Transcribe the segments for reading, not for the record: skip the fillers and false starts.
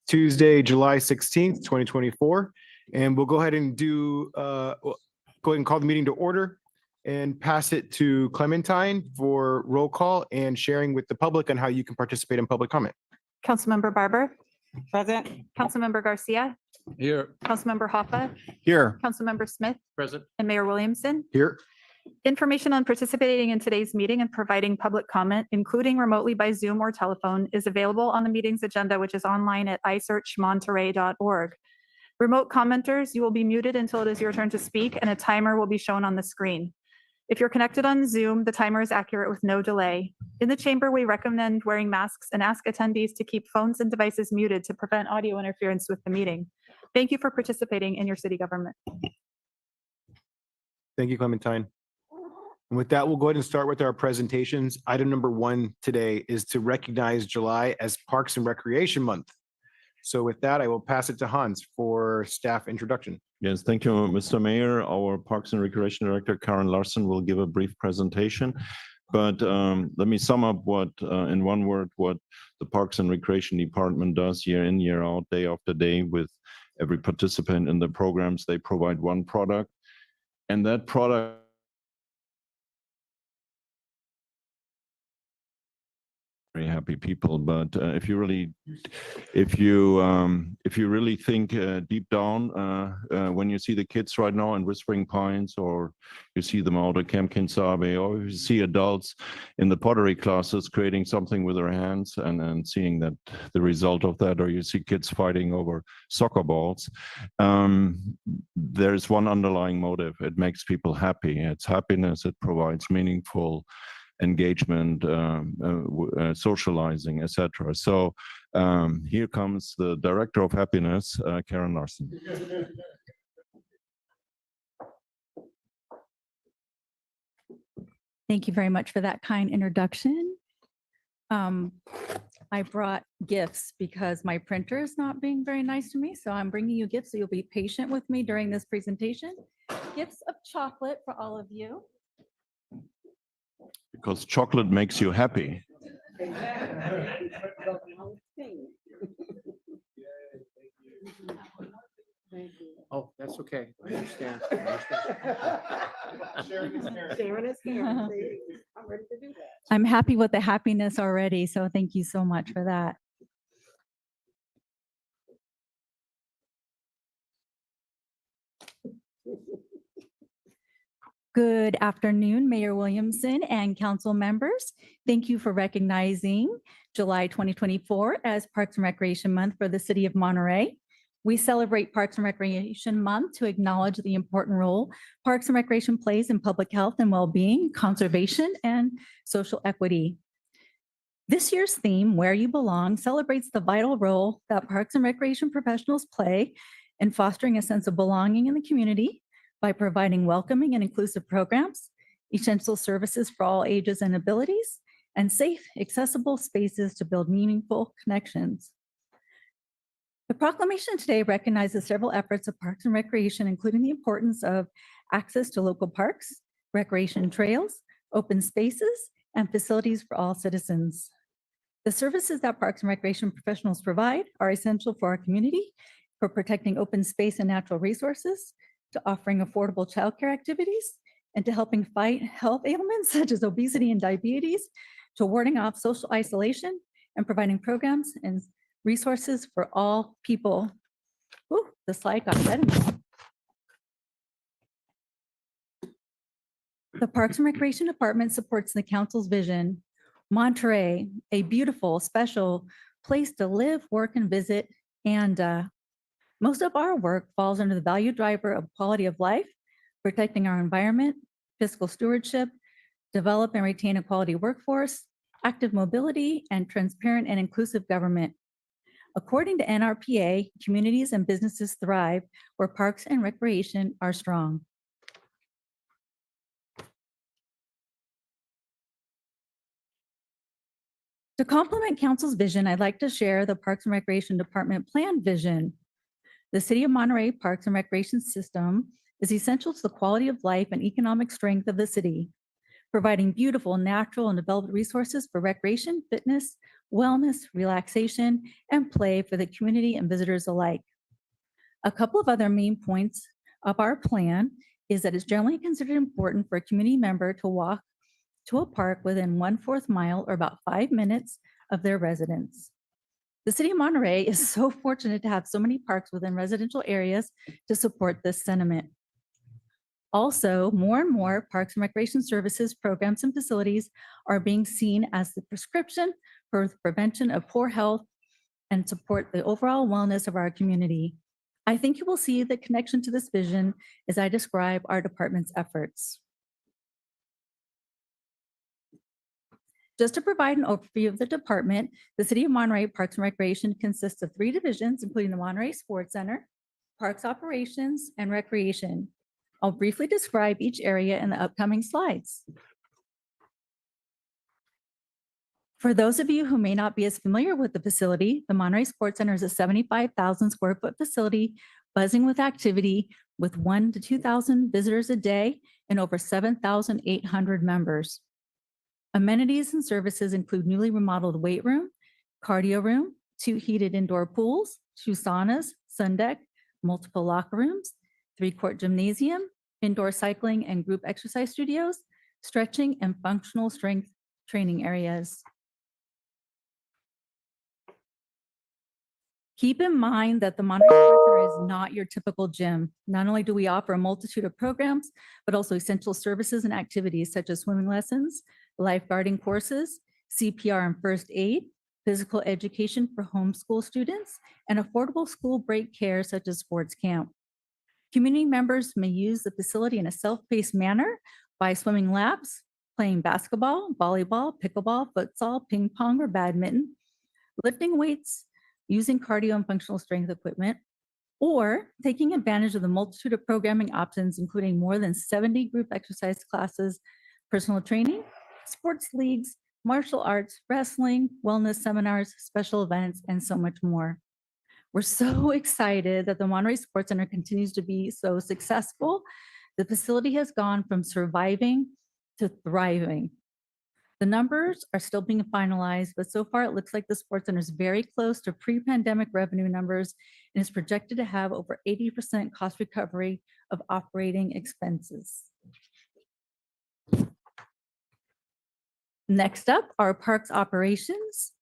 Tuesday, July 16th, 2024. And we'll go ahead and go ahead and call the meeting to order and pass it to Clementine for roll call and sharing with the public on how you can participate in public comment. Councilmember Barber, Present. Councilmember Garcia, Here. Councilmember Hoffa, Here. Councilmember Smith, Present. and Mayor Williamson. Here. Information on participating in today's meeting and providing public comment, including remotely by Zoom or telephone, is available on the meeting's agenda, which is online at isearchmonterey.org. Remote commenters, you will be muted until it is your turn to speak, and a timer will be shown on the screen. If you're connected on Zoom, the timer is accurate with no delay. In the chamber, we recommend wearing masks and ask attendees to keep phones and devices muted to prevent audio interference with the meeting. Thank you for participating in your city government. Thank you, Clementine. And with that, we'll go ahead and start with our presentations. Item number 1 today is to recognize July as Parks and Recreation Month. So with that, I will pass it to Hans for staff introduction. Yes, thank you, Mr. Mayor. Our Parks and Recreation Director, Karen Larson, will give a brief presentation. But let me sum up in one word, what the Parks and Recreation Department does year in, year out, day after day with every participant in the programs. They provide one product, and that product very happy people. But if you really think deep down, when you see the kids right now in Whispering Pines, or you see them out at Camp Kinsabe, or you see adults in the pottery classes creating something with their hands and seeing that the result of that, or you see kids fighting over soccer balls, there's one underlying motive. It makes people happy. It's happiness. It provides meaningful engagement, socializing, etc. So here comes the Director of Happiness, Karen Larson. Thank you very much for that kind introduction. I brought gifts because my printer is not being very nice to me, so I'm bringing you gifts, so you'll be patient with me during this presentation. Gifts of chocolate for all of you. Because chocolate makes you happy. Oh, that's okay. I understand. I'm happy with the happiness already, so thank you so much for that. Good afternoon, Mayor Williamson and council members. Thank you for recognizing July 2024 as Parks and Recreation Month for the City of Monterey. We celebrate Parks and Recreation Month to acknowledge the important role Parks and Recreation plays in public health and well-being, conservation, and social equity. This year's theme, Where You Belong, celebrates the vital role that Parks and Recreation professionals play in fostering a sense of belonging in the community by providing welcoming and inclusive programs, essential services for all ages and abilities, and safe, accessible spaces to build meaningful connections. The proclamation today recognizes several efforts of Parks and Recreation, including the importance of access to local parks, recreation trails, open spaces, and facilities for all citizens. The services that Parks and Recreation professionals provide are essential for our community, for protecting open space and natural resources, to offering affordable childcare activities, and to helping fight health ailments such as obesity and diabetes, to warding off social isolation and providing programs and resources for all people. Ooh, the slide got red. The Parks and Recreation Department supports the council's vision, Monterey, a beautiful, special place to live, work, and visit, and most of our work falls under the value driver of quality of life, protecting our environment, fiscal stewardship, develop and retain a quality workforce, active mobility, and transparent and inclusive government. According to NRPA, communities and businesses thrive where parks and recreation are strong. To complement council's vision, I'd like to share the Parks and Recreation Department plan vision. The City of Monterey Parks and Recreation System is essential to the quality of life and economic strength of the city. providing beautiful, natural, and developed resources for recreation, fitness, wellness, relaxation, and play for the community and visitors alike. A couple of other main points of our plan is that it's generally considered important for a community member to walk to a park within 1/4 mile or about 5 minutes of their residence. The city of Monterey is so fortunate to have so many parks within residential areas to support this sentiment. Also, more and more parks and recreation services, programs, and facilities are being seen as the prescription for the prevention of poor health and support the overall wellness of our community. I think you will see the connection to this vision as I describe our department's efforts. Just to provide an overview of the department, the City of Monterey Parks and Recreation consists of 3 divisions, including the Monterey Sports Center, Parks Operations, and Recreation. I'll briefly describe each area in the upcoming slides. For those of you who may not be as familiar with the facility, the Monterey Sports Center is a 75,000 square foot facility buzzing with activity with 1,000 to 2,000 visitors a day and over 7,800 members. Amenities and services include newly remodeled weight room, cardio room, 2 heated indoor pools, 2 saunas, sun deck, multiple locker rooms, 3-court gymnasium, indoor cycling and group exercise studios, stretching and functional strength training areas. Keep in mind that the Monterey Sports Center is not your typical gym. Not only do we offer a multitude of programs, but also essential services and activities such as swimming lessons, lifeguarding courses, CPR and first aid, physical education for homeschool students, and affordable school break care such as sports camp. Community members may use the facility in a self-paced manner by swimming laps, playing basketball, volleyball, pickleball, futsal, ping pong, or badminton, lifting weights, using cardio and functional strength equipment, or taking advantage of the multitude of programming options, including more than 70 group exercise classes, personal training, sports leagues, martial arts, wrestling, wellness seminars, special events, and so much more. We're so excited that the Monterey Sports Center continues to be so successful. The facility has gone from surviving to thriving. The numbers are still being finalized, but so far it looks like the Sports Center is very close to pre-pandemic revenue numbers and is projected to have over 80% cost recovery of operating expenses. Next up are parks operations.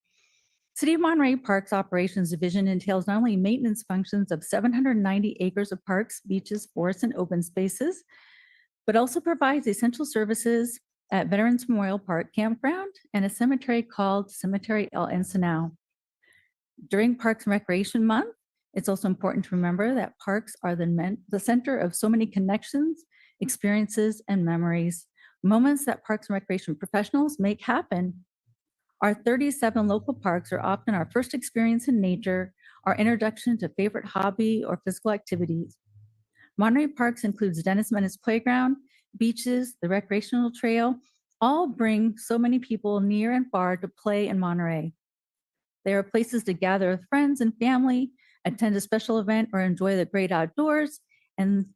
City of Monterey Parks Operations Division entails not only maintenance functions of 790 acres of parks, beaches, forests, and open spaces, but also provides essential services at Veterans Memorial Park Campground and a cemetery called Cemetery El Encinal. During Parks and Recreation Month, it's also important to remember that parks are the center of so many connections, experiences, and memories, moments that parks and recreation professionals make happen. Our 37 local parks are often our first experience in nature, our introduction to favorite hobby or physical activities. Monterey Parks includes Dennis Menace Playground, beaches, the recreational trail, all bring so many people near and far to play in Monterey. They are places to gather with friends and family, attend a special event, or enjoy the great outdoors. And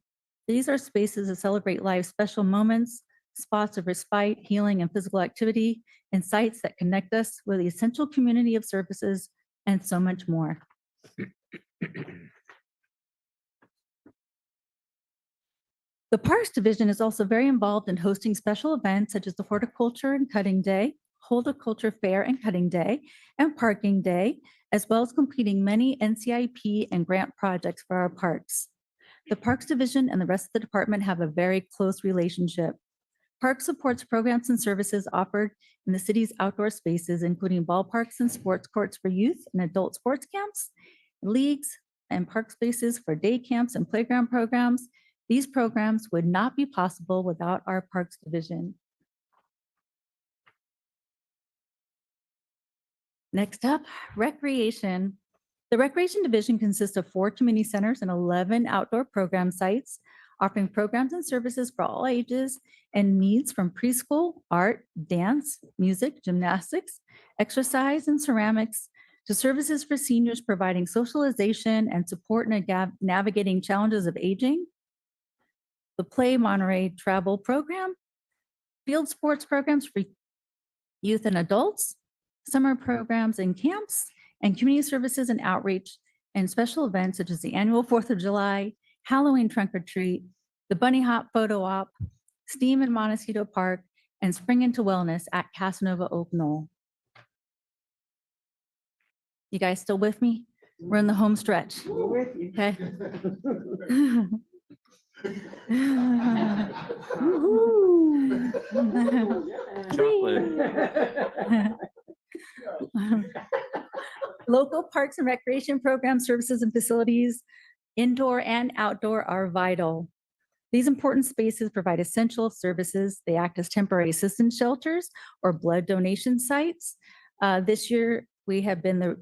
these are spaces to celebrate life's special moments, spots of respite, healing, and physical activity, and sites that connect us with the essential community of services and so much more. The Parks Division is also very involved in hosting special events such as the Horticulture and Cutting Day, Horticulture Fair and Cutting Day, and Parking Day, as well as completing many NCIP and grant projects for our parks. The Parks Division and the rest of the department have a very close relationship. Park supports programs and services offered in the city's outdoor spaces, including ballparks and sports courts for youth and adult sports camps, leagues, and park spaces for day camps and playground programs. These programs would not be possible without our Parks Division. Next up, recreation. The Recreation Division consists of 4 community centers and 11 outdoor program sites, offering programs and services for all ages and needs from preschool, art, dance, music, gymnastics, exercise, and ceramics, to services for seniors providing socialization and support in navigating challenges of aging. The Play Monterey travel program field sports programs for youth and adults, summer programs and camps, and community services and outreach, and special events such as the annual 4th of July, Halloween trunk or treat, the Bunny Hop photo op, STEAM in Montecito Park, and Spring into Wellness at Casanova Oak Knoll. You guys still with me? We're in the home stretch. Okay. Local parks and recreation programs, services, and facilities, indoor and outdoor, are vital. These important spaces provide essential services. They act as temporary assistance shelters or blood donation sites. This year, we have been the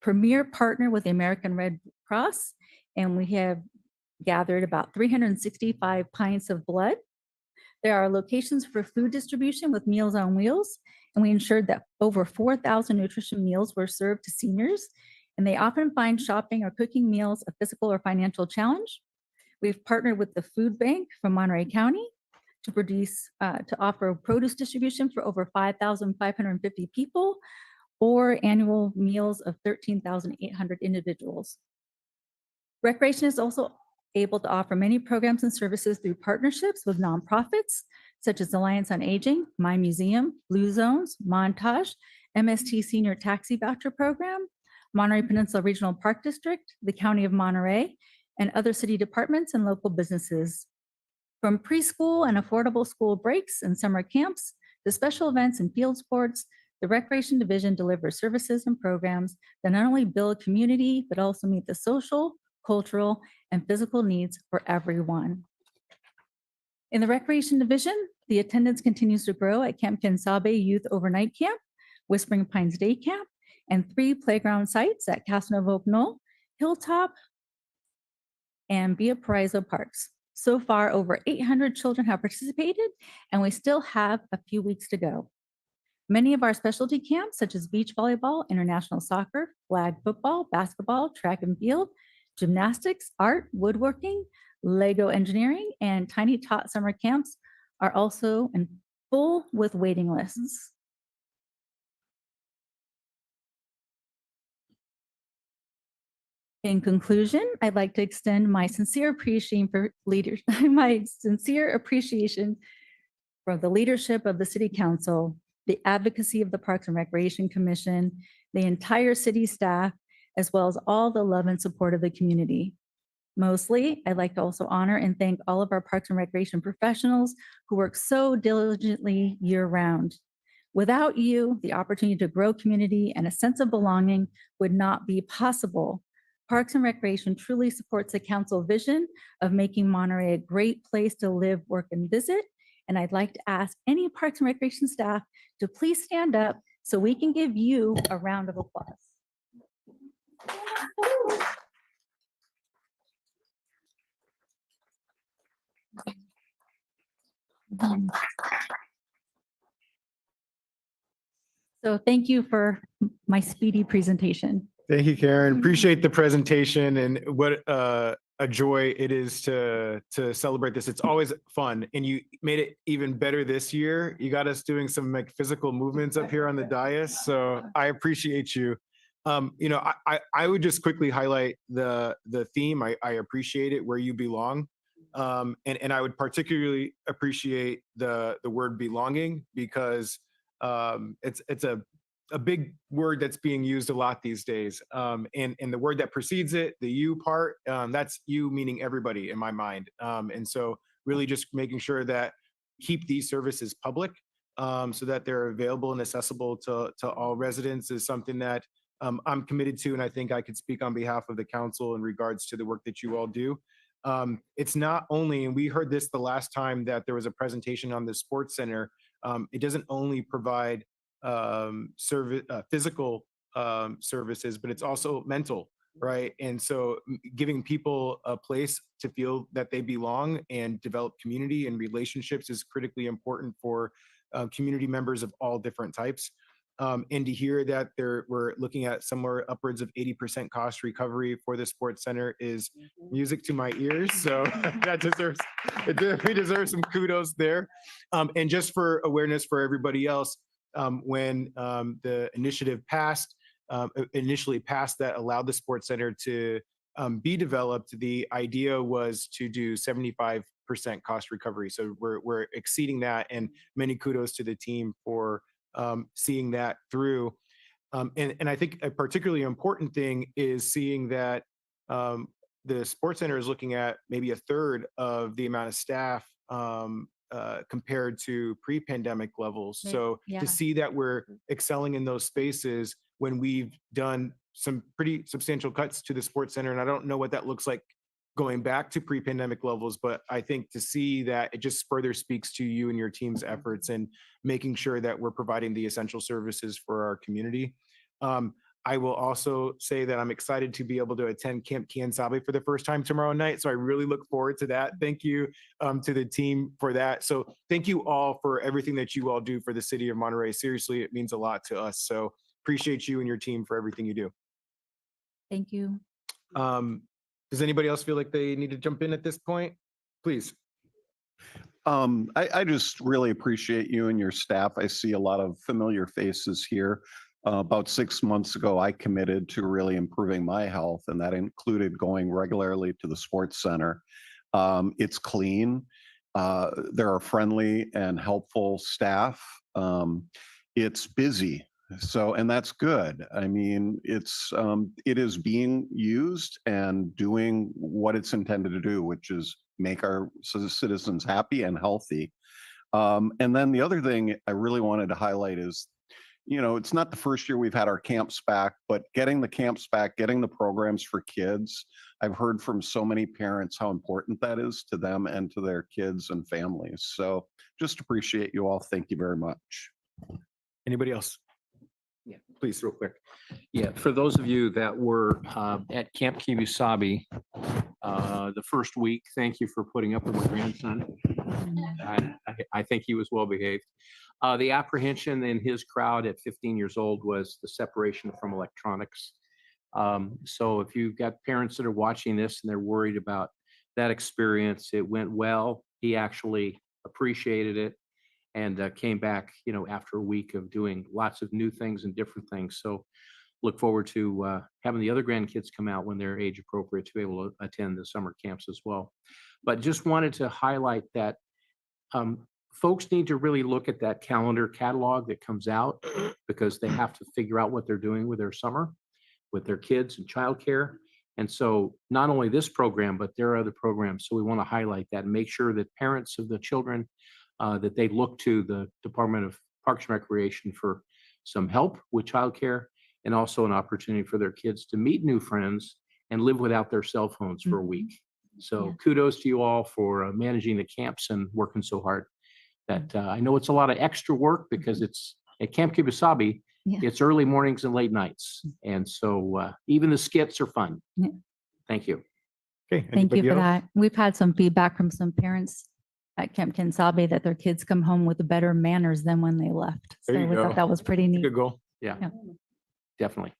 premier partner with the American Red Cross, and we have gathered about 365 pints of blood. There are locations for food distribution with Meals on Wheels, and we ensured that over 4,000 nutrition meals were served to seniors, and they often find shopping or cooking meals a physical or financial challenge. We've partnered with the food bank from Monterey County to offer produce distribution for over 5,550 people, or annual meals of 13,800 individuals. Recreation is also able to offer many programs and services through partnerships with nonprofits, such as Alliance on Aging, My Museum, Blue Zones, Montage, MST Senior Taxi Voucher Program, Monterey Peninsula Regional Park District, the County of Monterey, and other city departments and local businesses. From preschool and affordable school breaks and summer camps to special events and field sports, the Recreation Division delivers services and programs that not only build community, but also meet the social, cultural, and physical needs for everyone. In the Recreation Division, the attendance continues to grow at Camp Quinsabe Youth Overnight Camp, Whispering Pines Day Camp, and 3 playground sites at Casanova Oak Knoll, Hilltop, and Via Paraiso Parks. So far, over 800 children have participated, and we still have a few weeks to go. Many of our specialty camps, such as beach volleyball, international soccer, flag football, basketball, track and field, gymnastics, art, woodworking, Lego engineering, and Tiny Tot summer camps, are also in full with waiting lists. In conclusion, I'd like to extend my sincere appreciation for for the leadership of the City Council, the advocacy of the Parks and Recreation Commission, the entire city staff, as well as all the love and support of the community. Mostly, I'd like to also honor and thank all of our Parks and Recreation professionals who work so diligently year-round. Without you, the opportunity to grow community and a sense of belonging would not be possible. Parks and Recreation truly supports the council vision of making Monterey a great place to live, work, and visit. And I'd like to ask any Parks and Recreation staff to please stand up so we can give you a round of applause. So thank you for my speedy presentation. Thank you, Karen. Appreciate the presentation, and what a joy it is to celebrate this. It's always fun, and you made it even better this year. You got us doing some like physical movements up here on the dais, so I appreciate you. You know, I would just quickly highlight the theme. I appreciate it, where you belong, and I would particularly appreciate the word belonging, because it's a big word that's being used a lot these days. And the word that precedes it, the you part, that's you meaning everybody in my mind. And so really just making sure that keep these services public, so that they're available and accessible to all residents, is something that I'm committed to. And I think I could speak on behalf of the council in regards to the work that you all do. It's not only, and we heard this the last time that there was a presentation on the Sports Center, it doesn't only provide physical services, but it's also mental, right? And so giving people a place to feel that they belong and develop community and relationships is critically important for community members of all different types. And to hear that we're looking at somewhere upwards of 80% cost recovery for the sports center is music to my ears. So it definitely deserves some kudos there. And just for awareness for everybody else, when the initiative initially passed that allowed the sports center to be developed, the idea was to do 75% cost recovery. So we're exceeding that, and many kudos to the team for seeing that through. And I think a particularly important thing is seeing that the sports center is looking at maybe a third of the amount of staff compared to pre-pandemic levels. So Yeah. to see that we're excelling in those spaces when we've done some pretty substantial cuts to the sports center, and I don't know what that looks like going back to pre-pandemic levels, but I think to see that it just further speaks to you and your team's efforts and making sure that we're providing the essential services for our community. I will also say that I'm excited to be able to attend Camp Kiansabe for the first time tomorrow night. So I really look forward to that. Thank you to the team for that. So thank you all for everything that you all do for the city of Monterey. Seriously, it means a lot to us. So appreciate you and your team for everything you do. Thank you. Does anybody else feel like they need to jump in at this point? Please. I just really appreciate you and your staff. I see a lot of familiar faces here. About 6 months ago, I committed to really improving my health, and that included going regularly to the sports center. It's clean. There are friendly and helpful staff. It's busy. So, and that's good. I mean, it is being used and doing what it's intended to do, which is make our citizens happy and healthy. And then the other thing I really wanted to highlight is, it's not the first year we've had our camps back, but getting the camps back, getting the programs for kids, I've heard from so many parents how important that is to them and to their kids and families. So just appreciate you all. Thank you very much. Anybody else? Yeah. Please, real quick. Yeah, for those of you that were at Camp Kibusabi the first week, thank you for putting up with my grandson. I think he was well behaved. The apprehension in his crowd at 15 years old was the separation from electronics. So if you've got parents that are watching this and they're worried about that experience, it went well. He actually appreciated it and came back, after a week of doing lots of new things and different things. So look forward to having the other grandkids come out when they're age appropriate to be able to attend the summer camps as well. But just wanted to highlight that folks need to really look at that calendar catalog that comes out, because they have to figure out what they're doing with their summer, with their kids and childcare. And so not only this program, but there are other programs. So we want to highlight that and make sure that parents of the children that they look to the Department of Parks and Recreation for some help with childcare, and also an opportunity for their kids to meet new friends and live without their cell phones for a week. So kudos to you all for managing the camps and working so hard. That I know it's a lot of extra work because it's at Camp Kibusabi. Yeah. It's early mornings and late nights, and so even the skits are fun. Yeah. Thank you. Okay. Thank you anybody for else? that. We've had some feedback from some parents at Camp Kinsabe that their kids come home with better manners than when they left. There So you we go. thought that was pretty neat. Good goal. Yeah, Yeah. definitely.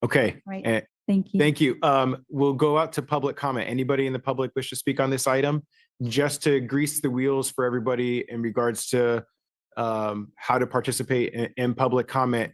Okay. Right. Thank you. Thank you. We'll go out to public comment. Anybody in the public wish to speak on this item? Just to grease the wheels for everybody in regards to how to participate in public comment.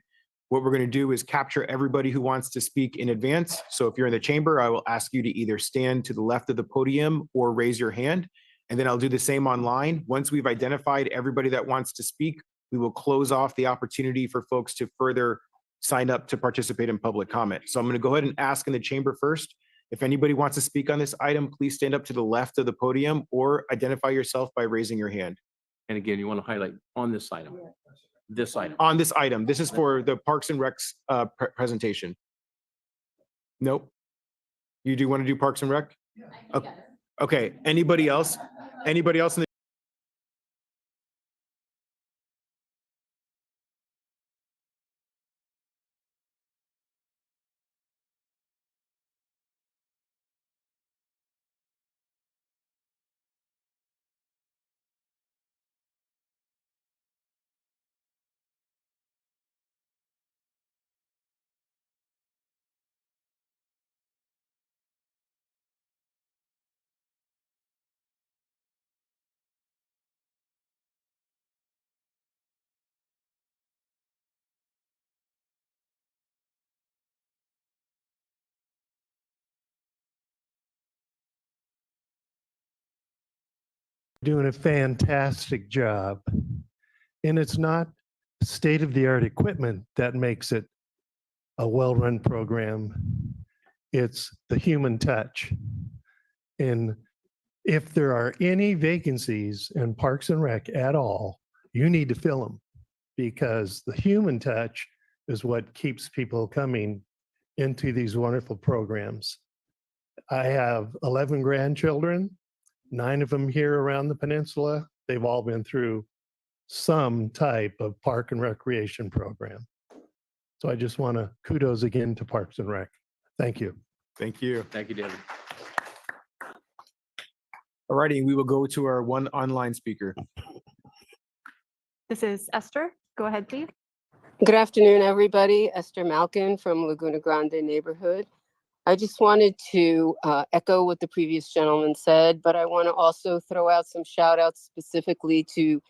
What we're going to do is capture everybody who wants to speak in advance. So if you're in the chamber, I will ask you to either stand to the left of the podium or raise your hand. And then I'll do the same online. Once we've identified everybody that wants to speak, we will close off the opportunity for folks to further sign up to participate in public comment. So I'm going to go ahead and ask in the chamber first. If anybody wants to speak on this item, please stand up to the left of the podium or identify yourself by raising your hand. And again, you want to highlight on this item. This item. On this item, this is for the Parks and Recs presentation. Nope. You do want to do Parks and Rec? Okay. Anybody else? Anybody else in the doing a fantastic job. And it's not state-of-the-art equipment that makes it a well-run program. It's the human touch. And if there are any vacancies in Parks and Rec at all, you need to fill them because the human touch is what keeps people coming into these wonderful programs. I have 11 grandchildren, 9 of them here around the peninsula. They've all been through some type of park and recreation program. So I just want to kudos again to Parks and Rec. Thank you. Thank you. Thank you, David. All righty, we will go to our one online speaker. This is Esther. Go ahead, please. Good afternoon, everybody. Esther Malkin from Laguna Grande neighborhood. I just wanted to echo what the previous gentleman said, but I want to also throw out some shout outs specifically to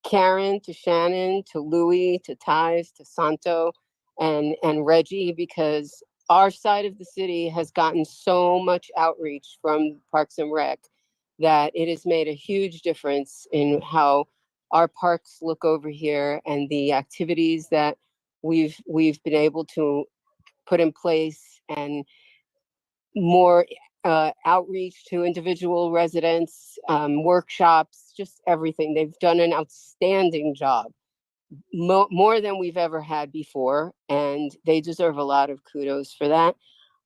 Karen, to Shannon, to Louie, to Ties, to Santo, and Reggie, because our side of the city has gotten so much outreach from Parks and Rec that it has made a huge difference in how our parks look over here and the activities that we've been able to put in place, and more outreach to individual residents, workshops, just everything. They've done an outstanding job, more than we've ever had before, and they deserve a lot of kudos for that.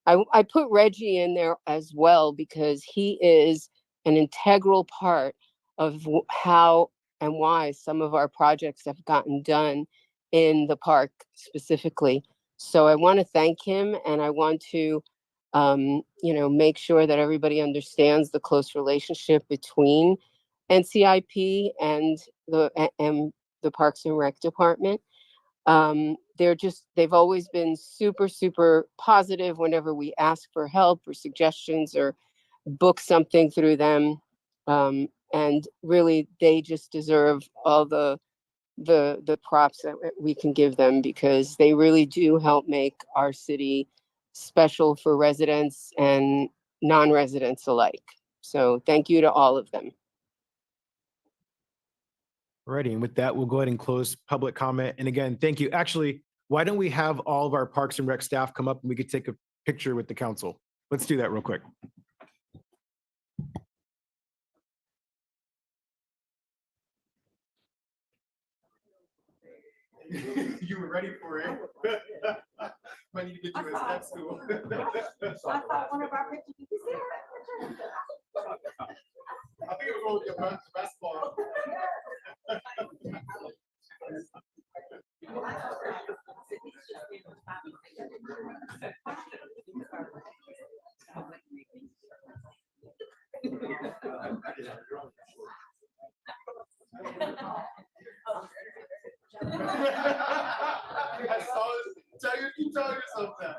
I put Reggie in there as well because he is an integral part of how and why some of our projects have gotten done in the park specifically. So I want to thank him, and I want to make sure that everybody understands the close relationship between NCIP and the Parks and Rec department. They've always been super, super positive whenever we ask for help or suggestions or book something through them. And really, they just deserve all the props that we can give them, because they really do help make our city special for residents and non-residents alike. So thank you to all of them. Alrighty, and with that, we'll go ahead and close public comment. And again, thank you. Actually, why don't we have all of our Parks and Rec staff come up and we could take a picture with the council? Let's do that real quick. You were ready for it. Might need to get you a step stool. I thought one of our pictures. I think it was with your basketball. I saw it. Keep telling yourself that.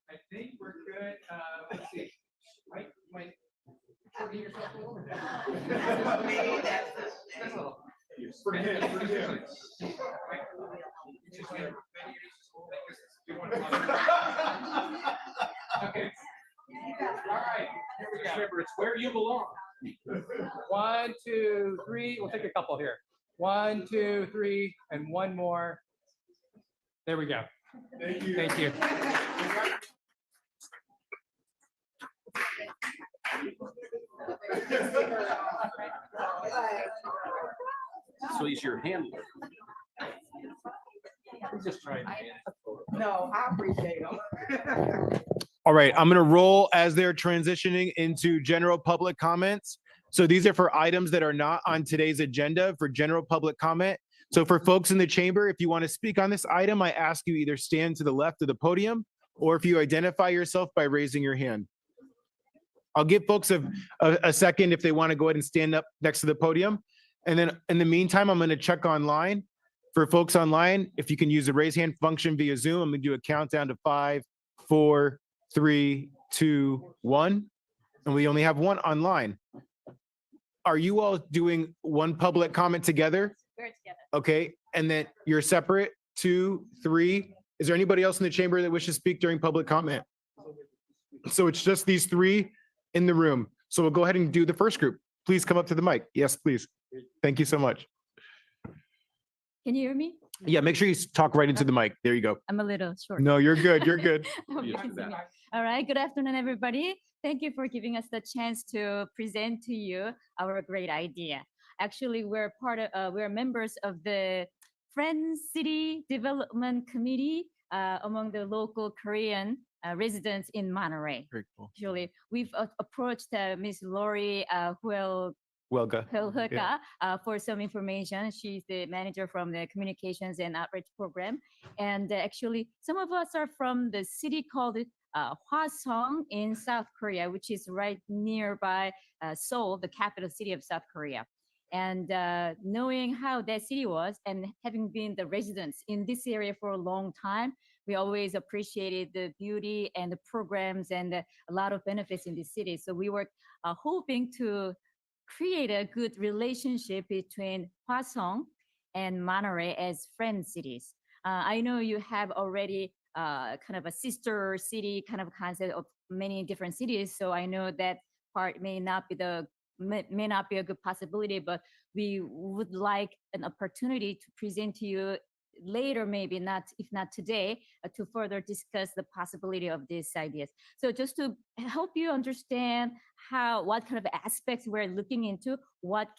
I think we're good. Let's see. Okay. All right. Here we go. Remember, it's where you belong. 1, 2, 3. We'll take a couple here. 1, 2, 3, and one more. There we go. Thank you. Thank you. So he's your handler. I'm just trying to manage. No, I appreciate them. All right, I'm gonna roll as they're transitioning into general public comments. So these are for items that are not on today's agenda for general public comment. So for folks in the chamber, if you want to speak on this item, I ask you either stand to the left of the podium, or if you identify yourself by raising your hand. I'll give folks a second if they want to go ahead and stand up next to the podium. And then in the meantime, I'm going to check online. For folks online, if you can use the raise hand function via Zoom, I'm going to do a countdown to 5, 4, 3, 2, 1. And we only have one online. Are you all doing one public comment together? We're together. Okay, and then you're separate, 2, 3. Is there anybody else in the chamber that wishes to speak during public comment? So it's just these 3 in the room. So we'll go ahead and do the first group. Please come up to the mic. Yes, please. Thank you so much. Can you hear me? Yeah, make sure you talk right into the mic. There you go. I'm a little short. No, you're good. You're good. Hope you can see me. All right, good afternoon, everybody. Thank you for giving us the chance to present to you our great idea. Actually, we're members of the Friends City Development Committee among the local Korean residents in Monterey. Very cool. Actually, we've approached Ms. Lori Welga. Hilhika for some information. She's the manager from the communications and outreach program. And actually, some of us are from the city called Hwaseong in South Korea, which is right nearby Seoul, the capital city of South Korea. And knowing how that city was and having been the residents in this area for a long time, we always appreciated the beauty and the programs and a lot of benefits in the city. So we were hoping to create a good relationship between Hwaseong and Monterey as friend cities. I know you have already kind of a sister city kind of concept of many different cities. So I know that part may not be a good possibility, but we would like an opportunity to present to you later, maybe not, if not today, to further discuss the possibility of these ideas. So just to help you understand what kind of aspects we're looking into, what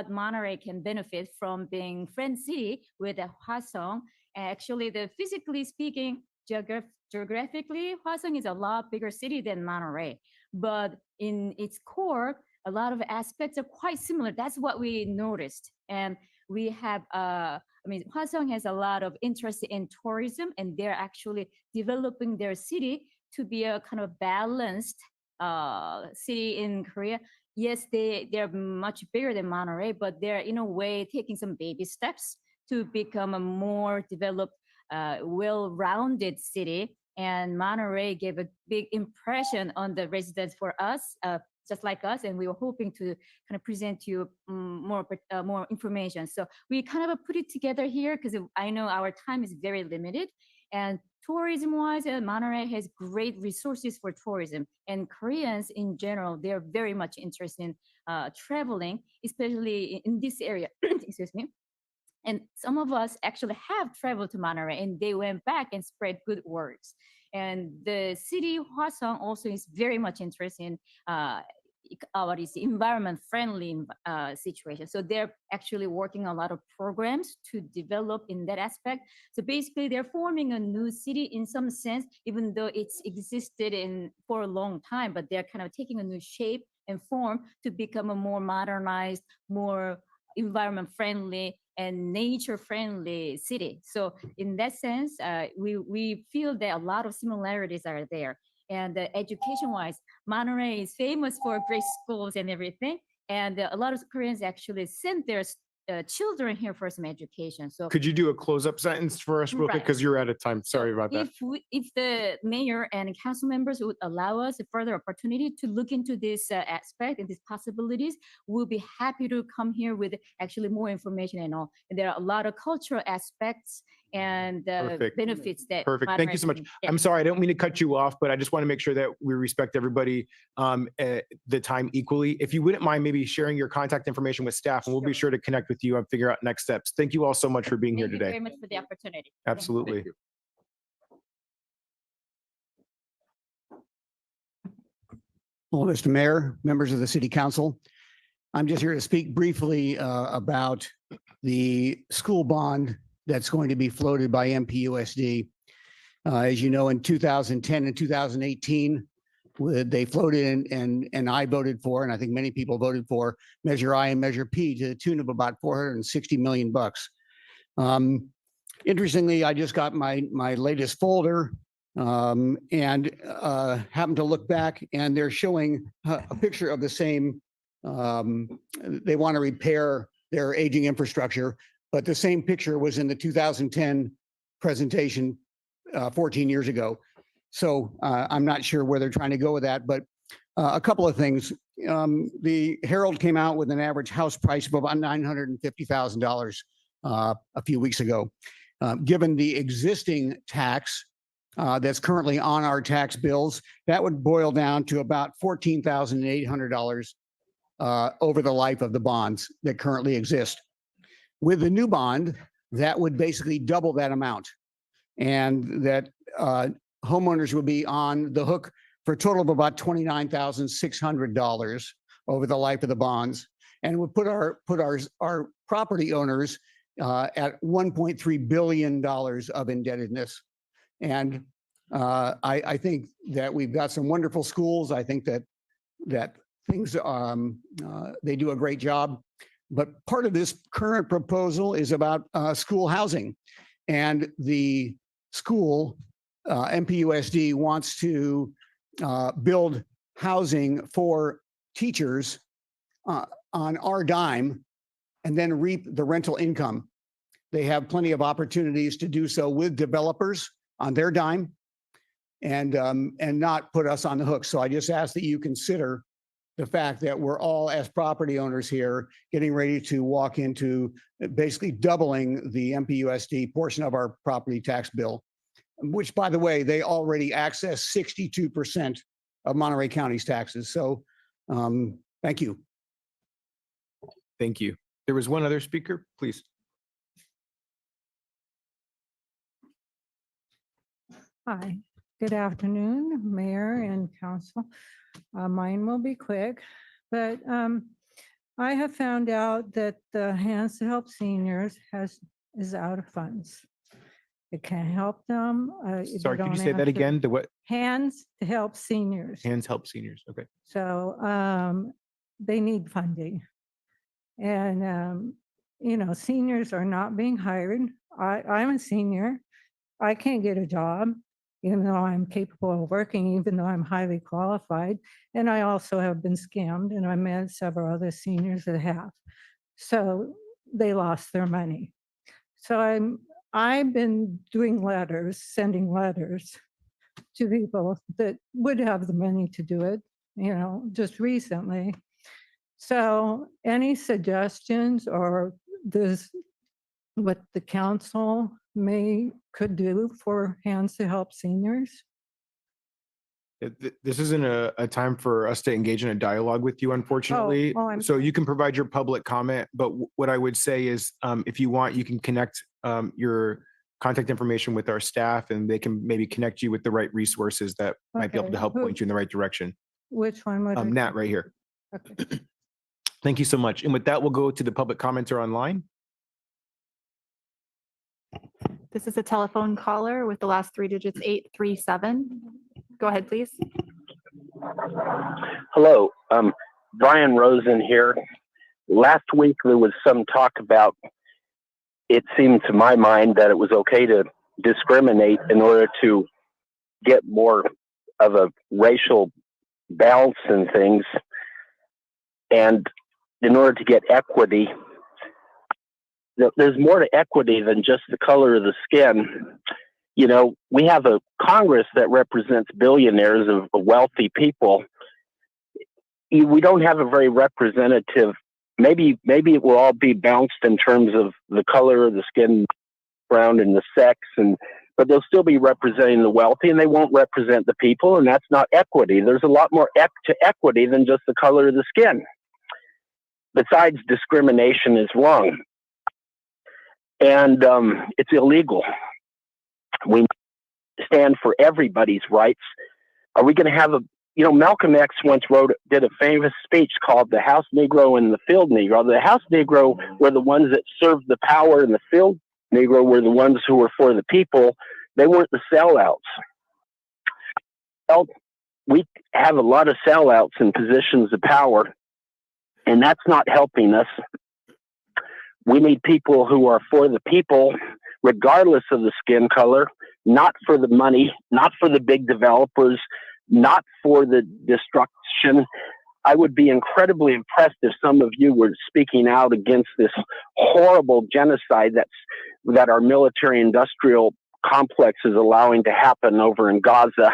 Monterey can benefit from being friend city with Hwaseong. Actually, physically speaking, geographically, Hwaseong is a lot bigger city than Monterey, but in its core, a lot of aspects are quite similar. That's what we noticed. And we have, Hwaseong has a lot of interest in tourism, and they're actually developing their city to be a kind of balanced city in Korea. Yes, they're much bigger than Monterey, but they're in a way taking some baby steps to become a more developed, well-rounded city. And Monterey gave a big impression on the residents for us, just like us, and we were hoping to kind of present you more information. So we kind of put it together here because I know our time is very limited. And tourism-wise, Monterey has great resources for tourism. And Koreans in general, they're very much interested in traveling, especially in this area. Excuse me. And some of us actually have traveled to Monterey, and they went back and spread good words. And the city Hwaseong also is very much interested in environment-friendly situation. So they're actually working a lot of programs to develop in that aspect. So basically, they're forming a new city in some sense, even though it's existed for a long time, but they're kind of taking a new shape and form to become a more modernized, more environment-friendly and nature-friendly city. So in that sense, we feel that a lot of similarities are there. And education-wise, Monterey is famous for great schools and everything. And a lot of Koreans actually send their children here for some education. So could you do a close-up sentence for us real quick? Right. Because you're out of time. Sorry about that. If the mayor and council members would allow us a further opportunity to look into this aspect and these possibilities, we'll be happy to come here with actually more information and all. And there are a lot of cultural aspects and Perfect. benefits that. Perfect. Thank you so much. Monterey can- I'm sorry, I don't mean to cut you off, but I just want to make sure that we respect everybody the time equally. If you wouldn't mind maybe sharing your contact information with staff, and we'll be sure to connect with you and figure out next steps. Thank you all so much for being here Thank you today. very much for the opportunity. Absolutely. Well, Mr. Mayor, members of the City Council, I'm just here to speak briefly about the school bond that's going to be floated by MPUSD. As you know, in 2010 and 2018, they floated and I voted for, and I think many people voted for Measure I and Measure P to the tune of about $460 million. Interestingly, I just got my latest folder and happened to look back, and they're showing a picture of the same. They want to repair their aging infrastructure, but the same picture was in the 2010 presentation 14 years ago. So I'm not sure where they're trying to go with that, but a couple of things. The Herald came out with an average house price of about $950,000 a few weeks ago. Given the existing tax that's currently on our tax bills, that would boil down to about $14,800 over the life of the bonds that currently exist. With the new bond, that would basically double that amount, and that homeowners would be on the hook for a total of about $29,600 over the life of the bonds, and would put our property owners at $1.3 billion of indebtedness. And I think that we've got some wonderful schools. I think that things they do a great job. But part of this current proposal is about school housing, and the school MPUSD wants to build housing for teachers on our dime and then reap the rental income. They have plenty of opportunities to do so with developers on their dime and not put us on the hook. So I just ask that you consider the fact that we're all, as property owners here, getting ready to walk into basically doubling the MPUSD portion of our property tax bill, which, by the way, they already access 62% of Monterey County's taxes. So thank you. Thank you. There was one other speaker, please. Hi, good afternoon, Mayor and Council. Mine will be quick, but I have found out that the Hands to Help Seniors is out of funds. It can't help them. Sorry, could you say that again? The what? Hands to Help Seniors. Hands Help Seniors. Okay. So they need funding. And, seniors are not being hired. I'm a senior. I can't get a job, even though I'm capable of working, even though I'm highly qualified. And I also have been scammed, and I met several other seniors that have. So they lost their money. So I've been doing letters, sending letters to people that would have the money to do it, just recently. So any suggestions or what the council could do for Hands to Help Seniors? This isn't a time for us to engage in a dialogue with you, unfortunately. So you can provide your public comment, but what I would say is if you want, you can connect your contact information with our staff, and they can maybe connect you with the right resources that might be able to help point you in the right direction. Which one would Nat right here. Okay. Thank you so much. And with that, we'll go to the public commenter online. This is a telephone caller with the last three digits 837. Go ahead, please. Hello, Brian Rosen here. Last week there was some talk about, it seemed to my mind that it was okay to discriminate in order to get more of a racial balance in things. And in order to get equity, there's more to equity than just the color of the skin. We have a Congress that represents billionaires of wealthy people. We don't have a very representative, maybe it will all be balanced in terms of the color of the skin, brown, and the sex, but they'll still be representing the wealthy, and they won't represent the people, and that's not equity. There's a lot more to equity than just the color of the skin. Besides, discrimination is wrong. And it's illegal. We stand for everybody's rights. Are we going to have Malcolm X once did a famous speech called The House Negro and the Field Negro. The House Negro were the ones that served the power, and the Field Negro were the ones who were for the people. They weren't the sellouts. Well, we have a lot of sellouts in positions of power, and that's not helping us. We need people who are for the people, regardless of the skin color. not for the money, not for the big developers, not for the destruction. I would be incredibly impressed if some of you were speaking out against this horrible genocide that our military industrial complex is allowing to happen over in Gaza.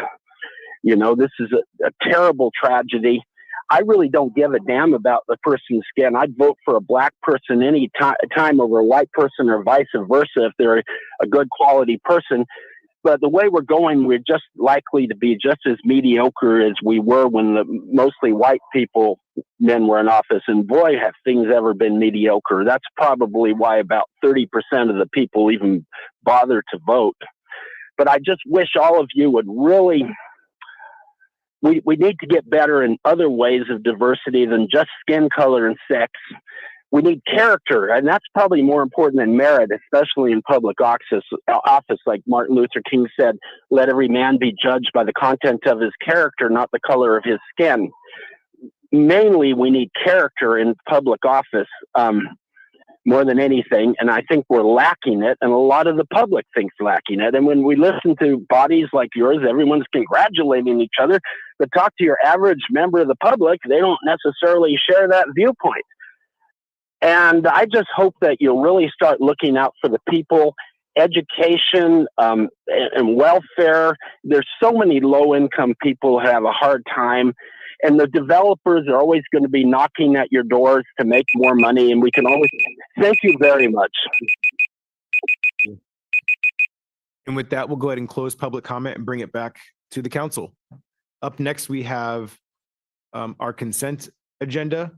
You know, this is a terrible tragedy. I really don't give a damn about the person's skin. I'd vote for a black person any time over a white person or vice versa if they're a good quality person. But the way we're going, we're just likely to be just as mediocre as we were when the mostly white men were in office. And boy, have things ever been mediocre. That's probably why about 30% of the people even bother to vote. But I just wish all of you would really, we need to get better in other ways of diversity than just skin color and sex. We need character, and that's probably more important than merit, especially in public office. Like Martin Luther King said, let every man be judged by the content of his character, not the color of his skin. Mainly, we need character in public office more than anything, and I think we're lacking it, and a lot of the public thinks lacking it. And when we listen to bodies like yours, everyone's congratulating each other, but talk to your average member of the public, they don't necessarily share that viewpoint. And I just hope that you'll really start looking out for the people, education, and welfare. There's so many low-income people who have a hard time, and the developers are always going to be knocking at your doors to make more money, and we can always... Thank you very much. And with that, we'll go ahead and close public comment and bring it back to the council. Up next, we have our consent agenda.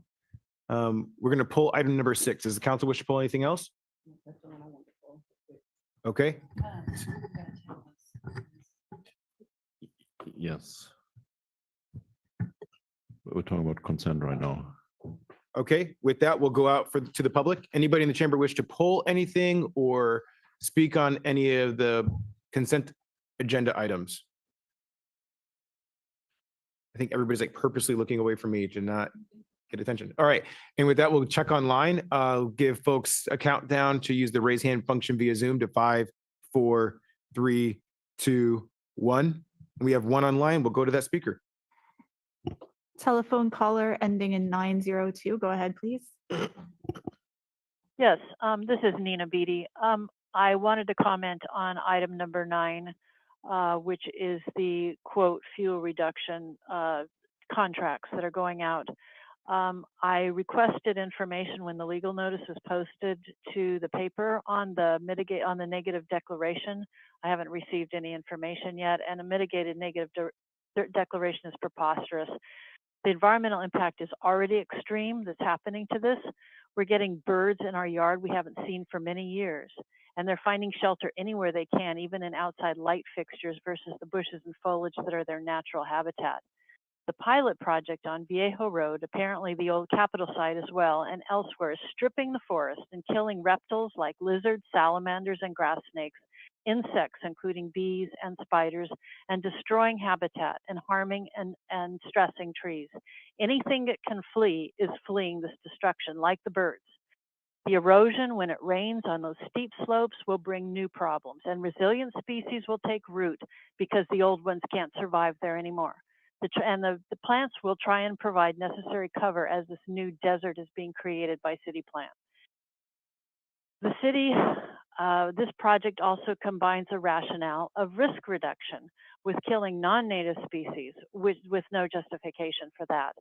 We're going to pull item number 6. Does the council wish to pull anything else? Okay. Yes. We're talking about consent right now. Okay. With that, we'll go out to the public. Anybody in the chamber wish to pull anything or speak on any of the consent agenda items? I think everybody's like purposely looking away from me to not get attention. All right. And with that, we'll check online. I'll give folks a countdown to use the raise hand function via Zoom to 5, 4, 3, 2, 1. We have one online. We'll go to that speaker. Telephone caller ending in 902. Go ahead, please. Yes, this is Nina Beatty. I wanted to comment on item number 9, which is the quote fuel reduction contracts that are going out. I requested information when the legal notice was posted to the paper on the negative declaration. I haven't received any information yet, and a mitigated negative declaration is preposterous. The environmental impact is already extreme that's happening to this. We're getting birds in our yard we haven't seen for many years, and they're finding shelter anywhere they can, even in outside light fixtures versus the bushes and foliage that are their natural habitat. The pilot project on Viejo Road, apparently the old Capitol site as well, and elsewhere, is stripping the forest and killing reptiles like lizards, salamanders, and grass snakes, insects, including bees and spiders, and destroying habitat and harming and stressing trees. Anything that can flee is fleeing this destruction, like the birds. The erosion, when it rains on those steep slopes, will bring new problems, and resilient species will take root because the old ones can't survive there anymore. The plants will try and provide necessary cover as this new desert is being created by city plants. The city, this project also combines a rationale of risk reduction with killing non-native species with no justification for that.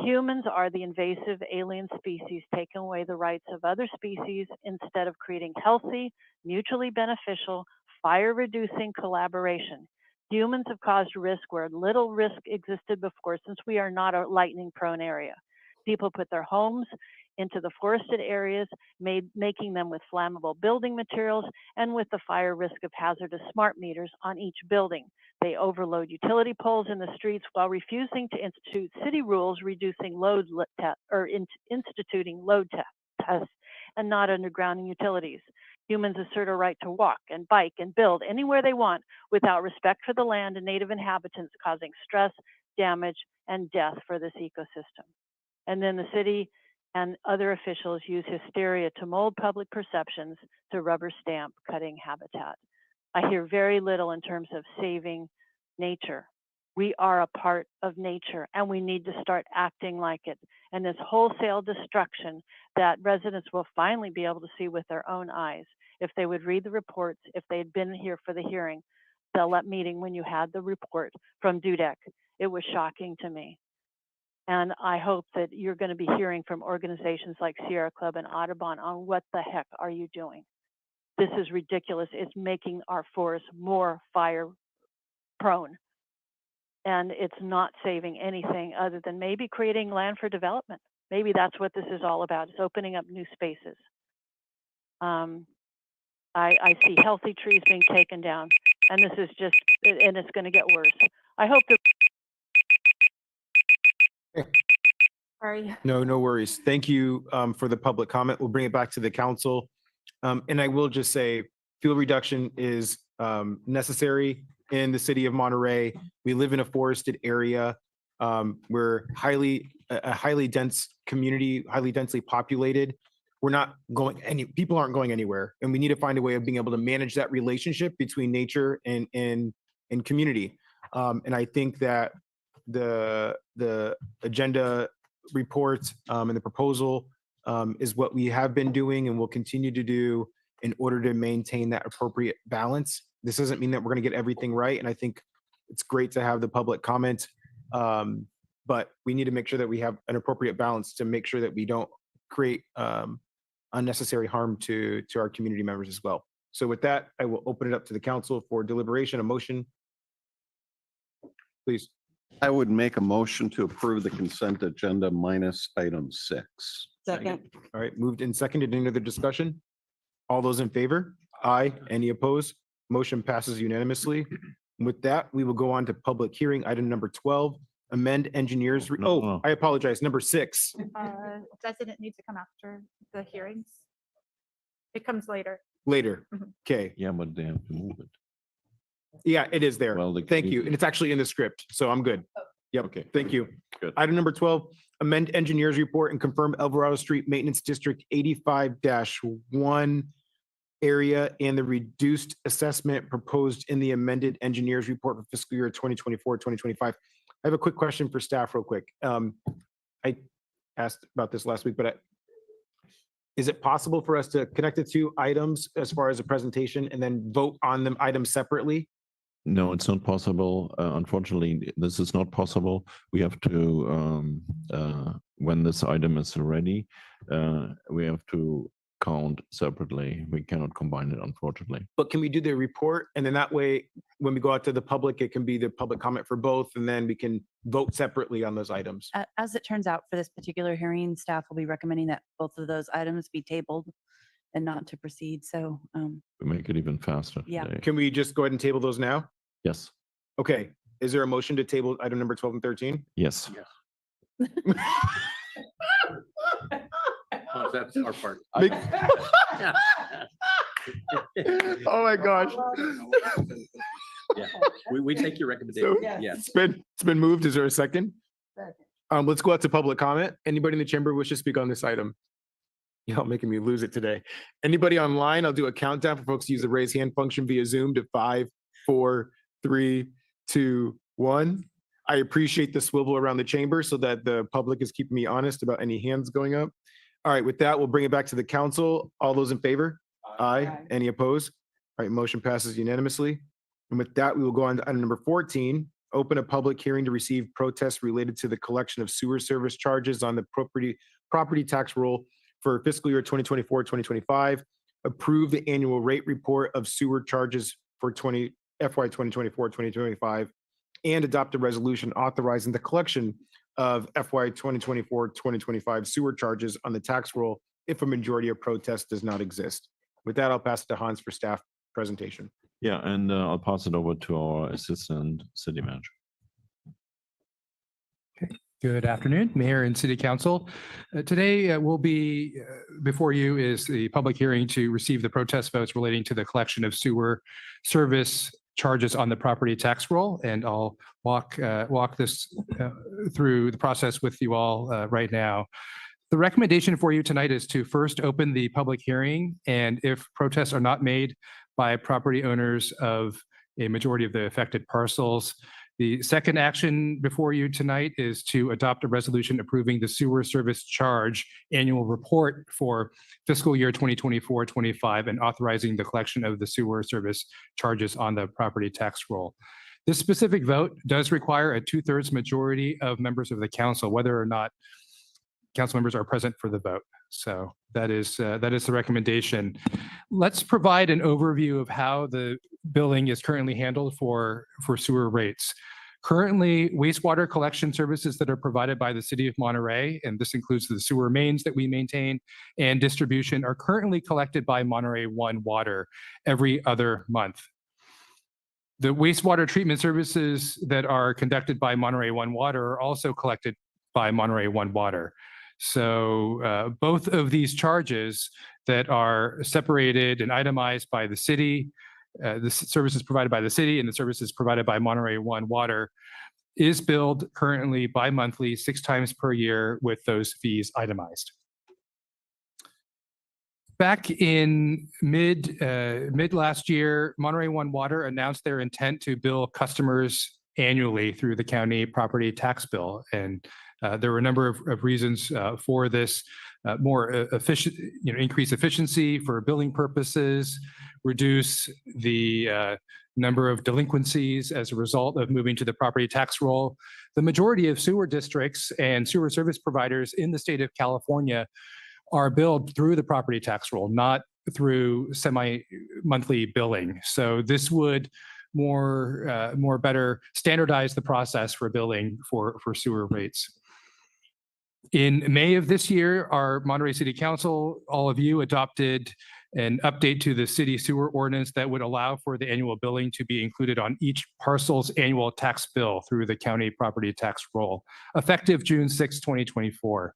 Humans are the invasive alien species taking away the rights of other species instead of creating healthy, mutually beneficial, fire-reducing collaboration. Humans have caused risk where little risk existed before, since we are not a lightning-prone area. People put their homes into the forested areas, making them with flammable building materials and with the fire risk of hazardous smart meters on each building. They overload utility poles in the streets while refusing to institute city rules, reducing instituting load tests and not undergrounding utilities. Humans assert a right to walk and bike and build anywhere they want without respect for the land and native inhabitants, causing stress, damage, and death for this ecosystem. And then the city and other officials use hysteria to mold public perceptions to rubber stamp cutting habitat. I hear very little in terms of saving nature. We are a part of nature and we need to start acting like it. And this wholesale destruction that residents will finally be able to see with their own eyes, if they would read the reports, if they had been here for the hearing, meeting when you had the report from Dudek, it was shocking to me. And I hope that you're going to be hearing from organizations like Sierra Club and Audubon on what the heck are you doing? This is ridiculous. It's making our forests more fire prone. And it's not saving anything other than maybe creating land for development. Maybe that's what this is all about. It's opening up new spaces. I see healthy trees being taken down, and this is just, and it's going to get worse. I hope that. Sorry. No worries. Thank you for the public comment. We'll bring it back to the council. And I will just say fuel reduction is necessary in the city of Monterey. We live in a forested area. We're a highly dense community, highly densely populated. We're not going people aren't going anywhere. And we need to find a way of being able to manage that relationship between nature and community. And I think that the agenda report and the proposal is what we have been doing and will continue to do in order to maintain that appropriate balance. This doesn't mean that we're going to get everything right. And I think it's great to have the public comment, but we need to make sure that we have an appropriate balance to make sure that we don't create unnecessary harm to our community members as well. So with that, I will open it up to the council for deliberation. A motion, please. I would make a motion to approve the consent agenda minus item 6. Second. All right, moved and seconded. Any other discussion? All those in favor? Aye. Any opposed? Motion passes unanimously. With that, we will go on to public hearing. Item number 12, amend engineers. No. I apologize. Number 6. Doesn't it need to come after the hearings? It comes later. Later. Mhm. Okay. Yeah, but they have to move it. Yeah, it is there. Well, Thank you. And it's actually in the script, so I'm good. Yep. Okay. Thank you. Good. Item number 12, amend engineers report and confirm Alvarado Street Maintenance District 85-1 area and the reduced assessment proposed in the amended engineers report for fiscal year 2024-2025. I have a quick question for staff real quick. I asked about this last week, but is it possible for us to connect the two items as far as a presentation and then vote on them items separately? No, it's not possible. Unfortunately, this is not possible. We have to, when this item is ready, we have to count separately. We cannot combine it, unfortunately. But can we do the report? And then that way, when we go out to the public, it can be the public comment for both, and then we can vote separately on those items. As it turns out, for this particular hearing, staff will be recommending that both of those items be tabled and not to proceed. So, We make it even faster Yeah. today. Can we just go ahead and table those now? Yes, Okay. Is there a motion to table item number 12 and 13? yes. Oh, that's our part. Make- Oh my gosh. Yeah, we take your So recommendation. Yeah. it's been moved. Is there a second? Second. Let's go out to public comment. Anybody in the chamber wish to speak on this item? Y'all making me lose it today. Anybody online? I'll do a countdown for folks to use the raise hand function via Zoom to 5, 4, 3, 2, 1. I appreciate the swivel around the chamber so that the public is keeping me honest about any hands going up. All right, with that, we'll bring it back to the council. All those in favor? Aye. Aye. Any opposed? All right, motion passes unanimously. And with that, we will go on to item number 14, open a public hearing to receive protests related to the collection of sewer service charges on the property tax roll for fiscal year 2024-2025, approve the annual rate report of sewer charges for FY 2024-2025, and adopt a resolution authorizing the collection of FY 2024-2025 sewer charges on the tax roll if a majority of protest does not exist. With that, I'll pass it to Hans for staff presentation. Yeah, and I'll pass it over to our assistant city manager. Good afternoon, Mayor and City Council. Today will be before you is the public hearing to receive the protest votes relating to the collection of sewer service charges on the property tax roll. And I'll walk this through the process with you all right now. The recommendation for you tonight is to first open the public hearing, and if protests are not made by property owners of a majority of the affected parcels, the second action before you tonight is to adopt a resolution approving the sewer service charge annual report for fiscal year 2024-25 and authorizing the collection of the sewer service charges on the property tax roll. This specific vote does require a 2/3 majority of members of the council, whether or not council members are present for the vote. So that is the recommendation. Let's provide an overview of how the billing is currently handled for sewer rates. Currently, wastewater collection services that are provided by the city of Monterey, and this includes the sewer mains that we maintain and distribution, are currently collected by Monterey One Water every other month. The wastewater treatment services that are conducted by Monterey One Water are also collected by Monterey One Water. So both of these charges that are separated and itemized by the city, the services provided by the city and the services provided by Monterey One Water, is billed currently bi-monthly 6 times per year with those fees itemized. Back in mid last year, Monterey One Water announced their intent to bill customers annually through the county property tax bill, and there were a number of reasons for this: more efficient, increase efficiency for billing purposes, reduce the number of delinquencies as a result of moving to the property tax roll. The majority of sewer districts and sewer service providers in the state of California are billed through the property tax roll, not through semi-monthly billing. So this would more better standardize the process for billing for sewer rates. In May of this year, our Monterey City Council, all of you, adopted an update to the city sewer ordinance that would allow for the annual billing to be included on each parcel's annual tax bill through the county property tax roll, effective June 6, 2024.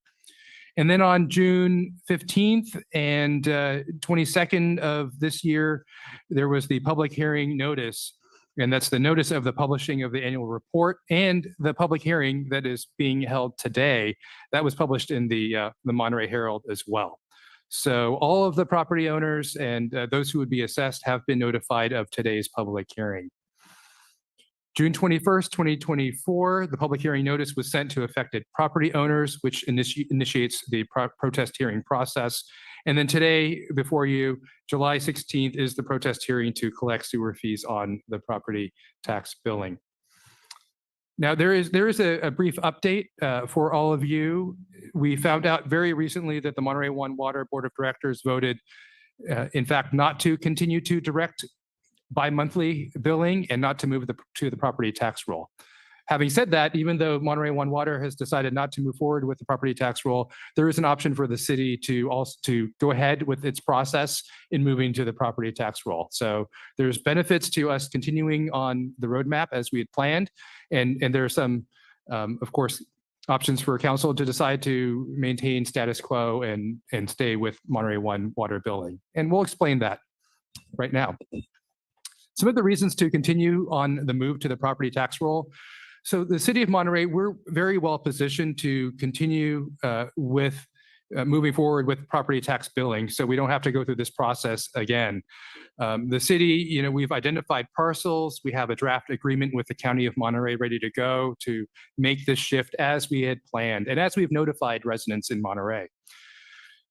And then on June 15th and 22nd of this year, there was the public hearing notice, and that's the notice of the publishing of the annual report and the public hearing that is being held today. That was published in the Monterey Herald as well. So all of the property owners and those who would be assessed have been notified of today's public hearing. June 21st, 2024, the public hearing notice was sent to affected property owners, which initiates the protest hearing process. And then today, before you, July 16th, is the protest hearing to collect sewer fees on the property tax billing. Now, there is a brief update for all of you. We found out very recently that the Monterey One Water Board of Directors voted, in fact, not to continue to direct bi-monthly billing and not to move to the property tax roll. Having said that, even though Monterey One Water has decided not to move forward with the property tax roll, there is an option for the city to go ahead with its process in moving to the property tax roll. So there's benefits to us continuing on the roadmap as we had planned, and there are some, of course, options for council to decide to maintain status quo and stay with Monterey One Water billing. And we'll explain that right now. Some of the reasons to continue on the move to the property tax roll. So the city of Monterey, we're very well positioned to continue with moving forward with property tax billing, so we don't have to go through this process again. The city, we've identified parcels. We have a draft agreement with the County of Monterey ready to go to make this shift as we had planned and as we've notified residents in Monterey.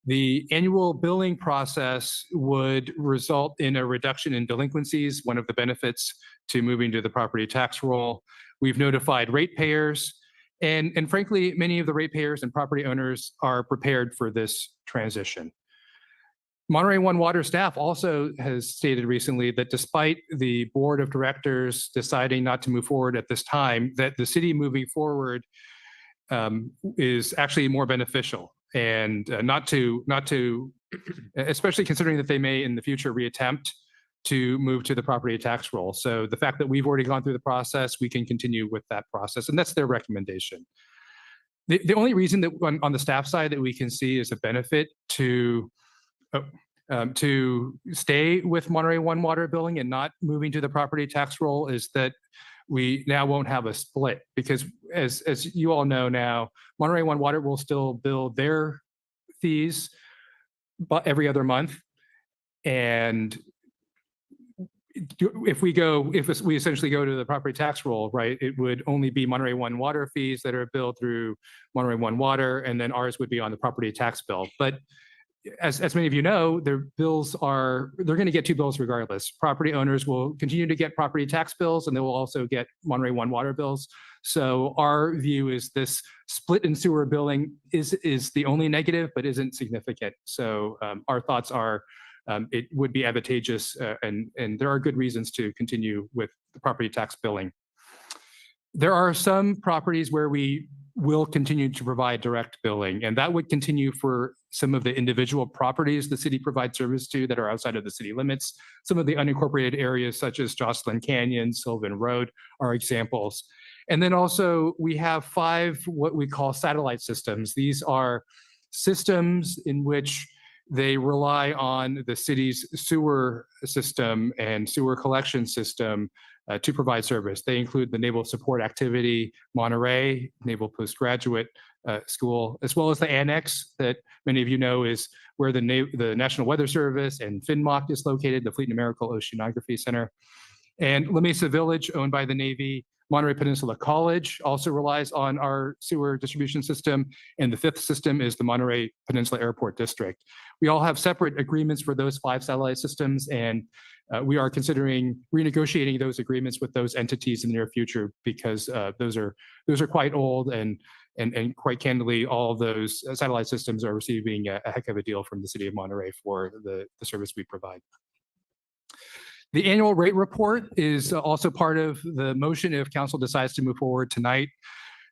The annual billing process would result in a reduction in delinquencies, one of the benefits to moving to the property tax roll. We've notified ratepayers, and frankly, many of the ratepayers and property owners are prepared for this transition. Monterey One Water staff also has stated recently that despite the board of directors deciding not to move forward at this time, that the city moving forward is actually more beneficial, and not to, especially considering that they may in the future reattempt to move to the property tax roll. So the fact that we've already gone through the process, we can continue with that process, and that's their recommendation. The only reason that on the staff side that we can see is a benefit to stay with Monterey One Water billing and not moving to the property tax roll is that we now won't have a split, because as you all know now, Monterey One Water will still bill their fees, but every other month. And if we essentially go to the property tax roll, right, it would only be Monterey One water fees that are billed through Monterey One Water, and then ours would be on the property tax bill. But as many of you know, they're going to get two bills regardless. Property owners will continue to get property tax bills, and they will also get Monterey One water bills. So our view is this split in sewer billing is the only negative, but isn't significant. So our thoughts are it would be advantageous, and there are good reasons to continue with the property tax billing. There are some properties where we will continue to provide direct billing, and that would continue for some of the individual properties the city provides service to that are outside of the city limits. Some of the unincorporated areas such as Jocelyn Canyon, Sylvan Road are examples. And then also we have 5 what we call satellite systems. These are systems in which they rely on the city's sewer system and sewer collection system to provide service. They include the Naval Support Activity Monterey, Naval Postgraduate School, as well as the annex that many of you know is where the National Weather Service and FINMOC is located, the Fleet Numerical Oceanography Center. And La Mesa Village, owned by the Navy, Monterey Peninsula College also relies on our sewer distribution system. And the 5th system is the Monterey Peninsula Airport District. We all have separate agreements for those 5 satellite systems, and we are considering renegotiating those agreements with those entities in the near future because those are quite old, and quite candidly, all of those satellite systems are receiving a heck of a deal from the city of Monterey for the service we provide. The annual rate report is also part of the motion if council decides to move forward tonight.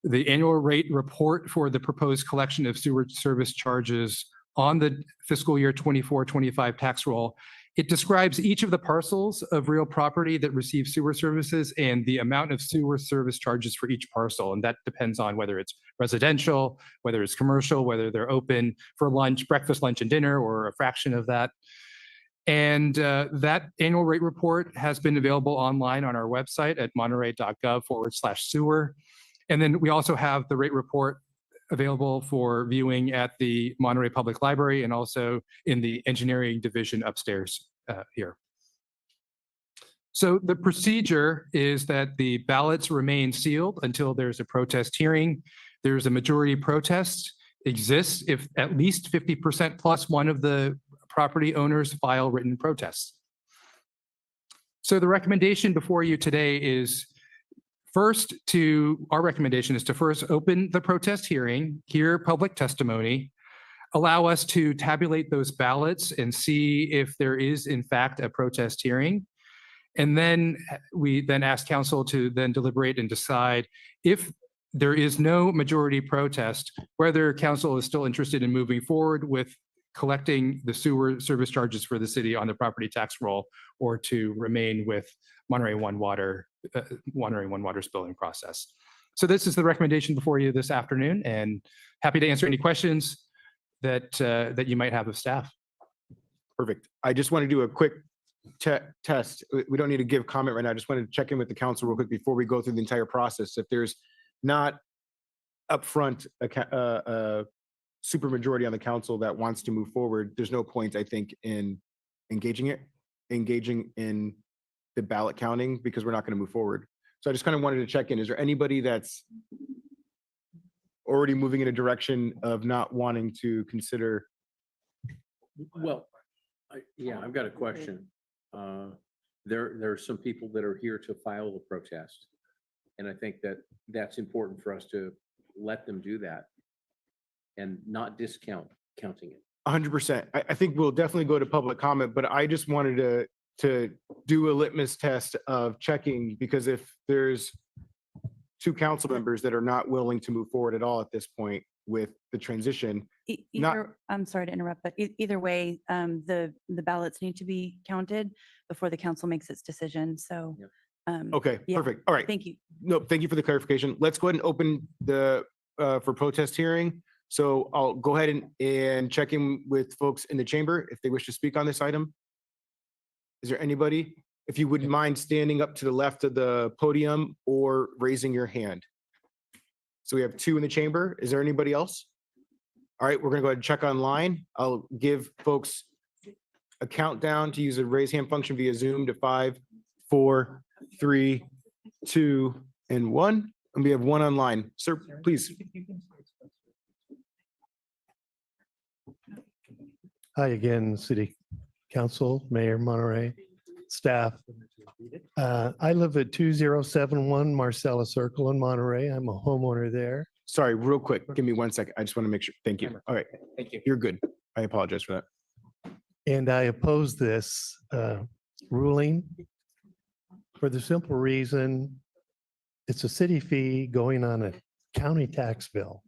The annual rate report for the proposed collection of sewer service charges on the fiscal year 24-25 tax roll. It describes each of the parcels of real property that receive sewer services and the amount of sewer service charges for each parcel. And that depends on whether it's residential, whether it's commercial, whether they're open for lunch, breakfast, lunch, and dinner, or a fraction of that. And that annual rate report has been available online on our website at monterey.gov/sewer. And then we also have the rate report available for viewing at the Monterey Public Library and also in the engineering division upstairs here. So the procedure is that the ballots remain sealed until there's a protest hearing. There's a majority protest exists if at least 50% plus one of the property owners file written protests. So the recommendation before you today is our recommendation is to first open the protest hearing, hear public testimony, allow us to tabulate those ballots and see if there is in fact a protest hearing. And then we then ask council to then deliberate and decide if there is no majority protest, whether council is still interested in moving forward with collecting the sewer service charges for the city on the property tax roll, or to remain with Monterey One Water billing process. So this is the recommendation before you this afternoon, and happy to answer any questions that you might have of staff. Perfect. I just want to do a quick test. We don't need to give comment right now. I just wanted to check in with the council real quick before we go through the entire process. If there's not upfront a super majority on the council that wants to move forward, there's no point, I think, in engaging in the ballot counting, because we're not going to move forward. So I just kind of wanted to check in. Is there anybody that's already moving in a direction of not wanting to consider? Well, I've got a question. There are some people that are here to file a protest, and I think that's important for us to let them do that and not counting it. 100%. I think we'll definitely go to public comment, but I just wanted to do a litmus test of checking, because if there's 2 council members that are not willing to move forward at all at this point with the transition. I'm sorry to interrupt, but either way, the ballots need to be counted before the council makes its decision. So. Okay, yeah. perfect. All right. Thank you. No, thank you for the clarification. Let's go ahead and open the for protest hearing. So I'll go ahead and check in with folks in the chamber if they wish to speak on this item. Is there anybody? If you wouldn't mind standing up to the left of the podium or raising your hand. So we have 2 in the chamber. Is there anybody else? All right, we're gonna go ahead and check online. I'll give folks a countdown to use the raise hand function via Zoom to 5, 4, 3, 2, and 1. And we have one online. Sir, please. Hi again, City Council, Mayor Monterey, staff. I live at 2071 Marcella Circle in Monterey. I'm a homeowner there. Sorry, real quick. Give me 1 second. I just want to make sure. Thank you. All right. Thank you. You're good. I apologize for that. And I oppose this ruling for the simple reason it's a city fee going on a county tax bill.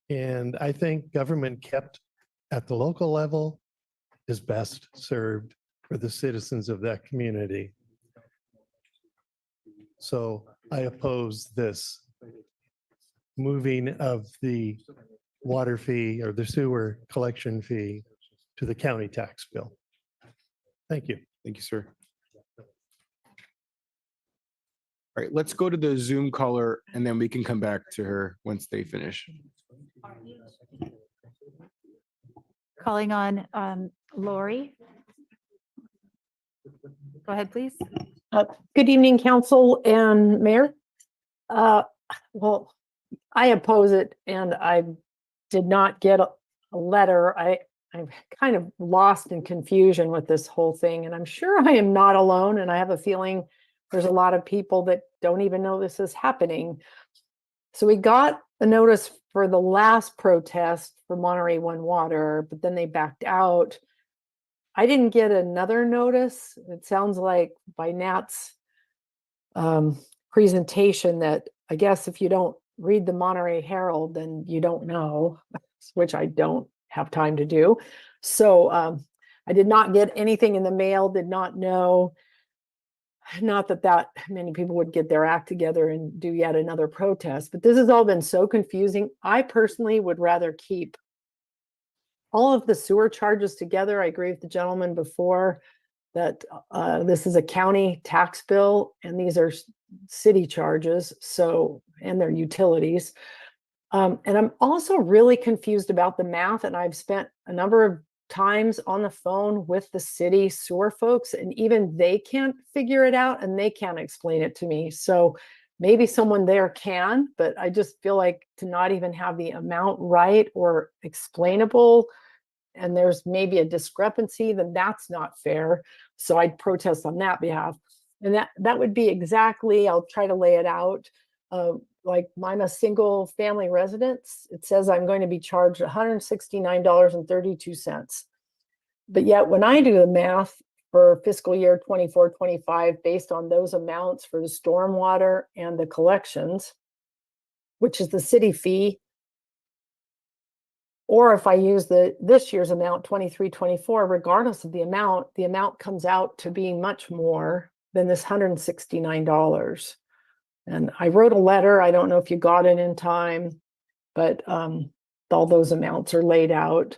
And I think government kept at the local level is best served for the citizens of that community. So I oppose this moving of the water fee or the sewer collection fee to the county tax bill. Thank you. Thank you, sir. All right, let's go to the Zoom caller and then we can come back to her once they finish. Calling on Lori. Go ahead, please. Good evening, council and mayor. Well, I oppose it and I did not get a letter. I'm kind of lost in confusion with this whole thing, and I'm sure I am not alone. And I have a feeling there's a lot of people that don't even know this is happening. So we got a notice for the last protest for Monterey One Water, but then they backed out. I didn't get another notice. It sounds like by Nat's presentation that I guess if you don't read the Monterey Herald, then you don't know, which I don't have time to do. So I did not get anything in the mail, did not know. Not that many people would get their act together and do yet another protest, but this has all been so confusing. I personally would rather keep all of the sewer charges together. I agree with the gentleman before that this is a county tax bill and these are city charges, so, and their utilities. And I'm also really confused about the math, and I've spent a number of times on the phone with the city sewer folks, and even they can't figure it out and they can't explain it to me. So maybe someone there can, but I just feel like to not even have the amount right or explainable, and there's maybe a discrepancy, then that's not fair. So I'd protest on that behalf. And that would be exactly, I'll try to lay it out. Like I'm a single family residence. It says I'm going to be charged $169.32. But yet when I do the math for fiscal year 24-25, based on those amounts for the stormwater and the collections, which is the city fee, or if I use this year's amount, 23-24, regardless of the amount comes out to be much more than this $169. And I wrote a letter. I don't know if you got it in time, but all those amounts are laid out.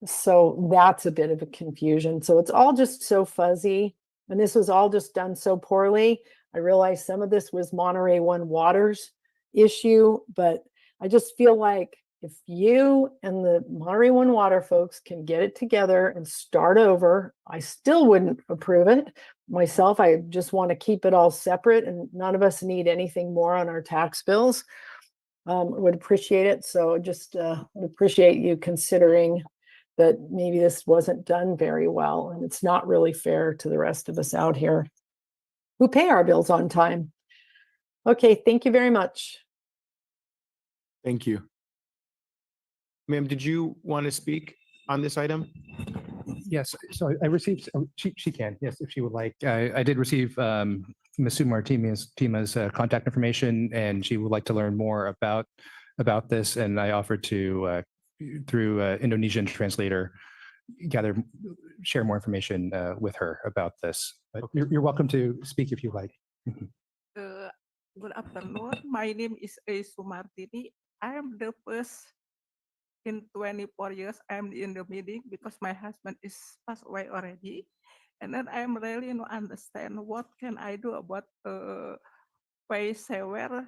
So that's a bit of a confusion. So it's all just so fuzzy. And this was all just done so poorly. I realize some of this was Monterey One Water's issue, but I just feel like if you and the Monterey One Water folks can get it together and start over, I still wouldn't approve it myself. I just want to keep it all separate, and none of us need anything more on our tax bills. Would appreciate it. So just would appreciate you considering that maybe this wasn't done very well, and it's not really fair to the rest of us out here who pay our bills on time. Okay, thank you very much. Thank you. Ma'am, did you want to speak on this item? Yes, so I received, she can, yes, if she would like. I did receive Ms. Sue Martinez's contact information, and she would like to learn more about this. And I offered to, through Indonesian translator, share more information with her about this. But you're welcome to speak if you like. Good afternoon. My name is Sue Martini. I am the first in 24 years I'm in the meeting because my husband is passed away already. And then I'm really not understand what can I do about pay sewer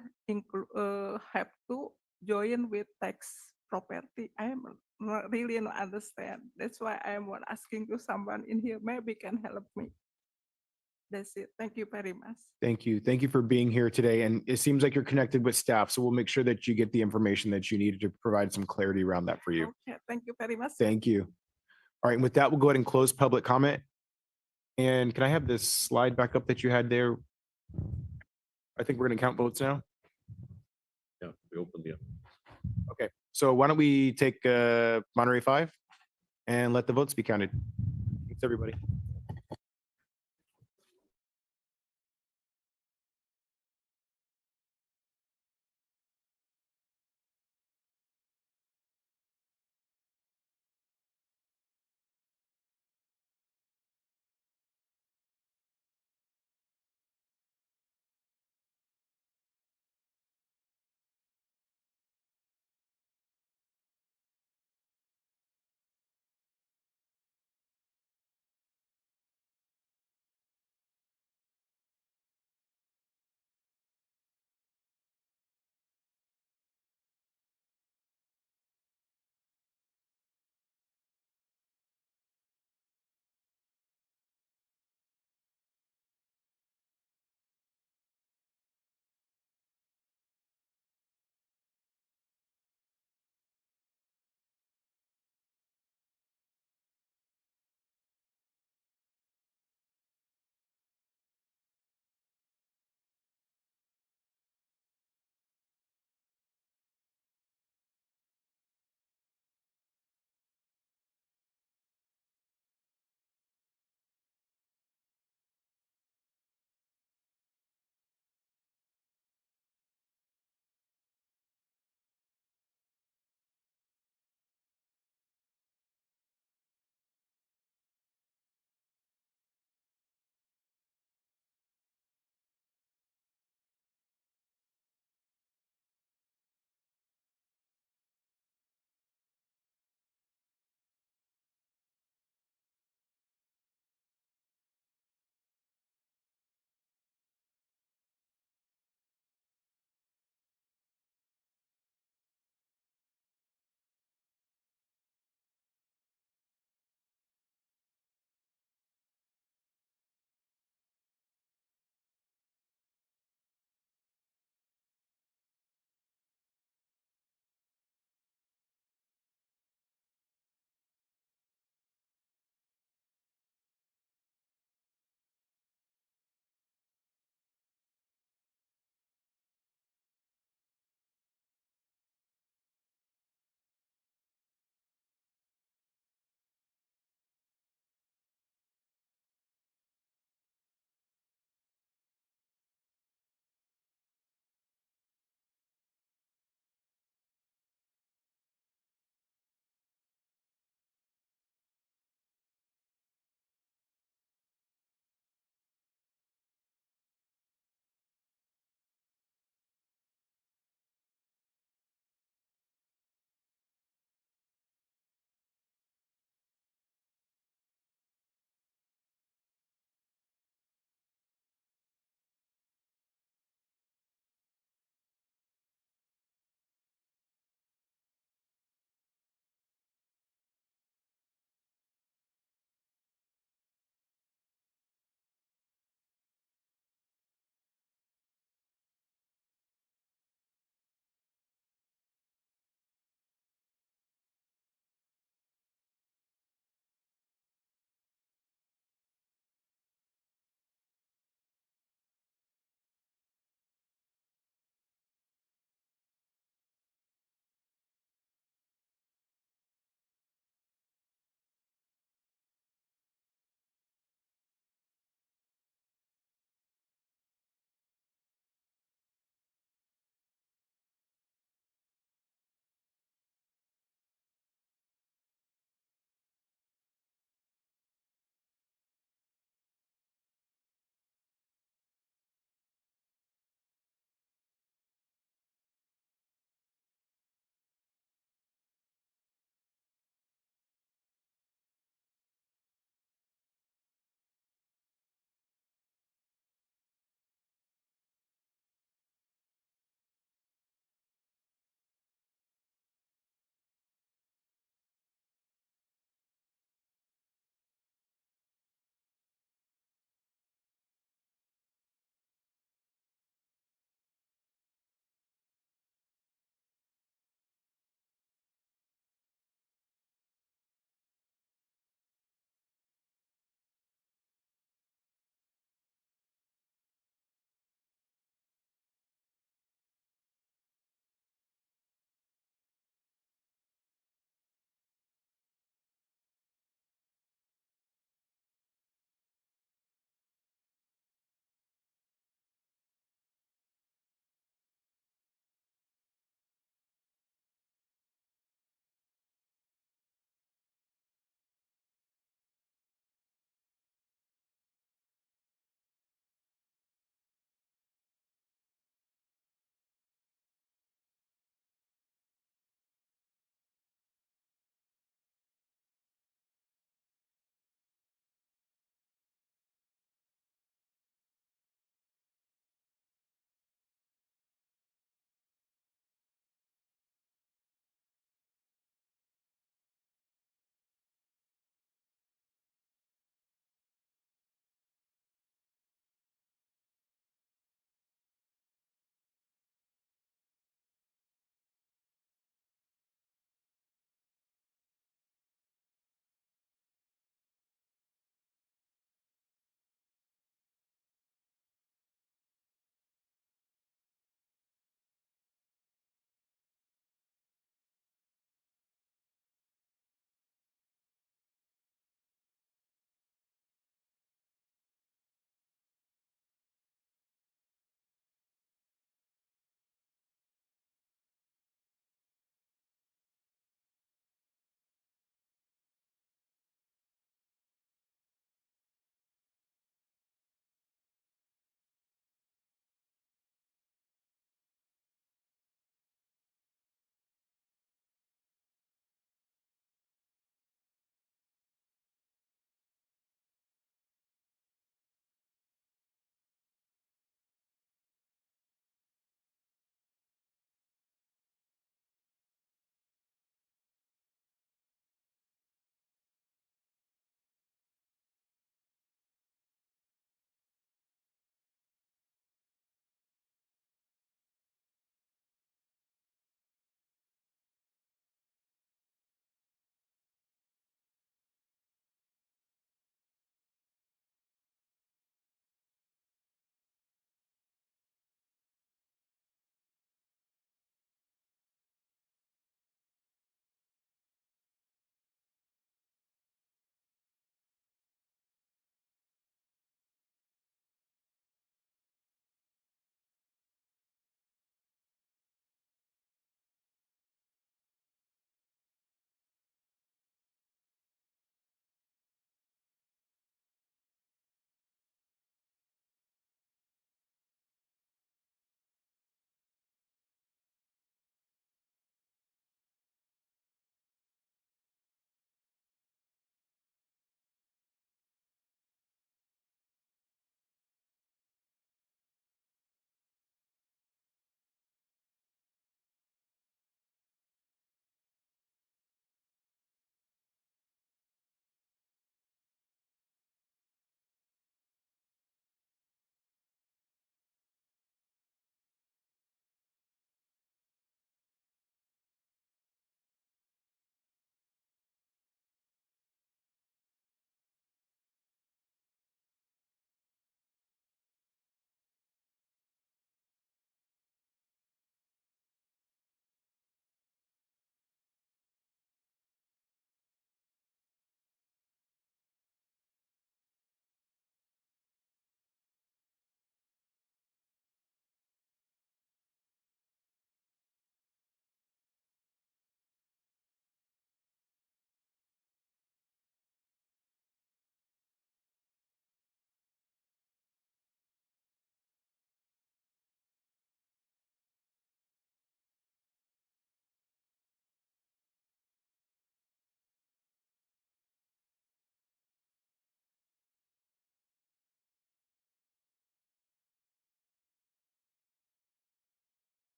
have to join with tax property. I am not really not understand. That's why I am asking to someone in here, maybe can help me. That's it. Thank you very much. Thank you. Thank you for being here today. And it seems like you're connected with staff, so we'll make sure that you get the information that you need to provide some clarity around that for you. Okay, thank you very much. Thank you. All right, and with that, we'll go ahead and close public comment. And can I have this slide back up that you had there? I think we're gonna count votes now. Yeah, we opened the. Okay, so why don't we take Monterey 5 and let the votes be counted? Thanks, everybody.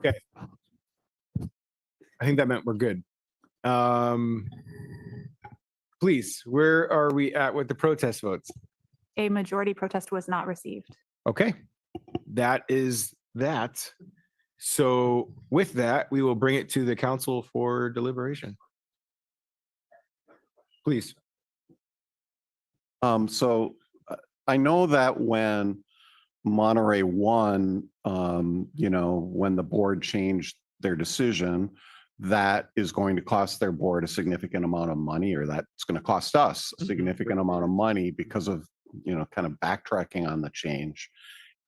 Okay. I think that meant we're good. Please, where are we at with the protest votes? A majority protest was not received. Okay, that is that. So with that, we will bring it to the council for deliberation. Please. So I know that when Monterey won, when the board changed their decision, that is going to cost their board a significant amount of money, or that's going to cost us a significant amount of money because of, kind of backtracking on the change.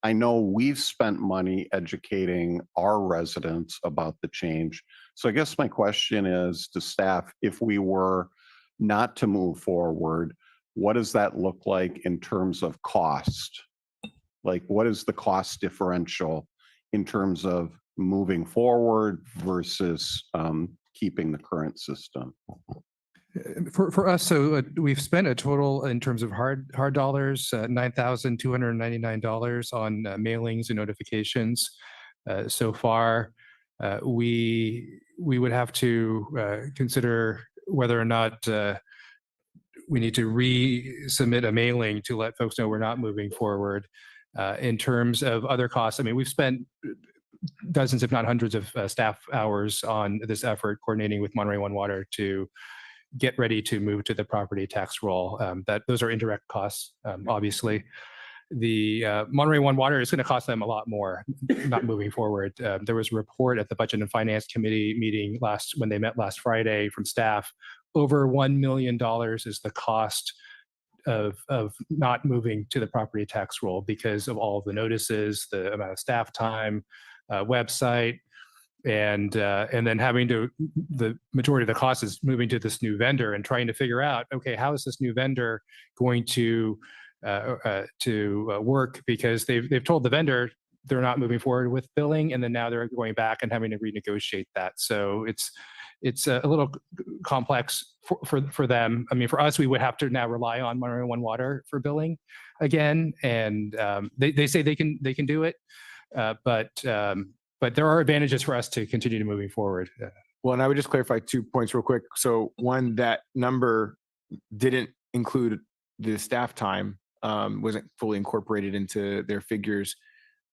I know we've spent money educating our residents about the change. So I guess my question is to staff, if we were not to move forward, what does that look like in terms of cost? Like, what is the cost differential in terms of moving forward versus keeping the current system? For us, so we've spent a total in terms of hard dollars, $9,299 on mailings and notifications so far. We would have to consider whether or not we need to resubmit a mailing to let folks know we're not moving forward. In terms of other costs, I mean, we've spent dozens, if not hundreds of staff hours on this effort, coordinating with Monterey One Water to get ready to move to the property tax roll. Those are indirect costs, obviously. The Monterey One Water is going to cost them a lot more not moving forward. There was a report at the Budget and Finance Committee meeting when they met last Friday from staff. Over $1 million is the cost of not moving to the property tax roll because of all of the notices, the amount of staff time, website, and then the majority of the cost is moving to this new vendor and trying to figure out, okay, how is this new vendor going to work? Because they've told the vendor they're not moving forward with billing, and then now they're going back and having to renegotiate that. So it's a little complex for them. I mean, for us, we would have to now rely on Monterey One Water for billing again, and they say they can do it, but there are advantages for us to continue to moving forward. Well, and I would just clarify 2 points real quick. So one, that number didn't include the staff time, wasn't fully incorporated into their figures.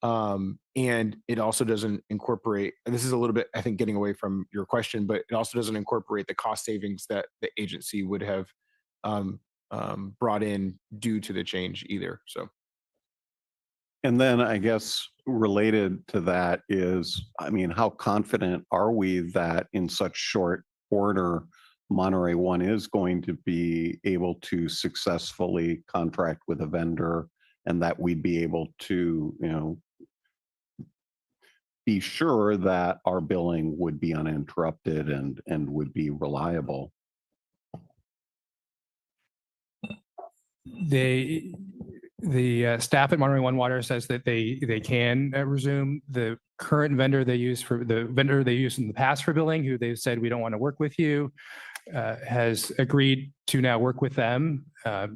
And it also doesn't incorporate, and this is a little bit, I think, getting away from your question, but it also doesn't incorporate the cost savings that the agency would have brought in due to the change either. So. And then I guess related to that is, I mean, how confident are we that in such short order, Monterey One is going to be able to successfully contract with a vendor, and that we'd be able to, be sure that our billing would be uninterrupted and would be reliable? The staff at Monterey One Water says that they can resume. The current vendor they use in the past for billing, who they've said we don't want to work with you, has agreed to now work with them.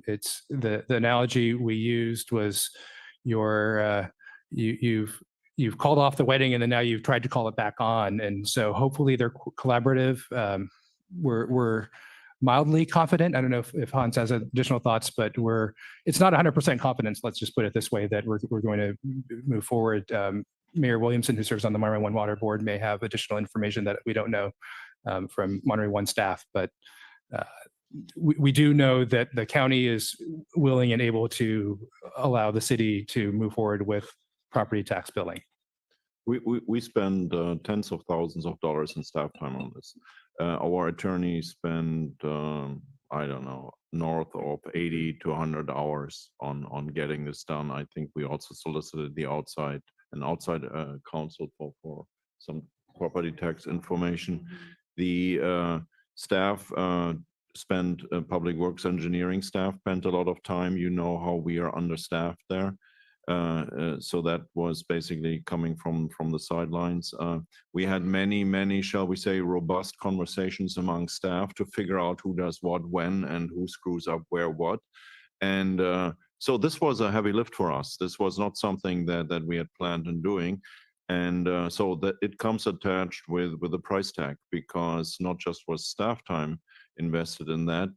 It's the analogy we used was you've called off the wedding and then now you've tried to call it back on, and so hopefully they're collaborative. We're mildly confident. I don't know if Hans has additional thoughts, but it's not 100% confidence. Let's just put it this way, that we're going to move forward. Mayor Williamson, who serves on the Monterey One Water Board, may have additional information that we don't know from Monterey One staff, but we do know that the county is willing and able to allow the city to move forward with property tax billing. We spend tens of thousands of dollars in staff time on this. Our attorneys spend, I don't know, north of 80 to 100 hours on getting this done. I think we also solicited outside counsel for some property tax information. The staff spent, public works engineering staff spent a lot of time. You know how we are understaffed there. So that was basically coming from the sidelines. We had many, shall we say, robust conversations among staff to figure out who does what, when, and who screws up where what. And so this was a heavy lift for us. This was not something that we had planned on doing. And so that it comes attached with a price tag, because not just was staff time invested in that,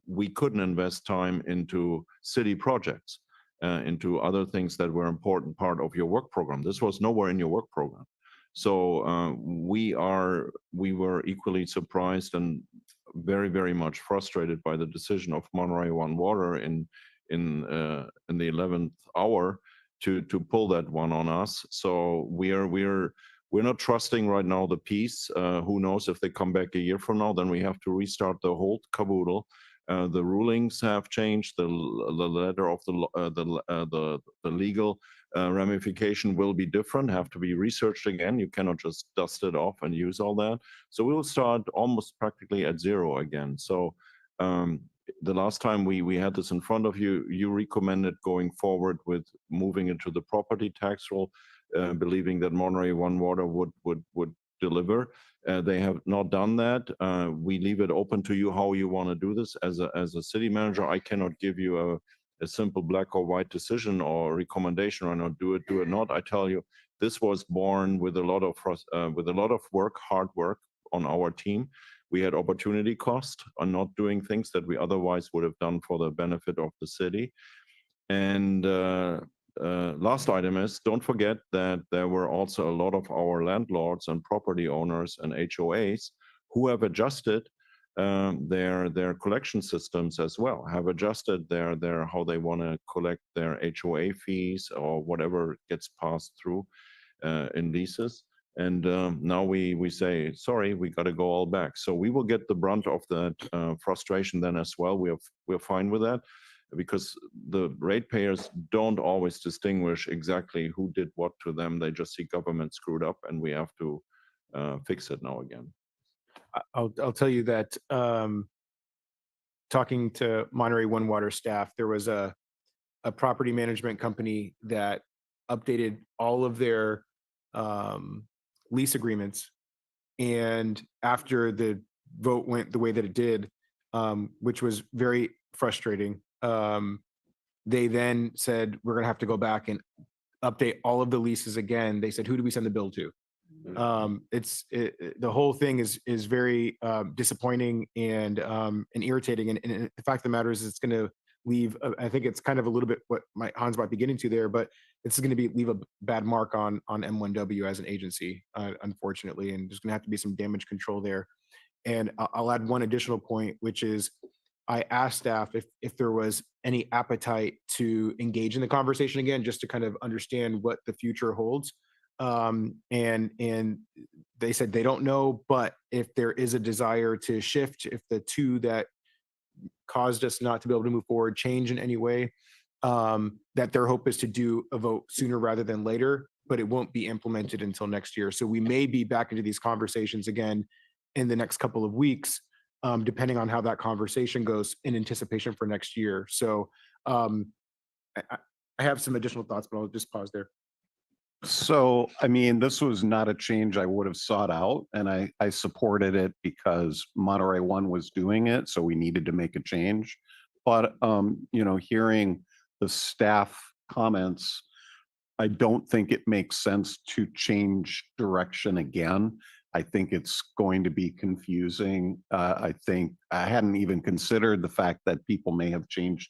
we couldn't invest time into city projects, into other things that were important part of your work program. This was nowhere in your work program. So we were equally surprised and very, very much frustrated by the decision of Monterey One Water in the 11th hour to pull that one on us. So we're not trusting right now the peace. Who knows if they come back a year from now, then we have to restart the whole caboodle. The rulings have changed. The letter of the legal ramification will be different, have to be researched again. You cannot just dust it off and use all that. So we will start almost practically at zero again. So the last time we had this in front of you, you recommended going forward with moving into the property tax roll, believing that Monterey One Water would deliver. They have not done that. We leave it open to you how you want to do this. As a city manager, I cannot give you a simple black or white decision or recommendation or not do it not. I tell you, this was born with a lot of work, hard work on our team. We had opportunity cost on not doing things that we otherwise would have done for the benefit of the city. And last item is, don't forget that there were also a lot of our landlords and property owners and HOAs who have adjusted their collection systems as well, have adjusted their how they want to collect their HOA fees or whatever gets passed through in leases. And now we say, sorry, we got to go all back. So we will get the brunt of that frustration then as well. We're fine with that, because the ratepayers don't always distinguish exactly who did what to them. They just see government screwed up, and we have to fix it now again. I'll tell you that talking to Monterey One Water staff, there was a property management company that updated all of their lease agreements. And after the vote went the way that it did, which was very frustrating, they then said, we're going to have to go back and update all of the leases again. They said, who do we send the bill to? The whole thing is very disappointing and irritating. And the fact of the matter is, it's going to leave, I think it's kind of a little bit what Hans might be getting to there, but it's going to leave a bad mark on M1W as an agency, unfortunately, and there's going to have to be some damage control there. And I'll add one additional point, which is I asked staff if there was any appetite to engage in the conversation again, just to kind of understand what the future holds. And they said they don't know, but if there is a desire to shift, if the two that caused us not to be able to move forward change in any way, that their hope is to do a vote sooner rather than later, but it won't be implemented until next year. So we may be back into these conversations again in the next couple of weeks, depending on how that conversation goes in anticipation for next year. So I have some additional thoughts, but I'll just pause there. So, I mean, this was not a change I would have sought out, and I supported it because Monterey One was doing it, so we needed to make a change. But, hearing the staff comments, I don't think it makes sense to change direction again. I think it's going to be confusing. I think I hadn't even considered the fact that people may have changed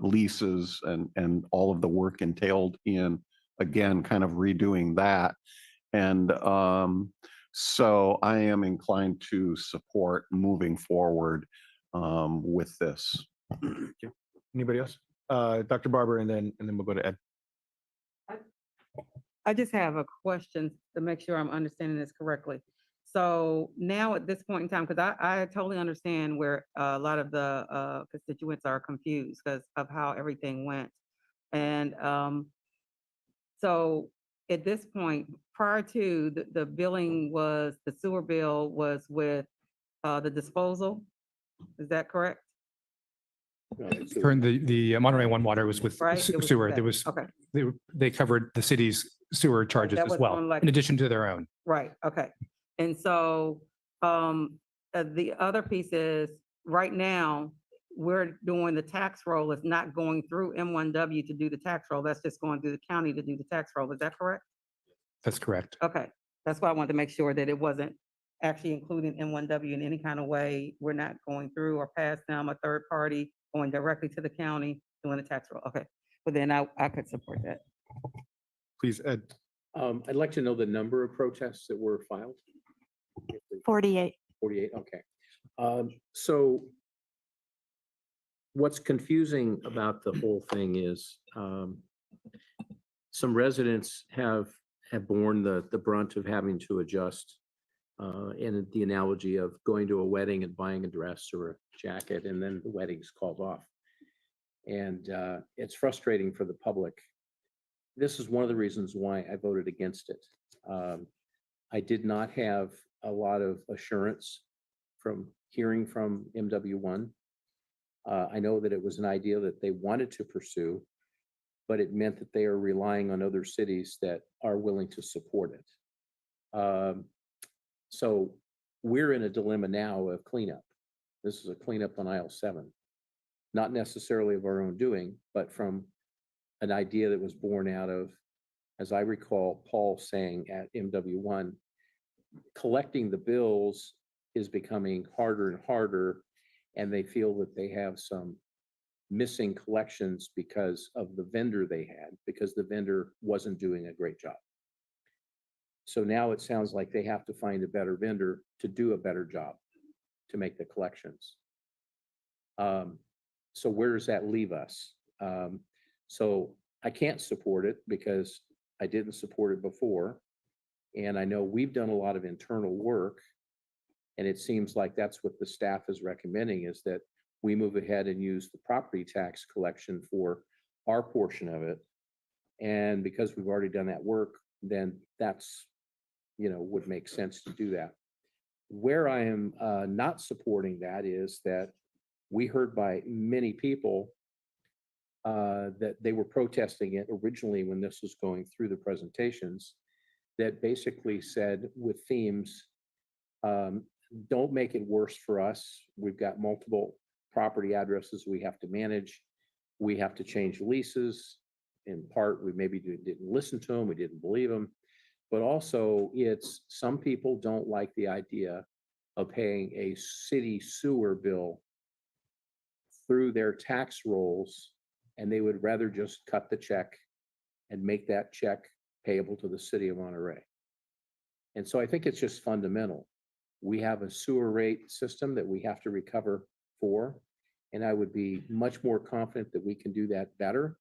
leases and all of the work entailed in, again, kind of redoing that. And so I am inclined to support moving forward with this. Anybody else? Dr. Barber, and then we'll go to Ed. I just have a question to make sure I'm understanding this correctly. So now at this point in time, because I totally understand where a lot of the constituents are confused because of how everything went. And so at this point, prior to the billing was, the sewer bill was with the disposal. Is that correct? Current, the Monterey One Water was with Right, it was sewer. that. There was, Okay. they covered the city's sewer charges that as was well, on like- in addition to their own. Right, okay. And so the other piece is, right now, we're doing the tax roll. It's not going through M1W to do the tax roll. That's just going through the county to do the tax roll. Is that correct? That's correct. Okay, that's why I wanted to make sure that it wasn't actually including M1W in any kind of way. We're not going through or past them, a third party, going directly to the county, doing the tax roll. Okay, but then I could support that. Please, Ed. I'd like to know the number of protests that were filed. 48. 48, okay. So what's confusing about the whole thing is some residents have borne the brunt of having to adjust in the analogy of going to a wedding and buying a dress or a jacket and then the wedding's called off. And it's frustrating for the public. This is one of the reasons why I voted against it. I did not have a lot of assurance from hearing from MW1. I know that it was an idea that they wanted to pursue, but it meant that they are relying on other cities that are willing to support it. So we're in a dilemma now of cleanup. This is a cleanup on aisle 7, not necessarily of our own doing, but from an idea that was born out of, as I recall, Paul saying at MW1, collecting the bills is becoming harder and harder, and they feel that they have some missing collections because of the vendor they had, because the vendor wasn't doing a great job. So now it sounds like they have to find a better vendor to do a better job to make the collections. So where does that leave us? So I can't support it because I didn't support it before. And I know we've done a lot of internal work, and it seems like that's what the staff is recommending, is that we move ahead and use the property tax collection for our portion of it. And because we've already done that work, then that's, would make sense to do that. Where I am not supporting that is that we heard by many people that they were protesting it originally when this was going through the presentations, that basically said with themes, don't make it worse for us. We've got multiple property addresses we have to manage. We have to change leases. In part, we maybe didn't listen to them, we didn't believe them. But also, it's some people don't like the idea of paying a city sewer bill through their tax rolls, and they would rather just cut the check and make that check payable to the city of Monterey. And so I think it's just fundamental. We have a sewer rate system that we have to recover for, and I would be much more confident that we can do that better,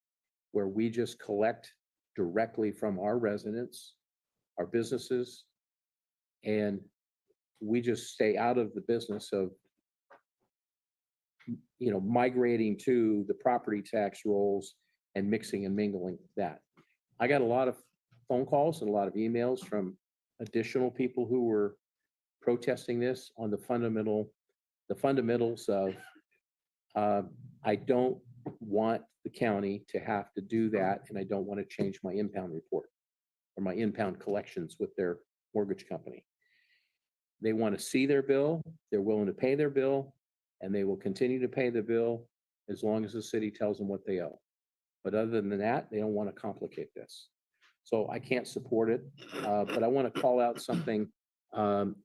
where we just collect directly from our residents, our businesses, and we just stay out of the business of migrating to the property tax rolls and mixing and mingling that. I got a lot of phone calls and a lot of emails from additional people who were protesting this on the fundamentals of I don't want the county to have to do that, and I don't want to change my impound report or my impound collections with their mortgage company. They want to see their bill, they're willing to pay their bill, and they will continue to pay the bill as long as the city tells them what they owe. But other than that, they don't want to complicate this. So I can't support it, but I want to call out something.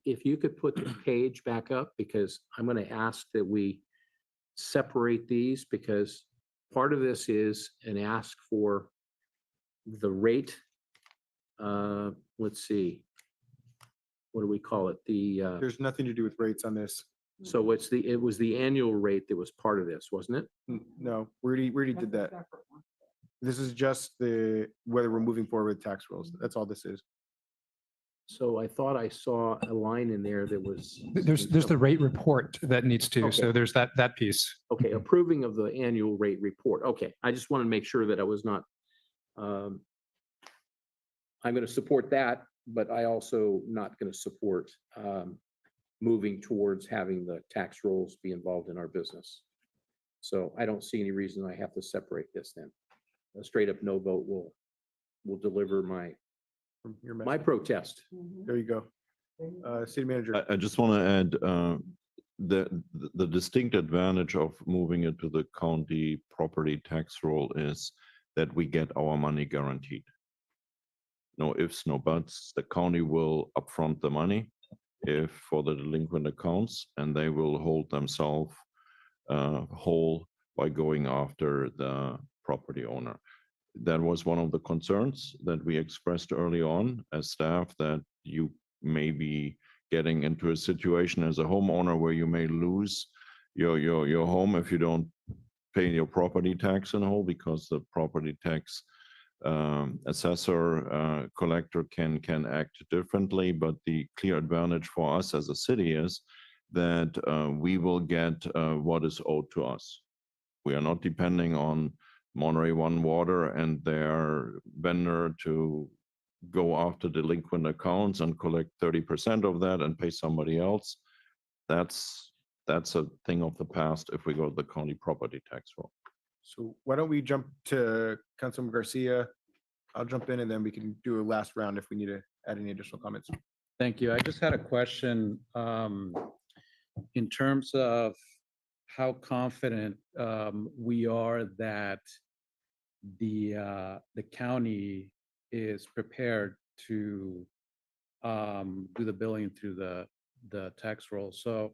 If you could put the page back up, because I'm going to ask that we separate these, because part of this is an ask for the rate. Let's see. What do we call it? There's nothing to do with rates on this. So it was the annual rate that was part of this, wasn't it? No, we already did that. This is just whether we're moving forward with tax rolls. That's all this is. So I thought I saw a line in there that was. There's the rate report that needs to, so Okay. there's that piece. Okay, approving of the annual rate report. Okay, I just want to make sure that I was not. I'm going to support that, but I also not going to support moving towards having the tax rolls be involved in our business. So I don't see any reason I have to separate this then. A straight up no vote will deliver my protest. There you go. City manager. I just want to add the distinct advantage of moving it to the county property tax roll is that we get our money guaranteed. no ifs, no buts. The county will upfront the money if for the delinquent accounts, and they will hold themselves whole by going after the property owner. That was one of the concerns that we expressed early on as staff, that you may be getting into a situation as a homeowner where you may lose your home if you don't pay your property tax in whole, because the property tax assessor collector can act differently. But the clear advantage for us as a city is that we will get what is owed to us. We are not depending on Monterey One Water and their vendor to go after delinquent accounts and collect 30% of that and pay somebody else. That's a thing of the past if we go to the county property tax roll. So why don't we jump to Councilman Garcia? I'll jump in and then we can do a last round if we need to add any additional comments. Thank you. I just had a question in terms of how confident we are that the county is prepared to do the billing through the tax roll. So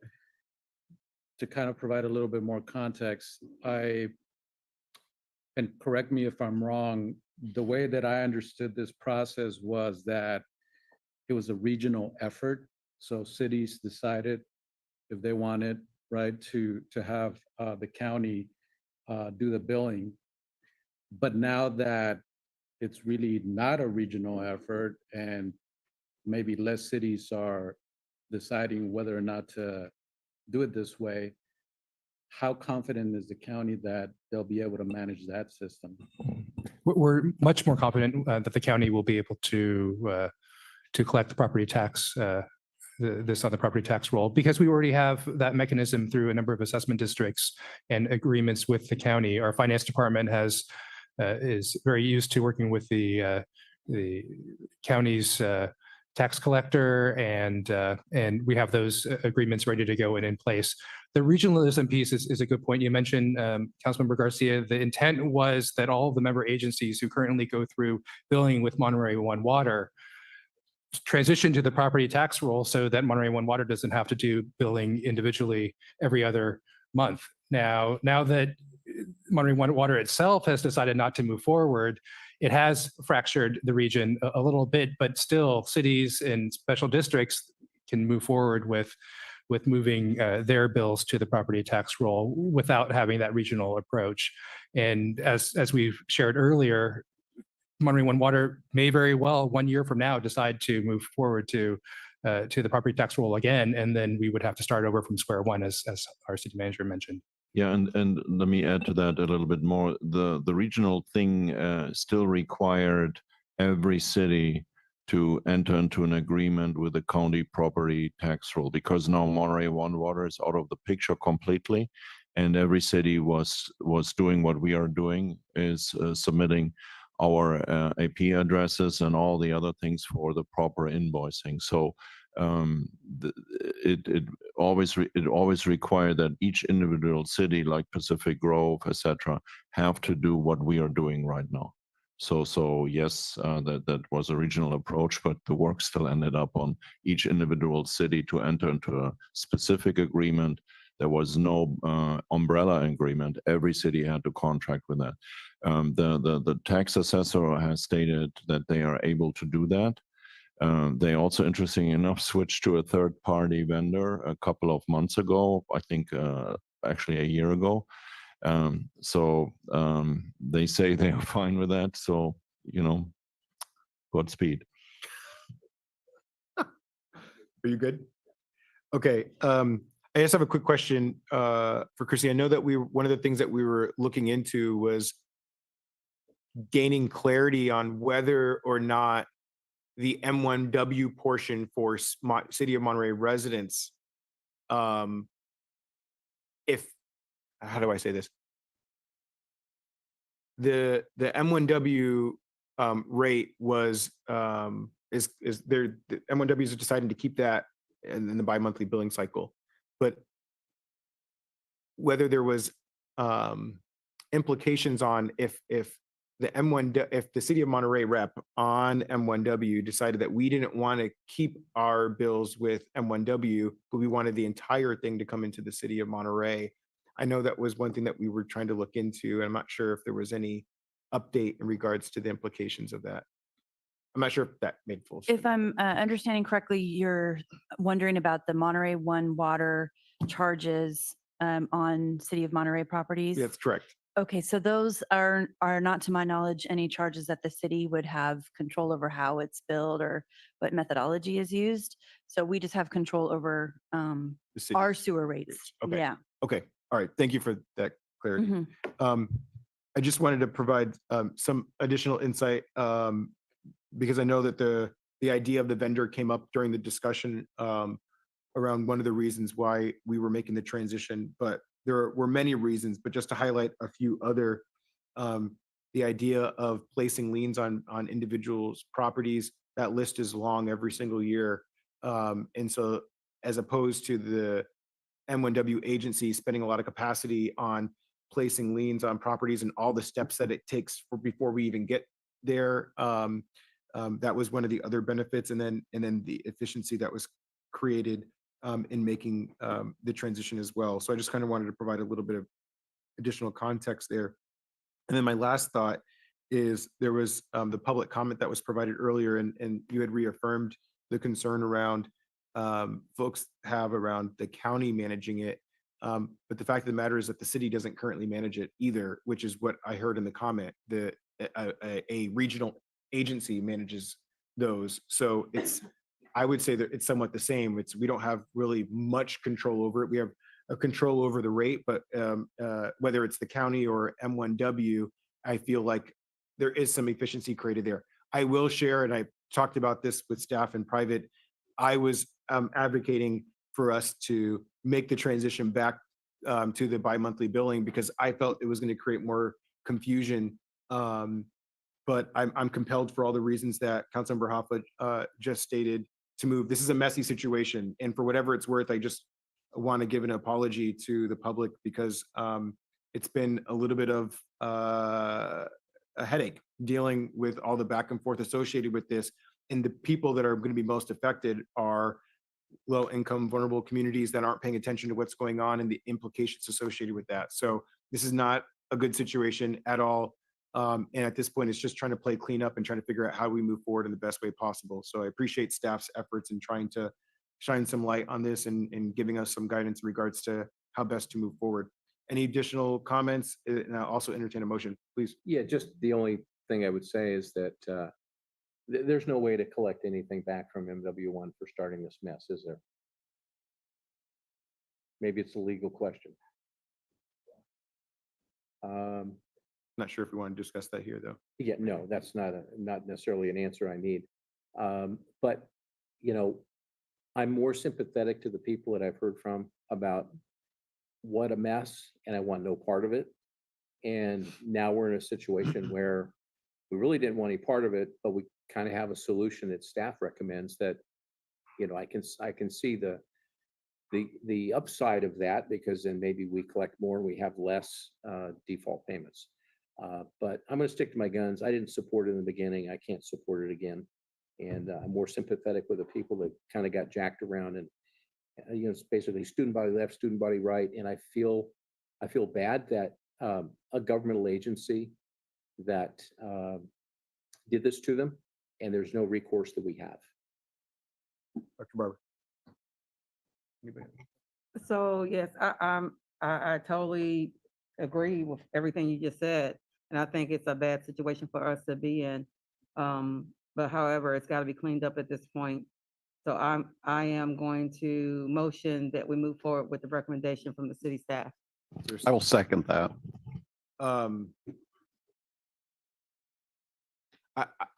to kind of provide a little bit more context, and correct me if I'm wrong, the way that I understood this process was that it was a regional effort. So cities decided if they wanted, right, to have the county do the billing. But now that it's really not a regional effort and maybe less cities are deciding whether or not to do it this way, how confident is the county that they'll be able to manage that system? We're much more confident that the county will be able to collect the property tax, this on the property tax roll, because we already have that mechanism through a number of assessment districts and agreements with the county. Our finance department is very used to working with the county's tax collector, and we have those agreements ready to go and in place. The regionalism piece is a good point. You mentioned, Councilmember Garcia, the intent was that all of the member agencies who currently go through billing with Monterey One Water transition to the property tax roll so that Monterey One Water doesn't have to do billing individually every other month. Now that Monterey One Water itself has decided not to move forward, it has fractured the region a little bit, but still cities and special districts can move forward with moving their bills to the property tax roll without having that regional approach. And as we've shared earlier, Monterey One Water may very well 1 year from now decide to move forward to the property tax roll again, and then we would have to start over from square one, as our city manager mentioned. Yeah, and let me add to that a little bit more. The regional thing still required every city to enter into an agreement with the county property tax roll, because now Monterey One Water is out of the picture completely, and every city was doing what we are doing, is submitting our AP addresses and all the other things for the proper invoicing. So it always required that each individual city, like Pacific Grove, etc., have to do what we are doing right now. So yes, that was a regional approach, but the work still ended up on each individual city to enter into a specific agreement. There was no umbrella agreement. Every city had to contract with that. The tax assessor has stated that they are able to do that. They also, interesting enough, switched to a third-party vendor a couple of months ago, I think actually a year ago. So they say they are fine with that. So, Godspeed. Are you good? Okay. I just have a quick question for Chrissy. I know that one of the things that we were looking into was gaining clarity on whether or not the M1W portion for City of Monterey residents, how do I say this? The M1W rate was the M1Ws are deciding to keep that in the bi-monthly billing cycle, but whether there was implications on if the M1, if the city of Monterey rep on M1W decided that we didn't want to keep our bills with M1W, but we wanted the entire thing to come into the city of Monterey. I know that was one thing that we were trying to look into. And I'm not sure if there was any update in regards to the implications of that. I'm not sure if that made full sense. If I'm understanding correctly, you're wondering about the Monterey One water charges on City of Monterey properties? That's correct. Okay, so those are not, to my knowledge, any charges that the city would have control over how it's billed or what methodology is used. So we just have control over The city. our sewer rates. Okay. Yeah. Okay. All right. Thank you for that clarity. Mhm. I just wanted to provide some additional insight because I know that the idea of the vendor came up during the discussion around one of the reasons why we were making the transition, but there were many reasons, but just to highlight a few other, the idea of placing liens on individuals' properties, that list is long every single year. And so as opposed to the M1W agency spending a lot of capacity on placing liens on properties and all the steps that it takes before we even get there, that was one of the other benefits. And then the efficiency that was created in making the transition as well. So I just kind of wanted to provide a little bit of additional context there. And then my last thought is there was the public comment that was provided earlier, and you had reaffirmed the concern around folks have around the county managing it. But the fact of the matter is that the city doesn't currently manage it either, which is what I heard in the comment. A regional agency manages those. So I would say that it's somewhat the same. We don't have really much control over it. We have a control over the rate, but whether it's the county or M1W, I feel like there is some efficiency created there. I will share, and I talked about this with staff in private, I was advocating for us to make the transition back to the bi-monthly billing because I felt it was going to create more confusion. But I'm compelled for all the reasons that Councilmember Hoffa just stated to move. This is a messy situation. And for whatever it's worth, I just want to give an apology to the public because it's been a little bit of a headache dealing with all the back and forth associated with this. And the people that are going to be most affected are low-income, vulnerable communities that aren't paying attention to what's going on and the implications associated with that. So this is not a good situation at all. And at this point, it's just trying to play cleanup and trying to figure out how we move forward in the best way possible. So I appreciate staff's efforts in trying to shine some light on this and giving us some guidance in regards to how best to move forward. Any additional comments? And I'll also entertain a motion, please. Yeah, just the only thing I would say is that there's no way to collect anything back from MW1 for starting this mess, is there? Maybe it's a legal question. Not sure if we want to discuss that here, though. Yeah, no, that's not necessarily an answer I need. But, you know, I'm more sympathetic to the people that I've heard from about what a mess, and I want no part of it. And now we're in a situation where we really didn't want any part of it, but we kind of have a solution that staff recommends that, you know, I can see the upside of that because then maybe we collect more and we have less default payments. But I'm going to stick to my guns. I didn't support it in the beginning. I can't support it again. And I'm more sympathetic with the people that kind of got jacked around and, you know, it's basically student body left, student body right. And I feel bad that a governmental agency that did this to them and there's no recourse that we have. Dr. Barber. So yes, I totally agree with everything you just said, and I think it's a bad situation for us to be in. But however, it's got to be cleaned up at this point. So I am going to motion that we move forward with the recommendation from the city staff. I will second that.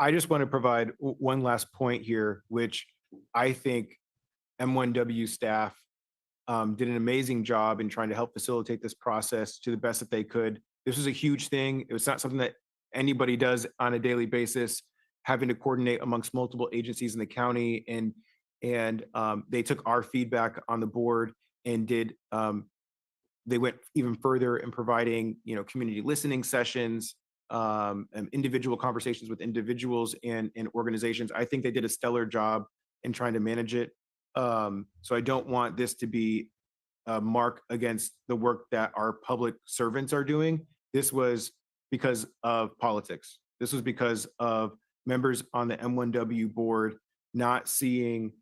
I just want to provide one last point here, which I think M1W staff did an amazing job in trying to help facilitate this process to the best that they could. This was a huge thing. It was not something that anybody does on a daily basis, having to coordinate amongst multiple agencies in the county. And they took our feedback on the board and they went even further in providing, you know, community listening sessions, and individual conversations with individuals and organizations. I think they did a stellar job in trying to manage it. So I don't want this to be a mark against the work that our public servants are doing. This was because of politics. This was because of members on the M1W board not seeing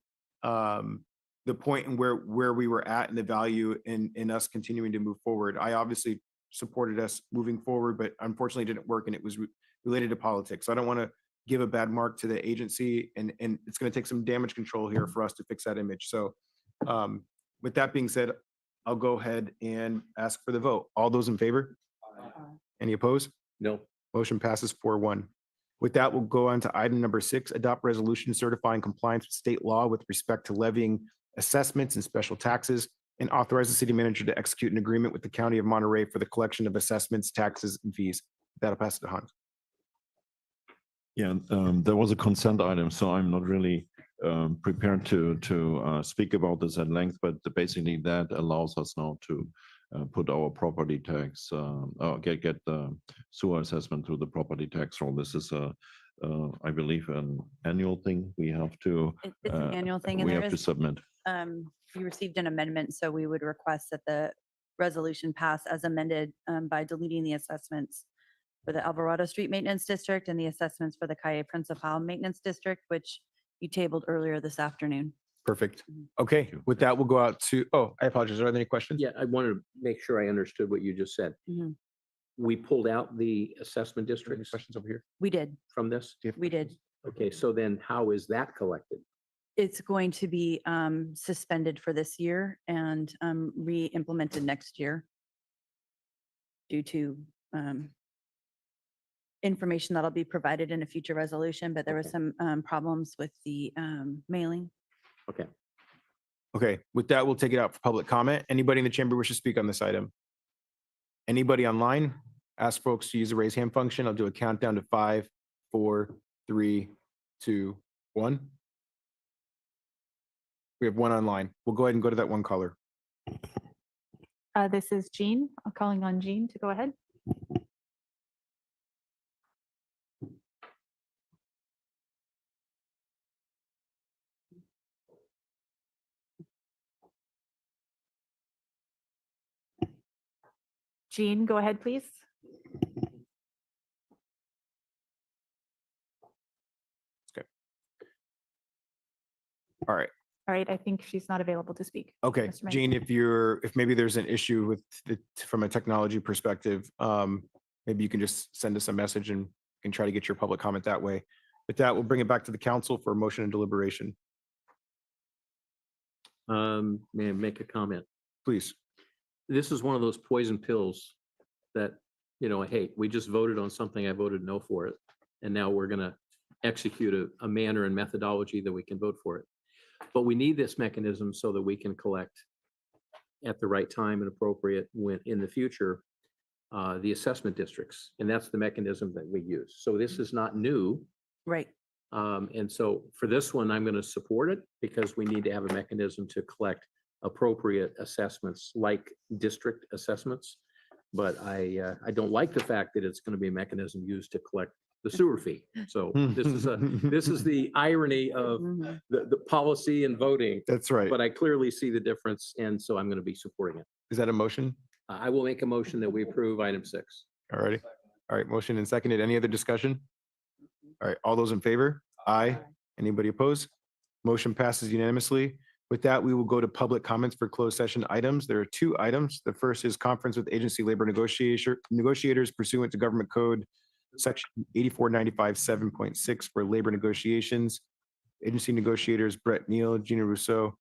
the point in where we were at and the value in us continuing to move forward. I obviously supported us moving forward, but unfortunately it didn't work, and it was related to politics. So I don't want to give a bad mark to the agency, and it's going to take some damage control here for us to fix that image. So with that being said, I'll go ahead and ask for the vote. All those in favor? Any opposed? No. Motion passes 4-1. With that, we'll go on to item number 6, adopt resolution certifying compliance with state law with respect to levying assessments and special taxes, and authorize the city manager to execute an agreement with the county of Monterey for the collection of assessments, taxes, and fees. That'll pass it to Hans. Yeah, there was a consent item, so I'm not really prepared to speak about this at length, but basically that allows us now to put our property tax, get the sewer assessment through the property tax roll. This is I believe, an annual thing we have to. It's an annual thing, and we there have to is, submit. you received an amendment, so we would request that the resolution pass as amended by deleting the assessments for the Alvarado Street Maintenance District and the assessments for the Calle Principal Maintenance District, which you tabled earlier this afternoon. Perfect. Okay, with that, we'll go out to, oh, I apologize. Are there any questions? Yeah, I wanted to make sure I understood what you just said. Mhm. We pulled out the assessment district. Questions over here? We did, From this? we did. Okay, so then how is that collected? It's going to be suspended for this year and re-implemented next year due to information that'll be provided in a future resolution, but there was some problems with the mailing. Okay. Okay, with that, we'll take it out for public comment. Anybody in the chamber wish to speak on this item? Anybody online? Ask folks to use the raise hand function. I'll do a countdown to 5, 4, 3, 2, 1. We have one online. We'll go ahead and go to that one caller. This is Jean. I'm calling on Jean to go ahead. Jean, go ahead, please. Okay. All right. All right, I think she's not available to speak. Okay, Mr. Mayor. Jean, if maybe there's an issue with from a technology perspective, maybe you can just send us a message and try to get your public comment that way. With that, we'll bring it back to the council for a motion and deliberation. May I make a comment? Please. This is one of those poison pills that, I hate. We just voted on something. I voted no for it. And now we're going to execute a manner and methodology that we can vote for it. But we need this mechanism so that we can collect at the right time and appropriate when in the future, the assessment districts. And that's the mechanism that we use. So this is not new. Right. And so for this one, I'm going to support it because we need to have a mechanism to collect appropriate assessments like district assessments. But I don't like the fact that it's going to be a mechanism used to collect the sewer fee. So this is the irony of the policy and voting. That's right. But I clearly see the difference, and so I'm going to be supporting it. Is that a motion? I will make a motion that we approve item 6. All righty. All right, motion and seconded. Any other discussion? All right, all those in favor? Aye. Anybody opposed? Motion passes unanimously. With that, we will go to public comments for closed session items. There are 2 items. The first is conference with agency labor negotiators pursuant to government code section 8495 7.6 for labor negotiations. Agency negotiators Brett Neal, Gina Rousseau,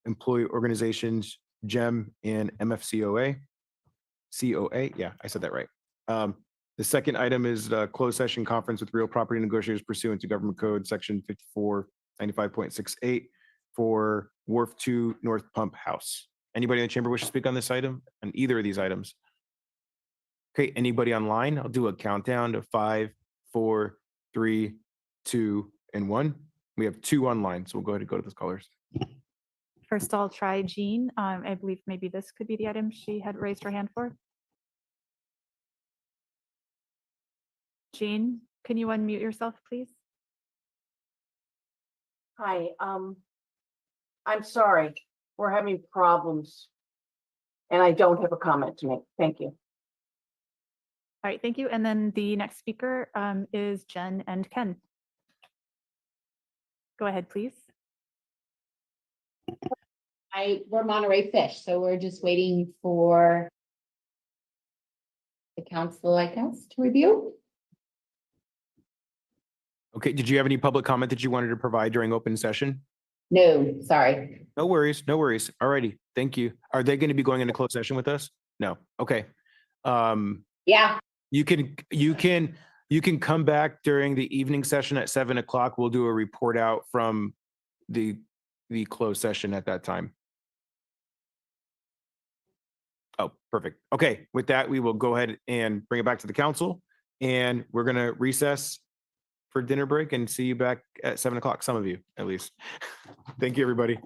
employee organizations GEM and MFCOA. COA, yeah, I said that right. The second item is the closed session conference with real property negotiators pursuant to government code section 5495.68 for Wharf 2 North Pump House. Anybody in the chamber wish to speak on this item, on either of these items? Okay, anybody online? I'll do a countdown to 5, 4, 3, 2, and 1. We have 2 online, so we'll go ahead and go to those callers. First, I'll try Jean. I believe maybe this could be the item she had raised her hand for. Jean, can you unmute yourself, please? Hi, I'm sorry, we're having problems. And I don't have a comment to make. Thank you. All right, thank you. And then the next speaker is Jen and Ken. Go ahead, please. We're Monterey Fish, so we're just waiting for the council, I guess, to review. Okay, did you have any public comment that you wanted to provide during open session? No, sorry. No worries, no worries. All righty, thank you. Are they going to be going into closed session with us? No, okay. Yeah. You can come back during the evening session at 7 o'clock. We'll do a report out from the closed session at that time. Oh, perfect. Okay, with that, we will go ahead and bring it back to the council, and we're gonna recess for dinner break and see you back at 7 o'clock, some of you at least. Thank you, everybody.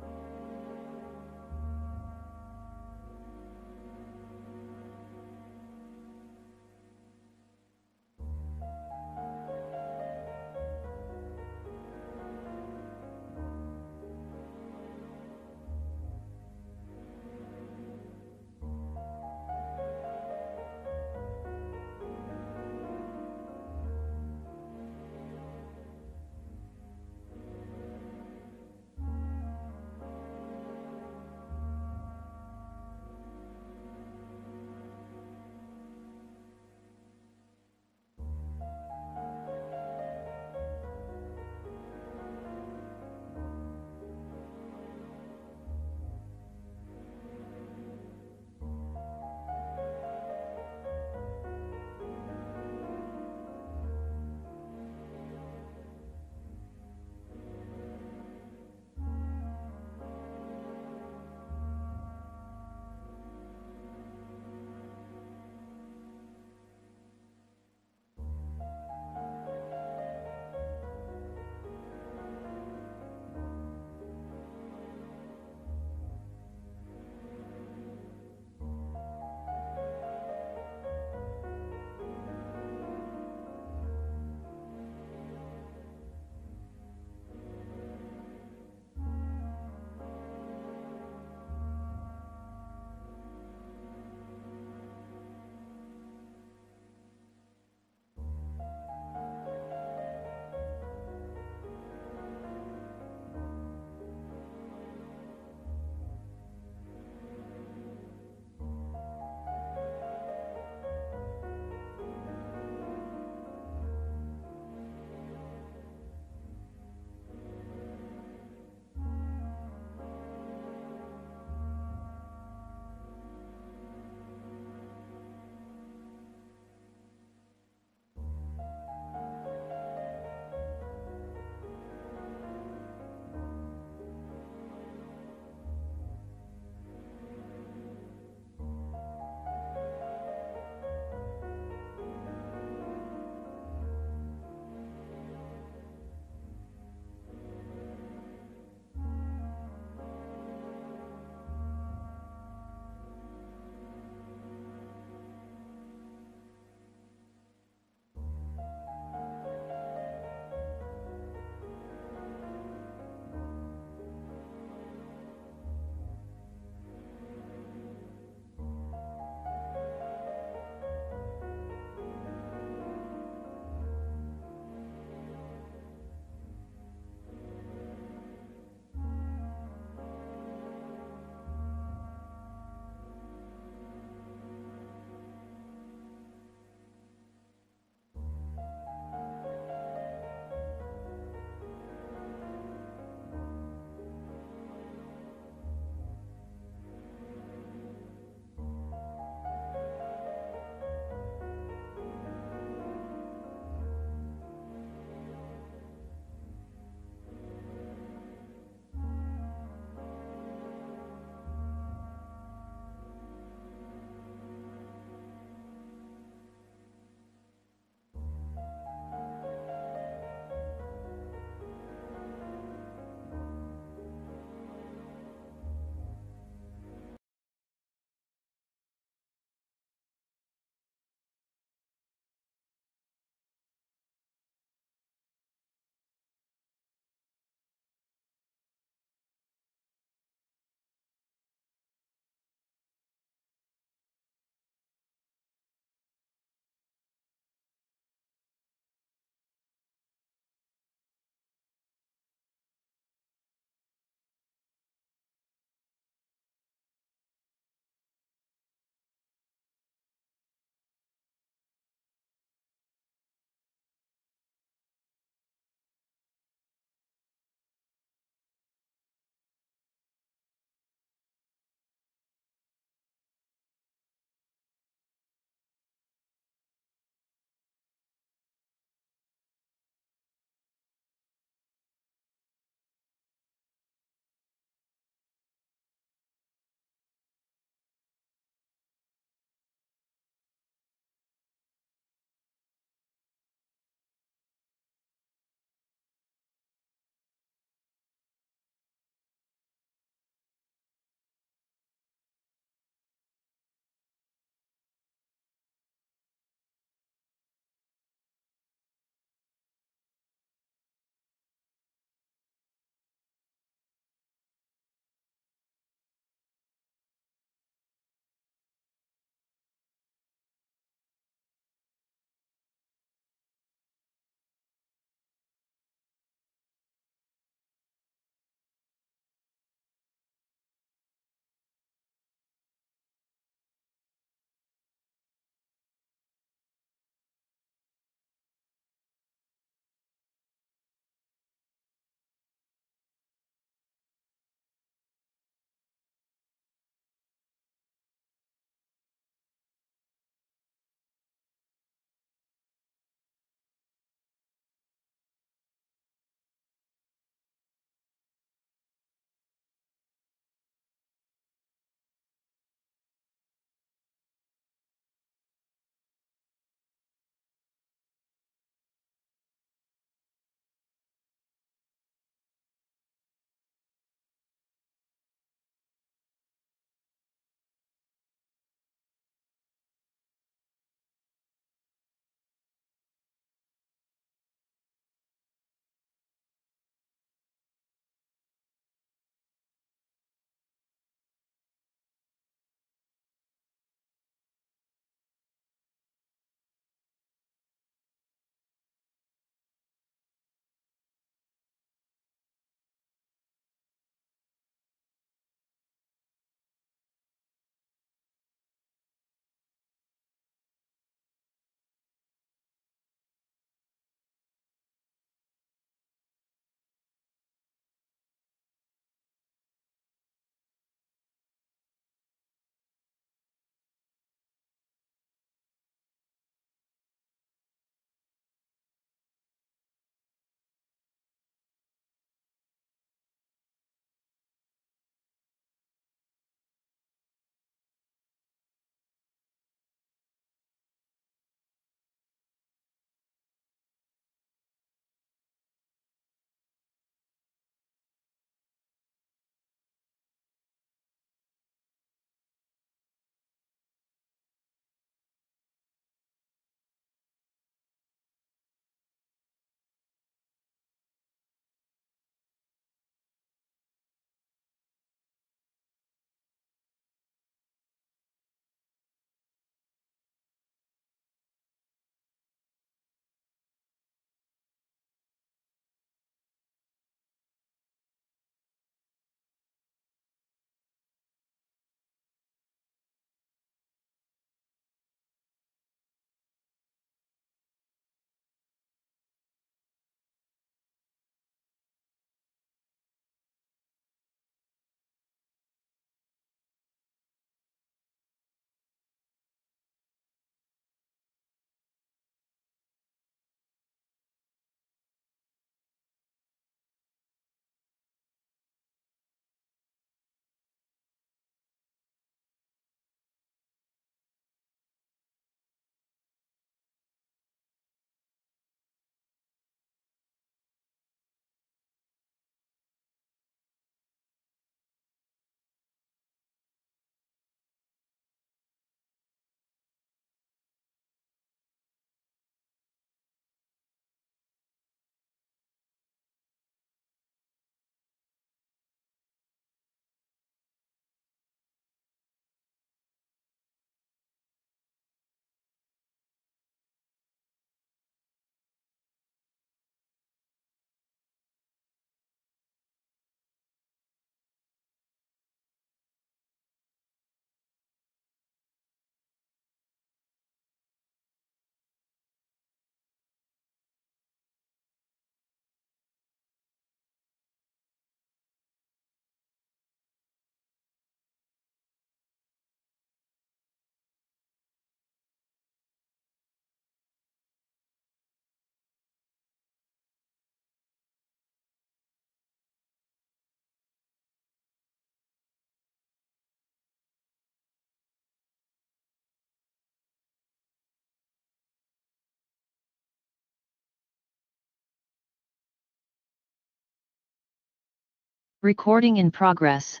Recording in progress.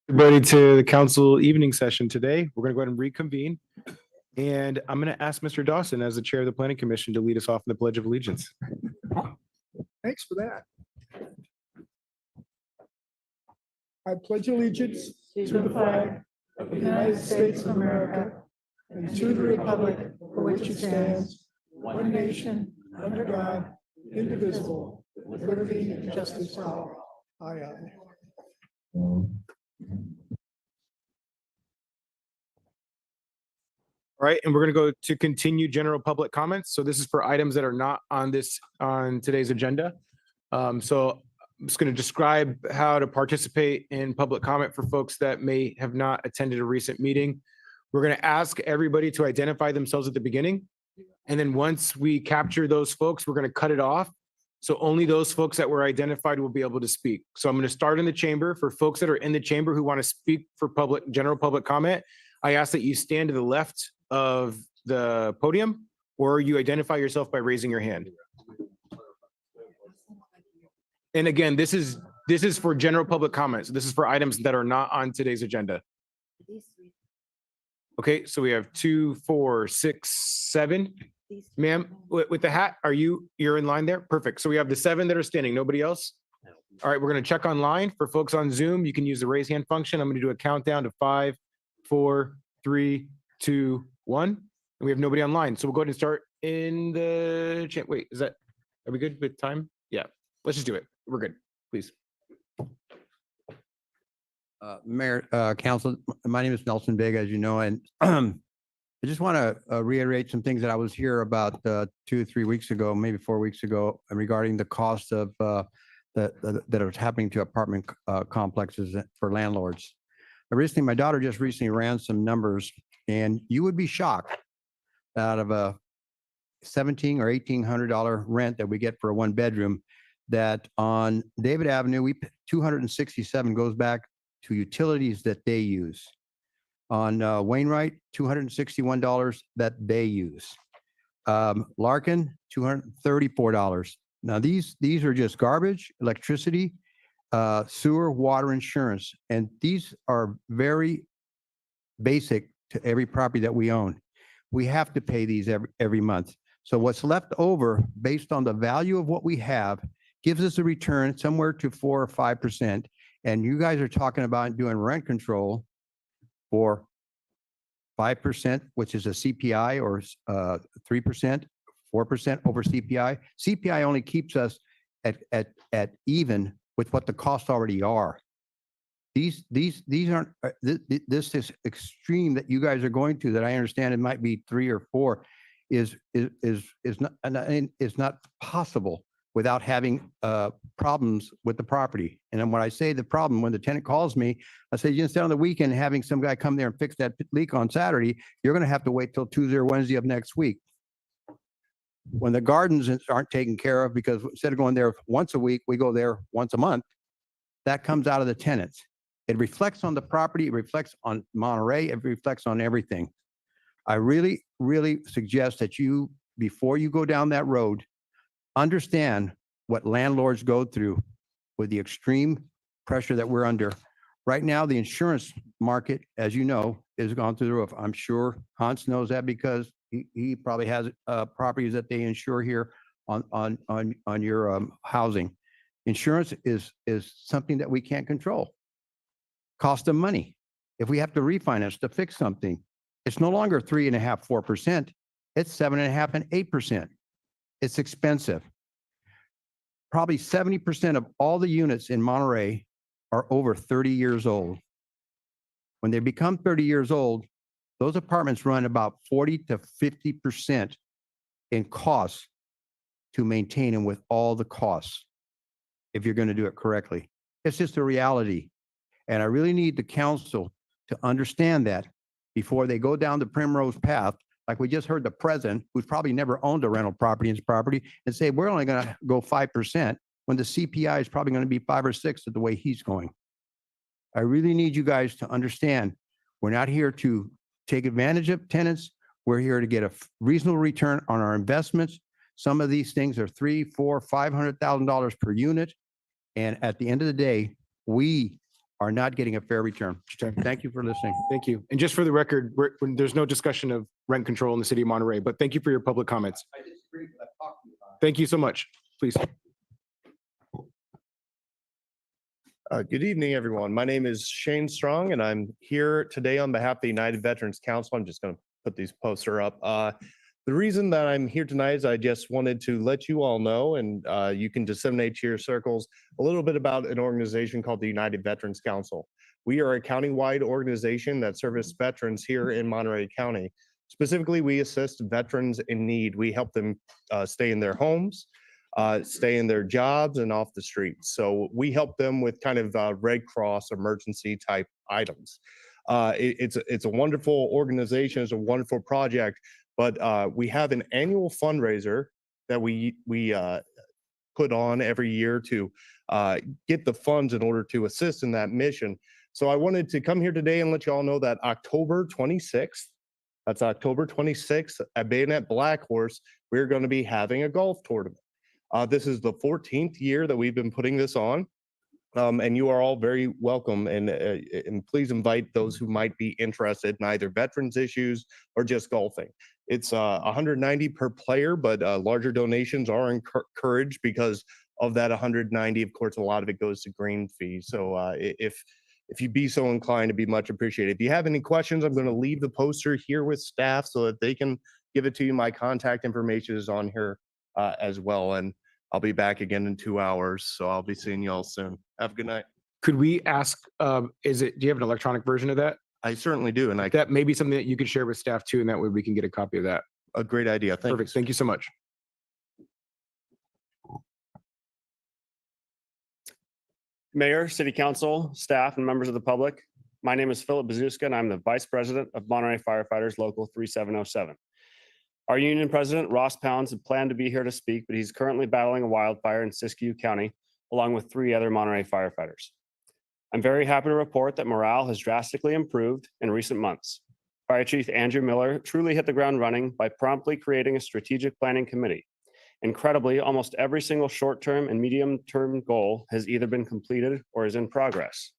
Everybody to the council evening session today. We're going to go ahead and reconvene. And I'm going to ask Mr. Dawson, as the chair of the planning commission, to lead us off in the Pledge of Allegiance. Thanks for that. I pledge allegiance to the flag of the United States of America and to the republic for which it stands, one nation, under God, indivisible, with liberty and justice for all. Aye, aye. All right, and we're going to go to continue general public comments. So this is for items that are not on today's agenda. So I'm just going to describe how to participate in public comment for folks that may have not attended a recent meeting. We're going to ask everybody to identify themselves at the beginning. And then once we capture those folks, we're going to cut it off. So only those folks that were identified will be able to speak. So I'm going to start in the chamber. For folks that are in the chamber who want to speak for general public comment, I ask that you stand to the left of the podium, or you identify yourself by raising your hand. And again, this is for general public comments. This is for items that are not on today's agenda. Okay, so we have 2, 4, 6, 7. Ma'am, with the hat, you're in line there? Perfect. So we have the 7 that are standing. Nobody else? All right, we're going to check online. For folks on Zoom, you can use the raise hand function. I'm going to do a countdown to 5, 4, 3, 2, 1. And we have nobody online. So we'll go ahead and start in the chat. Wait, are we good with time? Yeah, let's just do it. We're good. Please. Mayor, Council, my name is Nelson Big, as you know, and I just want to reiterate some things that I was here about 2 or 3 weeks ago, maybe 4 weeks ago, regarding the cost of that is happening to apartment complexes for landlords. My daughter just recently ran some numbers, and you would be shocked out of a $1,700 or $1,800 rent that we get for a 1-bedroom, that on David Avenue, 267 goes back to utilities that they use. On Wainwright, $261 that they use. Larkin, $234. Now these are just garbage, electricity, sewer, water, insurance, and these are very basic to every property that we own. We have to pay these every month. So what's left over based on the value of what we have gives us a return somewhere to 4 or 5%. And you guys are talking about doing rent control for 5%, which is a CPI, or 3%, 4% over CPI. CPI only keeps us at even with what the costs already are. These aren't, this is extreme that you guys are going to, that I understand it might be 3 or 4, is not possible without having problems with the property. And then when I say the problem, when the tenant calls me, I say, instead on the weekend having some guy come there and fix that leak on Saturday, you're going to have to wait till Tuesday or Wednesday of next week. When the gardens aren't taken care of, because instead of going there once a week, we go there once a month, that comes out of the tenants. It reflects on the property, it reflects on Monterey, it reflects on everything. I really, really suggest that you, before you go down that road, understand what landlords go through with the extreme pressure that we're under. Right now, the insurance market, as you know, is gone through the roof. I'm sure Hans knows that because he probably has properties that they insure here on your housing. Insurance is something that we can't control. Cost of money. If we have to refinance to fix something, it's no longer 3.5%, 4%. It's 7.5% and 8%. It's expensive. Probably 70% of all the units in Monterey are over 30 years old. When they become 30 years old, those apartments run about 40 to 50% in costs to maintain them, with all the costs, if you're going to do it correctly. It's just a reality. And I really need the council to understand that before they go down the primrose path, like we just heard the president, who's probably never owned a rental property in his property, and say, we're only going to go 5%, when the CPI is probably going to be 5 or 6 at the way he's going. I really need you guys to understand, we're not here to take advantage of tenants. We're here to get a reasonable return on our investments. Some of these things are $300,000, $400,000, $500,000 per unit. And at the end of the day, we are not getting a fair return. Thank you for listening. Thank you. And just for the record, there's no discussion of rent control in the city of Monterey, but thank you for your public comments. I disagree, but I've talked to you about it. Thank you so much. Please. Good evening, everyone. My name is Shane Strong, and I'm here today on behalf of the United Veterans Council. I'm just going to put these poster up. The reason that I'm here tonight is I just wanted to let you all know, and you can disseminate to your circles, a little bit about an organization called the United Veterans Council. We are a county-wide organization that serves veterans here in Monterey County. Specifically, we assist veterans in need. We help them stay in their homes, stay in their jobs and off the streets. So we help them with kind of Red Cross emergency type items. It's a wonderful organization. It's a wonderful project, but we have an annual fundraiser that we put on every year to get the funds in order to assist in that mission. So I wanted to come here today and let you all know that October 26th, that's October 26th at Bayonet Black Horse, we're going to be having a golf tournament. This is the 14th year that we've been putting this on, and you are all very welcome. And please invite those who might be interested in either veterans issues or just golfing. It's $190 per player, but larger donations are encouraged because of that $190. Of course, a lot of it goes to green fees. So if you'd be so inclined, it'd be much appreciated. If you have any questions, I'm going to leave the poster here with staff so that they can give it to you. My contact information is on here as well. And I'll be back again in 2 hours. So I'll be seeing you all soon. Have a good night. Could we ask, do you have an electronic version of that? I certainly do. And that may be something that you could share with staff too, and that way we can get a copy of that. A great idea. Perfect. Thank you so much. Mayor, City Council, staff, and members of the public. My name is Philip Bazuska, and I'm the Vice President of Monterey Firefighters Local 3707. Our union president, Ross Pounds, had planned to be here to speak, but he's currently battling a wildfire in Siskiyou County, along with 3 other Monterey firefighters. I'm very happy to report that morale has drastically improved in recent months. Fire Chief Andrew Miller truly hit the ground running by promptly creating a strategic planning committee. Incredibly, almost every single short-term and medium-term goal has either been completed or is in progress.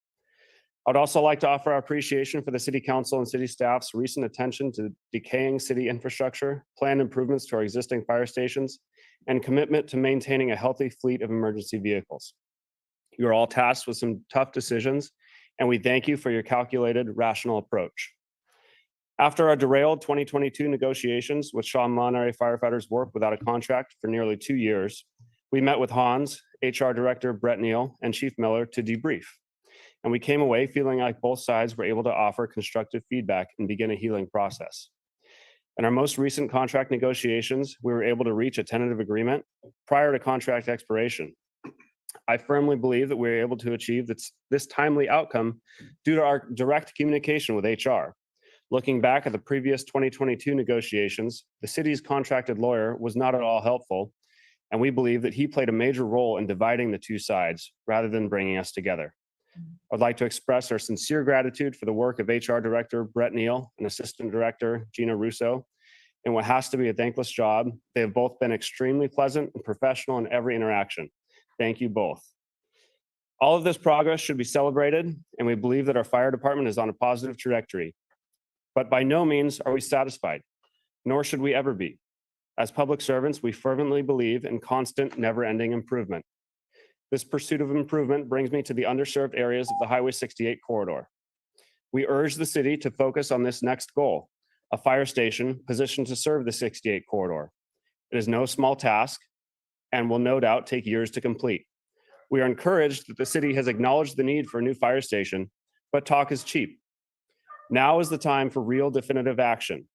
I'd also like to offer our appreciation for the City Council and City staff's recent attention to decaying city infrastructure, planned improvements to our existing fire stations, and commitment to maintaining a healthy fleet of emergency vehicles. You are all tasked with some tough decisions, and we thank you for your calculated, rational approach. After our derailed 2022 negotiations, which saw Monterey firefighters work without a contract for nearly 2 years, we met with Hans, HR Director Brett Neal, and Chief Miller to debrief. And we came away feeling like both sides were able to offer constructive feedback and begin a healing process. In our most recent contract negotiations, we were able to reach a tentative agreement prior to contract expiration. I firmly believe that we were able to achieve this timely outcome due to our direct communication with HR. Looking back at the previous 2022 negotiations, the city's contracted lawyer was not at all helpful, and we believe that he played a major role in dividing the two sides rather than bringing us together. I'd like to express our sincere gratitude for the work of HR Director Brett Neal and Assistant Director Gina Russo. In what has to be a thankless job, they have both been extremely pleasant and professional in every interaction. Thank you both. All of this progress should be celebrated, and we believe that our fire department is on a positive trajectory. But by no means are we satisfied, nor should we ever be. As public servants, we fervently believe in constant, never-ending improvement. This pursuit of improvement brings me to the underserved areas of the Highway 68 corridor. We urge the city to focus on this next goal, a fire station positioned to serve the 68 corridor. It is no small task and will no doubt take years to complete. We are encouraged that the city has acknowledged the need for a new fire station, but talk is cheap. Now is the time for real definitive action.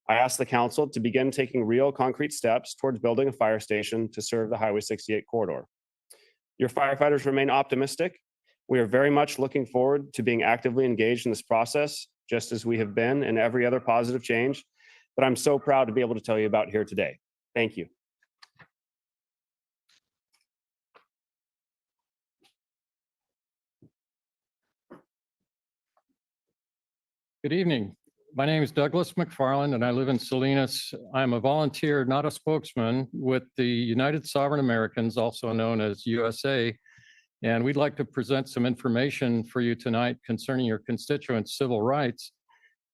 I ask the council to begin taking real concrete steps towards building a fire station to serve the Highway 68 corridor. Your firefighters remain optimistic. We are very much looking forward to being actively engaged in this process, just as we have been in every other positive change that I'm so proud to be able to tell you about here today. Thank you. Good evening. My name is Douglas McFarland, and I live in Salinas. I'm a volunteer, not a spokesman, with the United Sovereign Americans, also known as USA, And we'd like to present some information for you tonight concerning your constituents' civil rights.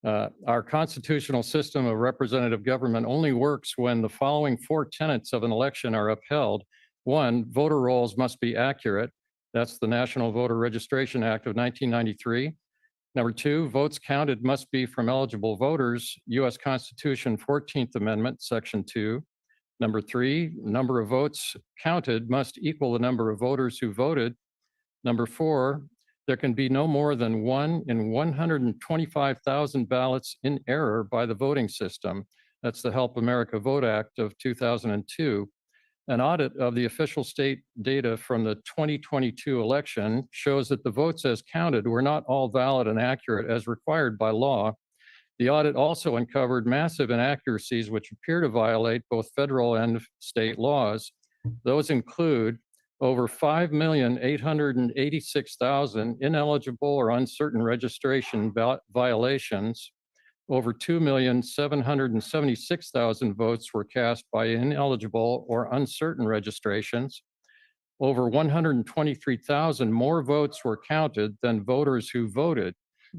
Our constitutional system of representative government only works when the following 4 tenets of an election are upheld. 1, voter rolls must be accurate. That's the National Voter Registration Act of 1993. Number 2, votes counted must be from eligible voters, U.S. Constitution 14th Amendment, Section 2. Number 3, number of votes counted must equal the number of voters who voted. Number 4, there can be no more than 1 in 125,000 ballots in error by the voting system. That's the Help America Vote Act of 2002. An audit of the official state data from the 2022 election shows that the votes as counted were not all valid and accurate as required by law. The audit also uncovered massive inaccuracies which appear to violate both federal and state laws. Those include over 5,886,000 ineligible or uncertain registration violations. Over 2,776,000 votes were cast by ineligible or uncertain registrations. Over 123,000 more votes were counted than voters who voted.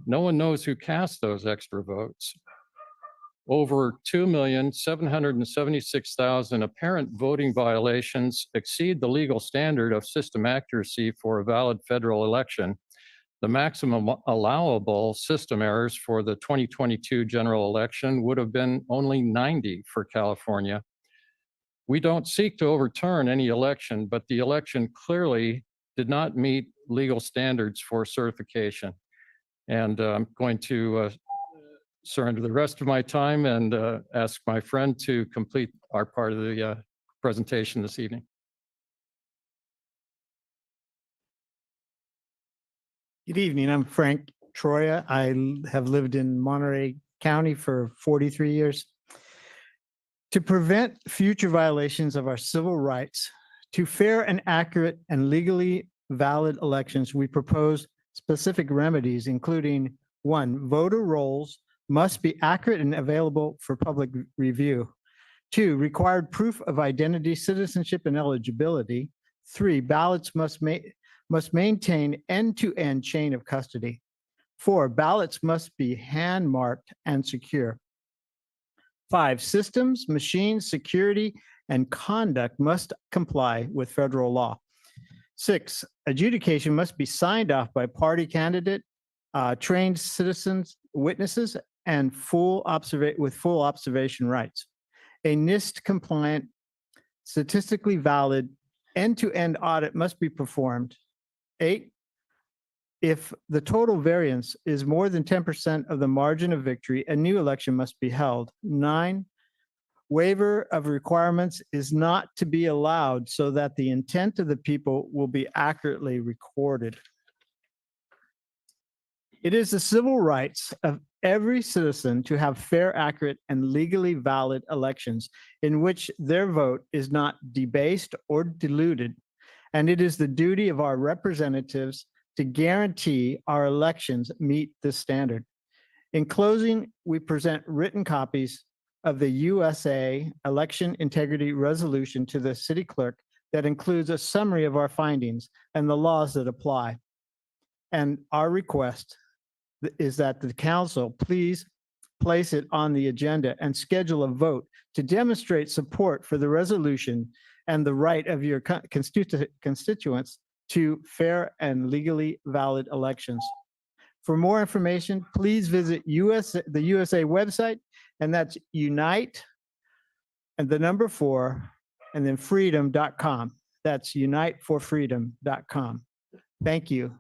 No one knows who cast those extra votes. Over 2,776,000 apparent voting violations exceed the legal standard of system accuracy for a valid federal election. The maximum allowable system errors for the 2022 general election would have been only 90 for California. We don't seek to overturn any election, but the election clearly did not meet legal standards for certification. And I'm going to surrender the rest of my time and ask my friend to complete our part of the presentation this evening. Good evening. I'm Frank Troya. I have lived in Monterey County for 43 years. To prevent future violations of our civil rights, to fair and accurate and legally valid elections, we propose specific remedies, including 1, voter rolls must be accurate and available for public review. 2, required proof of identity, citizenship, and eligibility. 3, ballots must maintain end-to-end chain of custody. 4, ballots must be hand-marked and secure. 5, systems, machines, security, and conduct must comply with federal law. 6, adjudication must be signed off by party candidate, trained citizens, witnesses, and with full observation rights. A NIST-compliant, statistically valid, end-to-end audit must be performed. 8, if the total variance is more than 10% of the margin of victory, a new election must be held. 9, waiver of requirements is not to be allowed so that the intent of the people will be accurately recorded. It is the civil rights of every citizen to have fair, accurate, and legally valid elections in which their vote is not debased or diluted. And it is the duty of our representatives to guarantee our elections meet this standard. In closing, we present written copies of the USA Election Integrity Resolution to the City Clerk that includes a summary of our findings and the laws that apply. And our request is that the council please place it on the agenda and schedule a vote to demonstrate support for the resolution and the right of your constituents to fair and legally valid elections. For more information, please visit the USA website, and that's unite and the number 4 and then freedom.com. That's uniteforfreedom.com. Thank you.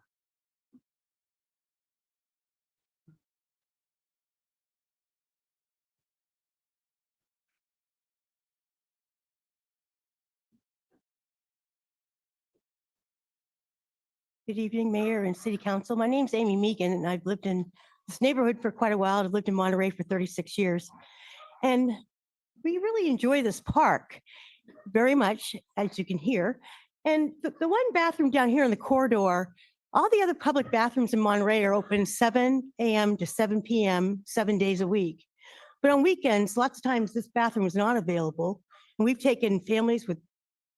Good evening, Mayor and City Council. My name's Amy Meegan, and I've lived in this neighborhood for quite a while. I've lived in Monterey for 36 years. And we really enjoy this park very much, as you can hear. And the one bathroom down here in the corridor, all the other public bathrooms in Monterey are open 7 a.m. to 7 p.m., 7 days a week. But on weekends, lots of times this bathroom is not available. And we've taken families with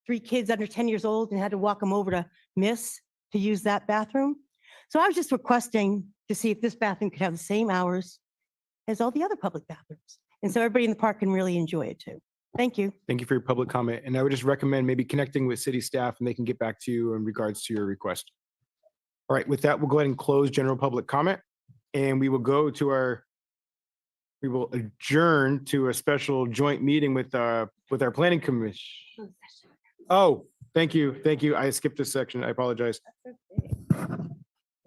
3 kids under 10 years old and had to walk them over to Miss to use that bathroom. So I was just requesting to see if this bathroom could have the same hours as all the other public bathrooms. And so everybody in the park can really enjoy it too. Thank you. Thank you for your public comment. And I would just recommend maybe connecting with city staff and they can get back to you in regards to your request. All right, with that, we'll go ahead and close general public comment and we will we will adjourn to a special joint meeting with our planning commission. Oh, thank you. Thank you. I skipped this section. I apologize.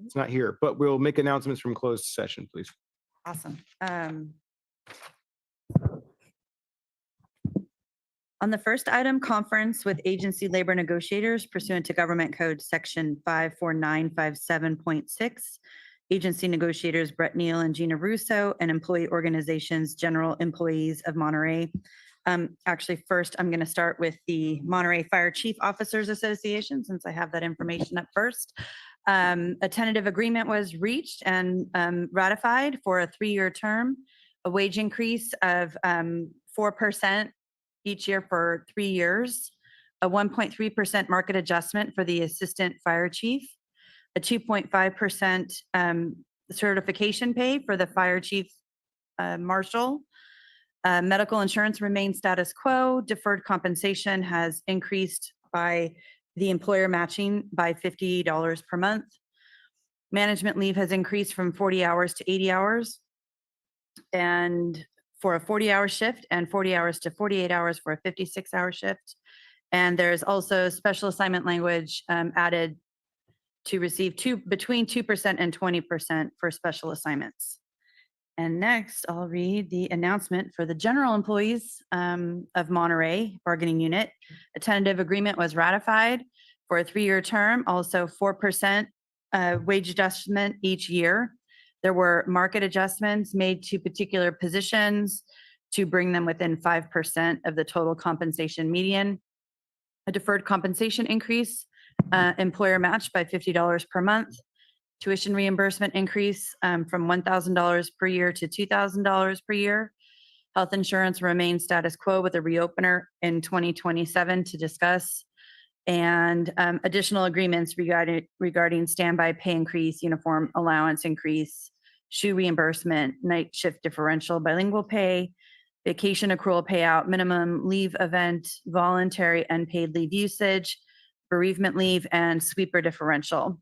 It's not here, but we'll make announcements from closed session, please. Awesome. On the first item, conference with agency labor negotiators pursuant to Government Code Section 54957.6. Agency negotiators Brett Neal and Gina Russo and employee organizations, General Employees of Monterey. Actually, first, I'm going to start with the Monterey Fire Chief Officers Association, since I have that information up first. A tentative agreement was reached and ratified for a 3-year term, a wage increase of 4% each year for 3 years, a 1.3% market adjustment for the assistant fire chief, a 2.5% certification pay for the fire chief marshal. Medical insurance remains status quo. Deferred compensation has increased by the employer matching by $50 per month. Management leave has increased from 40 hours to 80 hours. And for a 40-hour shift and 40 hours to 48 hours for a 56-hour shift. And there's also special assignment language added to receive between 2% and 20% for special assignments. And next, I'll read the announcement for the general employees of Monterey bargaining unit. A tentative agreement was ratified for a 3-year term, also 4% wage adjustment each year. There were market adjustments made to particular positions to bring them within 5% of the total compensation median. A deferred compensation increase, employer matched by $50 per month. Tuition reimbursement increase from $1,000 per year to $2,000 per year. Health insurance remains status quo with a reopener in 2027 to discuss. And additional agreements regarding standby pay increase, uniform allowance increase, shoe reimbursement, night shift differential, bilingual pay, vacation accrual payout, minimum leave event, voluntary unpaid leave usage, bereavement leave, and sweeper differential.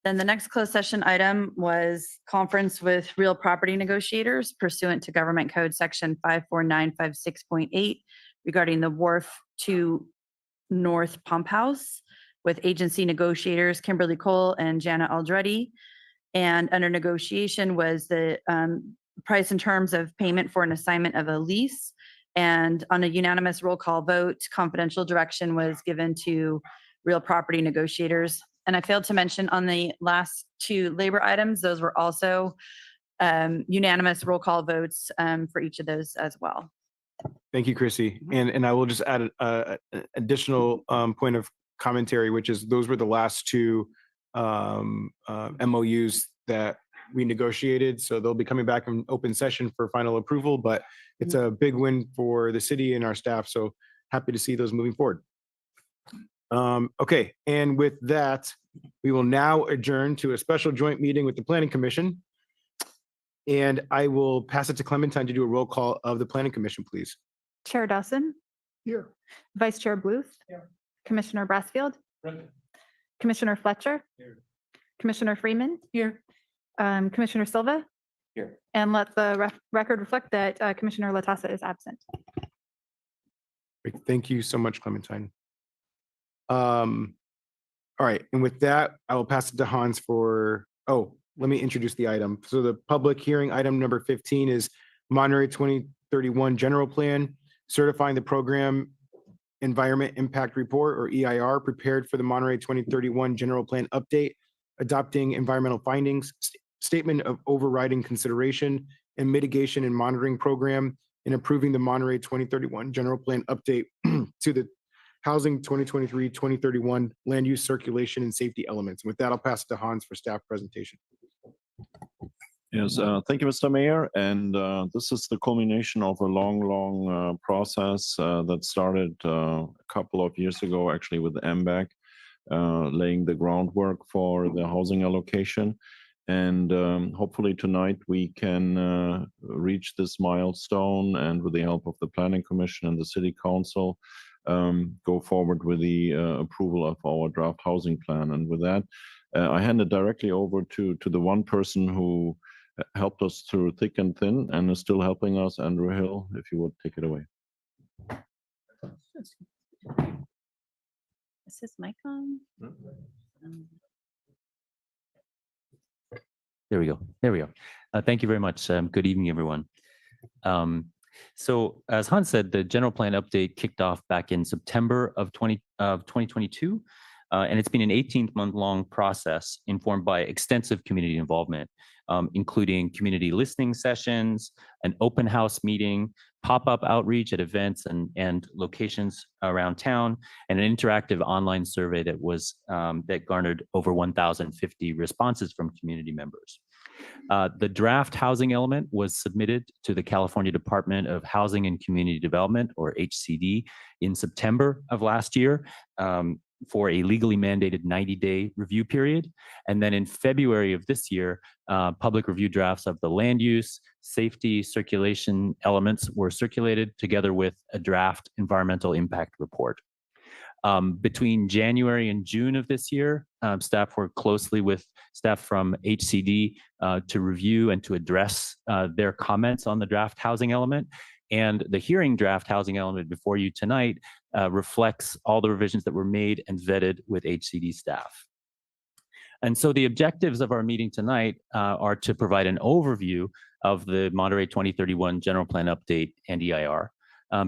Then the next closed session item was conference with real property negotiators pursuant to Government Code Section 54956.8 regarding the Wharf to North Pump House with agency negotiators Kimberly Cole and Jana Aldretti. And under negotiation was the price and terms of payment for an assignment of a lease. And on a unanimous roll call vote, confidential direction was given to real property negotiators. And I failed to mention on the last 2 labor items, those were also unanimous roll call votes for each of those as well. Thank you, Chrissy. And I will just add an additional point of commentary, which is those were the last 2 MOUs that we negotiated. So they'll be coming back in open session for final approval, but it's a big win for the city and our staff. So happy to see those moving forward. Okay, and with that, we will now adjourn to a special joint meeting with the Planning Commission. And I will pass it to Clementine to do a roll call of the Planning Commission, please. Chair Dawson. Here. Vice Chair Bluth. Here. Commissioner Brassfield. Commissioner Fletcher. Here. Commissioner Freeman. Here. Commissioner Silva. Here. And let the record reflect that Commissioner Latassa is absent. Great. Thank you so much, Clementine. All right, and with that, I will pass it to Hans for, let me introduce the item. So the public hearing item number 15 is Monterey 2031 General Plan, certifying the program Environment Impact Report, or EIR, prepared for the Monterey 2031 General Plan update, adopting environmental findings, statement of overriding consideration and mitigation and monitoring program, and approving the Monterey 2031 General Plan update to the Housing 2023-2031 land use circulation and safety elements. With that, I'll pass it to Hans for staff presentation. Yes, thank you, Mr. Mayor. And this is the culmination of a long process that started a couple of years ago, actually, with MBAC. laying the groundwork for the housing allocation. And hopefully tonight we can reach this milestone, and with the help of the Planning Commission and the City Council, go forward with the approval of our draft housing plan. And with that, I hand it directly over to the one person who helped us through thick and thin and is still helping us, Andrew Hill, if you would take it away. Is this mic on? There we go. There we go. Thank you very much. Good evening, everyone. So as Hans said, the general plan update kicked off back in September of 2022, and it's been an 18-month-long process informed by extensive community involvement, including community listening sessions, an open house meeting, pop-up outreach at events and locations around town, and an interactive online survey that was that garnered over 1,050 responses from community members. The draft housing element was submitted to the California Department of Housing and Community Development, or HCD, in September of last year for a legally mandated 90-day review period. And then in February of this year, public review drafts of the land use, safety, circulation elements were circulated together with a draft environmental impact report. Between January and June of this year, staff worked closely with staff from HCD to review and to address their comments on the draft housing element. And the hearing draft housing element before you tonight reflects all the revisions that were made and vetted with HCD staff. And so the objectives of our meeting tonight are to provide an overview of the Monterey 2031 General Plan Update and EIR,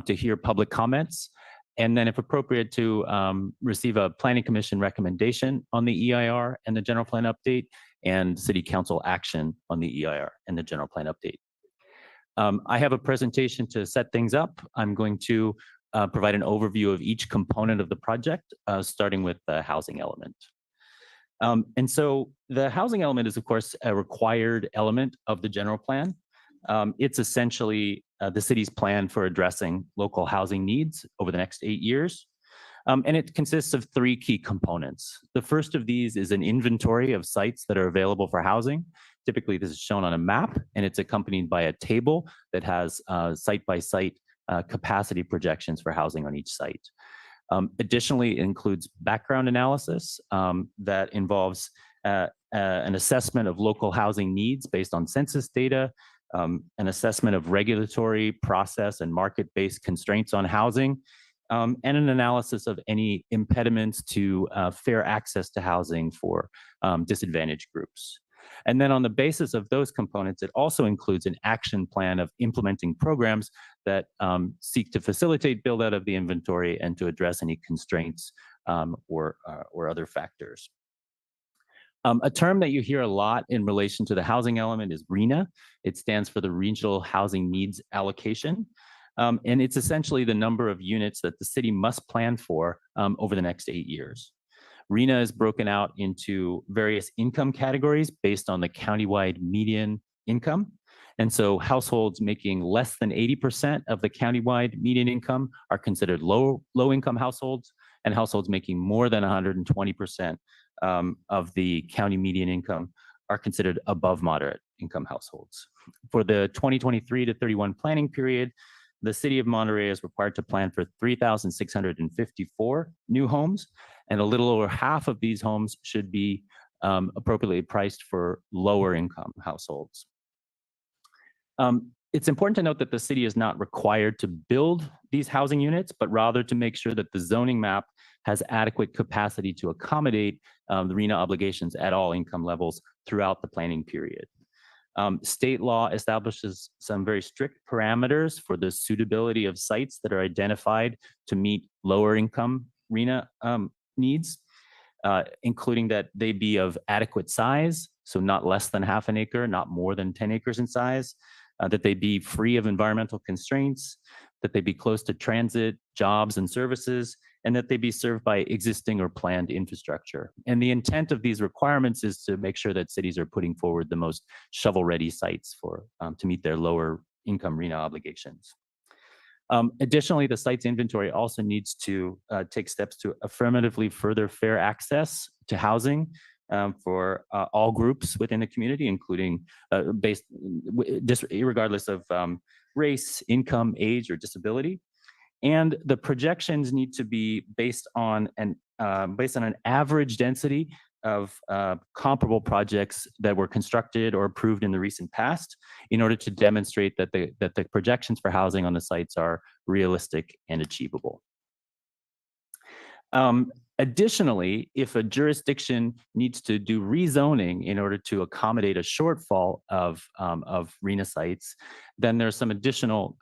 to hear public comments, and then if appropriate to receive a Planning Commission recommendation on the EIR and the General Plan Update, and City Council action on the EIR and the General Plan Update. I have a presentation to set things up. I'm going to provide an overview of each component of the project, starting with the housing element. And so the housing element is, of course, a required element of the general plan. It's essentially the city's plan for addressing local housing needs over the next 8 years. And it consists of 3 key components. The first of these is an inventory of sites that are available for housing. Typically, this is shown on a map, and it's accompanied by a table that has site-by-site capacity projections for housing on each site. Additionally, it includes background analysis that involves an assessment of local housing needs based on census data, an assessment of regulatory process and market-based constraints on housing, and an analysis of any impediments to fair access to housing for disadvantaged groups. And then on the basis of those components, it also includes an action plan of implementing programs that seek to facilitate build out of the inventory and to address any constraints or other factors. A term that you hear a lot in relation to the housing element is RHNA. It stands for the Regional Housing Needs Allocation. And it's essentially the number of units that the city must plan for over the next 8 years. RHNA is broken out into various income categories based on the countywide median income. And so households making less than 80% of the countywide median income are considered low income households, and households making more than 120% of the county median income are considered above moderate income households. For the 2023 to 31 planning period, the city of Monterey is required to plan for 3,654 new homes, and a little over half of these homes should be appropriately priced for lower income households. It's important to note that the city is not required to build these housing units, but rather to make sure that the zoning map has adequate capacity to accommodate the RHNA obligations at all income levels throughout the planning period. State law establishes some very strict parameters for the suitability of sites that are identified to meet lower income RHNA needs, including that they be of adequate size, so not less than half an acre, not more than 10 acres in size, that they be free of environmental constraints, that they be close to transit, jobs, and services, and that they be served by existing or planned infrastructure. And the intent of these requirements is to make sure that cities are putting forward the most shovel-ready sites for to meet their lower income RHNA obligations. Additionally, the site's inventory also needs to take steps to affirmatively further fair access to housing for all groups within the community, including regardless of race, income, age, or disability. And the projections need to be based on an average density of comparable projects that were constructed or approved in the recent past, in order to demonstrate that the projections for housing on the sites are realistic and achievable. Additionally, if a jurisdiction needs to do rezoning in order to accommodate a shortfall of RENA sites, then there's some additional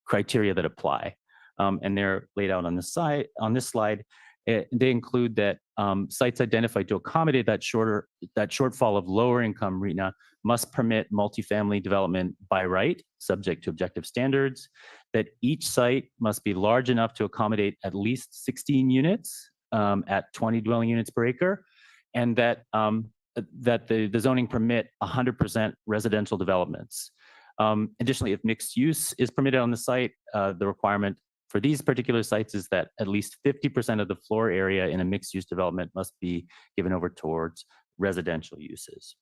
criteria that apply. And they're laid out on this slide. They include that sites identified to accommodate that shortfall of lower income RENA must permit multifamily development by right, subject to objective standards, that each site must be large enough to accommodate at least 16 units at 20 dwelling units per acre, and that the zoning permit 100% residential developments. Additionally, if mixed use is permitted on the site, the requirement for these particular sites is that at least 50% of the floor area in a mixed use development must be given over towards residential uses.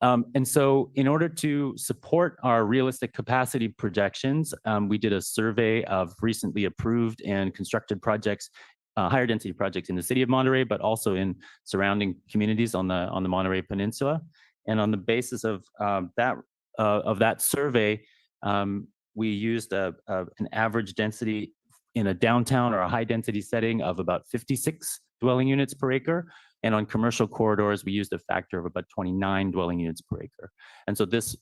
And so in order to support our realistic capacity projections, we did a survey of recently approved and constructed projects, higher density projects in the city of Monterey, but also in surrounding communities on the Monterey Peninsula. And on the basis of that survey, we used an average density in a downtown or a high density setting of about 56 dwelling units per acre. And on commercial corridors, we used a factor of about 29 dwelling units per acre. And so these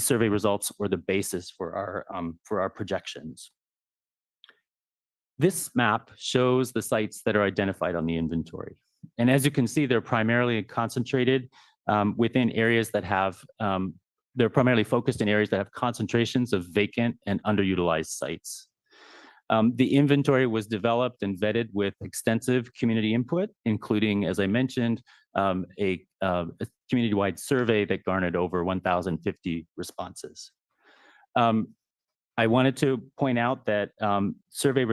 survey results were the basis for our projections. This map shows the sites that are identified on the inventory. And as you can see, they're primarily concentrated within areas that have they're primarily focused in areas that have concentrations of vacant and underutilized sites. The inventory was developed and vetted with extensive community input, including, as I mentioned, a community-wide survey that garnered over 1,050 responses. I wanted to point out that survey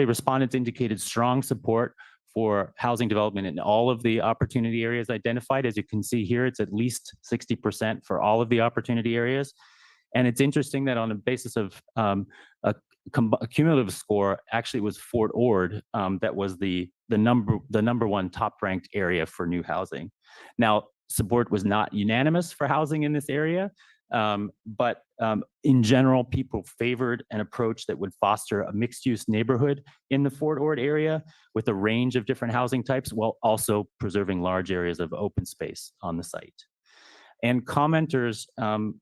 respondents indicated strong support for housing development in all of the opportunity areas identified. As you can see here, it's at least 60% for all of the opportunity areas. And it's interesting that on the basis of a cumulative score, actually was Fort Ord that was the number one top ranked area for new housing. Now, support was not unanimous for housing in this area, but in general, people favored an approach that would foster a mixed-use neighborhood in the Fort Ord area with a range of different housing types, while also preserving large areas of open space on the site. And commenters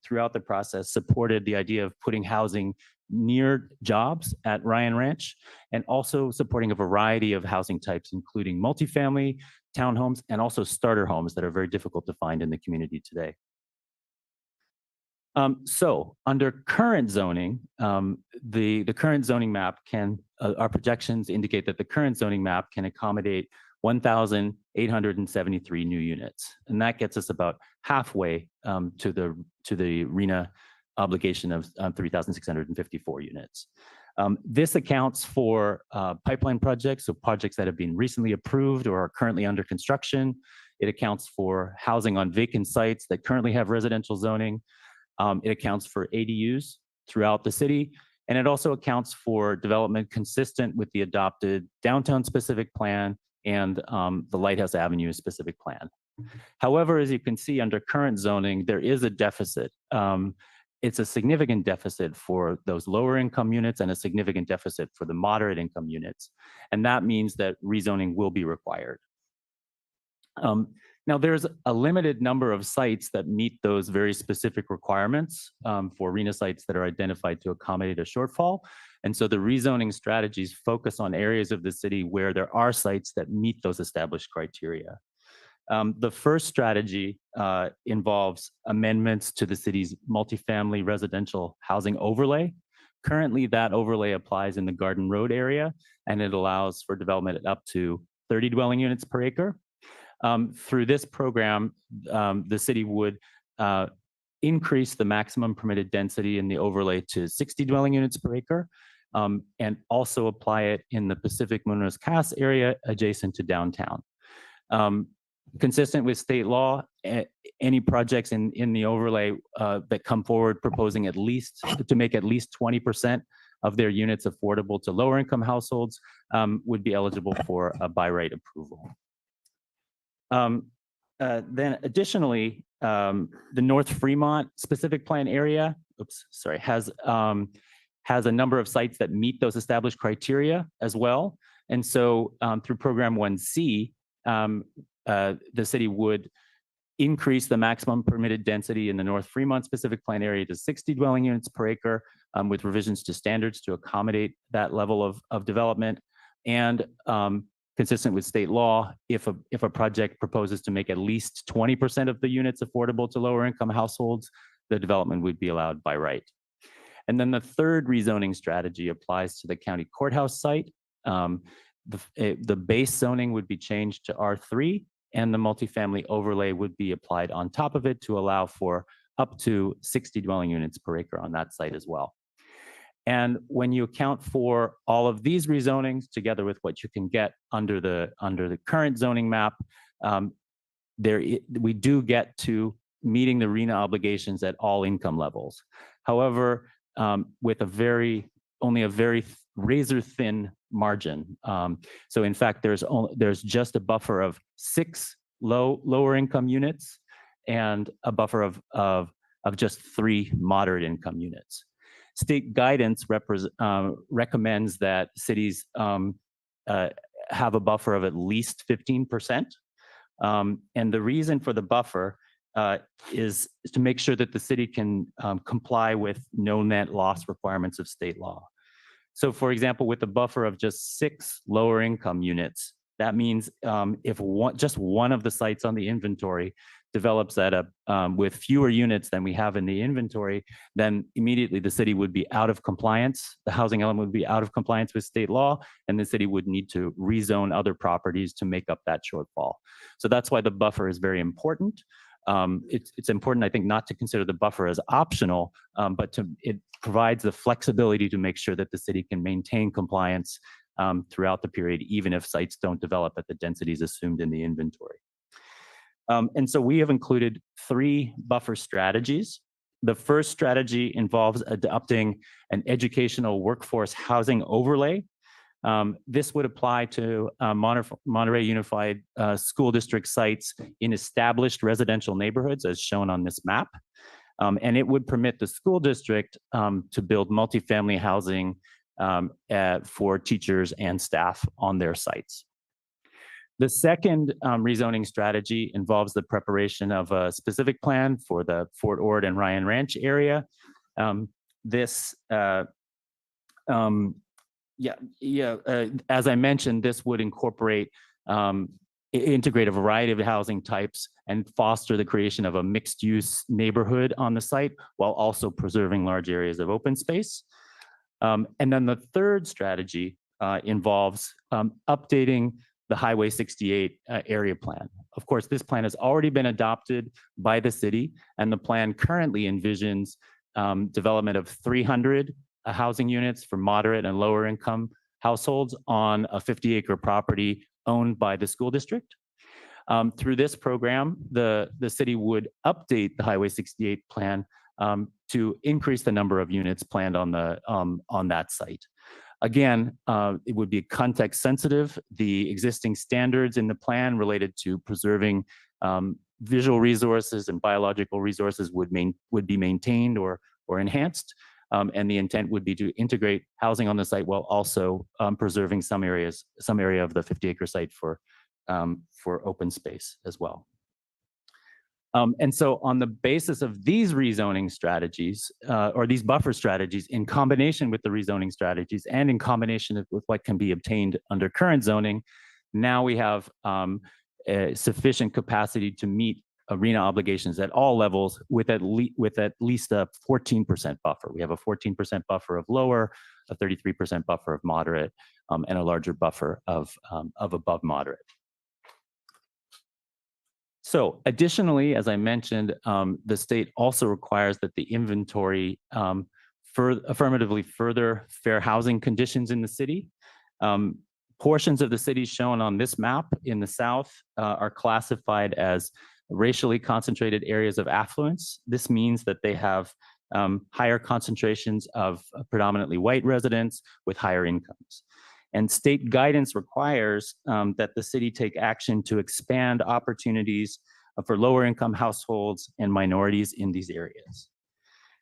throughout the process supported the idea of putting housing near jobs at Ryan Ranch, and also supporting a variety of housing types, including multifamily, townhomes, and also starter homes that are very difficult to find in the community today. So under current zoning, the current zoning map our projections indicate that the current zoning map can accommodate 1,873 new units. And that gets us about halfway to the RENA obligation of 3,654 units. This accounts for pipeline projects, so projects that have been recently approved or are currently under construction. It accounts for housing on vacant sites that currently have residential zoning. It accounts for ADUs throughout the city, and it also accounts for development consistent with the adopted downtown specific plan and the Lighthouse Avenue specific plan. However, as you can see under current zoning, there is a deficit. It's a significant deficit for those lower income units and a significant deficit for the moderate income units. And that means that rezoning will be required. Now, there's a limited number of sites that meet those very specific requirements for RENA sites that are identified to accommodate a shortfall. And so the rezoning strategies focus on areas of the city where there are sites that meet those established criteria. The first strategy involves amendments to the city's multifamily residential housing overlay. Currently, that overlay applies in the Garden Road area, and it allows for development at up to 30 dwelling units per acre. Through this program, the city would increase the maximum permitted density in the overlay to 60 dwelling units per acre, and also apply it in the Pacific Munoz Cas area adjacent to downtown. Consistent with state law, any projects in the overlay that come forward proposing to make at least 20% of their units affordable to lower income households would be eligible for a by right approval. Then additionally, the North Fremont specific plan area, has a number of sites that meet those established criteria as well. And so through program 1C, the city would increase the maximum permitted density in the North Fremont specific plan area to 60 dwelling units per acre with revisions to standards to accommodate that level of development. And consistent with state law, if a project proposes to make at least 20% of the units affordable to lower income households, the development would be allowed by right. And then the third rezoning strategy applies to the county courthouse site. The base zoning would be changed to R3, and the multifamily overlay would be applied on top of it to allow for up to 60 dwelling units per acre on that site as well. And when you account for all of these rezonings together with what you can get under the current zoning map, we do get to meeting the RENA obligations at all income levels. However, with only a very razor thin margin. So in fact, there's just a buffer of 6 lower income units and a buffer of just 3 moderate income units. State guidance recommends that cities have a buffer of at least 15%. And the reason for the buffer is to make sure that the city can comply with no net loss requirements of state law. So for example, with a buffer of just 6 lower income units, that means if just one of the sites on the inventory develops with fewer units than we have in the inventory, then immediately the city would be out of compliance. The housing element would be out of compliance with state law, and the city would need to rezone other properties to make up that shortfall. So that's why the buffer is very important. It's important, I think, not to consider the buffer as optional, but it provides the flexibility to make sure that the city can maintain compliance throughout the period, even if sites don't develop at the densities assumed in the inventory. And so we have included 3 buffer strategies. The first strategy involves adopting an educational workforce housing overlay. This would apply to Monterey Unified School District sites in established residential neighborhoods as shown on this map. And it would permit the school district to build multifamily housing for teachers and staff on their sites. The second rezoning strategy involves the preparation of a specific plan for the Fort Ord and Ryan Ranch area. As I mentioned, this would integrate a variety of housing types and foster the creation of a mixed-use neighborhood on the site while also preserving large areas of open space. And then the third strategy involves updating the Highway 68 area plan. Of course, this plan has already been adopted by the city, and the plan currently envisions development of 300 housing units for moderate and lower income households on a 50-acre property owned by the school district. Through this program, the city would update the Highway 68 plan to increase the number of units planned on that site. Again, it would be context sensitive. The existing standards in the plan related to preserving visual resources and biological resources would be maintained or enhanced. And the intent would be to integrate housing on the site while also preserving some area of the 50-acre site for open space as well. And so on the basis of these rezoning strategies, or these buffer strategies, in combination with the rezoning strategies and in combination with what can be obtained under current zoning, now we have sufficient capacity to meet RENA obligations at all levels with at least a 14% buffer. We have a 14% buffer of lower, a 33% buffer of moderate, and a larger buffer of above moderate. So additionally, as I mentioned, the state also requires that the inventory affirmatively further fair housing conditions in the city. Portions of the city shown on this map in the south are classified as racially concentrated areas of affluence. This means that they have higher concentrations of predominantly white residents with higher incomes. And state guidance requires that the city take action to expand opportunities for lower income households and minorities in these areas.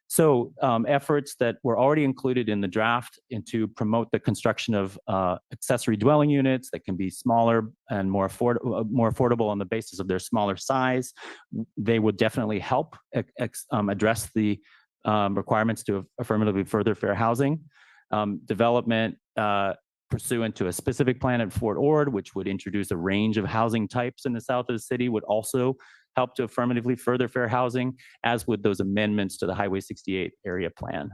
So efforts that were already included in the draft and to promote the construction of accessory dwelling units that can be smaller and more affordable on the basis of their smaller size, they would definitely help address the requirements to affirmatively further fair housing. Development pursuant to a specific plan at Fort Ord, which would introduce a range of housing types in the south of the city, would also help to affirmatively further fair housing, as would those amendments to the Highway 68 area plan.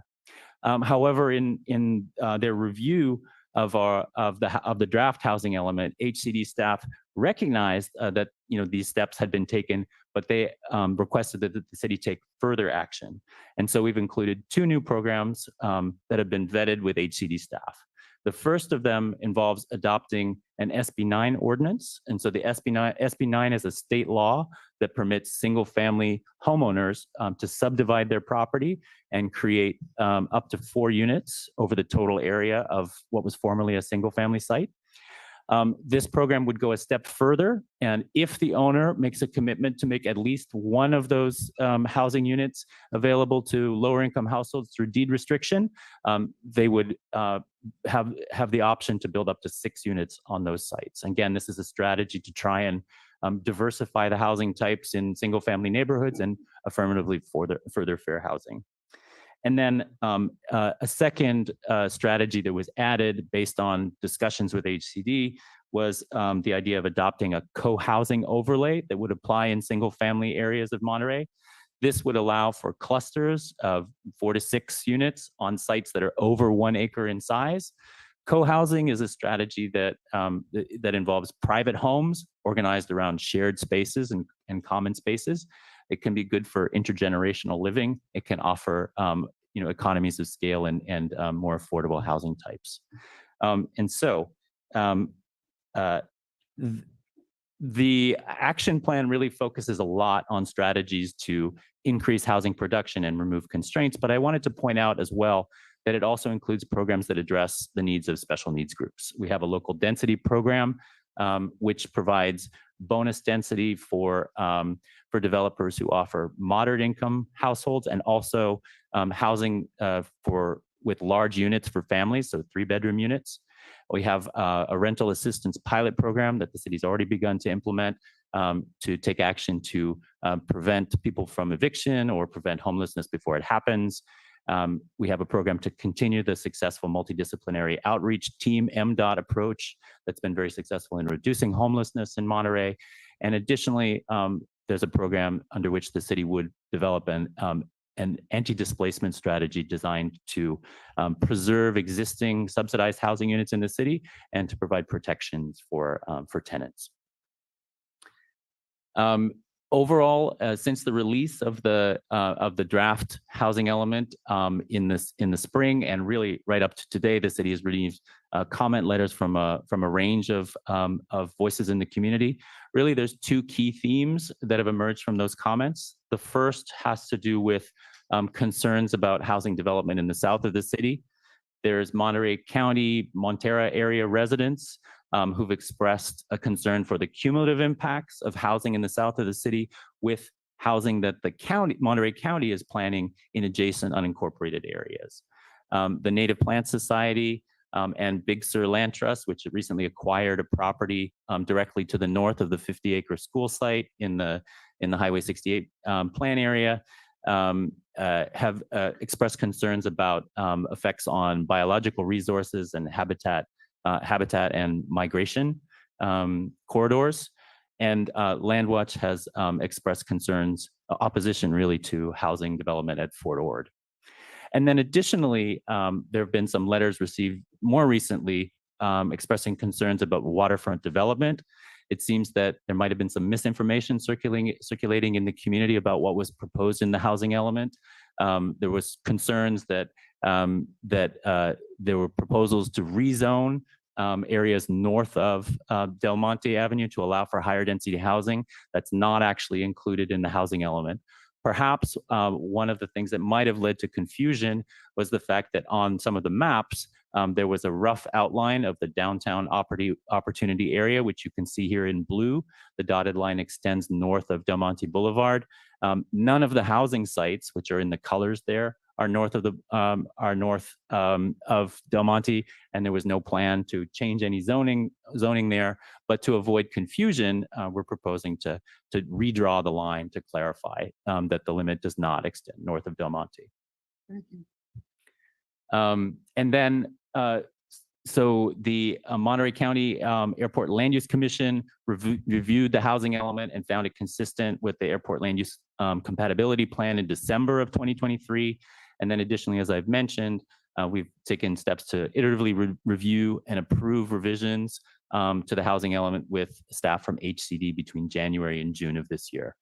However, in their review of the draft housing element, HCD staff recognized that these steps had been taken, but they requested that the city take further action. And so we've included 2 new programs that have been vetted with HCD staff. The first of them involves adopting an SB 9 ordinance. And so the SB 9 is a state law that permits single family homeowners to subdivide their property and create up to 4 units over the total area of what was formerly a single family site. This program would go a step further, and if the owner makes a commitment to make at least one of those housing units available to lower income households through deed restriction, they would have the option to build up to 6 units on those sites. Again, this is a strategy to try and diversify the housing types in single family neighborhoods and affirmatively further fair housing. And then a second strategy that was added based on discussions with HCD was the idea of adopting a co-housing overlay that would apply in single family areas of Monterey. This would allow for clusters of 4 to 6 units on sites that are over 1 acre in size. Co-housing is a strategy that involves private homes organized around shared spaces and common spaces. It can be good for intergenerational living. It can offer economies of scale and more affordable housing types. The action plan really focuses a lot on strategies to increase housing production and remove constraints. But I wanted to point out as well that it also includes programs that address the needs of special needs groups. We have a local density program, which provides bonus density for developers who offer moderate income households, and also housing with large units for families, so 3-bedroom units. We have a rental assistance pilot program that the city's already begun to implement to take action to prevent people from eviction or prevent homelessness before it happens. We have a program to continue the successful multidisciplinary outreach team MDOT approach that's been very successful in reducing homelessness in Monterey. And additionally, there's a program under which the city would develop an anti-displacement strategy designed to preserve existing subsidized housing units in the city and to provide protections for tenants. Overall, since the release of the draft housing element in the spring and really right up to today, the city has received comment letters from a range of voices in the community. Really, there's 2 key themes that have emerged from those comments. The first has to do with concerns about housing development in the south of the city. There's Monterey County, Monterey area residents who've expressed a concern for the cumulative impacts of housing in the south of the city with housing that the Monterey County is planning in adjacent unincorporated areas. The Native Plant Society and Big Sur Land Trust, which recently acquired a property directly to the north of the 50-acre school site in the Highway 68 plan area, have expressed concerns about effects on biological resources and habitat and migration corridors. And Landwatch has expressed opposition really to housing development at Fort Ord. And then additionally, there have been some letters received more recently expressing concerns about waterfront development It seems that there might have been some misinformation circulating in the community about what was proposed in the housing element. There was concerns that there were proposals to rezone areas north of Del Monte Avenue to allow for higher density housing. That's not actually included in the housing element. Perhaps one of the things that might have led to confusion was the fact that on some of the maps, there was a rough outline of the downtown opportunity area, which you can see here in blue. The dotted line extends north of Del Monte Boulevard. None of the housing sites, which are in the colors there, are north of Del Monte, and there was no plan to change any zoning there. But to avoid confusion, we're proposing to redraw the line to clarify that the limit does not extend north of Del Monte. And then, so the Monterey County Airport Land Use Commission reviewed the housing element and found it consistent with the Airport Land Use Compatibility Plan in December of 2023. And then additionally, as I've mentioned, we've taken steps to iteratively review and approve revisions to the housing element with staff from HCD between January and June of this year.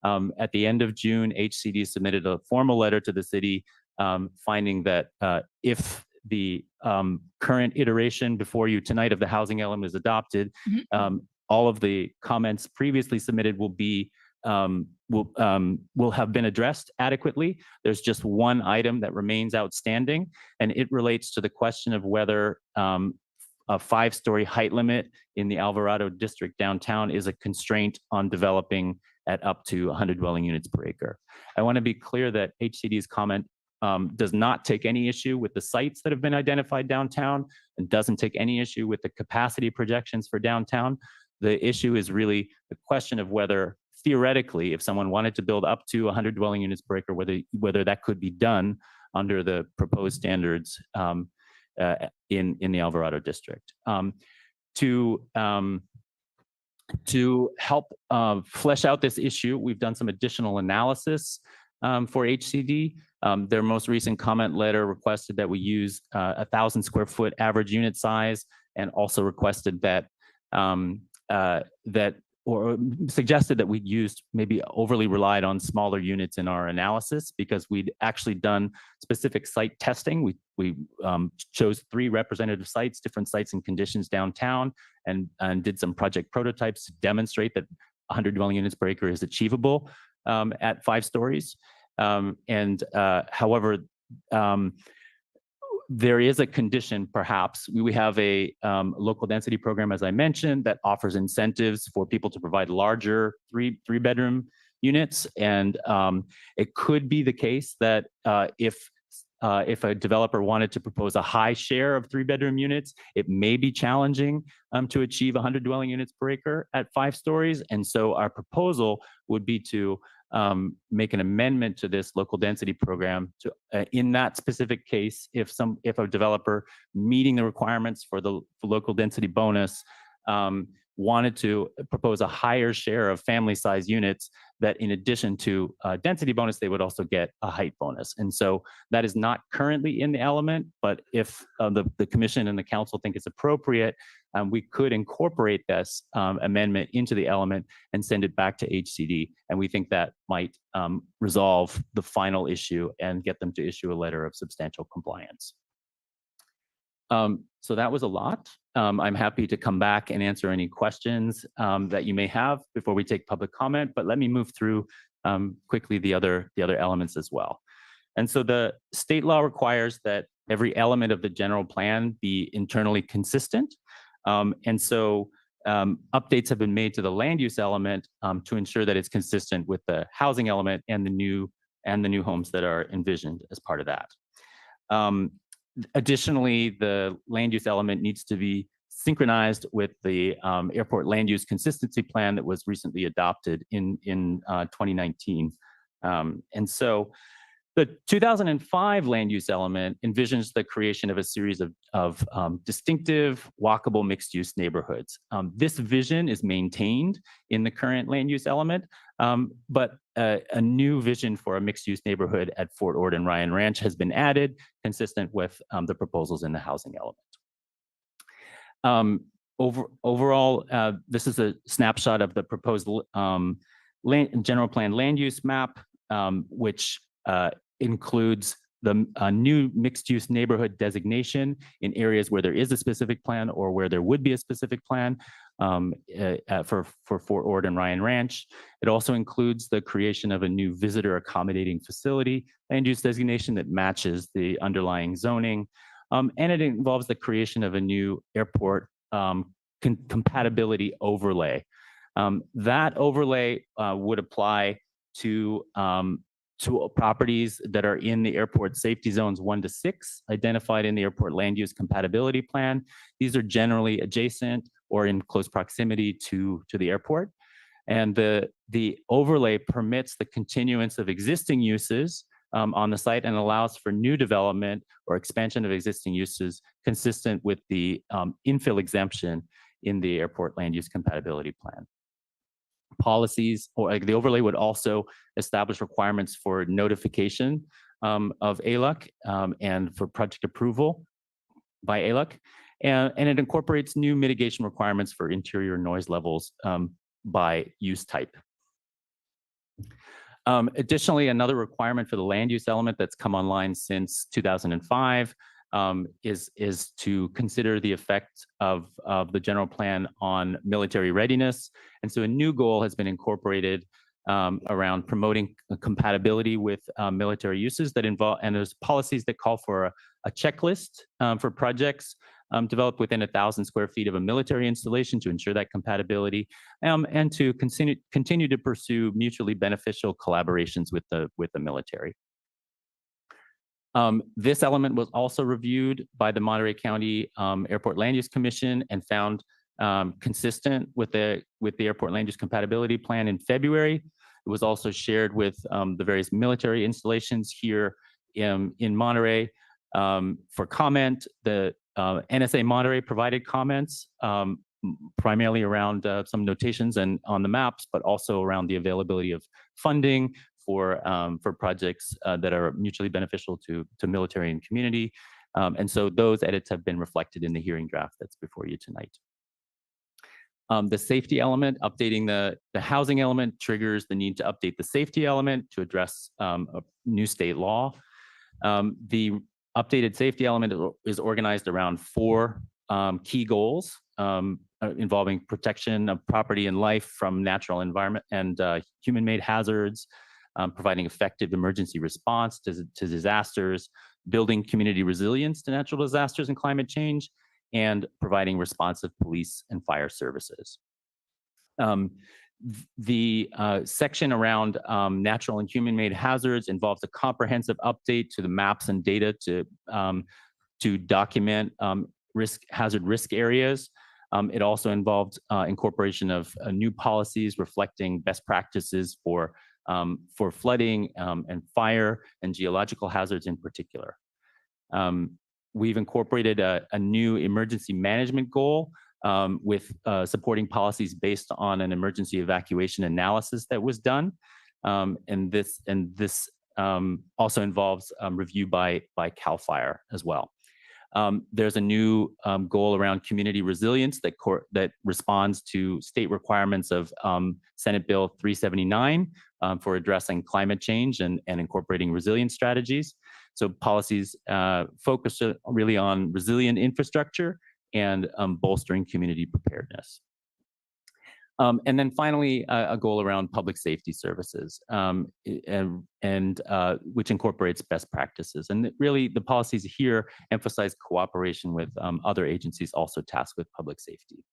At the end of June, HCD submitted a formal letter to the city finding that if the current iteration before you tonight of the housing element is adopted, all of the comments previously submitted will be will have been addressed adequately. There's just one item that remains outstanding, and it relates to the question of whether a 5-story height limit in the Alvarado district downtown is a constraint on developing at up to 100 dwelling units per acre. I want to be clear that HCD's comment does not take any issue with the sites that have been identified downtown and doesn't take any issue with the capacity projections for downtown. The issue is really the question of whether theoretically, if someone wanted to build up to 100 dwelling units per acre, whether that could be done under the proposed standards in the Alvarado district. To help flesh out this issue, we've done some additional analysis for HCD. Their most recent comment letter requested that we use 1,000 square foot average unit size, and also requested that or suggested that we used maybe overly relied on smaller units in our analysis because we'd actually done specific site testing. We chose 3 representative sites, different sites and conditions downtown, and did some project prototypes to demonstrate that 100 dwelling units per acre is achievable at 5 stories. However, there is a condition, perhaps. We have a local density program, as I mentioned, that offers incentives for people to provide larger three-bedroom units. And it could be the case that if a developer wanted to propose a high share of 3-bedroom units, it may be challenging to achieve 100 dwelling units per acre at 5 stories. And so our proposal would be to make an amendment to this local density program to, in that specific case, if a developer meeting the requirements for the local density bonus wanted to propose a higher share of family size units, that in addition to density bonus, they would also get a height bonus. And so that is not currently in the element, but if the commission and the council think it's appropriate, we could incorporate this amendment into the element and send it back to HCD. And we think that might resolve the final issue and get them to issue a letter of substantial compliance. So that was a lot. I'm happy to come back and answer any questions that you may have before we take public comment, but let me move through quickly the other elements as well. And so the state law requires that every element of the general plan be internally consistent. And so updates have been made to the land use element to ensure that it's consistent with the housing element and the new homes that are envisioned as part of that. Additionally, the land use element needs to be synchronized with the airport land use consistency plan that was recently adopted in 2019. And so the 2005 land use element envisions the creation of a series of distinctive, walkable mixed-use neighborhoods. This vision is maintained in the current land use element, but a new vision for a mixed-use neighborhood at Fort Ord and Ryan Ranch has been added, consistent with the proposals in the housing element. Overall, this is a snapshot of the proposed general plan land use map, which includes the new mixed-use neighborhood designation in areas where there is a specific plan or where there would be a specific plan for Fort Ord and Ryan Ranch. It also includes the creation of a new visitor accommodating facility land use designation that matches the underlying zoning. And it involves the creation of a new airport compatibility overlay. That overlay would apply to properties that are in the airport safety zones 1 to 6, identified in the airport land use compatibility plan. These are generally adjacent or in close proximity to the airport. And the overlay permits the continuance of existing uses on the site and allows for new development or expansion of existing uses consistent with the infill exemption in the airport land use compatibility plan. Policies or the overlay would also establish requirements for notification of ALUC and for project approval by ALUC. And it incorporates new mitigation requirements for interior noise levels by use type. Additionally, another requirement for the land use element that's come online since 2005 is to consider the effect of the general plan on military readiness. And so a new goal has been incorporated around promoting compatibility with military uses that involve, and there's policies that call for a checklist for projects developed within 1,000 square feet of a military installation to ensure that compatibility, and to continue to pursue mutually beneficial collaborations with the military. This element was also reviewed by the Monterey County Airport Land Use Commission and found consistent with the Airport Land Use Compatibility Plan in February. It was also shared with the various military installations here in Monterey for comment. The NSA Monterey provided comments primarily around some notations and on the maps, but also around the availability of funding for projects that are mutually beneficial to military and community. And so those edits have been reflected in the hearing draft that's before you tonight. The safety element, updating the housing element triggers the need to update the safety element to address a new state law. The updated safety element is organized around 4 key goals involving protection of property and life from natural environment and human-made hazards, providing effective emergency response to disasters, building community resilience to natural disasters and climate change, and providing responsive police and fire services. The section around natural and human-made hazards involves a comprehensive update to the maps and data to document hazard risk areas. It also involved incorporation of new policies reflecting best practices for flooding and fire and geological hazards in particular. We've incorporated a new emergency management goal with supporting policies based on an emergency evacuation analysis that was done. And this also involves review by CAL FIRE as well. There's a new goal around community resilience that responds to state requirements of Senate Bill 379 for addressing climate change and incorporating resilience strategies. So policies focus really on resilient infrastructure and bolstering community preparedness. And then finally, a goal around public safety services, which incorporates best practices. And really, the policies here emphasize cooperation with other agencies also tasked with public safety.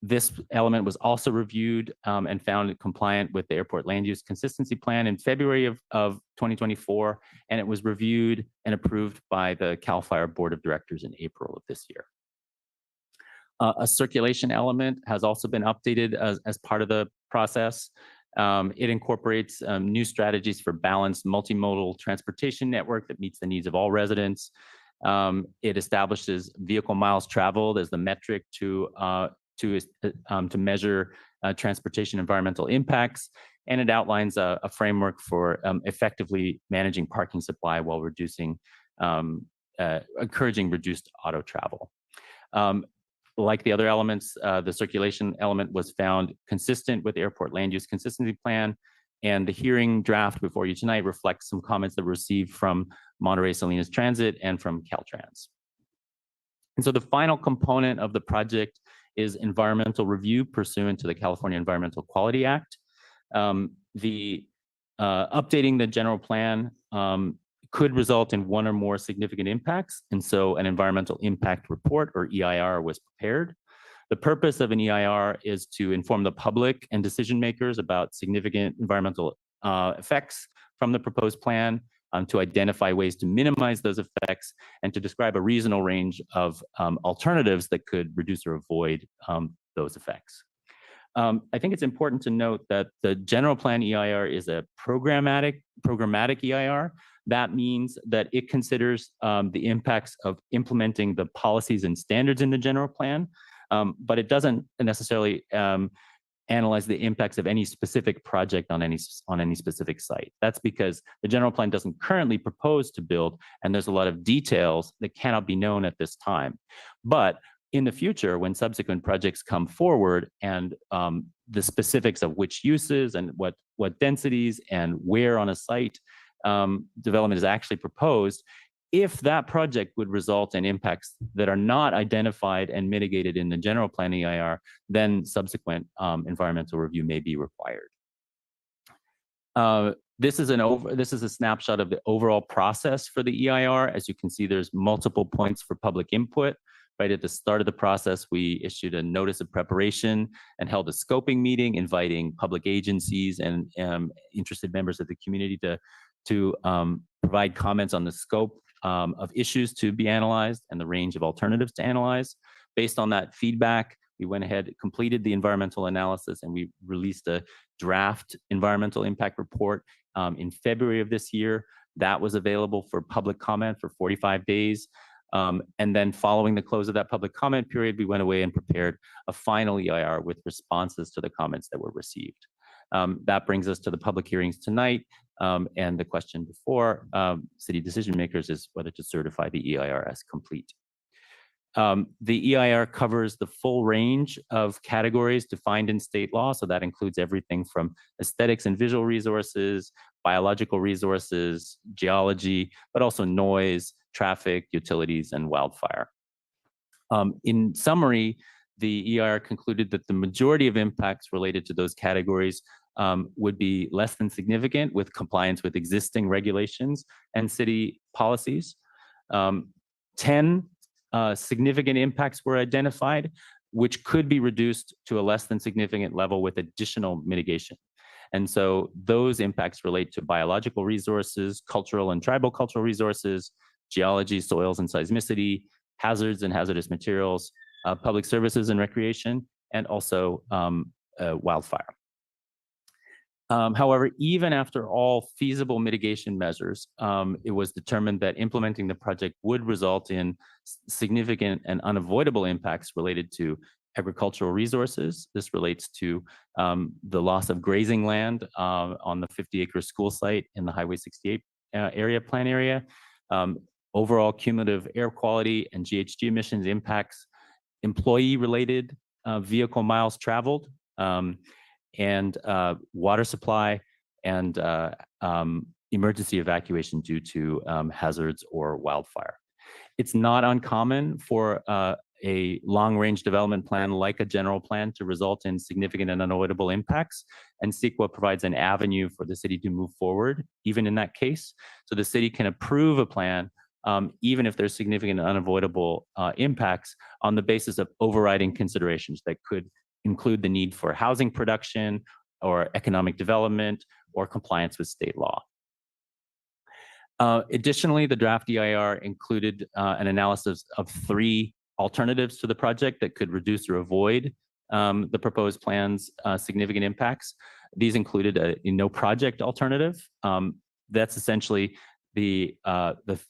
This element was also reviewed and found compliant with the Airport Land Use Consistency Plan in February of 2024, and it was reviewed and approved by the CAL FIRE Board of Directors in April of this year. A circulation element has also been updated as part of the process. It incorporates new strategies for balanced multimodal transportation network that meets the needs of all residents. It establishes vehicle miles traveled as the metric to measure transportation environmental impacts, and it outlines a framework for effectively managing parking supply while encouraging reduced auto travel. Like the other elements, the circulation element was found consistent with the airport land use consistency plan. And the hearing draft before you tonight reflects some comments that were received from Monterey Salinas Transit and from Caltrans. And so the final component of the project is environmental review pursuant to the California Environmental Quality Act. Updating the general plan could result in one or more significant impacts. And so an environmental impact report, or EIR, was prepared. The purpose of an EIR is to inform the public and decision makers about significant environmental effects from the proposed plan, to identify ways to minimize those effects, and to describe a reasonable range of alternatives that could reduce or avoid those effects. I think it's important to note that the general plan EIR is a programmatic EIR. That means that it considers the impacts of implementing the policies and standards in the general plan, but it doesn't necessarily analyze the impacts of any specific project on any specific site. That's because the general plan doesn't currently propose to build, and there's a lot of details that cannot be known at this time. But in the future, when subsequent projects come forward and the specifics of which uses and what densities and where on a site development is actually proposed, if that project would result in impacts that are not identified and mitigated in the general plan EIR, then subsequent environmental review may be required. This is a snapshot of the overall process for the EIR. As you can see, there's multiple points for public input. Right at the start of the process, we issued a notice of preparation and held a scoping meeting, inviting public agencies and interested members of the community to provide comments on the scope of issues to be analyzed and the range of alternatives to analyze. Based on that feedback, we went ahead, completed the environmental analysis, and we released a draft environmental impact report in February of this year. That was available for public comment for 45 days. And then following the close of that public comment period, we went away and prepared a final EIR with responses to the comments that were received. That brings us to the public hearings tonight. And the question before city decision makers is whether to certify the EIR as complete. The EIR covers the full range of categories defined in state law. So that includes everything from aesthetics and visual resources, biological resources, geology, but also noise, traffic, utilities, and wildfire. In summary, the EIR concluded that the majority of impacts related to those categories would be less than significant with compliance with existing regulations and city policies. 10 significant impacts were identified, which could be reduced to a less than significant level with additional mitigation. And so those impacts relate to biological resources, cultural and tribal cultural resources, geology, soils and seismicity, hazards and hazardous materials, public services and recreation, and also wildfire. However, even after all feasible mitigation measures, it was determined that implementing the project would result in significant and unavoidable impacts related to agricultural resources. This relates to the loss of grazing land on the 50-acre school site in the Highway 68 plan area, overall cumulative air quality and GHG emissions impacts, employee-related vehicle miles traveled, and water supply and emergency evacuation due to hazards or wildfire. It's not uncommon for a long-range development plan like a general plan to result in significant and unavoidable impacts, and CEQA provides an avenue for the city to move forward, even in that case. So the city can approve a plan even if there's significant and unavoidable impacts on the basis of overriding considerations that could include the need for housing production or economic development or compliance with state law. Additionally, the draft EIR included an analysis of 3 alternatives to the project that could reduce or avoid the proposed plan's significant impacts. These included a no project alternative. That's essentially the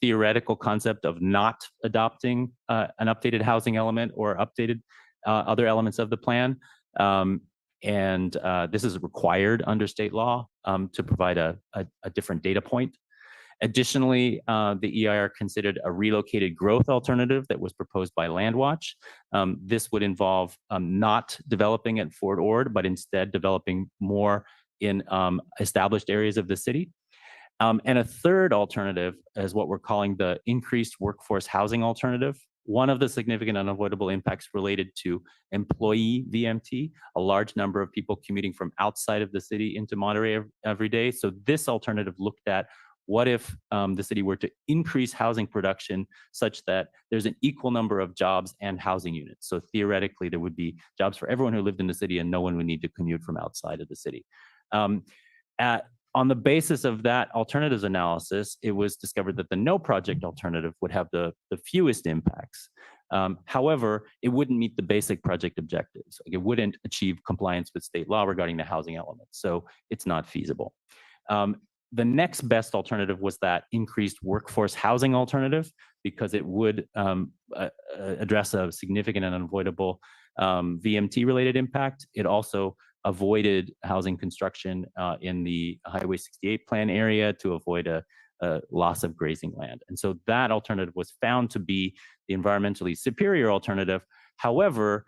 theoretical concept of not adopting an updated housing element or updated other elements of the plan. This is required under state law to provide a different data point. Additionally, the EIR considered a relocated growth alternative that was proposed by Landwatch. This would involve not developing at Fort Ord, but instead developing more in established areas of the city. And a third alternative is what we're calling the increased workforce housing alternative. One of the significant unavoidable impacts related to employee VMT, a large number of people commuting from outside of the city into Monterey every day. So this alternative looked at what if the city were to increase housing production such that there's an equal number of jobs and housing units. So theoretically, there would be jobs for everyone who lived in the city and no one would need to commute from outside of the city. On the basis of that alternatives analysis, it was discovered that the no project alternative would have the fewest impacts. However, it wouldn't meet the basic project objectives. Like, it wouldn't achieve compliance with state law regarding the housing element. So it's not feasible. The next best alternative was that increased workforce housing alternative, because it would address a significant and unavoidable VMT related impact. It also avoided housing construction in the Highway 68 plan area to avoid a loss of grazing land. And so that alternative was found to be the environmentally superior alternative. However,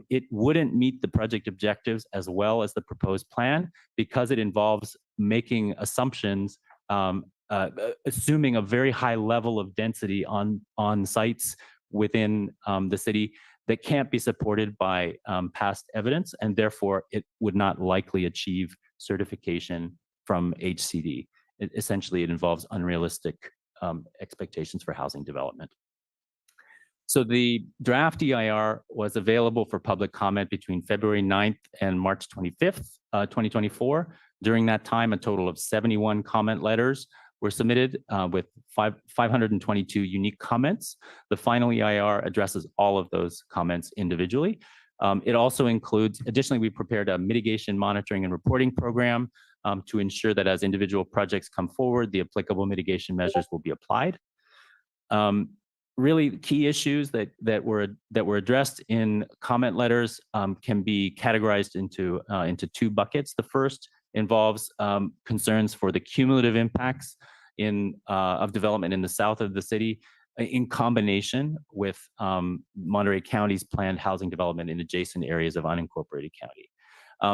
it wouldn't meet the project objectives as well as the proposed plan, because it involves making assumptions, assuming a very high level of density on sites within the city that can't be supported by past evidence, and therefore it would not likely achieve certification from HCD. Essentially, it involves unrealistic expectations for housing development. So the draft EIR was available for public comment between February 9th and March 25th, 2024. During that time, a total of 71 comment letters were submitted with 522 unique comments. The final EIR addresses all of those comments individually. It also includes, additionally, we prepared a mitigation monitoring and reporting program to ensure that as individual projects come forward, the applicable mitigation measures will be applied. Really, key issues that were addressed in comment letters can be categorized into two buckets. The first involves concerns for the cumulative impacts of development in the south of the city, in combination with Monterey County's planned housing development in adjacent areas of unincorporated county.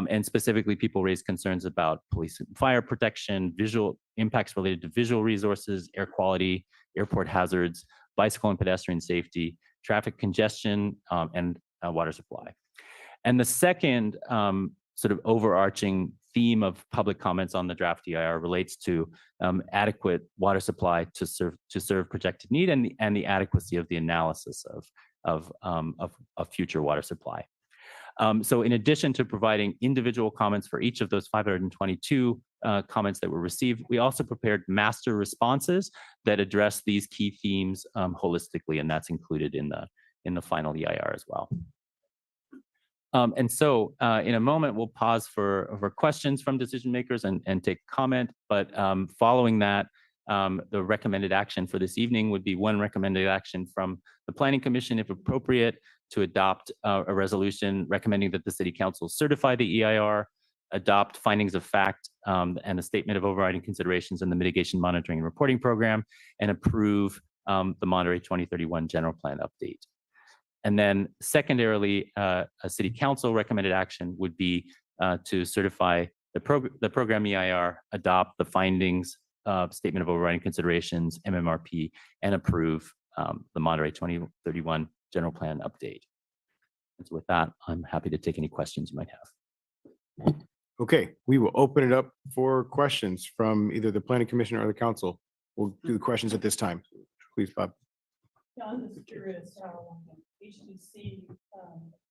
And specifically, people raised concerns about police and fire protection, visual impacts related to visual resources, air quality, airport hazards, bicycle and pedestrian safety, traffic congestion, and water supply. And the second sort of overarching theme of public comments on the draft EIR relates to adequate water supply to serve projected need, and the adequacy of the analysis of future water supply. So in addition to providing individual comments for each of those 522 comments that were received, we also prepared master responses that address these key themes holistically, and that's included in the final EIR as well. And so in a moment, we'll pause for questions from decision makers and take comment. But following that, the recommended action for this evening would be one recommended action from the Planning Commission, if appropriate, to adopt a resolution recommending that the City Council certify the EIR, adopt findings of fact and a statement of overriding considerations in the mitigation monitoring and reporting program, and approve the Monterey 2031 general plan update. And then secondarily, a City Council recommended action would be to certify the program EIR, adopt the findings, statement of overriding considerations, MMRP, and approve the Monterey 2031 general plan update. And so with that, I'm happy to take any questions you might have. Okay, we will open it up for questions from either the Planning Commission or the council. We'll do the questions at this time. Please, Bob. Yeah, I'm just curious how HTC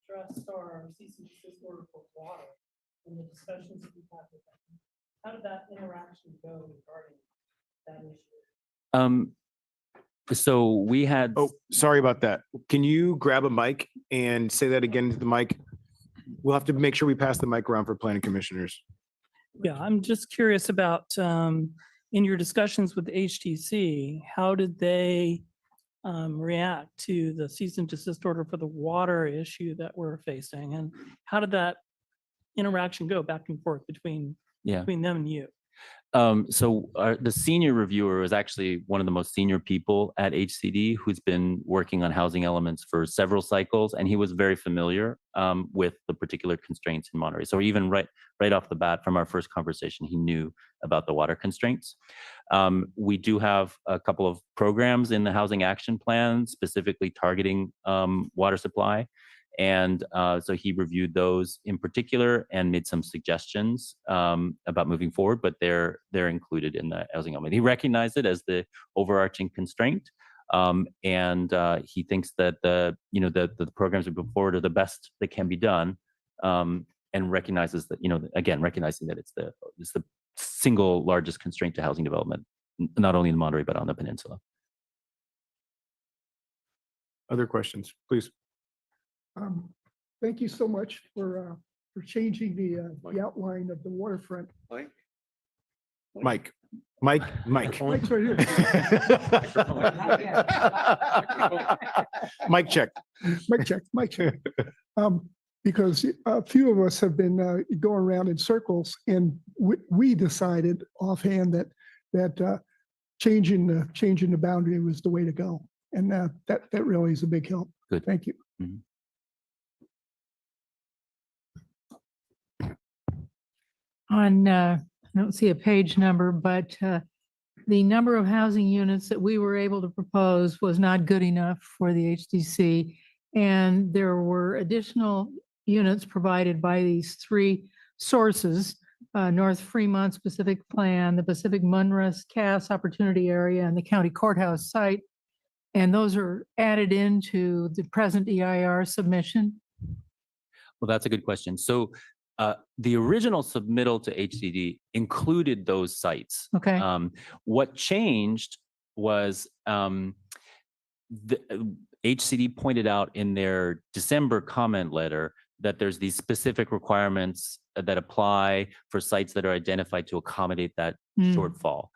addressed our cease and desist order for water and the discussions that we've had with them. How did that interaction go regarding that issue? So we had. Oh, sorry about that. Can you grab a mic and say that again to the mic? We'll have to make sure we pass the mic around for planning commissioners. Yeah, I'm just curious about in your discussions with HTC, how did they react to the cease and desist order for the water issue that we're facing, and how did that interaction go back and forth between them and you? The senior reviewer is actually one of the most senior people at HCD who's been working on housing elements for several cycles, and he was very familiar with the particular constraints in Monterey. So even right off the bat from our first conversation, he knew about the water constraints. We do have a couple of programs in the housing action plan specifically targeting water supply. And so he reviewed those in particular and made some suggestions about moving forward, but they're included in the housing element. He recognized it as the overarching constraint, and he thinks that the programs we put forward are the best that can be done, and recognizes that again recognizing that it's the single largest constraint to housing development, not only in Monterey but on the peninsula. Other questions, please. Thank you so much for changing the outline of the waterfront. Mike. Mike's right here. Mic check. Mic check. Because a few of us have been going around in circles, and we decided offhand that changing the boundary was the way to go, and that really is a big help. Good. Thank you. Mm-hmm. I don't see a page number, but the number of housing units that we were able to propose was not good enough for the HDC. And there were additional units provided by these three sources, North Fremont Specific Plan, the Pacific Munras Cass Opportunity Area, and the County Courthouse site. And those are added into the present EIR submission. Well, that's a good question. So the original submittal to HCD included those sites. Okay. What changed was the HCD pointed out in their December comment letter that there's these specific requirements that apply for sites that are identified to accommodate that shortfall.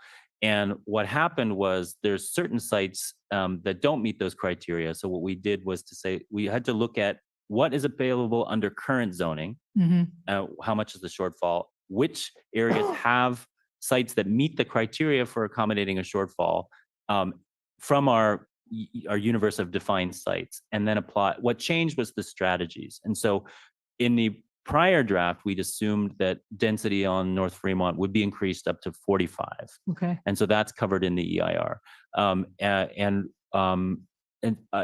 And what happened was there's certain sites that don't meet those criteria. So what we did was to say we had to look at what is available under current zoning, how much is the shortfall, which areas have sites that meet the criteria for accommodating a shortfall from our universe of defined sites, and then apply. What changed was the strategies. And so in the prior draft, we'd assumed that density on North Fremont would be increased up to 45. Okay. And so that's covered in the EIR.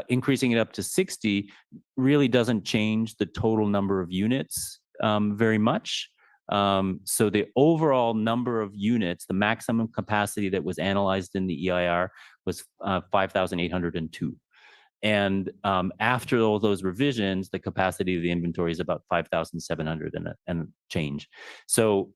Increasing it up to 60 really doesn't change the total number of units very much. So the overall number of units, the maximum capacity that was analyzed in the EIR was 5,802. And after all those revisions, the capacity of the inventory is about 5,700 and change. So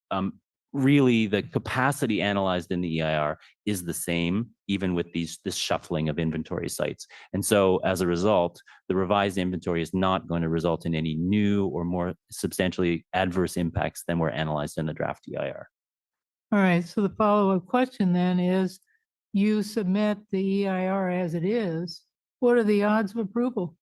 really the capacity analyzed in the EIR is the same, even with this shuffling of inventory sites. And so as a result, the revised inventory is not going to result in any new or more substantially adverse impacts than were analyzed in the draft EIR. All right. So the follow-up question then is, you submit the EIR as it is. What are the odds of approval?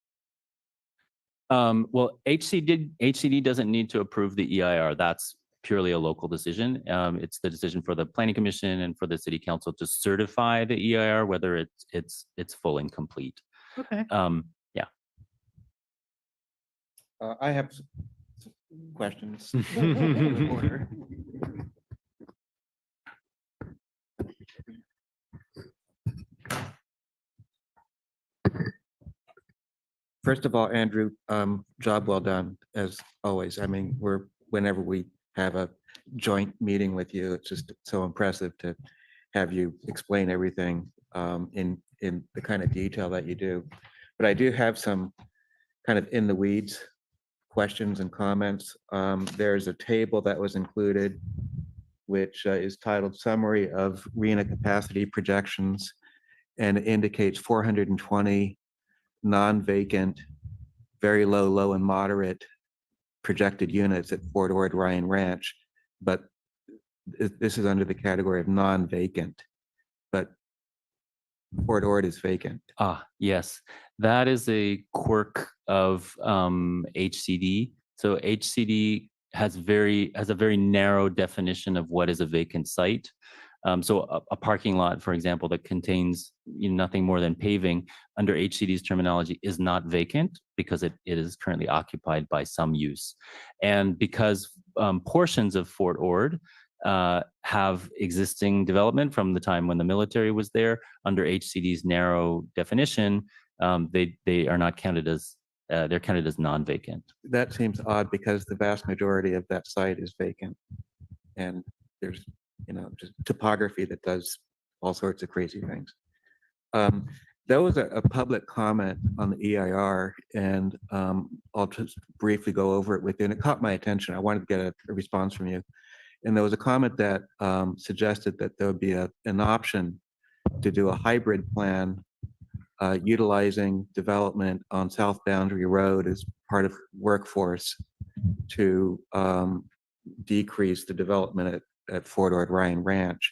Well, HCD doesn't need to approve the EIR. That's purely a local decision. It's the decision for the Planning Commission and for the City Council to certify the EIR, whether it's full and complete. Okay. Yeah. I have some questions. First of all, Andrew, job well done, as always. I mean, whenever we have a joint meeting with you, it's just so impressive to have you explain everything in the kind of detail that you do. But I do have some kind of in the weeds questions and comments. There's a table that was included, which is titled Summary of RENA Capacity Projections, and it indicates 420 non-vacant, very low, low and moderate projected units at Fort Ord Ryan Ranch, but this is under the category of non-vacant, but Fort Ord is vacant. Yes, that is a quirk of HCD. So HCD has a very narrow definition of what is a vacant site. So a parking lot, for example, that contains nothing more than paving under HCD's terminology is not vacant because it is currently occupied by some use. And because portions of Fort Ord have existing development from the time when the military was there under HCD's narrow definition, they are not counted as they're counted as non-vacant. That seems odd because the vast majority of that site is vacant. And there's, just topography that does all sorts of crazy things. There was a public comment on the EIR, and I'll just briefly go over it within. It caught my attention. I wanted to get a response from you. And there was a comment that suggested that there would be an option to do a hybrid plan utilizing development on South Boundary Road as part of workforce to decrease the development at Fort Ord Ryan Ranch.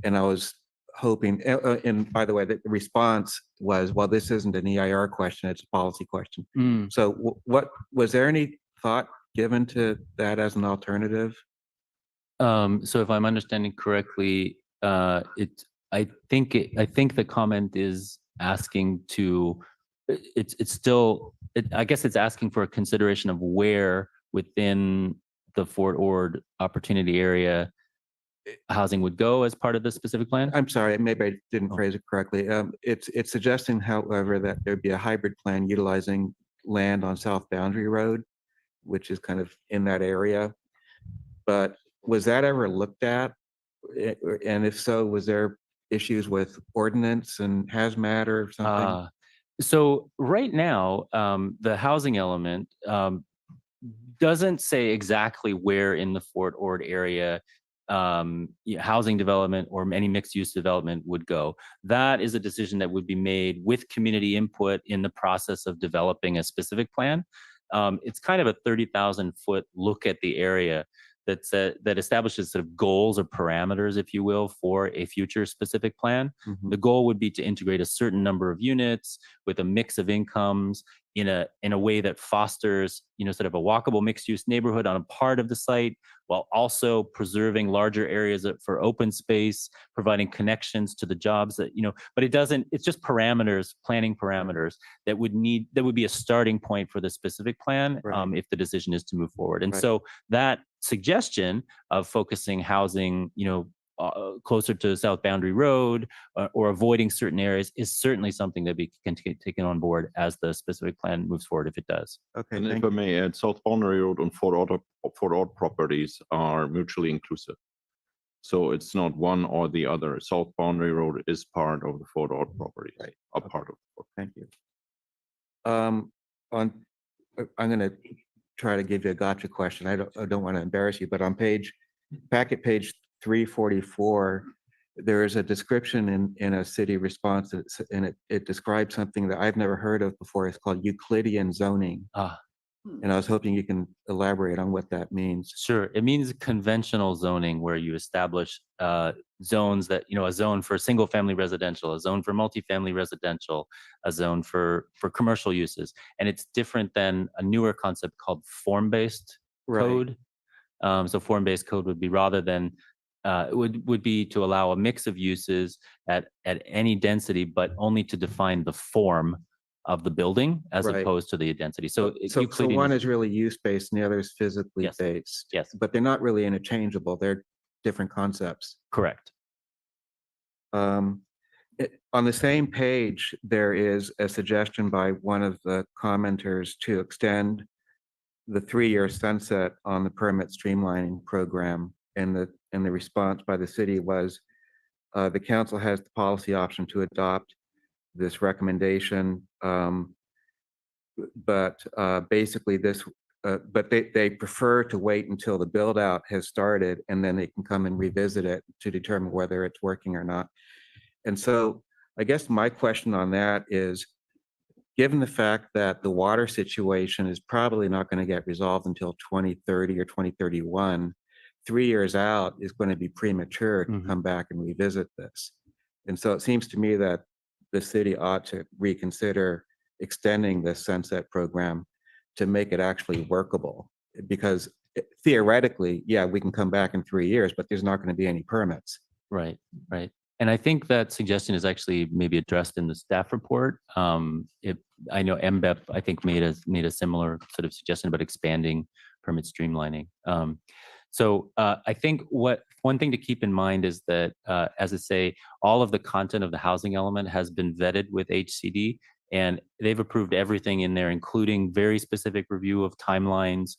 And I was hoping, and by the way, the response was, well, this isn't an EIR question, it's a policy question. So what was there any thought given to that as an alternative? So if I'm understanding correctly, I think the comment is asking to, I guess it's asking for a consideration of where within the Fort Ord opportunity area housing would go as part of the specific plan? I'm sorry, maybe I didn't phrase it correctly. It's suggesting, however, that there'd be a hybrid plan utilizing land on South Boundary Road, which is kind of in that area. But was that ever looked at? And if so, was there issues with ordinance and hazmat or something? So right now, the housing element doesn't say exactly where in the Fort Ord area housing development or any mixed use development would go. That is a decision that would be made with community input in the process of developing a specific plan. It's kind of a 30,000 foot look at the area that establishes sort of goals or parameters, if you will, for a future specific plan. The goal would be to integrate a certain number of units with a mix of incomes in a way that fosters, sort of a walkable mixed use neighborhood on a part of the site, while also preserving larger areas for open space, providing connections to the jobs that, but it's just parameters, planning parameters that would be a starting point for the specific plan, if the decision is to move forward. And so that suggestion of focusing housing, closer to South Boundary Road or avoiding certain areas is certainly something that we can take on board as the specific plan moves forward, if it does. Okay. And if I may add, South Boundary Road and Fort Ord properties are mutually inclusive. So it's not one or the other. South Boundary Road is part of the Fort Ord property, a part of it. Thank you. I'm going to try to give you a gotcha question. I don't want to embarrass you, but on packet page 344, there is a description in a city response, and it describes something that I've never heard of before. It's called Euclidean zoning. And I was hoping you can elaborate on what that means. Sure. It means conventional zoning, where you establish zones that, a zone for single family residential, a zone for multifamily residential, a zone for commercial uses. And it's different than a newer concept called form-based code. So form-based code would be rather than would be to allow a mix of uses at any density, but only to define the form of the building as opposed to the density. So one is really use-based and the other is physically based. Yes. But they're not really interchangeable. They're different concepts. Correct. On the same page, there is a suggestion by one of the commenters to extend the 3-year sunset on the permit streamlining program. And the response by the city was, the council has the policy option to adopt this recommendation. But basically but they prefer to wait until the build out has started, and then they can come and revisit it to determine whether it's working or not. And so I guess my question on that is, given the fact that the water situation is probably not going to get resolved until 2030 or 2031, 3 years out is going to be premature to come back and revisit this. And so it seems to me that the city ought to reconsider extending this sunset program to make it actually workable, because theoretically, yeah, we can come back in 3 years, but there's not going to be any permits. Right, right. And I think that suggestion is actually maybe addressed in the staff report. I know MBEP, I think, made a similar sort of suggestion about expanding permit streamlining. I think one thing to keep in mind is that, as I say, all of the content of the housing element has been vetted with HCD, and they've approved everything in there, including very specific review of timelines.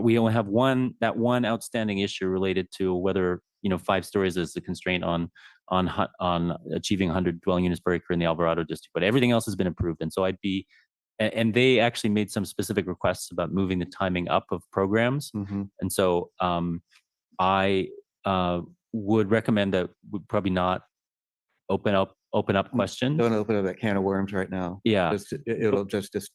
We only have one outstanding issue related to whether 5 stories is the constraint on achieving 100 dwelling units per acre in the Alvarado district, but everything else has been approved. And so and they actually made some specific requests about moving the timing up of programs. And so I would recommend that we probably not open up questions. Don't open up that can of worms right now. Yeah. It'll just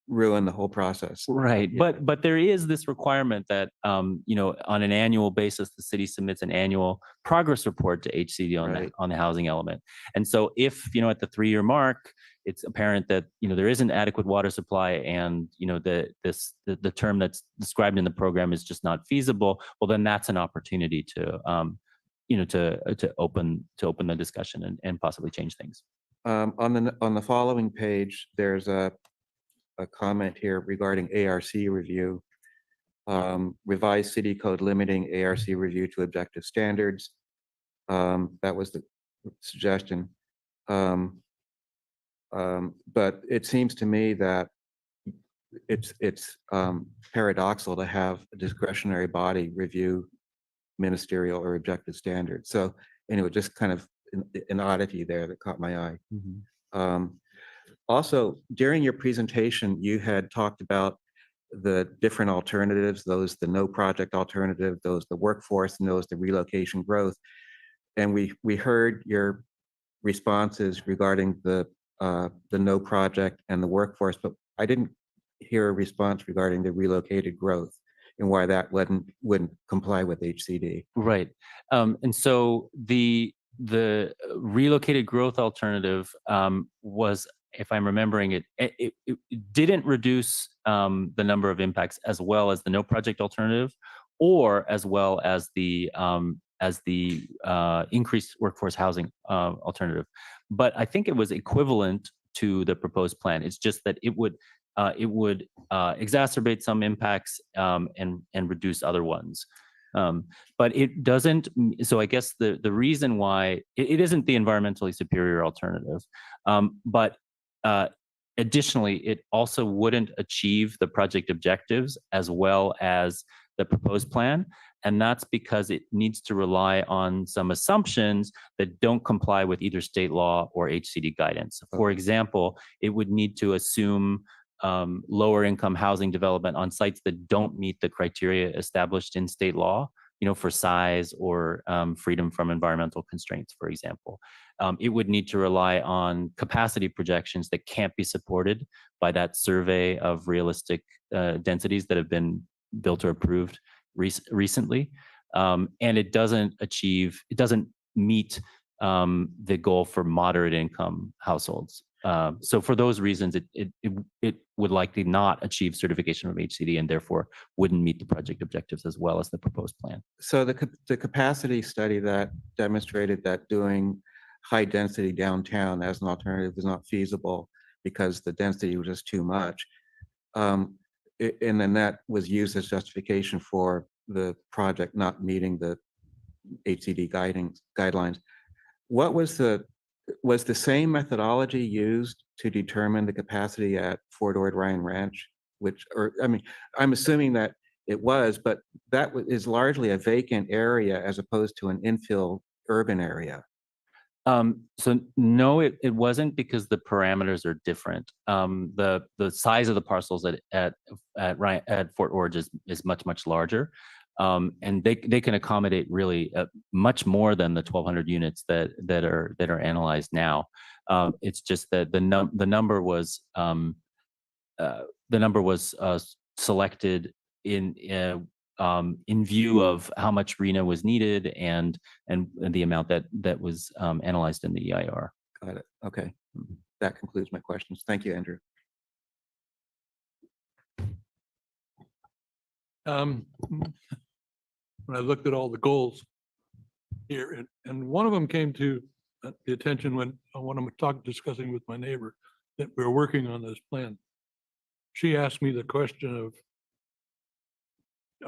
ruin the whole process. Right. But there is this requirement that, on an annual basis, the city submits an annual progress report to HCD on the housing element. And so if, at the 3-year mark, it's apparent that, there isn't adequate water supply and, the term that's described in the program is just not feasible, well, then that's an opportunity to open the discussion and possibly change things. On the following page, there's a comment here regarding ARC review. Revised city code limiting ARC review to objective standards. That was the suggestion. But it seems to me that it's paradoxical to have a discretionary body review ministerial or objective standards. So anyway, just kind of an oddity there that caught my eye. Also, during your presentation, you had talked about the different alternatives, the no project alternative, the workforce, and the relocation growth. And we heard your responses regarding the no project and the workforce, but I didn't hear a response regarding the relocated growth and why that wouldn't comply with HCD. Right. And so the relocated growth alternative was, if I'm remembering it didn't reduce the number of impacts as well as the no project alternative, or as well as the increased workforce housing alternative. But I think it was equivalent to the proposed plan. It's just that it would exacerbate some impacts and reduce other ones. But it doesn't. So I guess the reason why it isn't the environmentally superior alternative, but additionally, it also wouldn't achieve the project objectives as well as the proposed plan. And that's because it needs to rely on some assumptions that don't comply with either state law or HCD guidance. For example, it would need to assume lower income housing development on sites that don't meet the criteria established in state law, for size or freedom from environmental constraints, for example. It would need to rely on capacity projections that can't be supported by that survey of realistic densities that have been built or approved recently. And it doesn't meet the goal for moderate income households. So for those reasons, it would likely not achieve certification from HCD and therefore wouldn't meet the project objectives as well as the proposed plan. So the capacity study that demonstrated that doing high density downtown as an alternative is not feasible because the density was just too much. And then that was used as justification for the project not meeting the HCD guidelines. What was the same methodology used to determine the capacity at Fort Ord Ryan Ranch? I'm assuming that it was, but that is largely a vacant area as opposed to an infill urban area. So no, it wasn't, because the parameters are different. The size of the parcels at Fort Ord is much larger, and they can accommodate really much more than the 1,200 units that are analyzed now. It's just that the number was selected in view of how much RENA was needed and the amount that was analyzed in the EIR. Got it. Okay. That concludes my questions. Thank you, Andrew. When I looked at all the goals here, and one of them came to the attention when I'm discussing with my neighbor that we're working on this plan. She asked me the question of,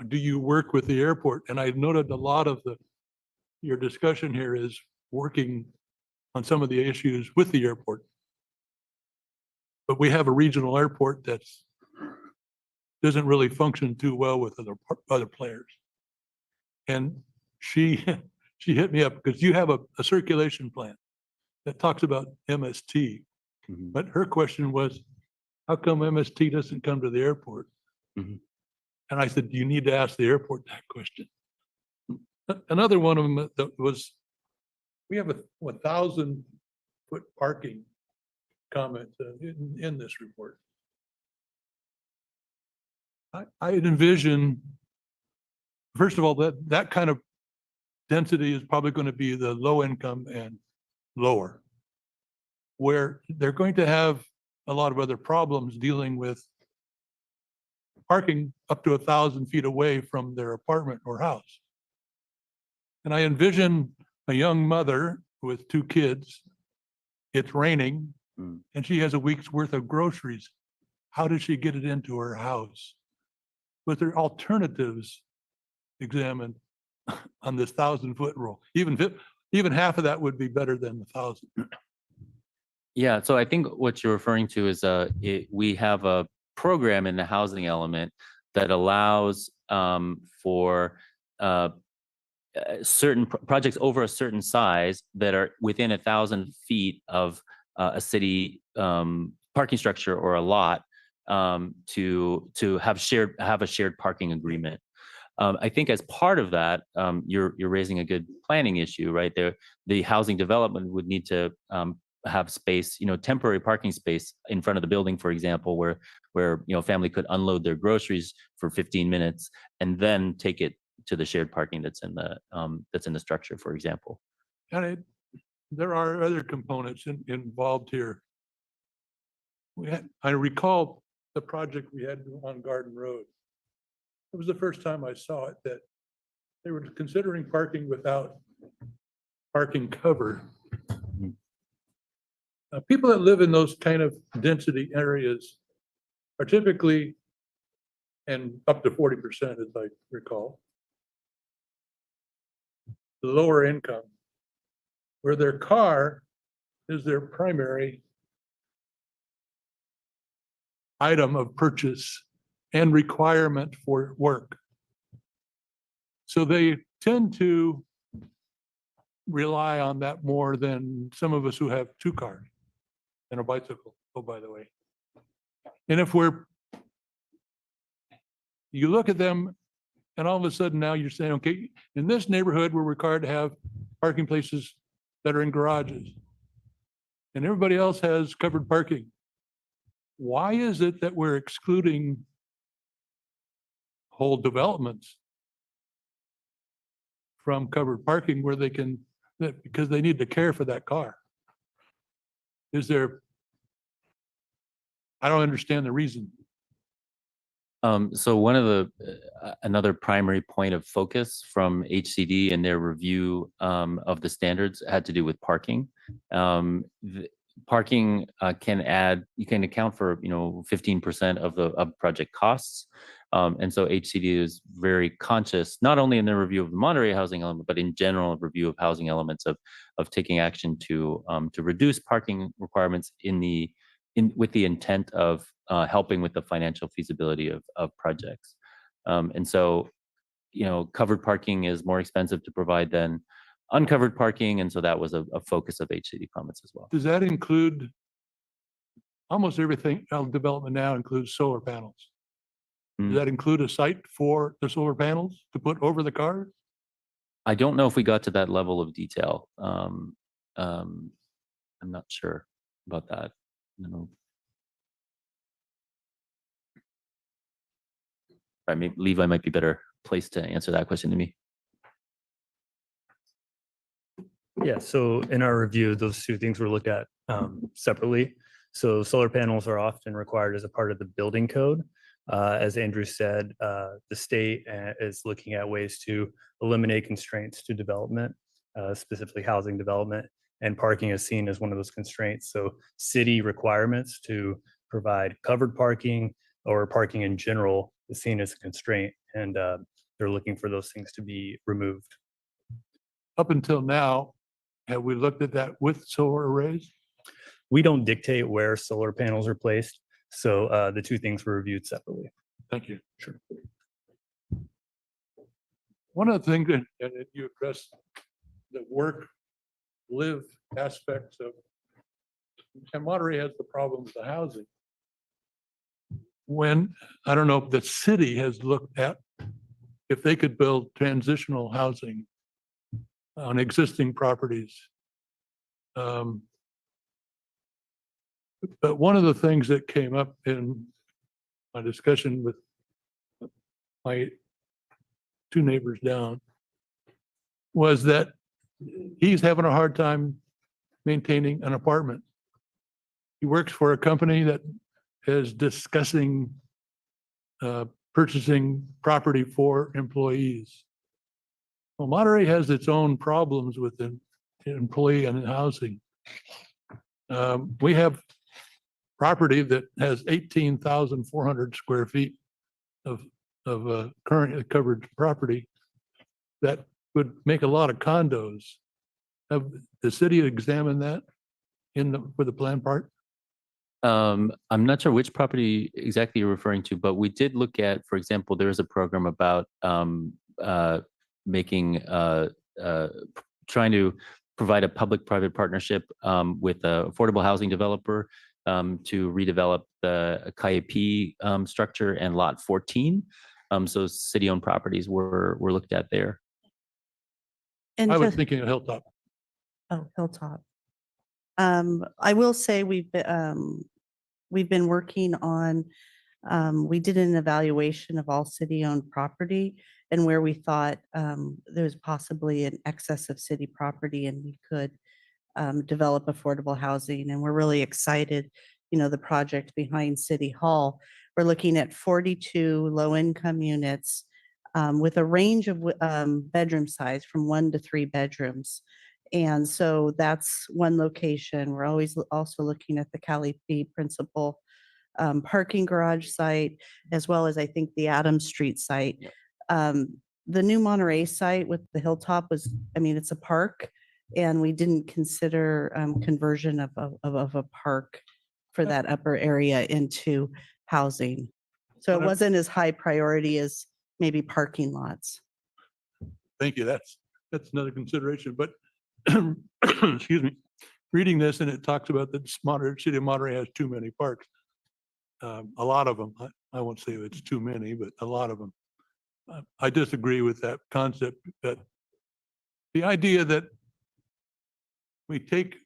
do you work with the airport? And I noted a lot of your discussion here is working on some of the issues with the airport. But we have a regional airport that's doesn't really function too well with other players. And she she hit me up because you have a circulation plan that talks about MST. But her question was, how come MST doesn't come to the airport? And I said, you need to ask the airport that question. Another one of them that was, we have a 1,000-foot parking comment in this report. I envision, first of all, that kind of density is probably going to be the low income and lower, where they're going to have a lot of other problems dealing with parking up to 1,000 feet away from their apartment or house. And I envision a young mother with 2 kids. It's raining and she has a week's worth of groceries. How does she get it into her house? But there are alternatives examined on this 1,000-foot rule. Even half of that would be better than the 1,000. Yeah, so I think what you're referring to is we have a program in the housing element that allows for certain projects over a certain size that are within 1,000 feet of a city parking structure or a lot to have a shared parking agreement. I think as part of that, you're raising a good planning issue, right? The housing development would need to have space, temporary parking space in front of the building, for example, where a family could unload their groceries for 15 minutes and then take it to the shared parking that's in the structure, for example. And there are other components involved here. I recall the project we had on Garden Road. It was the first time I saw it that they were considering parking without parking cover. People that live in those kind of density areas are typically, and up to 40%, as I recall, the lower income, where their car is their primary item of purchase and requirement for work. So they tend to rely on that more than some of us who have 2 cars and a bicycle, oh, by the way. And if you look at them and all of a sudden now you're saying, okay, in this neighborhood, we're required to have parking places that are in garages and everybody else has covered parking. Why is it that we're excluding whole developments from covered parking where they can, because they need to care for that car? I don't understand the reason. So one of another primary point of focus from HCD in their review of the standards had to do with parking. Parking you can account for 15% of project costs. And so HCD is very conscious, not only in the review of the Monterey housing element, but in general review of housing elements of taking action to reduce parking requirements with the intent of helping with the financial feasibility of projects. And so, covered parking is more expensive to provide than uncovered parking. And so that was a focus of HCD comments as well. Does that include, almost everything development now includes solar panels? Does that include a site for the solar panels to put over the car? I don't know if we got to that level of detail. I'm not sure about that. No. Levi might be better placed to answer that question to me. Yeah, so in our review, those 2 things were looked at separately. So solar panels are often required as a part of the building code. As Andrew said, the state is looking at ways to eliminate constraints to development, specifically housing development, and parking is seen as one of those constraints. So city requirements to provide covered parking or parking in general is seen as a constraint, and they're looking for those things to be removed. Up until now, have we looked at that with solar arrays? We don't dictate where solar panels are placed, so the two things were reviewed separately. Thank you. Sure. One of the things that you addressed, the work, live aspects of, and Monterey has the problem with the housing. When, I don't know if the city has looked at if they could build transitional housing on existing properties. But one of the things that came up in my discussion with my two neighbors down was that he's having a hard time maintaining an apartment. He works for a company that is discussing purchasing property for employees. Well, Monterey has its own problems with the employee and housing. We have property that has 18,400 square feet of current covered property that would make a lot of condos. Have the city examined that for the plan part? I'm not sure which property exactly you're referring to, but we did look at, for example, there is a program about making trying to provide a public-private partnership with an affordable housing developer to redevelop the KIP structure and lot 14. So city-owned properties were looked at there. I was thinking of Hilltop. Oh, Hilltop. I will say we've been working on, we did an evaluation of all city-owned property and where we thought there's possibly an excess of city property and we could develop affordable housing. And we're really excited, the project behind City Hall. We're looking at 42 low-income units with a range of bedroom size from 1 to 3 bedrooms. And so that's one location. We're always also looking at the Cali P principal parking garage site, as well as I think the Adams Street site. The new Monterey site with the Hilltop was, it's a park, and we didn't consider conversion of a park for that upper area into housing. So it wasn't as high priority as maybe parking lots. Thank you. That's another consideration, but excuse me, reading this and it talks about the city of Monterey has too many parks. A lot of them, I won't say it's too many, but a lot of them. I disagree with that concept, that the idea that we take,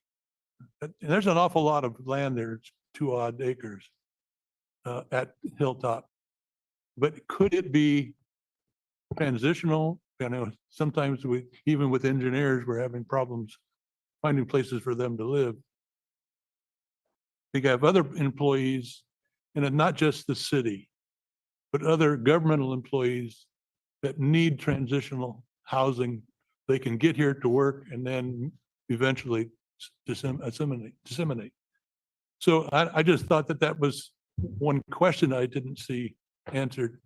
there's an awful lot of land there, it's 2 odd acres at Hilltop, but could it be transitional? Sometimes even with engineers, we're having problems finding places for them to live. We have other employees, and not just the city, but other governmental employees that need transitional housing. They can get here to work and then eventually disseminate. So I just thought that was one question I didn't see answered,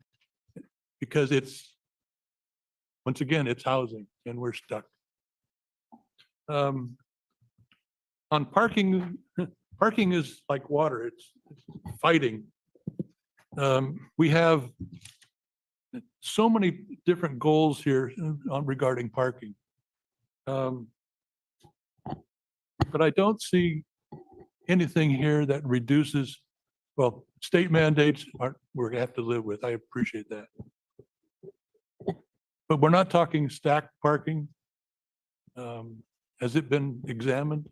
because once again, it's housing and we're stuck. On parking is like water. It's fighting. We have so many different goals here regarding parking. But I don't see anything here that reduces, well, state mandates we're gonna have to live with. I appreciate that. But we're not talking stacked parking. Has it been examined?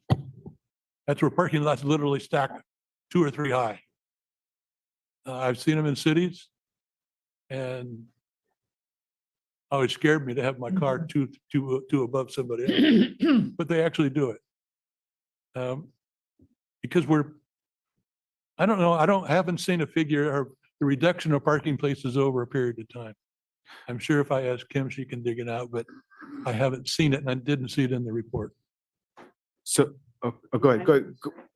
That's where parking lots literally stack 2 or 3 high. I've seen them in cities, and it scared me to have my car two above somebody else, but they actually do it. Because I don't know, I haven't seen a figure the reduction of parking places over a period of time. I'm sure if I ask Kim, she can dig it out, but I haven't seen it and I didn't see it in the report. So, go ahead,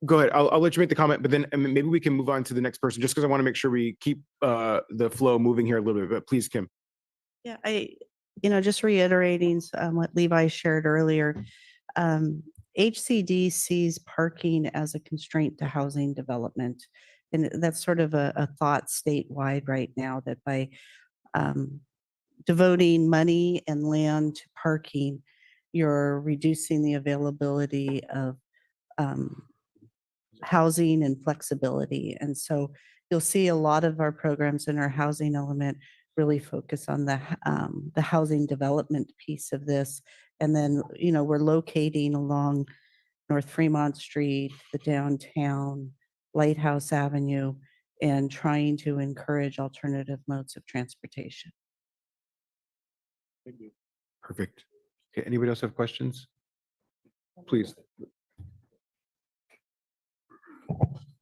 go ahead. I'll let you make the comment, but then maybe we can move on to the next person, just because I want to make sure we keep the flow moving here a little bit, but please, Kim. Yeah, just reiterating what Levi shared earlier. HCD sees parking as a constraint to housing development. And that's sort of a thought statewide right now, that by devoting money and land to parking, you're reducing the availability of housing and flexibility. And so you'll see a lot of our programs in our housing element really focus on the housing development piece of this. And then, we're locating along North Fremont Street, the downtown, Lighthouse Avenue, and trying to encourage alternative modes of transportation. Perfect. Okay, anybody else have questions? Please.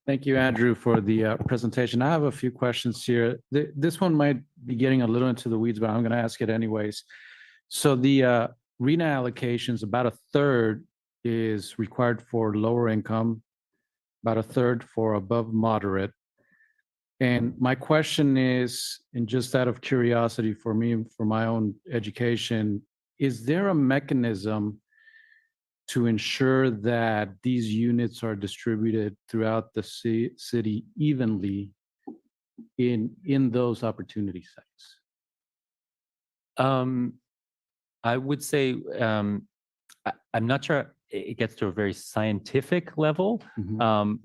Thank you, Andrew, for the presentation. I have a few questions here. This one might be getting a little into the weeds, but I'm going to ask it anyways. So the RENA allocations, about a third is required for lower income, about a third for above moderate. And my question is, and just out of curiosity for me, for my own education, is there a mechanism to ensure that these units are distributed throughout the city evenly in those opportunity sites? I would say I'm not sure it gets to a very scientific level,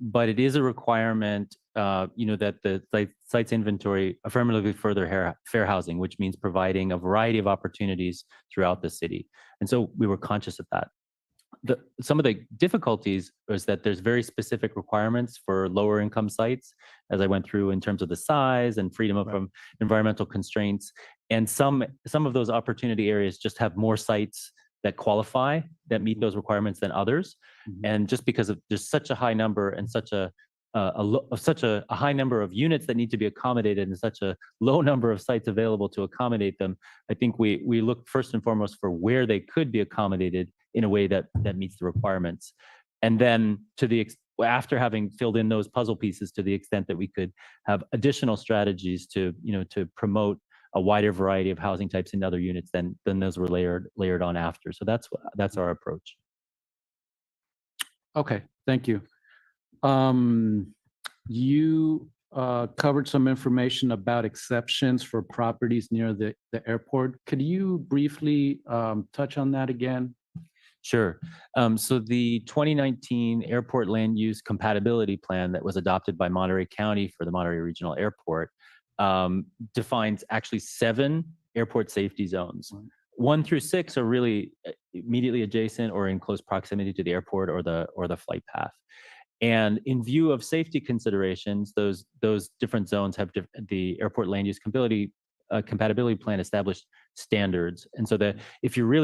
but it is a requirement, that the site's inventory affirmatively further fair housing, which means providing a variety of opportunities throughout the city. And so we were conscious of that. Some of the difficulties is that there's very specific requirements for lower income sites, as I went through, in terms of the size and freedom from environmental constraints. And some of those opportunity areas just have more sites that qualify, that meet those requirements than others. And just because there's such a high number and such a high number of units that need to be accommodated and such a low number of sites available to accommodate them, I think we look first and foremost for where they could be accommodated in a way that meets the requirements. And then after having filled in those puzzle pieces, to the extent that we could have additional strategies to promote a wider variety of housing types in other units, then those were layered on after. So that's our approach. Okay, thank you. You covered some information about exceptions for properties near the airport. Could you briefly touch on that again? Sure. So the 2019 Airport Land Use Compatibility Plan that was adopted by Monterey County for the Monterey Regional Airport defines actually 7 airport safety zones. 1 through 6 are really immediately adjacent or in close proximity to the airport or the flight path. And in view of safety considerations, those different zones have the Airport Land Use Compatibility Plan established standards. And so that if you're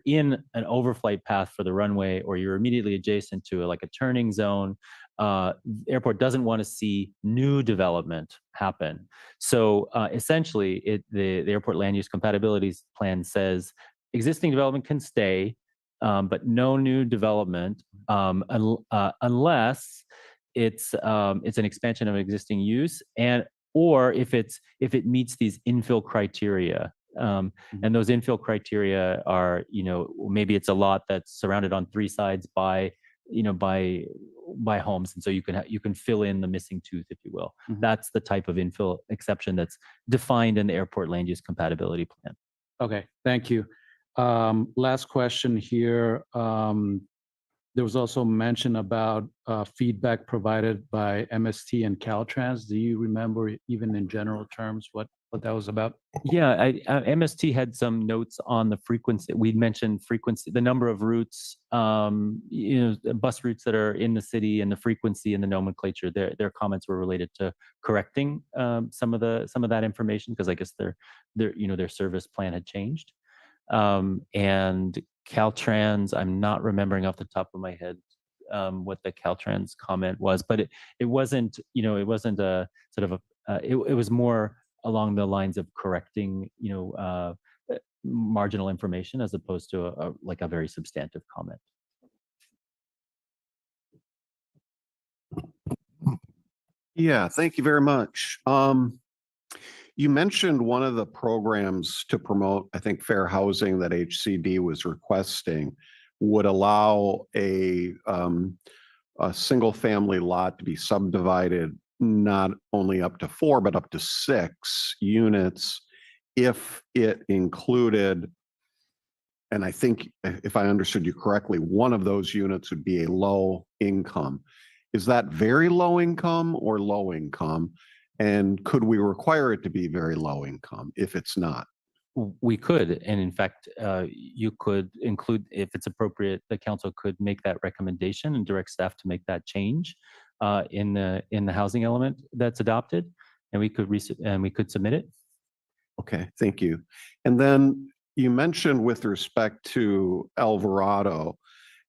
in an overflight path for the runway, or you're immediately adjacent to a turning zone, the airport doesn't want to see new development happen. So essentially, the Airport Land Use Compatibility Plan says existing development can stay, but no new development unless it's an expansion of existing use, or if it meets these infill criteria. And those infill criteria are, maybe it's a lot that's surrounded on 3 sides by homes, and so you can fill in the missing tooth, if you will. That's the type of infill exception that's defined in the Airport Land Use Compatibility Plan. Okay, thank you. Last question here. There was also mention about feedback provided by MST and Caltrans. Do you remember, even in general terms, what that was about? Yeah, MST had some notes on the frequency. We mentioned frequency, the number of routes, bus routes that are in the city, and the frequency and the nomenclature. Their comments were related to correcting some of that information, because I guess their service plan had changed. And Caltrans, I'm not remembering off the top of my head what the Caltrans comment was, but it wasn't a sort of it was more along the lines of correcting, marginal information as opposed to like a very substantive comment. Yeah, thank you very much. You mentioned one of the programs to promote, I think, fair housing that HCD was requesting would allow a single-family lot to be subdivided not only up to 4, but up to 6 units if it included, and I think if I understood you correctly, one of those units would be a low income. Is that very low income or low income? And could we require it to be very low income if it's not? We could, and in fact, you could include, if it's appropriate, the council could make that recommendation and direct staff to make that change in the housing element that's adopted, and we could submit it. Okay, thank you. And then you mentioned with respect to Alvarado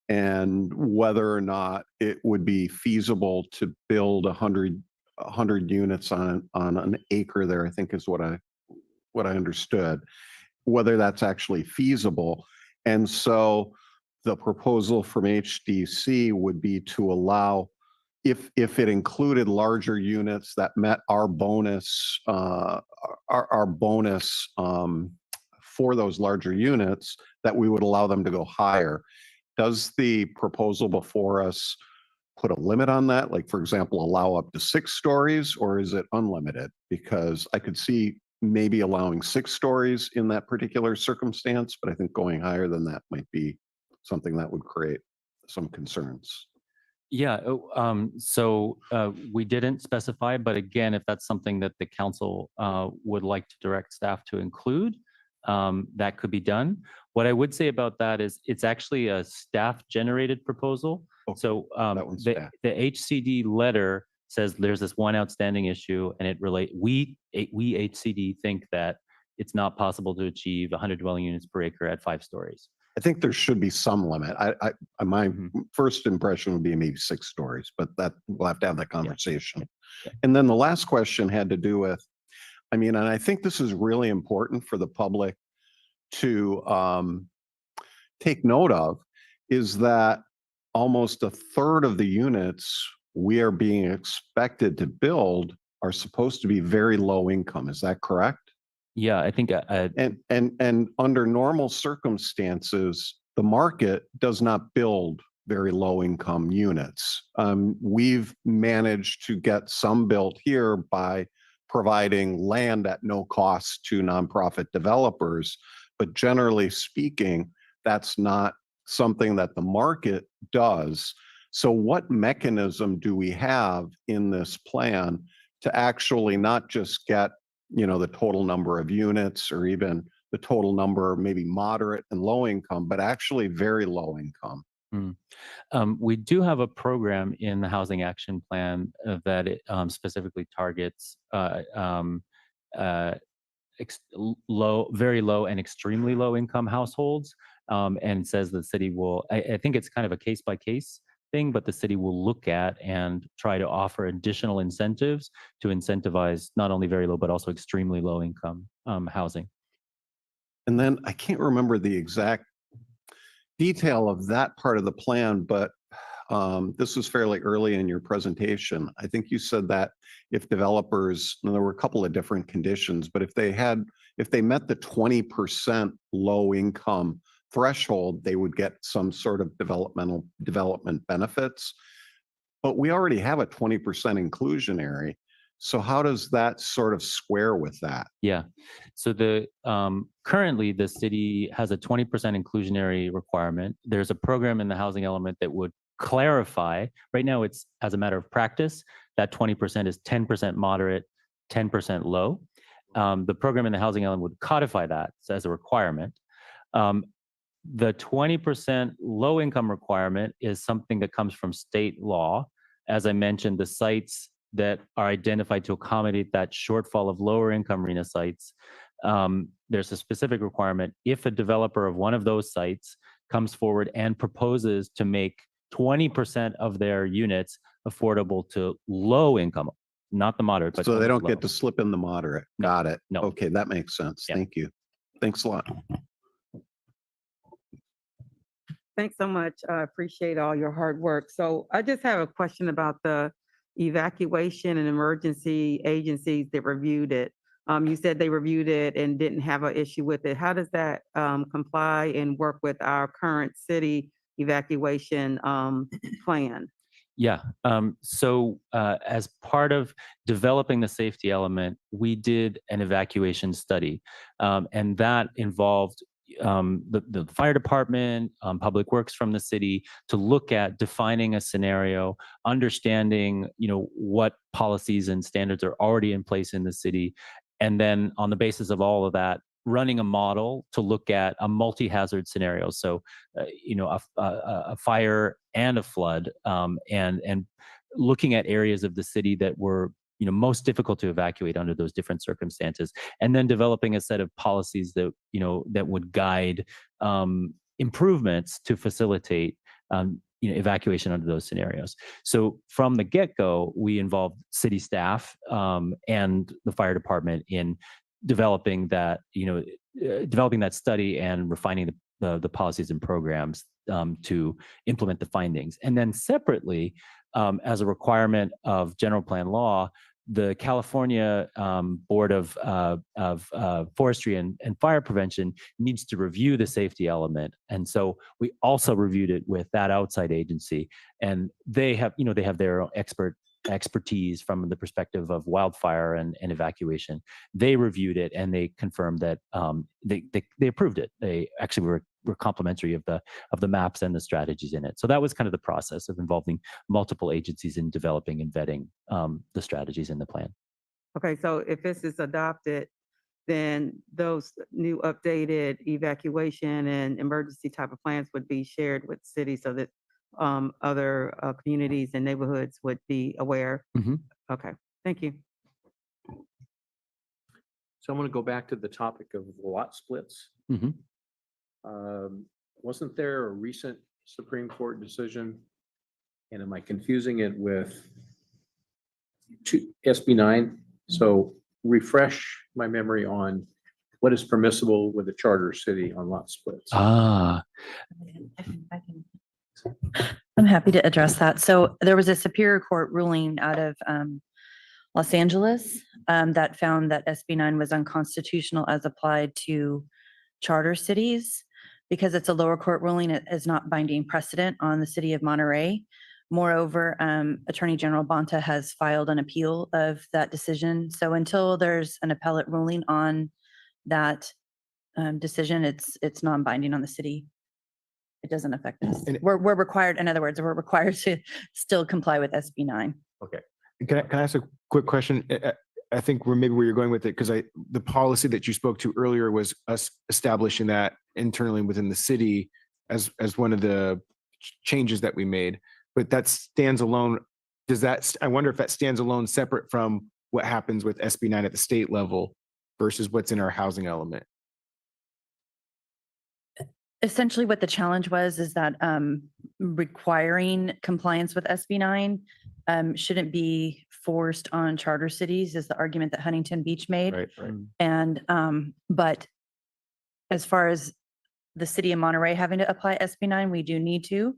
and whether or not it would be feasible to build 100 units on an acre there, I think is what I understood, whether that's actually feasible. And so the proposal from HDC would be to allow, if it included larger units that met our bonus, our bonus for those larger units, that we would allow them to go higher. Does the proposal before us put a limit on that? Like, for example, allow up to 6 stories, or is it unlimited? Because I could see maybe allowing 6 stories in that particular circumstance, but I think going higher than that might be something that would create some concerns. Yeah, so we didn't specify, but again, if that's something that the council would like to direct staff to include, that could be done. What I would say about that is it's actually a staff-generated proposal. So the HCD letter says there's this one outstanding issue, and we HCD think that it's not possible to achieve 100 dwelling units per acre at 5 stories. I think there should be some limit. My first impression would be maybe 6 stories, but that we'll have to have that conversation. Yeah. And then the last question had to do with, and I think this is really important for the public to take note of, is that almost a third of the units we are being expected to build are supposed to be very low income. Is that correct? Yeah, I think. And under normal circumstances, the market does not build very low income units. We've managed to get some built here by providing land at no cost to nonprofit developers. But generally speaking, that's not something that the market does. So what mechanism do we have in this plan to actually not just get, the total number of units or even the total number of maybe moderate and low income, but actually very low income? We do have a program in the Housing Action Plan that it specifically targets very low and extremely low income households, and says the city will, I think it's kind of a case by case thing, but the city will look at and try to offer additional incentives to incentivize not only very low, but also extremely low income housing. And then I can't remember the exact detail of that part of the plan, but this was fairly early in your presentation. I think you said that if developers, and there were a couple of different conditions, but if they met the 20% low income threshold, they would get some sort of development benefits. But we already have a 20% inclusionary. So how does that sort of square with that? Yeah. So currently the city has a 20% inclusionary requirement. There's a program in the housing element that would clarify. Right now, it's, as a matter of practice, that 20% is 10% moderate, 10% low. The program in the housing element would codify that as a requirement. The 20% low income requirement is something that comes from state law. As I mentioned, the sites that are identified to accommodate that shortfall of lower income RHNA sites, there's a specific requirement. If a developer of one of those sites comes forward and proposes to make 20% of their units affordable to low income, not the moderate, but. So they only don't low. get to slip in the moderate. Got it. no. Okay, that makes sense. Yeah. Thank you. Thanks a lot. Thanks so much. I appreciate all your hard work. So I just have a question about the evacuation and emergency agencies that reviewed it. You said they reviewed it and didn't have an issue with it. How does that comply and work with our current city evacuation plan? Yeah. As part of developing the safety element, we did an evacuation study, and that involved the fire department, public works from the city to look at defining a scenario, understanding, what policies and standards are already in place in the city. And then on the basis of all of that, running a model to look at a multi-hazard scenario. So, a fire and a flood, and looking at areas of the city that were, most difficult to evacuate under those different circumstances, and then developing a set of policies that, that would guide improvements to facilitate, evacuation under those scenarios. So from the get-go, we involved city staff and the fire department in developing that, developing that study and refining the policies and programs to implement the findings. And then separately, as a requirement of general plan law, the California Board of Forestry and Fire Prevention needs to review the safety element. And so we also reviewed it with that outside agency, and they have their own expertise from the perspective of wildfire and evacuation. They reviewed it and they confirmed that they approved it. They actually were complimentary of the maps and the strategies in it. So that was kind of the process of involving multiple agencies in developing and vetting the strategies in the plan. Okay, so if this is adopted, then those new updated evacuation and emergency type of plans would be shared with cities so that other communities and neighborhoods would be aware. Okay, thank you. So I want to go back to the topic of lot splits. Wasn't there a recent Supreme Court decision? And am I confusing it with SB 9? So refresh my memory on what is permissible with a charter city on lot splits. Ah, I'm happy to address that. So there was a Superior Court ruling out of Los Angeles that found that SB 9 was unconstitutional as applied to charter cities. Because it's a lower court ruling, it is not binding precedent on the city of Monterey. Moreover, Attorney General Bonta has filed an appeal of that decision. So until there's an appellate ruling on that decision, it's non-binding on the city. It doesn't affect us. We're required, in other words, we're required to still comply with SB 9. Okay. Can I ask a quick question? I think where you're going with it, because the policy that you spoke to earlier was us establishing that internally within the city as one of the changes that we made. But that stands alone. I wonder if that stands alone separate from what happens with SB 9 at the state level versus what's in our housing element. Essentially what the challenge was is that requiring compliance with SB 9 shouldn't be forced on charter cities is the argument that Huntington Beach made. Right. And but as far as the city of Monterey having to apply SB 9, we do need to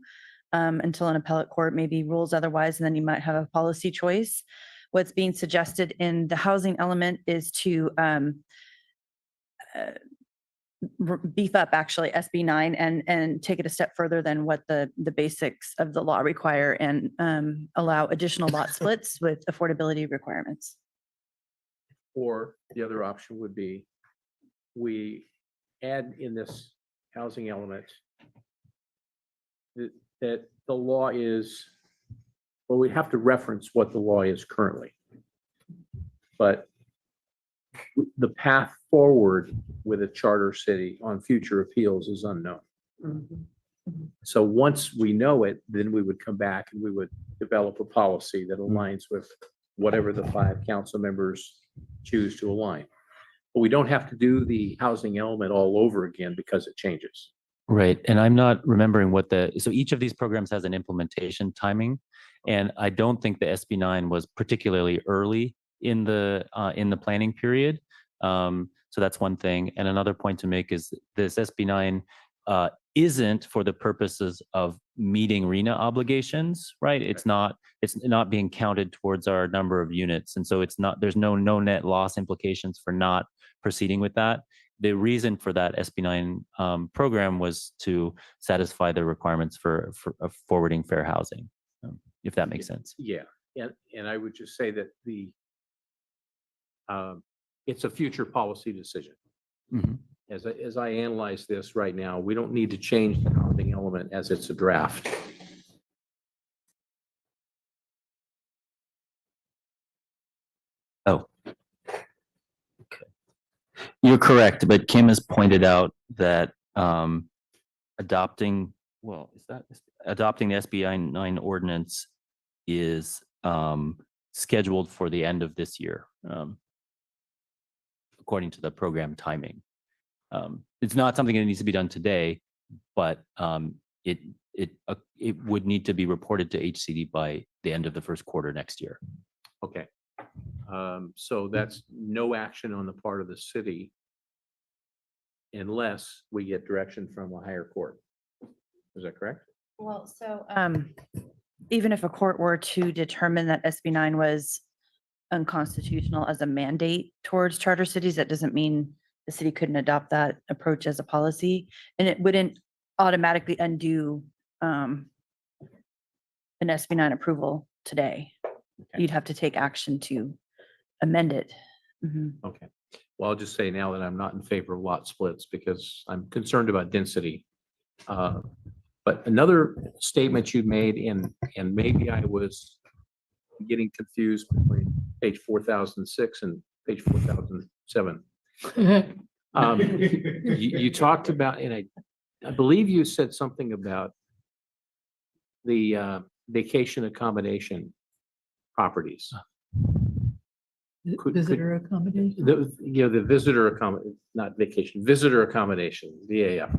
until an appellate court maybe rules otherwise, and then you might have a policy choice. What's being suggested in the housing element is to beef up actually SB 9 and take it a step further than what the basics of the law require and allow additional lot splits with affordability requirements. Or the other option would be we add in this housing element that the law is, well, we have to reference what the law is currently. But the path forward with a charter city on future appeals is unknown. So once we know it, then we would come back and we would develop a policy that aligns with whatever the 5 council members choose to align. But we don't have to do the housing element all over again because it changes. Right. And I'm not remembering so each of these programs has an implementation timing. And I don't think the SB9 was particularly early in the planning period. So that's one thing. And another point to make is this SB9 isn't for the purposes of meeting RENA obligations, right? It's not being counted towards our number of units. And so there's no net loss implications for not proceeding with that. The reason for that SB9 program was to satisfy the requirements for forwarding fair housing, if that makes sense. Yeah, and I would just say that it's a future policy decision. Mhm. As I analyze this right now, we don't need to change the housing element as it's a draft. Oh. You're correct, but Kim has pointed out that adopting the SB9 ordinance is scheduled for the end of this year, according to the program timing. It's not something that needs to be done today, but it would need to be reported to HCD by the end of the first quarter next year. Okay. So that's no action on the part of the city unless we get direction from a higher court. Is that correct? Well, so even if a court were to determine that SB9 was unconstitutional as a mandate towards charter cities, that doesn't mean the city couldn't adopt that approach as a policy, and it wouldn't automatically undo an SB9 approval today. You'd have to take action to amend it. Mhm. Okay. Well, I'll just say now that I'm not in favor of lot splits because I'm concerned about density. But another statement you made, and maybe I was getting confused between page 4006 and page 4007. You talked about, and I believe you said something about the vacation accommodation properties. Visitor accommodation? The visitor not vacation, visitor accommodation, VAF.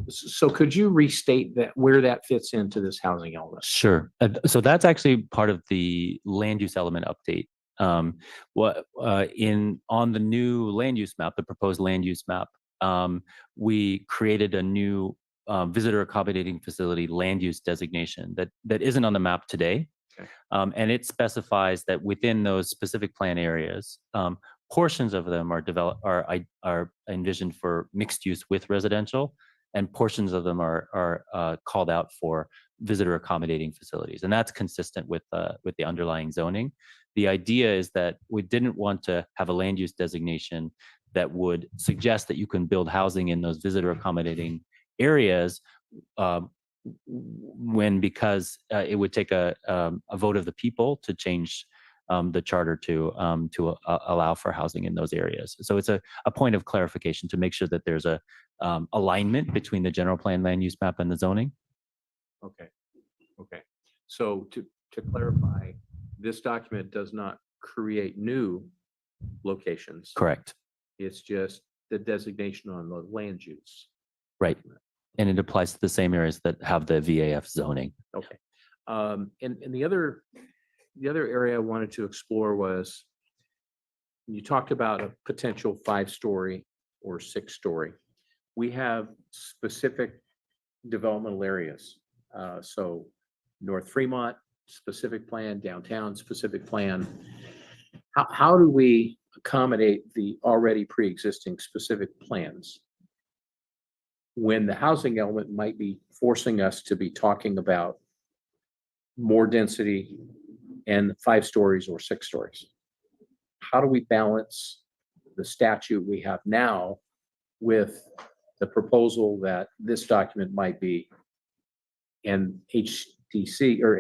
So could you restate that, where that fits into this housing element? Sure. So that's actually part of the land use element update. On the new land use map, the proposed land use map, we created a new visitor accommodating facility land use designation that isn't on the map today. Okay. And it specifies that within those specific plan areas, portions of them are envisioned for mixed use with residential, and portions of them are called out for visitor accommodating facilities, and that's consistent with the underlying zoning. The idea is that we didn't want to have a land use designation that would suggest that you can build housing in those visitor accommodating areas because it would take a vote of the people to change the charter to allow for housing in those areas. So it's a point of clarification to make sure that there's a alignment between the general plan land use map and the zoning. Okay. Okay. So to clarify, this document does not create new locations. Correct. It's just the designation on the land use. Right. And it applies to the same areas that have the VAF zoning. Okay. And the other area I wanted to explore was, you talked about a potential 5-story or 6-story. We have specific developmental areas. So North Fremont, specific plan, downtown, specific plan. How do we accommodate the already pre-existing specific plans when the housing element might be forcing us to be talking about more density and 5 stories or 6 stories? How do we balance the statute we have now with the proposal that this document might be, and HDC or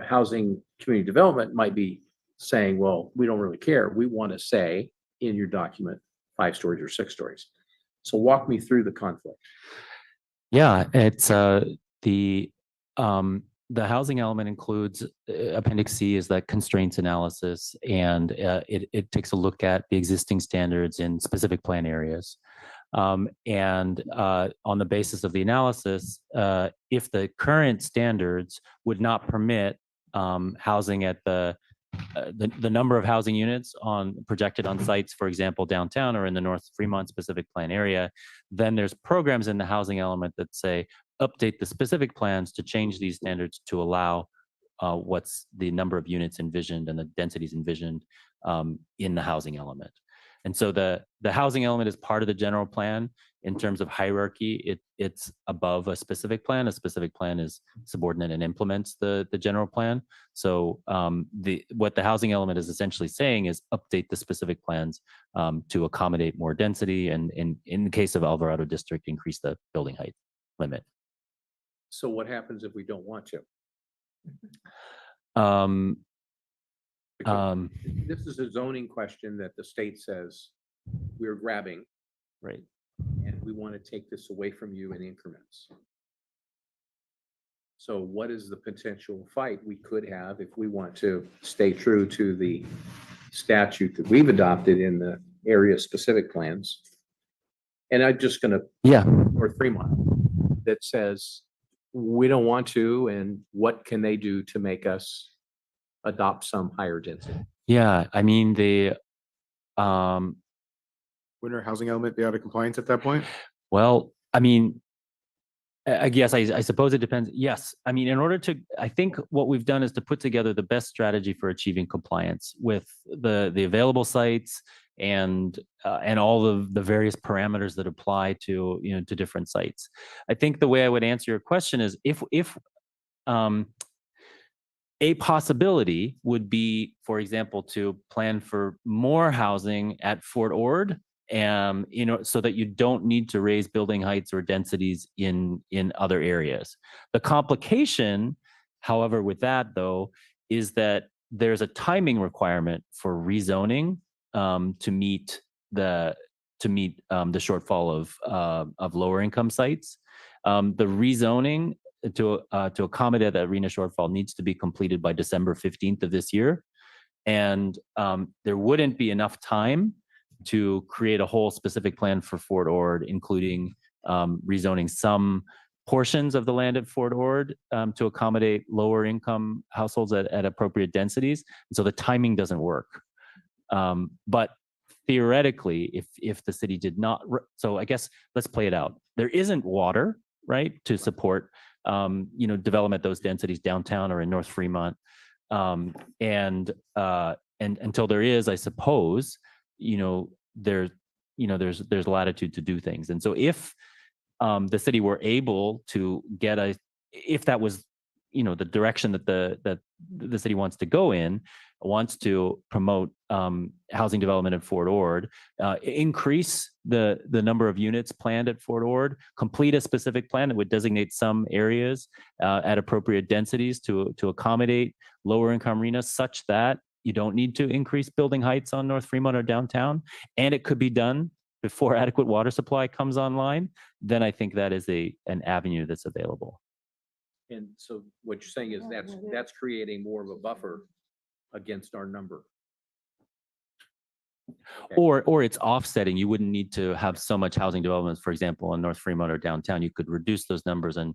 Housing Community Development might be saying, well, we don't really care. We want to say in your document 5 stories or 6 stories. So walk me through the conflict. Yeah, it's the housing element includes Appendix C is that constraints analysis, and it takes a look at the existing standards in specific plan areas. And on the basis of the analysis, if the current standards would not permit housing at the number of housing units projected on sites, for example, downtown or in the North Fremont specific plan area, then there's programs in the housing element that say update the specific plans to change these standards to allow what's the number of units envisioned and the densities envisioned in the housing element. And so the housing element is part of the general plan. In terms of hierarchy, it's above a specific plan. A specific plan is subordinate and implements the general plan. So what the housing element is essentially saying is update the specific plans to accommodate more density, and in the case of Alvarado District, increase the building height limit. So what happens if we don't want to? This is a zoning question that the state says we're grabbing. Right. And we want to take this away from you in increments. So what is the potential fight we could have if we want to stay true to the statute that we've adopted in the area specific plans? And I'm just going to, or Fremont, that says we don't want to, and what can they do to make us adopt some higher density? Yeah, I mean, Wouldn't our housing element be out of compliance at that point? well, I mean, I guess I suppose it depends. Yes, I mean, I think what we've done is to put together the best strategy for achieving compliance with the available sites and all of the various parameters that apply to to different sites. I think the way I would answer your question is if a possibility would be, for example, to plan for more housing at Fort Ord, so that you don't need to raise building heights or densities in other areas. The complication, however, with that though, is that there's a timing requirement for rezoning to meet the shortfall of lower income sites. The rezoning to accommodate that RHNA shortfall needs to be completed by December 15th of this year. And there wouldn't be enough time to create a whole specific plan for Fort Ord, including rezoning some portions of the land at Fort Ord to accommodate lower income households at appropriate densities. And so the timing doesn't work. But theoretically, if the city did not, so I guess let's play it out. There isn't water, right, to support development those densities downtown or in North Fremont, and until there is, I suppose, there's latitude to do things. And so if the city were able to get if that was the direction that the city wants to go in, wants to promote housing development at Fort Ord, increase the number of units planned at Fort Ord, complete a specific plan that would designate some areas at appropriate densities to accommodate lower income RHNA, such that you don't need to increase building heights on North Fremont or downtown, and it could be done before adequate water supply comes online, then I think that is an avenue that's available. And so what you're saying is that's creating more of a buffer against our number. Okay. Or it's offsetting. You wouldn't need to have so much housing developments, for example, in North Fremont or downtown. You could reduce those numbers and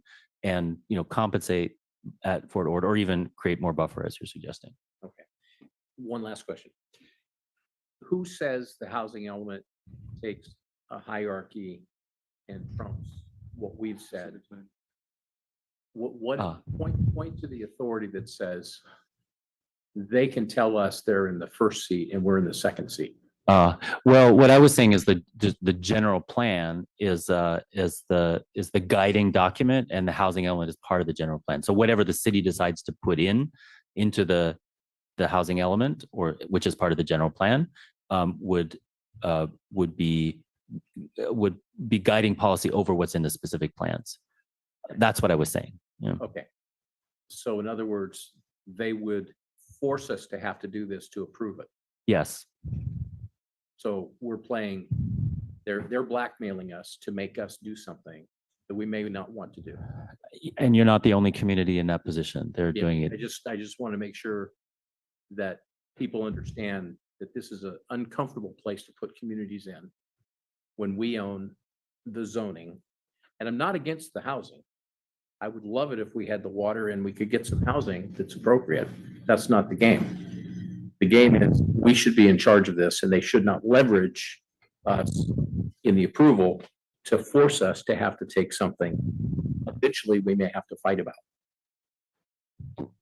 compensate at Fort Ord, or even create more buffer, as you're suggesting. Okay. One last question. Who says the housing element takes a hierarchy and trumps what we've said? Point to the authority that says they can tell us they're in the first seat and we're in the second seat? Well, what I was saying is the general plan is the guiding document, and the housing element is part of the general plan. So whatever the city decides to put into the housing element, or which is part of the general plan, would be guiding policy over what's in the specific plans. That's what I was saying. Yeah. Okay. So in other words, they would force us to have to do this to approve it. Yes. So we're playing, they're blackmailing us to make us do something that we may not want to do. And you're not the only community in that position. They're doing it. I just want to make sure that people understand that this is an uncomfortable place to put communities in when we own the zoning, and I'm not against the housing. I would love it if we had the water and we could get some housing that's appropriate. That's not the game. The game is we should be in charge of this and they should not leverage us in the approval to force us to have to take something eventually we may have to fight about.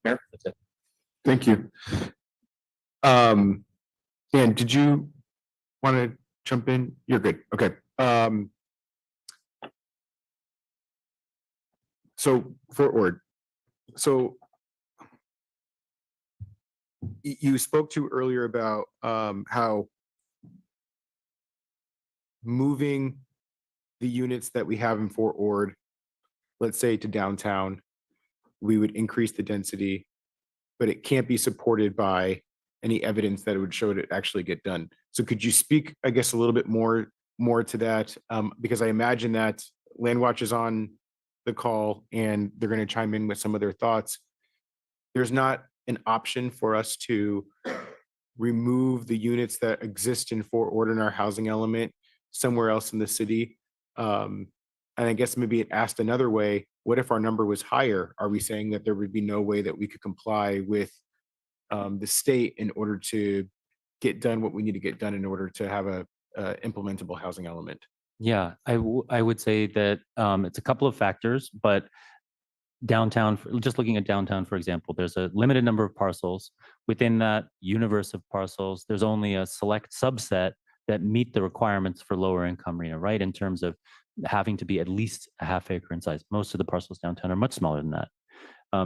Mayor, that's it. Thank you. Dan, did you want to jump in? You're good. Okay. So for Ord, so you spoke to earlier about how moving the units that we have in Fort Ord, let's say to downtown, we would increase the density, but it can't be supported by any evidence that it would show it actually get done. So could you speak, I guess, a little bit more to that? Because I imagine that Landwatch is on the call and they're going to chime in with some of their thoughts. There's not an option for us to remove the units that exist in Fort Ord in our housing element somewhere else in the city. And I guess maybe it asked another way, what if our number was higher? Are we saying that there would be no way that we could comply with the state in order to get done what we need to get done in order to have a implementable housing element? Yeah, I would say that it's a couple of factors, but downtown, just looking at downtown, for example, there's a limited number of parcels. Within that universe of parcels, there's only a select subset that meet the requirements for lower income RENA, right? In terms of having to be at least a half acre in size. Most of the parcels downtown are much smaller than that.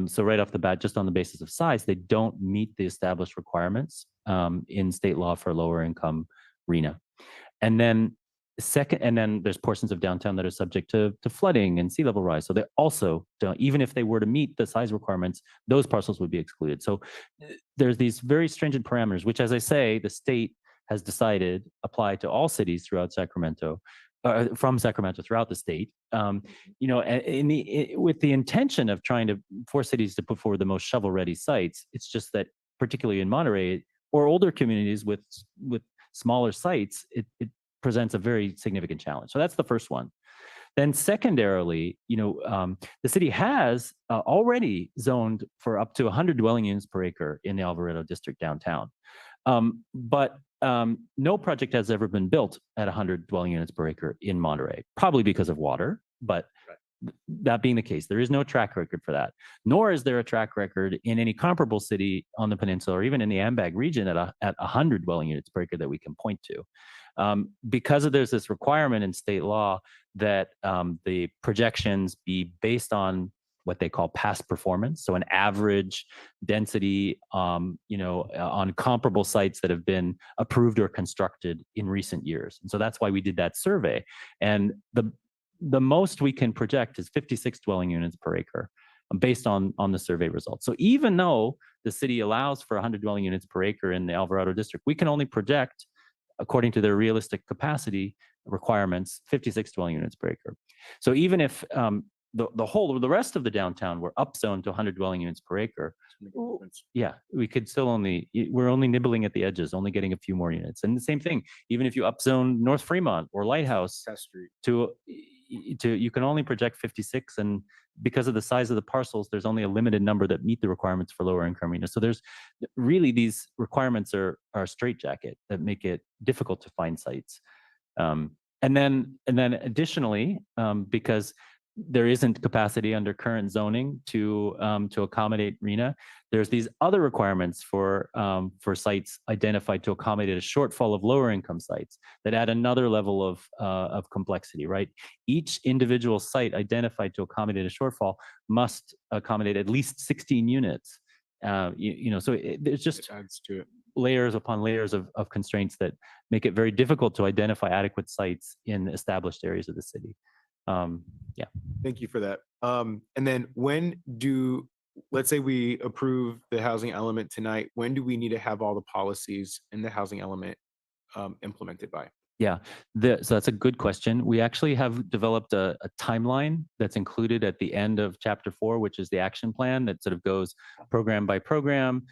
So right off the bat, just on the basis of size, they don't meet the established requirements in state law for lower income RENA. And then there's portions of downtown that are subject to flooding and sea level rise. So they also don't, even if they were to meet the size requirements, those parcels would be excluded. So there's these very stringent parameters, which, as I say, the state has decided apply to all cities throughout Sacramento, from Sacramento throughout the state. You know, with the intention of trying to force cities to put forward the most shovel-ready sites. It's just that, particularly in Monterey or older communities with smaller sites, it presents a very significant challenge. So that's the first one. Then secondarily, you know, the city has already zoned for up to 100 dwelling units per acre in the Alvarado district downtown. But no project has ever been built at 100 dwelling units per acre in Monterey, probably because of water, but that being the case, there is no track record for that, nor is there a track record in any comparable city on the peninsula or even in the AMBAG region at 100 dwelling units per acre that we can point to. Because there's this requirement in state law that the projections be based on what they call past performance, so an average density, you know, on comparable sites that have been approved or constructed in recent years. And so that's why we did that survey. And the most we can project is 56 dwelling units per acre based on the survey results. So even though the city allows for 100 dwelling units per acre in the Alvarado district, we can only project, according to their realistic capacity requirements, 56 dwelling units per acre. So even if the rest of the downtown were upzoned to 100 dwelling units per acre, yeah, we could still we're only nibbling at the edges, only getting a few more units. And the same thing, even if you upzone North Fremont or Lighthouse to you can only project 56, and because of the size of the parcels, there's only a limited number that meet the requirements for lower income RENA. So there's really, these requirements are a straitjacket that make it difficult to find sites. And then additionally, because there isn't capacity under current zoning to accommodate RENA, there's these other requirements for sites identified to accommodate a shortfall of lower income sites that add another level of complexity, right? Each individual site identified to accommodate a shortfall must accommodate at least 16 units. You know, so there's just adds to it. Layers upon layers of constraints that make it very difficult to identify adequate sites in established areas of the city. Yeah. Thank you for that. And then let's say we approve the housing element tonight, when do we need to have all the policies in the housing element implemented by? Yeah, so that's a good question. We actually have developed a timeline that's included at the end of Chapter 4, which is the action plan that sort of goes program by program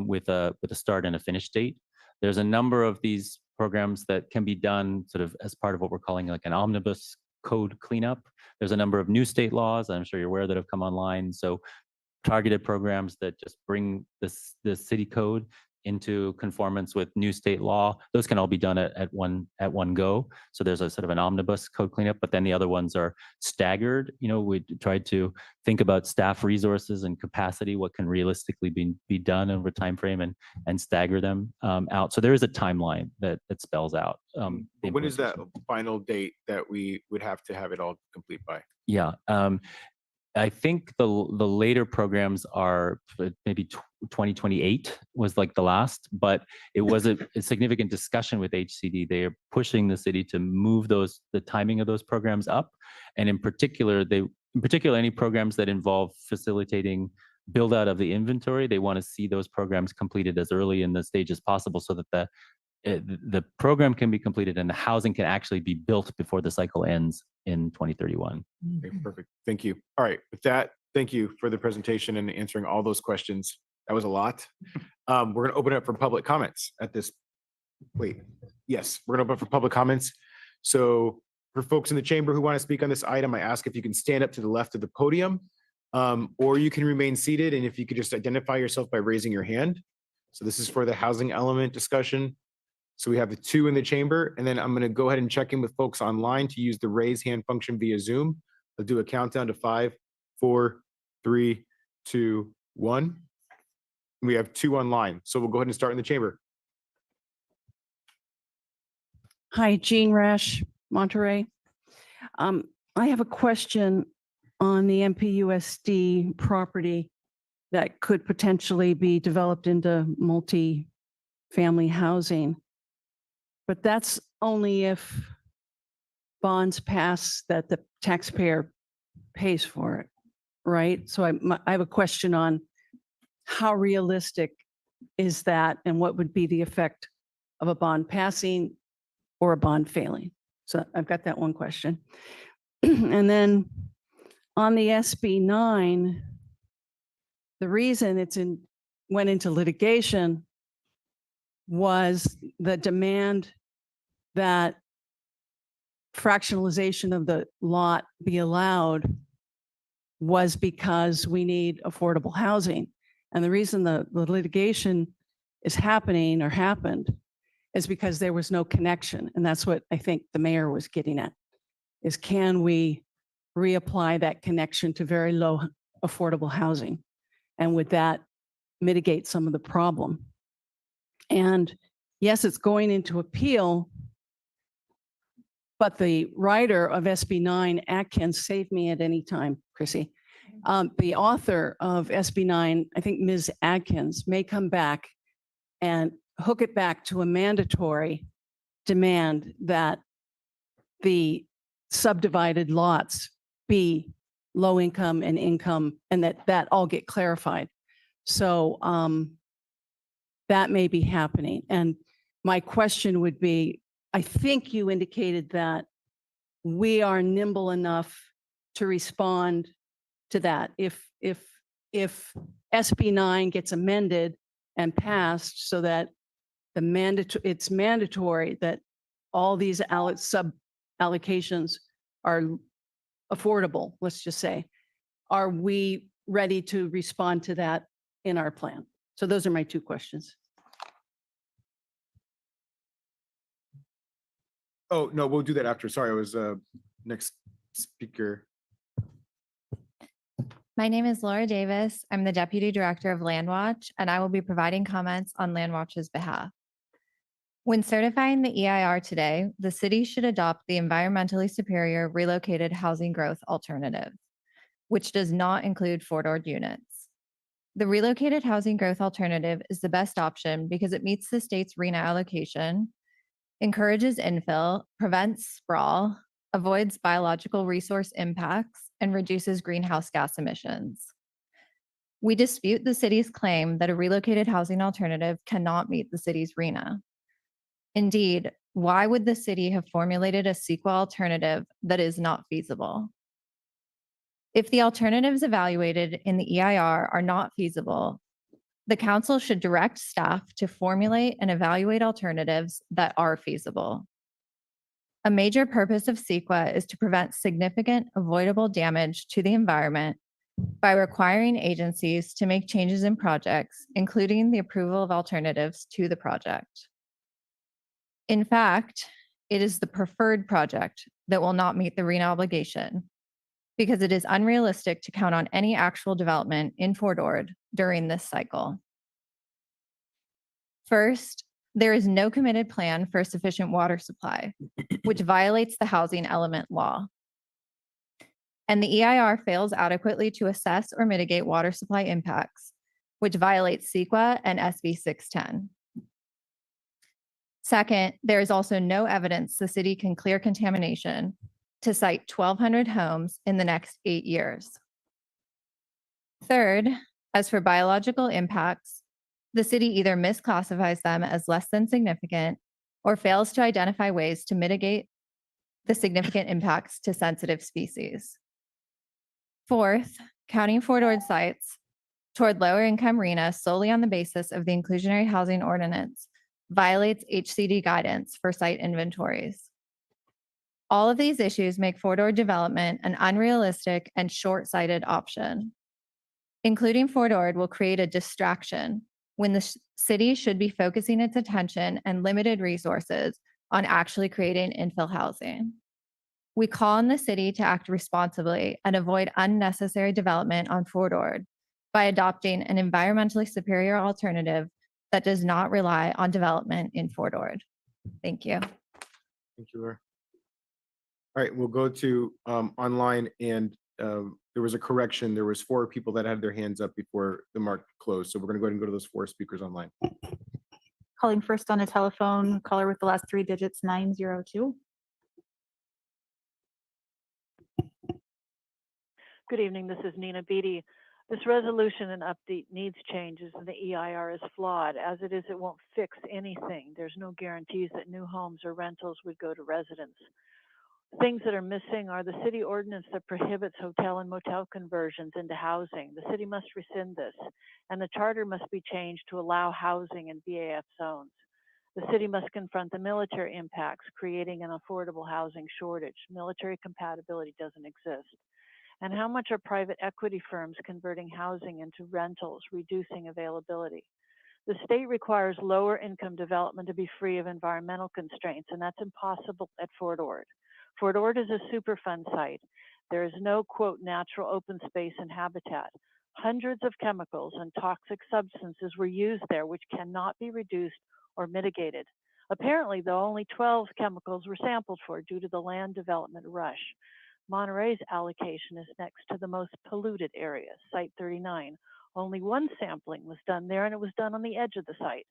with a start and a finish date. There's a number of these programs that can be done sort of as part of what we're calling like an omnibus code cleanup. There's a number of new state laws, I'm sure you're aware, that have come online. So targeted programs that just bring the city code into conformance with new state law. Those can all be done at one go. So there's a sort of an omnibus code cleanup, but then the other ones are staggered. We tried to think about staff resources and capacity, what can realistically be done over time frame, and stagger them out. So there is a timeline that spells out. When is that final date that we would have to have it all complete by? Yeah. I think the later programs are maybe 2028 was like the last, but it was a significant discussion with HCD. They are pushing the city to move the timing of those programs up, and in particular, any programs that involve facilitating build out of the inventory. They want to see those programs completed as early in the stage as possible, so that the program can be completed and the housing can actually be built before the cycle ends in 2031. Okay, perfect. Thank you. All right. With that, thank you for the presentation and answering all those questions. That was a lot. We're going to open it up for public comments at this. Wait, yes, we're going to open up for public comments. So for folks in the chamber who want to speak on this item, I ask if you can stand up to the left of the podium, or you can remain seated. And if you could just identify yourself by raising your hand. So this is for the housing element discussion. So we have the 2 in the chamber, and then I'm going to go ahead and check in with folks online to use the raise hand function via Zoom. I'll do a countdown to 5, 4, 3, 2, 1. We have 2 online. So we'll go ahead and start in the chamber. Hi, Jean Rash, Monterey. I have a question on the MPUSD property that could potentially be developed into multi-family housing. But that's only if bonds pass that the taxpayer pays for it, right? So I have a question on how realistic is that, and what would be the effect of a bond passing or a bond failing? So I've got that one question. And then on the SB 9, the reason went into litigation was the demand that fractionalization of the lot be allowed was because we need affordable housing. And the reason the litigation is happening or happened is because there was no connection. And that's what I think the mayor was getting at, is can we reapply that connection to very low affordable housing? And would that mitigate some of the problem? And yes, it's going into appeal, but the writer of SB 9, Atkins, save me at any time, Chrissy. The author of SB 9, I think Ms. Atkins, may come back and hook it back to a mandatory demand that the subdivided lots be low income and income, and that all get clarified. So that may be happening. And my question would be, I think you indicated that we are nimble enough to respond to that. If SB 9 gets amended and passed so that it's mandatory that all these sub allocations are affordable, let's just say, are we ready to respond to that in our plan? So those are my 2 questions. Oh, no, we'll do that after. Sorry, I was next speaker. My name is Laura Davis. I'm the Deputy Director of Landwatch, and I will be providing comments on Landwatch's behalf. When certifying the EIR today, the city should adopt the environmentally superior relocated housing growth alternative, which does not include four-doored units. The relocated housing growth alternative is the best option because it meets the state's RHNA allocation, encourages infill, prevents sprawl, avoids biological resource impacts, and reduces greenhouse gas emissions. We dispute the city's claim that a relocated housing alternative cannot meet the city's RHNA. Indeed, why would the city have formulated a CEQA alternative that is not feasible? If the alternatives evaluated in the EIR are not feasible, the council should direct staff to formulate and evaluate alternatives that are feasible. A major purpose of CEQA is to prevent significant avoidable damage to the environment by requiring agencies to make changes in projects, including the approval of alternatives to the project. In fact, it is the preferred project that will not meet the RENA obligation because it is unrealistic to count on any actual development in Fort Ord during this cycle. First, there is no committed plan for sufficient water supply, which violates the housing element law. And the EIR fails adequately to assess or mitigate water supply impacts, which violates CEQA and SB 610. Second, there is also no evidence the city can clear contamination to site 1,200 homes in the next 8 years. Third, as for biological impacts, the city either misclassifies them as less than significant or fails to identify ways to mitigate the significant impacts to sensitive species. Fourth, counting Fort Ord sites toward lower income RENA solely on the basis of the inclusionary housing ordinance violates HCD guidance for site inventories. All of these issues make Fort Ord development an unrealistic and short-sighted option. Including Fort Ord will create a distraction when the city should be focusing its attention and limited resources on actually creating infill housing. We call on the city to act responsibly and avoid unnecessary development on Fort Ord by adopting an environmentally superior alternative that does not rely on development in Fort Ord. Thank you. Thank you, Laura. All right, we'll go to online, and there was a correction. There was 4 people that had their hands up before the mark closed. So we're gonna go ahead and go to those 4 speakers online. Calling first on a telephone, caller with the last 3 digits, 902. Good evening, this is Nina Beatty. This resolution and update needs changes, and the EIR is flawed. As it is, it won't fix anything. There's no guarantees that new homes or rentals would go to residents. Things that are missing are the city ordinance that prohibits hotel and motel conversions into housing. The city must rescind this, and the charter must be changed to allow housing in VAF zones. The city must confront the military impacts, creating an affordable housing shortage. Military compatibility doesn't exist. And how much are private equity firms converting housing into rentals, reducing availability? The state requires lower income development to be free of environmental constraints, and that's impossible at Fort Ord. Fort Ord is a Superfund site. There is no, quote, natural open space and habitat. Hundreds of chemicals and toxic substances were used there, which cannot be reduced or mitigated. Apparently, though, only 12 chemicals were sampled for due to the land development rush. Monterey's allocation is next to the most polluted area, Site 39. Only 1 sampling was done there, and it was done on the edge of the site.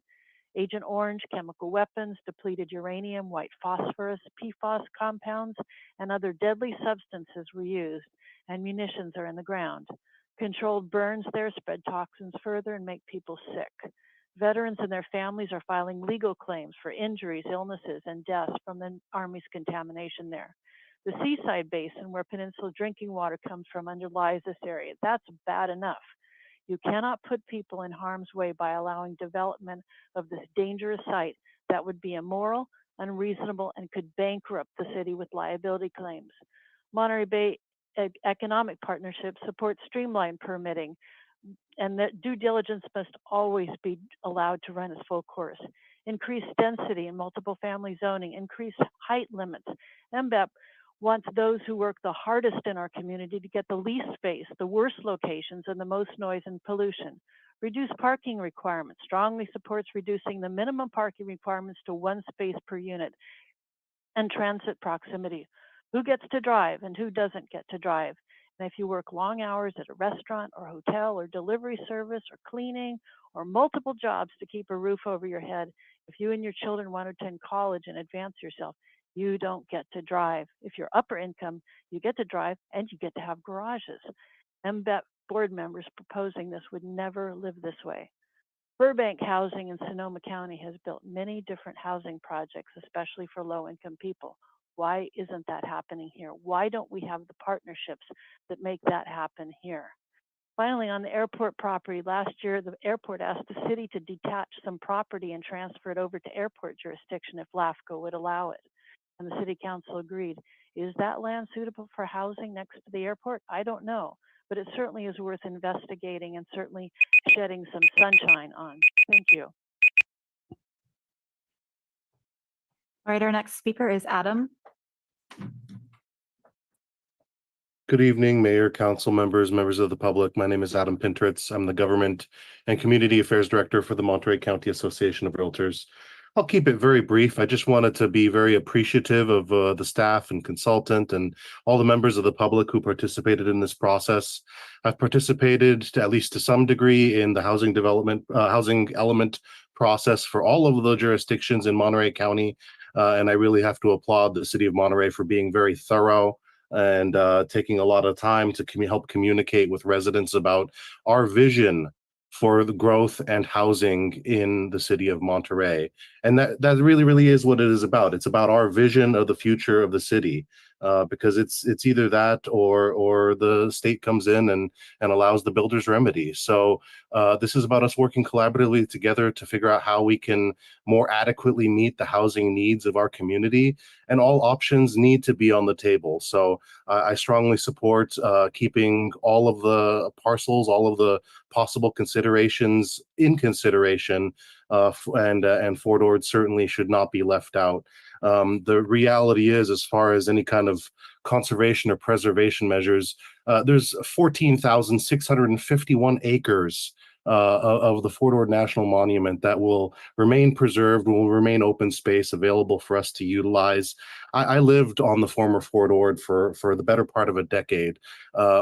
Agent Orange, chemical weapons, depleted uranium, white phosphorus, PFAS compounds, and other deadly substances were used, and munitions are in the ground. Controlled burns there spread toxins further and make people sick. Veterans and their families are filing legal claims for injuries, illnesses, and deaths from the Army's contamination there. The Seaside Basin, where peninsula drinking water comes from, underlies this area. That's bad enough. You cannot put people in harm's way by allowing development of this dangerous site that would be immoral, unreasonable, and could bankrupt the city with liability claims. Monterey Bay Economic Partnership supports streamlined permitting, and that due diligence must always be allowed to run its full course. Increased density in multiple family zoning, increased height limits. MBEP wants those who work the hardest in our community to get the least space, the worst locations, and the most noise and pollution. Reduce parking requirements, strongly supports reducing the minimum parking requirements to 1 space per unit, and transit proximity. Who gets to drive and who doesn't get to drive? And if you work long hours at a restaurant or hotel or delivery service or cleaning or multiple jobs to keep a roof over your head, if you and your children want to attend college and advance yourself, you don't get to drive. If you're upper income, you get to drive and you get to have garages. MBEP board members proposing this would never live this way. Burbank Housing in Sonoma County has built many different housing projects, especially for low-income people. Why isn't that happening here? Why don't we have the partnerships that make that happen here? Finally, on the airport property, last year, the airport asked the city to detach some property and transfer it over to airport jurisdiction if LAFCO would allow it. and the city council agreed. Is that land suitable for housing next to the airport? I don't know, but it certainly is worth investigating and certainly shedding some sunshine on. Thank you. All right, our next speaker is Adam. Good evening, Mayor, council members, members of the public. My name is Adam Pintritz. I'm the Government and Community Affairs Director for the Monterey County Association of Realtors. I'll keep it very brief. I just wanted to be very appreciative of the staff and consultant and all the members of the public who participated in this process. I've participated at least to some degree in the housing element process for all of the jurisdictions in Monterey County. And I really have to applaud the city of Monterey for being very thorough and taking a lot of time to help communicate with residents about our vision for the growth and housing in the city of Monterey. And that really is what it is about. It's about our vision of the future of the city, because it's either that or the state comes in and allows the builder's remedy. So this is about us working collaboratively together to figure out how we can more adequately meet the housing needs of our community, and all options need to be on the table. So I strongly support keeping all of the parcels, all of the possible considerations in consideration, and Fort Ord certainly should not be left out. The reality is, as far as any kind of conservation or preservation measures, there's 14,651 acres of the Fort Ord National Monument that will remain preserved, will remain open space available for us to utilize. I lived on the former Fort Ord for the better part of a decade.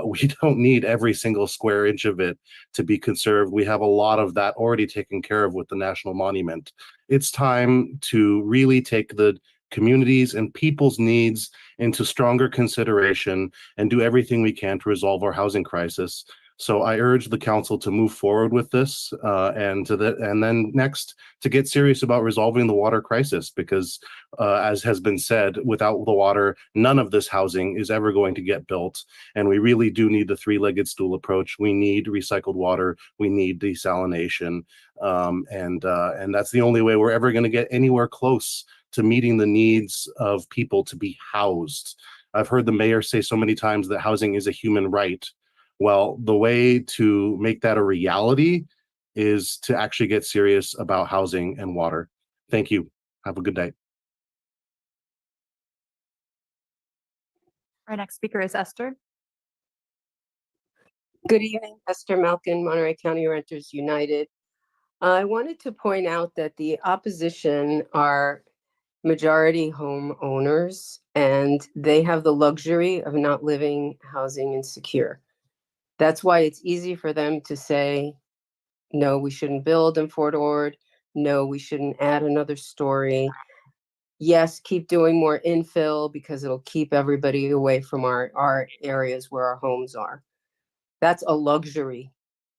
We don't need every single square inch of it to be conserved. We have a lot of that already taken care of with the National Monument. It's time to really take the communities and people's needs into stronger consideration and do everything we can to resolve our housing crisis. So I urge the council to move forward with this, and then next to get serious about resolving the water crisis, because as has been said, without the water, none of this housing is ever going to get built. And we really do need the three-legged stool approach. We need recycled water. We need desalination. And that's the only way we're ever going to get anywhere close to meeting the needs of people to be housed. I've heard the mayor say so many times that housing is a human right. Well, the way to make that a reality is to actually get serious about housing and water. Thank you. Have a good day. Our next speaker is Esther. Good evening, Esther Malkin, Monterey County Renters United. I wanted to point out that the opposition are majority homeowners, and they have the luxury of not living housing insecure. That's why it's easy for them to say, no, we shouldn't build in Fort Ord. No, we shouldn't add another story. Yes, keep doing more infill because it'll keep everybody away from our areas where our homes are. That's a luxury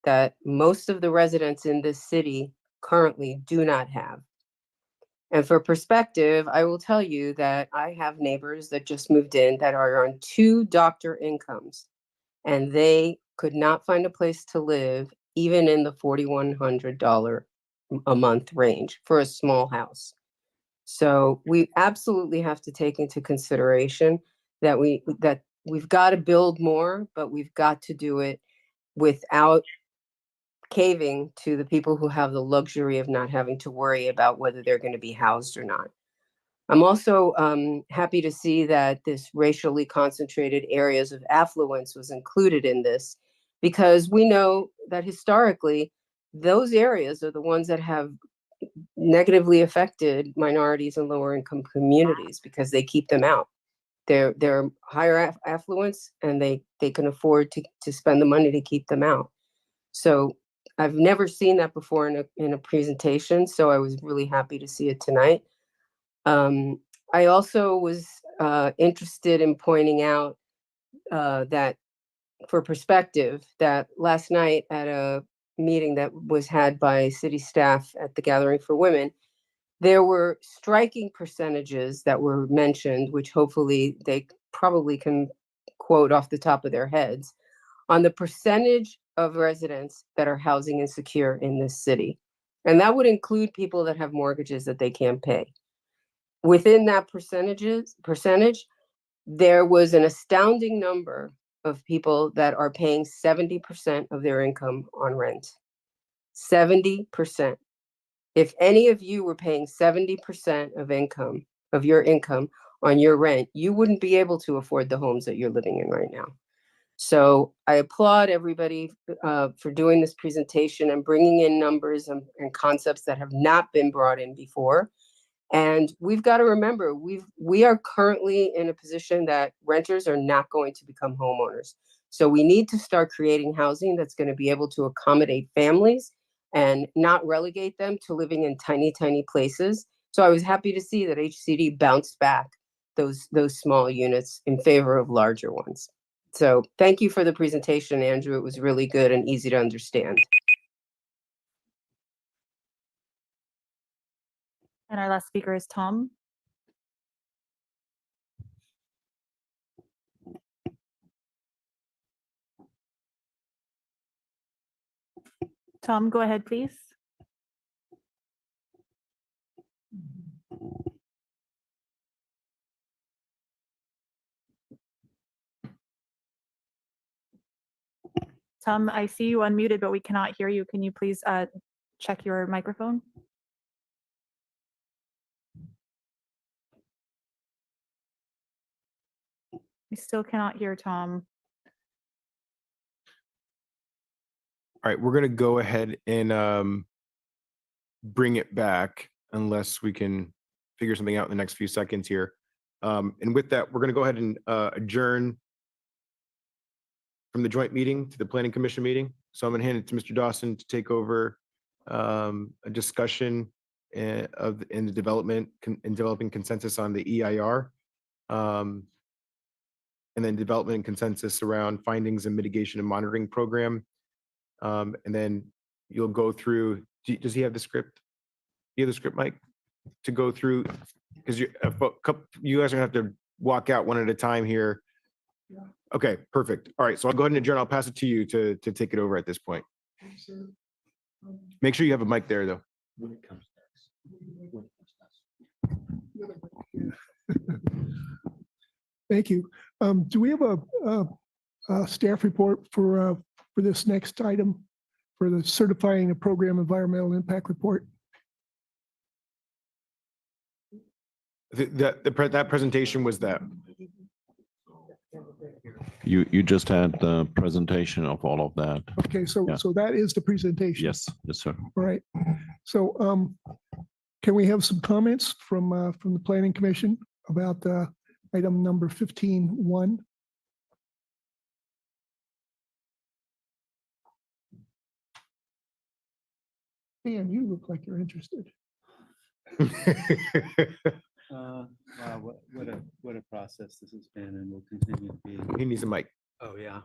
that most of the residents in this city currently do not have. And for perspective, I will tell you that I have neighbors that just moved in that are on 2 doctor incomes, and they could not find a place to live even in the $4,100 a month range for a small house. So we absolutely have to take into consideration that we've got to build more, but we've got to do it without caving to the people who have the luxury of not having to worry about whether they're going to be housed or not. I'm also happy to see that this racially concentrated areas of affluence was included in this, because we know that historically, those areas are the ones that have negatively affected minorities and lower income communities because they keep them out. They're higher affluence, and they can afford to spend the money to keep them out. So I've never seen that before in a presentation, so I was really happy to see it tonight. I also was interested in pointing out that, for perspective, that last night at a meeting that was had by city staff at the Gathering for Women, there were striking percentages that were mentioned, which hopefully they probably can quote off the top of their heads, on the percentage of residents that are housing insecure in this city. And that would include people that have mortgages that they can't pay. within that percentage, there was an astounding number of people that are paying 70% of their income on rent. 70%. If any of you were paying 70% of your income on your rent, you wouldn't be able to afford the homes that you're living in right now. So I applaud everybody for doing this presentation and bringing in numbers and concepts that have not been brought in before. And we've got to remember, we are currently in a position that renters are not going to become homeowners. So we need to start creating housing that's going to be able to accommodate families and not relegate them to living in tiny, tiny places. So I was happy to see that HCD bounced back those small units in favor of larger ones. So thank you for the presentation, Andrew. It was really good and easy to understand. And our last speaker is Tom. Tom, go ahead, please. Tom, I see you unmuted, but we cannot hear you. Can you please check your microphone? We still cannot hear Tom. All right, we're going to go ahead and bring it back unless we can figure something out in the next few seconds here. And with that, we're going to go ahead and adjourn from the joint meeting to the Planning Commission meeting. So I'm going to hand it to Mr. Dawson to take over a discussion in the developing consensus on the EIR, and then development and consensus around findings and mitigation and monitoring program. And then you'll go through, does he have the script? You have the script, Mike, to go through? Because you guys are gonna have to walk out one at a time here. Okay, perfect. All right, so I'll go ahead and adjourn. I'll pass it to you to take it over at this point. Make sure you have a mic there, though. When it comes Thank you. Do we have a staff report for this next item for the certifying a program environmental impact report? That presentation was that. You just had the presentation of all of that. Okay, so Yeah. so that is the presentation. Yes, yes, sir. All right. So can we have some comments from the Planning Commission about item number 15.1? Dan, you look like you're interested. Wow, what a process this has been and will continue to be. He needs a mic. Oh, yeah.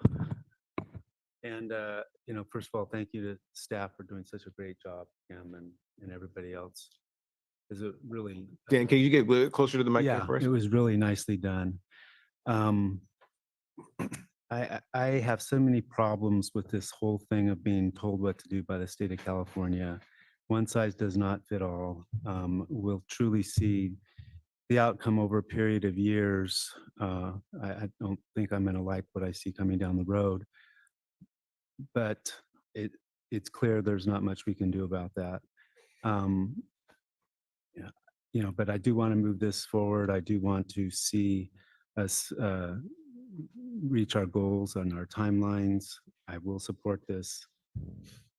And, first of all, thank you to staff for doing such a great job, Kim and everybody else. Is it really? Dan, can you get a little closer to the mic there Yeah, for us? it was really nicely done. I have so many problems with this whole thing of being told what to do by the state of California. One size does not fit all. We'll truly see the outcome over a period of years. I don't think I'm going to like what I see coming down the road, but it's clear there's not much we can do about that. But I do want to move this forward. I do want to see us reach our goals and our timelines. I will support this,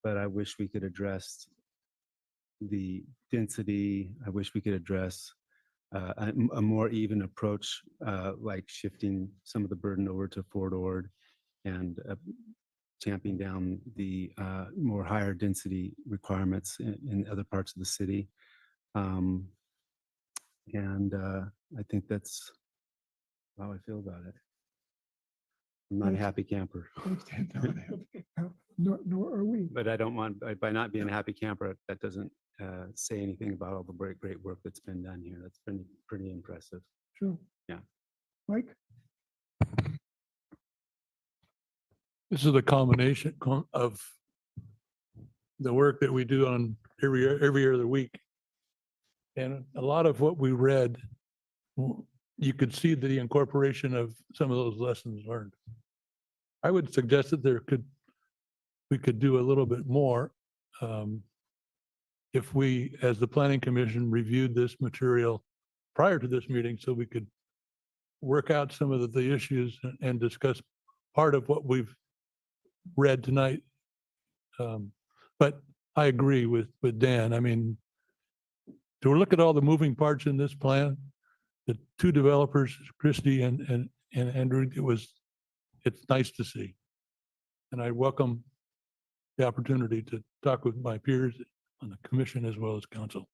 but I wish we could address the density. I wish we could address a more even approach, like shifting some of the burden over to Fort Ord and tamping down the more higher density requirements in other parts of the city. I think that's how I feel about it. I'm not a happy camper. Nor are we. But I don't want, by not being a happy camper, that doesn't say anything about all the great work that's been done here. That's been pretty impressive. Sure. Yeah. Mike? This is a combination of the work that we do on every other week And a lot of what we read, you could see the incorporation of some of those lessons learned. I would suggest that we could do a little bit more. If we, as the planning commission, reviewed this material prior to this meeting, so we could work out some of the issues and discuss part of what we've read tonight. But I agree with Dan. I mean, to look at all the moving parts in this plan, the two developers, Christie and Andrew, it's nice to see. And I welcome the opportunity to talk with my peers on the commission as well as council.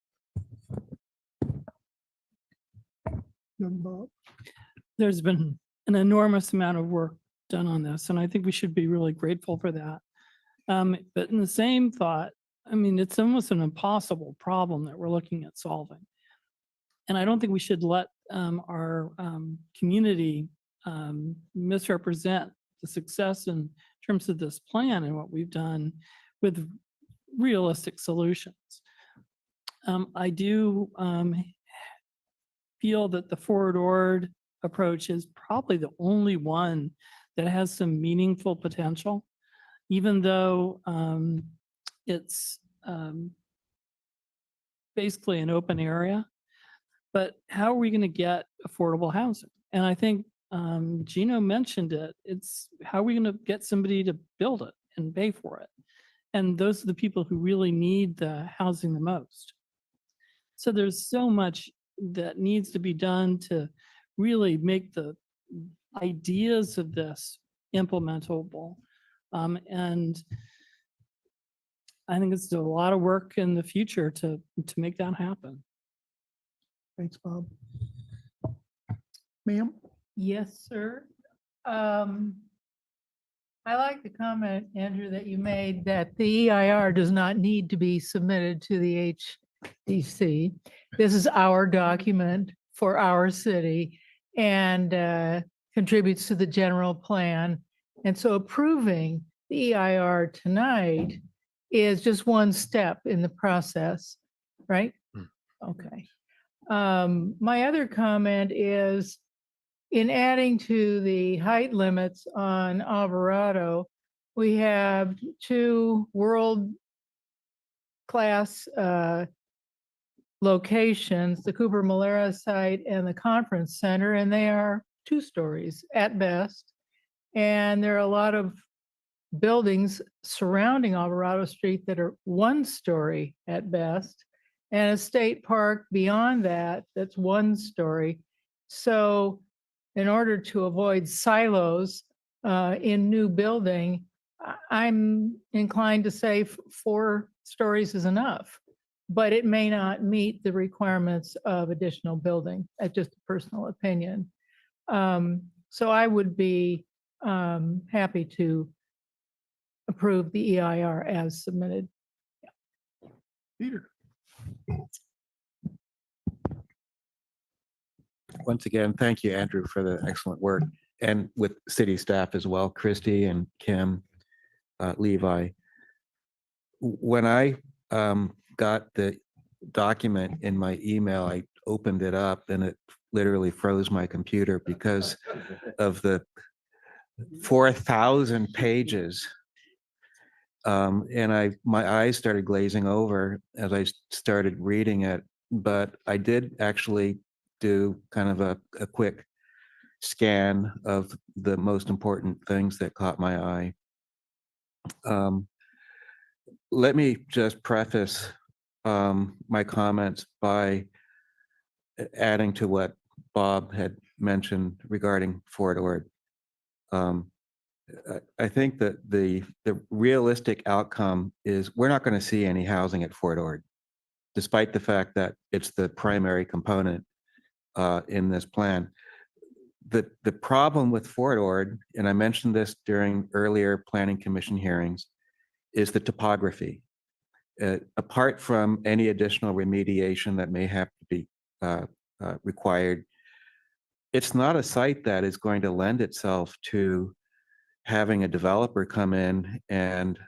There's been an enormous amount of work done on this, and I think we should be really grateful for that. But in the same thought, I mean, it's almost an impossible problem that we're looking at solving. And I don't think we should let our community misrepresent the success in terms of this plan and what we've done with realistic solutions. I do feel that the forward approach is probably the only one that has some meaningful potential, even though it's basically an open area. But how are we going to get affordable housing? And I think Gino mentioned it. It's how are we going to get somebody to build it and pay for it? And those are the people who really need the housing the most. So there's so much that needs to be done to really make the ideas of this implementable. And I think it's a lot of work in the future to make that happen. Thanks, Bob. Ma'am? Yes, sir. I like the comment, Andrew, that you made that the EIR does not need to be submitted to the HDC. This is our document for our city and contributes to the general plan. And so approving the EIR tonight is just one step in the process, right? Okay. My other comment is in adding to the height limits on Alvarado, we have two world-class locations, the Cooper Malera site and the conference center, and they are 2 stories at best. And there are a lot of buildings surrounding Alvarado Street that are 1 story at best, and a state park beyond that that's 1 story. So in order to avoid silos in new building, I'm inclined to say 4 stories is enough, but it may not meet the requirements of additional building. That's just a personal opinion. So I would be happy to approve the EIR as submitted. Peter? Once again, thank you, Andrew, for the excellent work, and with city staff as well, Christy and Kim, Levi. When I got the document in my email, I opened it up and it literally froze my computer because of the 4,000 pages. And my eyes started glazing over as I started reading it, but I did actually do kind of a quick scan of the most important things that caught my eye. Let me just preface my comments by adding to what Bob had mentioned regarding Fort Ord. I think that the realistic outcome is we're not going to see any housing at Fort Ord, despite the fact that it's the primary component in this plan. The problem with Fort Ord, and I mentioned this during earlier planning commission hearings, is the topography. Apart from any additional remediation that may have to be required, it's not a site that is going to lend itself to having a developer come in and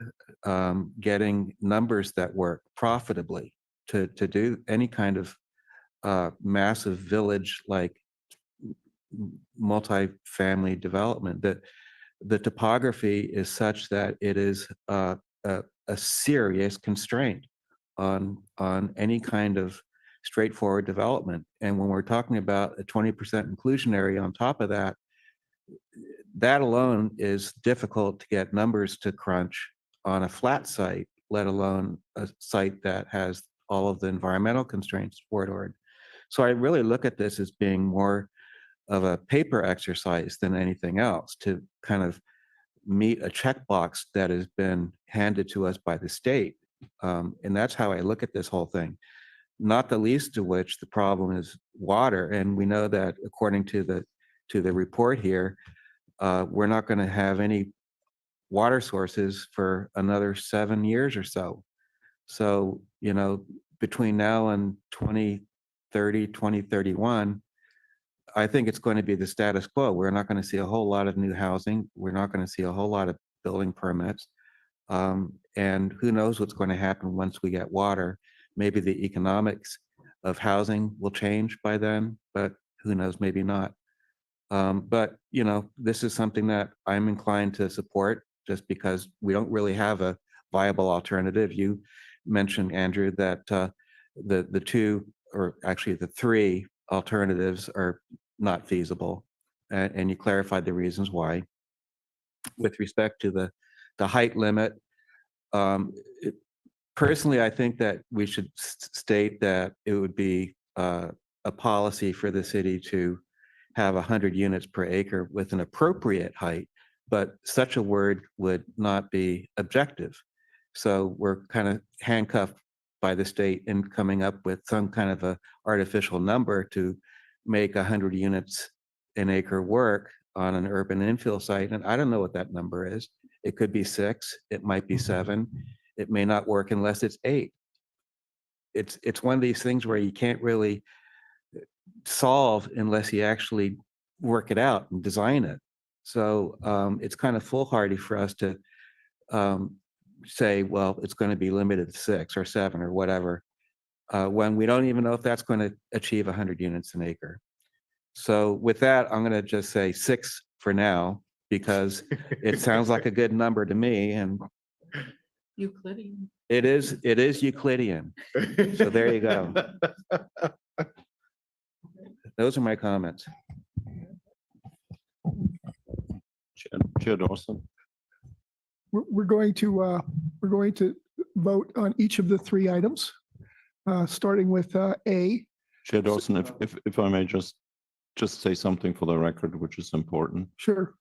getting numbers that work profitably to do any kind of massive village like multi-family development. That the topography is such that it is a serious constraint on any kind of straightforward development. And when we're talking about a 20% inclusionary on top of that, that alone is difficult to get numbers to crunch on a flat site, let alone a site that has all of the environmental constraints toward. So I really look at this as being more of a paper exercise than anything else, to kind of meet a checkbox that has been handed to us by the state. And that's how I look at this whole thing. Not the least of which the problem is water. And we know that according to the report here, we're not going to have any water sources for another 7 years or so. So, you know, between now and 2030, 2031, I think it's going to be the status quo. We're not going to see a whole lot of new housing. We're not going to see a whole lot of building permits. And who knows what's going to happen once we get water. Maybe the economics of housing will change by then, but who knows, maybe not. But, you know, this is something that I'm inclined to support just because we don't really have a viable alternative. You mentioned, Andrew, that the two, or actually the three alternatives are not feasible. And you clarified the reasons why. With respect to the height limit, personally, I think that we should state that it would be a policy for the city to have 100 units per acre with an appropriate height, but such a word would not be objective. So we're kind of handcuffed by the state in coming up with some kind of a artificial number to make 100 units an acre work on an urban infill site. And I don't know what that number is. It could be 6, it might be 7. It may not work unless it's 8. It's one of these things where you can't really solve unless you actually work it out and design it. So it's kind of foolhardy for us to say, well, it's going to be limited to 6 or 7 or whatever, when we don't even know if that's going to achieve 100 units an acre. So with that, I'm going to just say 6 for now, because it sounds like a good number to me. And Euclidean. it is Euclidean. So there you go. Those are my comments. Chair Dawson. We're going to vote on each of the 3 items, starting with A. Chair Dawson, if I may just say something for the record, which is important. Sure.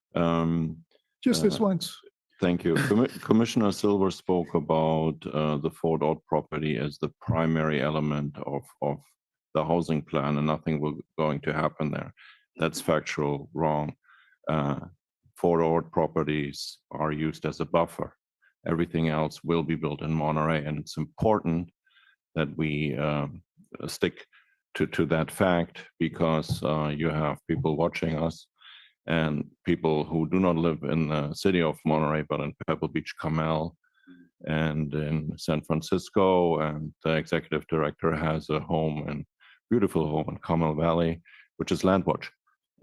Just this once. Thank you. Commissioner Silver spoke about the Fort Ord property as the primary element of the housing plan, and nothing will going to happen there. That's factual wrong. Fort Ord properties are used as a buffer. Everything else will be built in Monterey, and it's important that we stick to that fact, because you have people watching us and people who do not live in the city of Monterey, but in Pebble Beach, Carmel, and in San Francisco. And the executive director has a beautiful home in Carmel Valley, which is Landwatch.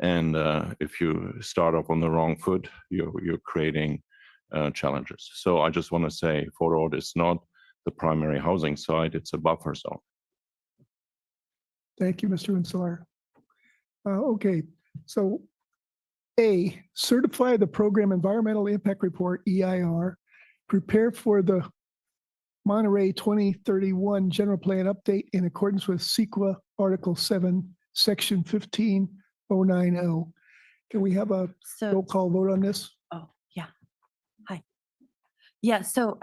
And if you start off on the wrong foot, you're creating challenges. So I just want to say Fort Ord is not the primary housing site, it's a buffer zone. Thank you, Mr. Rensselaer. Okay, so A, certify the program environmental impact report, EIR, prepare for the Monterey 2031 general plan update in accordance with CEQA Article 7, Section 15090. Can we have a roll call vote on this? Oh, yeah. Hi. Yeah, so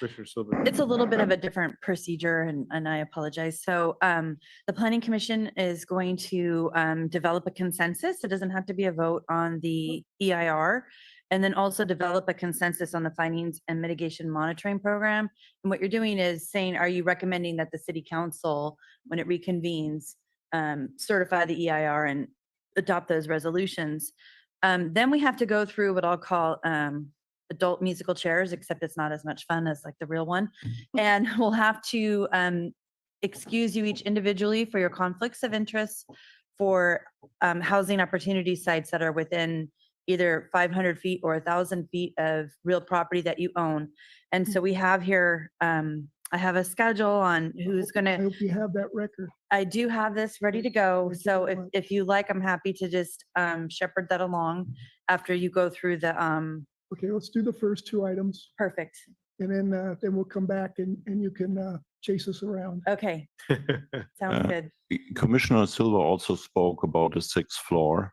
it's a little bit of a different procedure, and I apologize. So the Planning Commission is going to develop a consensus. It doesn't have to be a vote on the EIR, and then also develop a consensus on the findings and mitigation monitoring program. And what you're doing is saying, are you recommending that the City Council, when it reconvenes, certify the EIR and adopt those resolutions? Then we have to go through what I'll call adult musical chairs, except it's not as much fun as like the real one. And we'll have to excuse you each individually for your conflicts of interest for housing opportunity sites that are within either 500 feet or 1,000 feet of real property that you own. And so we have here, I have a schedule on who's I gonna, hope you have that record. I do have this ready to go. Thank you So very much. if you like, I'm happy to just shepherd that along after you go through the, Okay, let's do the first two items perfect. and then we'll come back and you can chase us around. Okay, sounds good. Commissioner Silva also spoke about the sixth floor.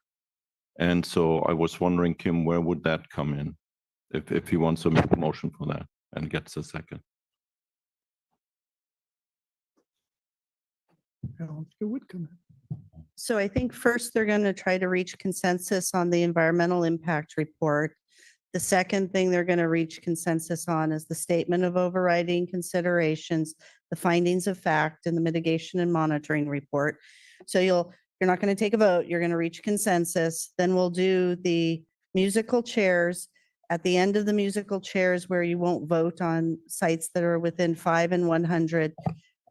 And so I was wondering, Kim, where would that come in? If he wants to make a motion for that and gets a second. It would come in. So I think first they're going to try to reach consensus on the environmental impact report. The second thing they're going to reach consensus on is the statement of overriding considerations, the findings of fact, and the mitigation and monitoring report. So you're not going to take a vote, you're going to reach consensus. Then we'll do the musical chairs. At the end of the musical chairs where you won't vote on sites that are within 5 and 100,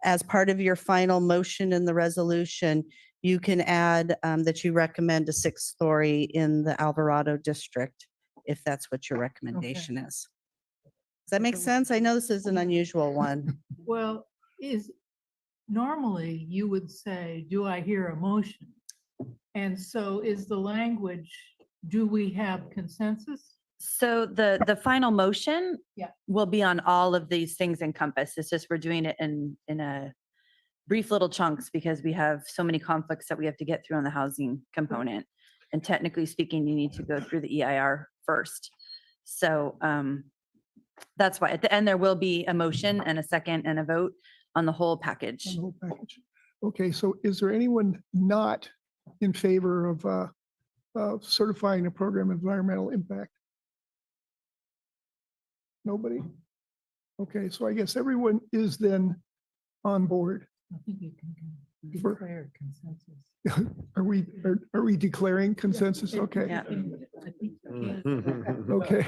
as part of your final motion in the resolution, you can add that you recommend a 6th-story in the Alvarado district, if that's what your recommendation is. Does that make sense? I know this is an unusual one. Well, normally you would say, do I hear a motion? And so is the language, do we have consensus? So the final motion Yeah. will be on all of these things encompassed. It's just we're doing it in a brief little chunks because we have so many conflicts that we have to get through on the housing component. And technically speaking, you need to go through the EIR first. So that's why at the end there will be a motion and a second and a vote on the whole package. On the whole package. Okay, so is there anyone not in favor of certifying a program of environmental impact? Nobody? Okay, so I guess everyone is then on board. I think you can For- declare consensus. Are we declaring consensus? Okay. Yeah. I think you can. Okay,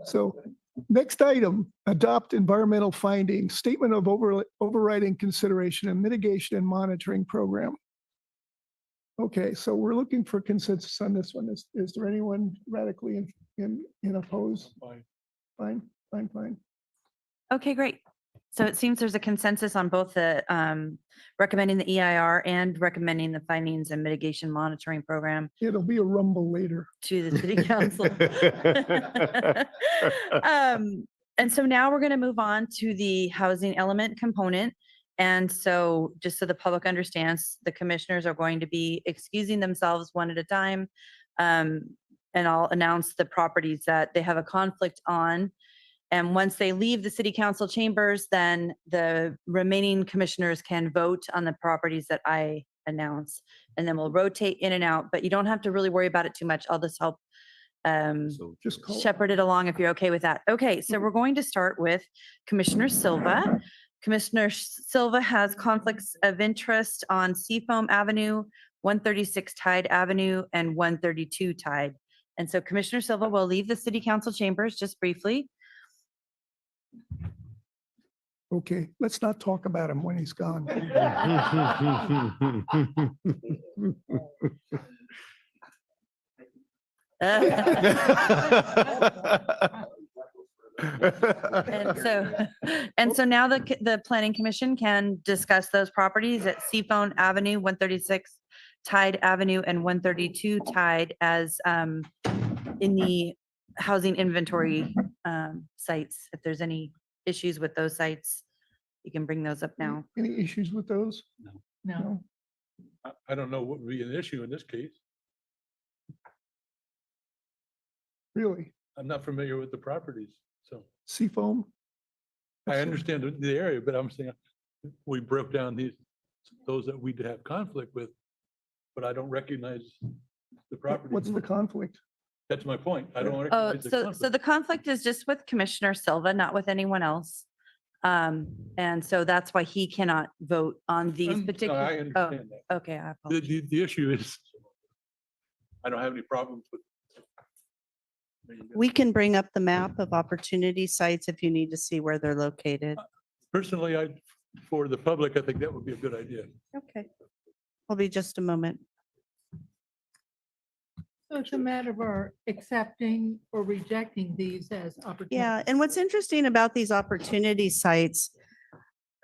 so next item, adopt environmental findings, statement of overriding consideration and mitigation and monitoring program. Okay, so we're looking for consensus on this one. Is there anyone radically in oppose? Fine. Okay, great. So it seems there's a consensus on both the recommending the EIR and recommending the findings and mitigation monitoring program It'll be a rumble later. to the city council. And so now we're going to move on to the housing element component. And so just so the public understands, the commissioners are going to be excusing themselves one at a time. And I'll announce the properties that they have a conflict on. And once they leave the city council chambers, then the remaining commissioners can vote on the properties that I announce. And then we'll rotate in and out, but you don't have to really worry about it too much. I'll just help So just call. shepherd it along if you're okay with that. Okay, so we're going to start with Commissioner Silva. Commissioner Silva has conflicts of interest on Seafoam Avenue, 136 Tide Avenue, and 132 Tide. And so Commissioner Silva will leave the city council chambers just briefly. Okay, let's not talk about him when he's gone. And so now the planning commission can discuss those properties at Seafoam Avenue, 136 Tide Avenue, and 132 Tide as in the housing inventory sites. If there's any issues with those sites, you can bring those up now. Any issues with those? No. I don't know what would be an issue in this case. Really? I'm not familiar with the properties, so Seafoam? I understand the area, but I'm saying we broke down those that we'd have conflict with, but I don't recognize the property. What's the conflict? That's my point. I don't Oh, recognize the so conflict. the conflict is just with Commissioner Silva, not with anyone else. And so that's why he cannot vote on these No, particular. I understand that. Oh, okay, I apologize. The issue is, I don't have any problems with. We can bring up the map of opportunity sites if you need to see where they're located. Personally, for the public, I think that would be a good idea. Okay. Will be just a moment. So it's a matter of our accepting or rejecting these as opportunities. Yeah, and what's interesting about these opportunity sites,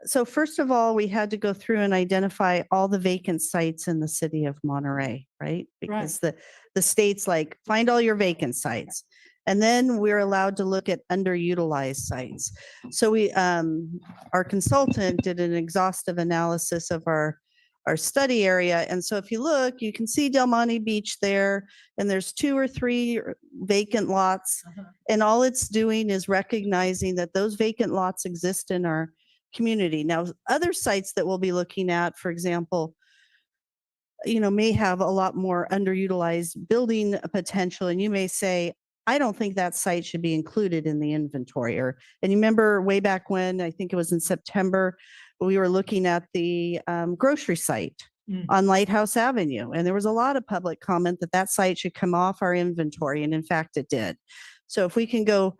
so first of all, we had to go through and identify all the vacant sites in the city of Monterey, right? Because the state's like, find all your vacant sites. And then we're allowed to look at underutilized sites. So we, our consultant did an exhaustive analysis of our study area. And so if you look, you can see Del Monte Beach there, and there's 2 or 3 vacant lots. And all it's doing is recognizing that those vacant lots exist in our community. Now, other sites that we'll be looking at, for example, may have a lot more underutilized building potential. And you may say, I don't think that site should be included in the inventory. And you remember way back when, I think it was in September, we were looking at the grocery site on Lighthouse Avenue. And there was a lot of public comment that that site should come off our inventory. And in fact, it did. So if we can go,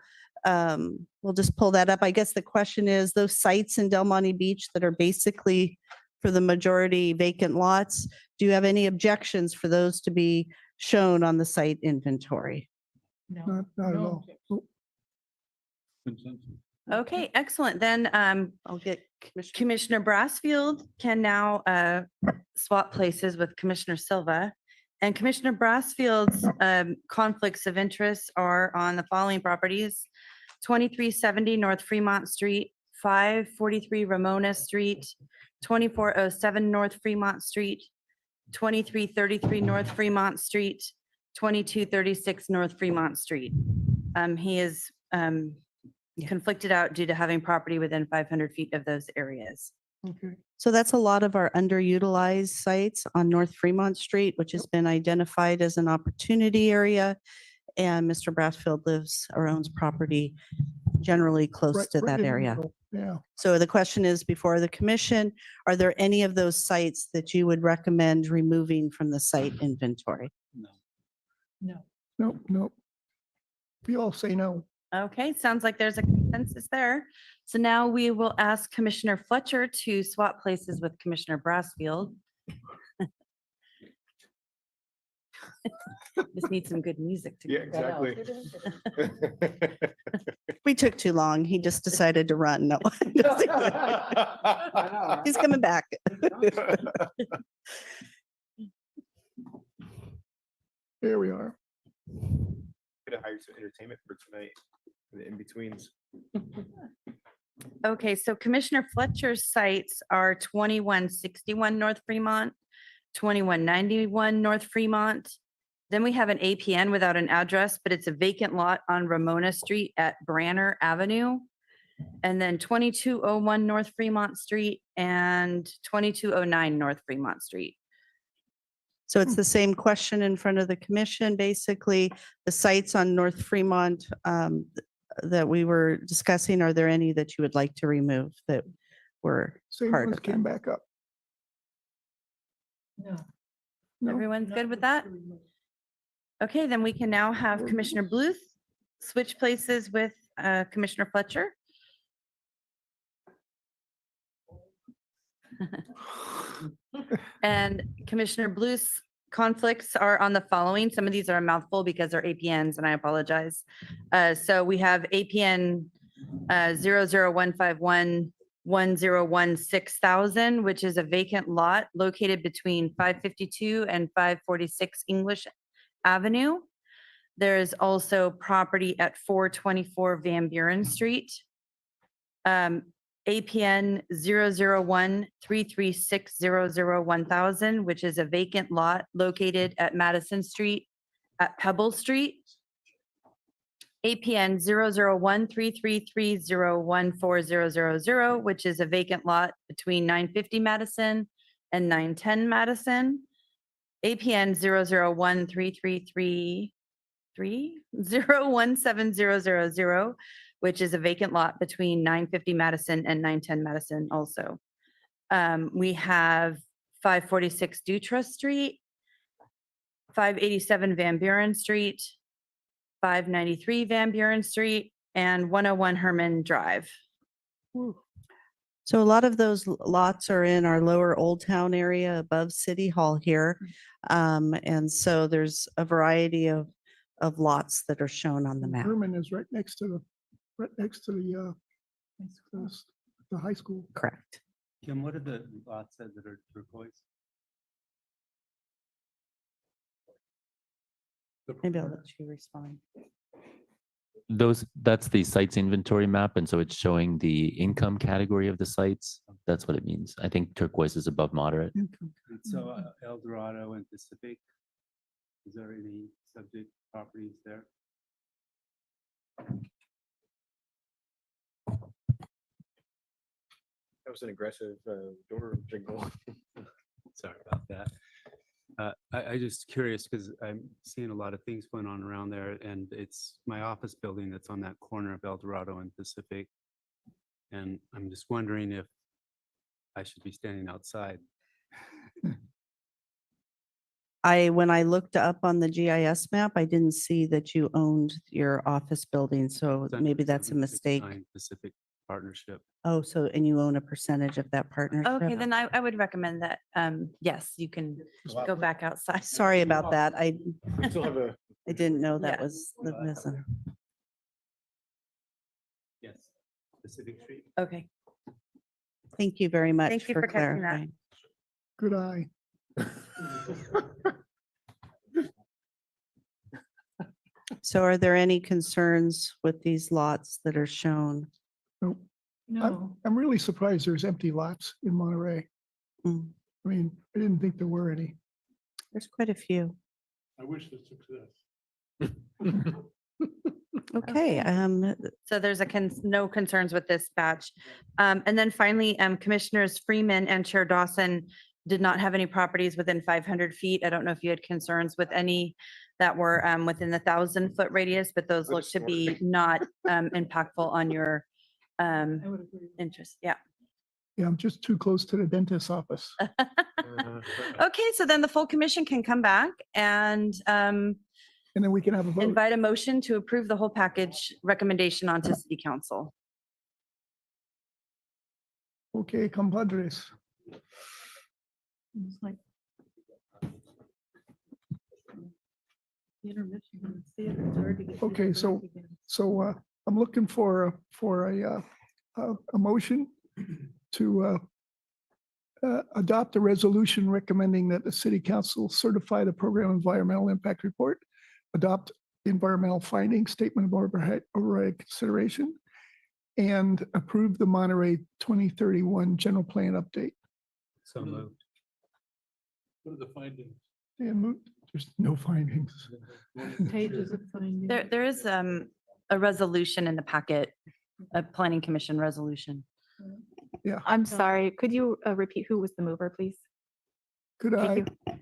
we'll just pull that up. I guess the question is, those sites in Del Monte Beach that are basically for the majority vacant lots, do you have any objections for those to be shown on the site inventory? Not at all. Okay, excellent. Then I'll get Commissioner Brassfield can now swap places with Commissioner Silva. And Commissioner Brassfield's conflicts of interest are on the following properties: 2370 North Fremont Street, 543 Ramona Street, 2407 North Fremont Street, 2333 North Fremont Street, 2236 North Fremont Street. He is conflicted out due to having property within 500 feet of those areas. Okay. So that's a lot of our underutilized sites on North Fremont Street, which has been identified as an opportunity area. And Mr. Brassfield lives or owns property generally close to that in the area. middle. Yeah. So the question is before the commission, are there any of those sites that you would recommend removing from the site inventory? No. Nope, nope. We all say no. Okay, sounds like there's a consensus there. So now we will ask Commissioner Fletcher to swap places with Commissioner Brassfield. Just need some good music to. Yeah, get that out. exactly. We took too long. He just decided to run. No. He's coming back. Here we are. Could hire some entertainment for tonight, for the in-betweens. Okay, so Commissioner Fletcher's sites are 2161 North Fremont, 2191 North Fremont. Then we have an APN without an address, but it's a vacant lot on Ramona Street at Branner Avenue. And then 2201 North Fremont Street and 2209 North Fremont Street. So it's the same question in front of the commission. Basically, the sites on North Fremont that we were discussing, are there any that you would like to remove that were Same part ones of came that? back up. No. No, Everyone's good with that? to remove. Okay, then we can now have Commissioner Bluth switch places with Commissioner Fletcher. And Commissioner Bluth's conflicts are on the following. Some of these are a mouthful because they're APNs, and I apologize. So we have APN 001511016,000, which is a vacant lot located between 552 and 546 English Avenue. There is also property at 424 Van Buren Street. APN 001336001,000, which is a vacant lot located at Madison Street at Pebble Street. APN 00133301400, which is a vacant lot between 950 Madison and 910 Madison. APN 00133301700, which is a vacant lot between 950 Madison and 910 Madison also. We have 546 Dutra Street, 587 Van Buren Street, 593 Van Buren Street, and 101 Herman Drive. So a lot of those lots are in our lower Old Town area above City Hall here. And so there's a variety of lots that are shown on the map. Herman is right next to the high school. Correct. Kim, what are the lots that are turquoise? Maybe I'll let you respond. That's the sites inventory map. And so it's showing the income category of the sites. That's what it means. I think turquoise is above moderate. And so El Dorado and Pacific, is there any subject properties there? That was an aggressive door jingle. Sorry about that. I just curious because I'm seeing a lot of things going on around there, and it's my office building that's on that corner of El Dorado and Pacific. And I'm just wondering if I should be standing outside. When I looked up on the GIS map, I didn't see that you owned your office building, so It's under maybe that's a mistake. 769 Pacific Partnership. Oh, so, and you own a percentage of that partnership? Okay, then I would recommend that, yes, you can go back outside. Sorry about that. I still have a. I didn't know that Yeah. was the missing. Yes, Pacific Street. Okay. Thank you very much Thank you for for catching that. clarifying. Good eye. So are there any concerns with these lots that are shown? Nope. No. I'm really surprised there's empty lots in Monterey. Mm, I mean, I didn't think there were any. There's quite a few. I wish the success. Okay, So there's no concerns with this batch. And then finally, Commissioners Freeman and Chair Dawson did not have any properties within 500 feet. I don't know if you had concerns with any that were within the 1,000-foot radius, but those look to be not impactful on your interest. Yeah. Yeah, I'm just too close to the dentist's office. Okay, so then the full commission can come back and And then we can have a vote. invite a motion to approve the whole package recommendation onto City Council. Okay, compadres. It's like intermission in the theater, it's hard to get through the Okay, so, break again. so I'm looking for a motion to adopt a resolution recommending that the city council certify the program environmental impact report, adopt environmental findings, statement of override consideration, and approve the Monterey 2031 general plan update. So moved. What are the findings? And there's no findings. Pages of findings. There is a resolution in the packet, a planning commission resolution. Yeah. I'm sorry, could you repeat who was the mover, please? Could Thank I, you.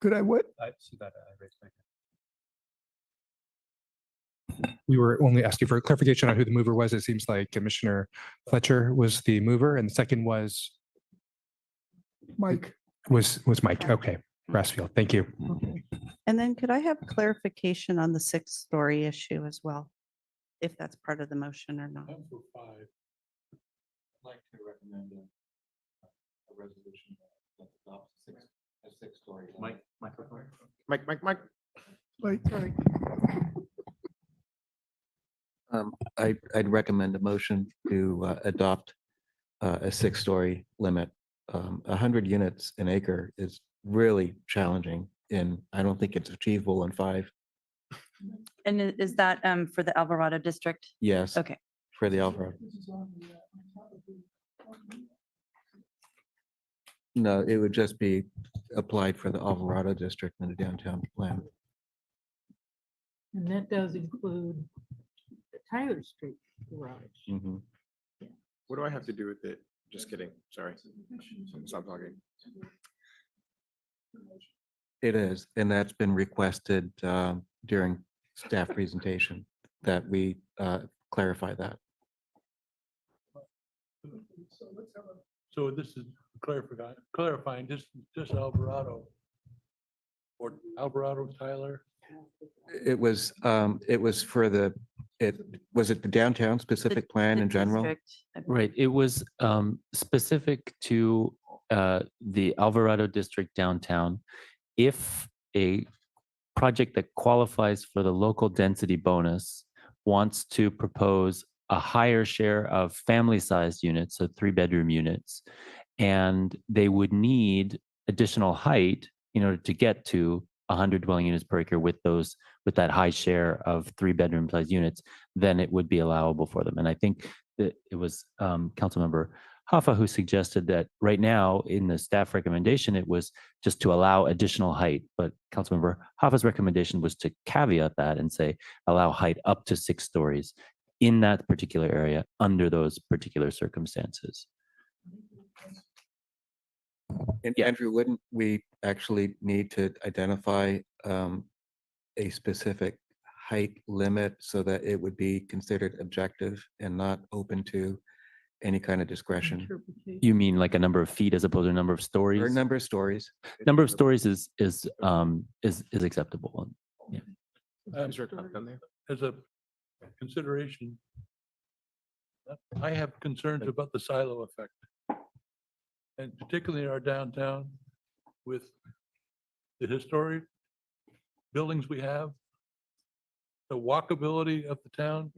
could I what? I see that. I raised my hand. We were only asking for clarification on who the mover was. It seems like Commissioner Fletcher was the mover and the second was Mike. was Mike. Okay. Brassfield. Thank you. Okay. and then could I have clarification on the 6-story issue as well? If that's part of the motion or not. For 5. I'd like to recommend a resolution that adopts a six-story. Microphone. Mike. Like, sorry. I'd recommend a motion to adopt a 6-story limit. 100 units an acre is really challenging, and I don't think it's achievable in 5. And is that for the Alvarado district? Yes. Okay. For the Alvarado. No, it would just be applied for the Alvarado district in the downtown plan. And that does include the Tyler Street garage. Mhm. What do I have to do with it? Just kidding. Sorry. Stop talking. It is, and that's been requested during staff presentation that we clarify that. So this is clarifying, just Alvarado. Or Alvarado, Tyler. It was for was it the downtown specific plan in general? Right, it was specific to the Alvarado District downtown. If a project that qualifies for the local density bonus wants to propose a higher share of family-sized units, so 3-bedroom units, and they would need additional height in order to get to 100 dwelling units per acre with that high share of 3-bedroom size units, then it would be allowable for them. And I think that it was Councilmember Hoffa who suggested that right now in the staff recommendation, it was just to allow additional height. But Councilmember Hoffa's recommendation was to caveat that and say, allow height up to 6 stories in that particular area under those particular circumstances. And Andrew, wouldn't we actually need to identify a specific height limit so that it would be considered objective and not open to any kind of discretion? You mean like a number of feet as opposed to a number of stories? Or a number of stories. Number of stories is acceptable. Yeah. As a consideration, I have concerns about the silo effect. And particularly in our downtown with the historic buildings we have, the walkability of the town,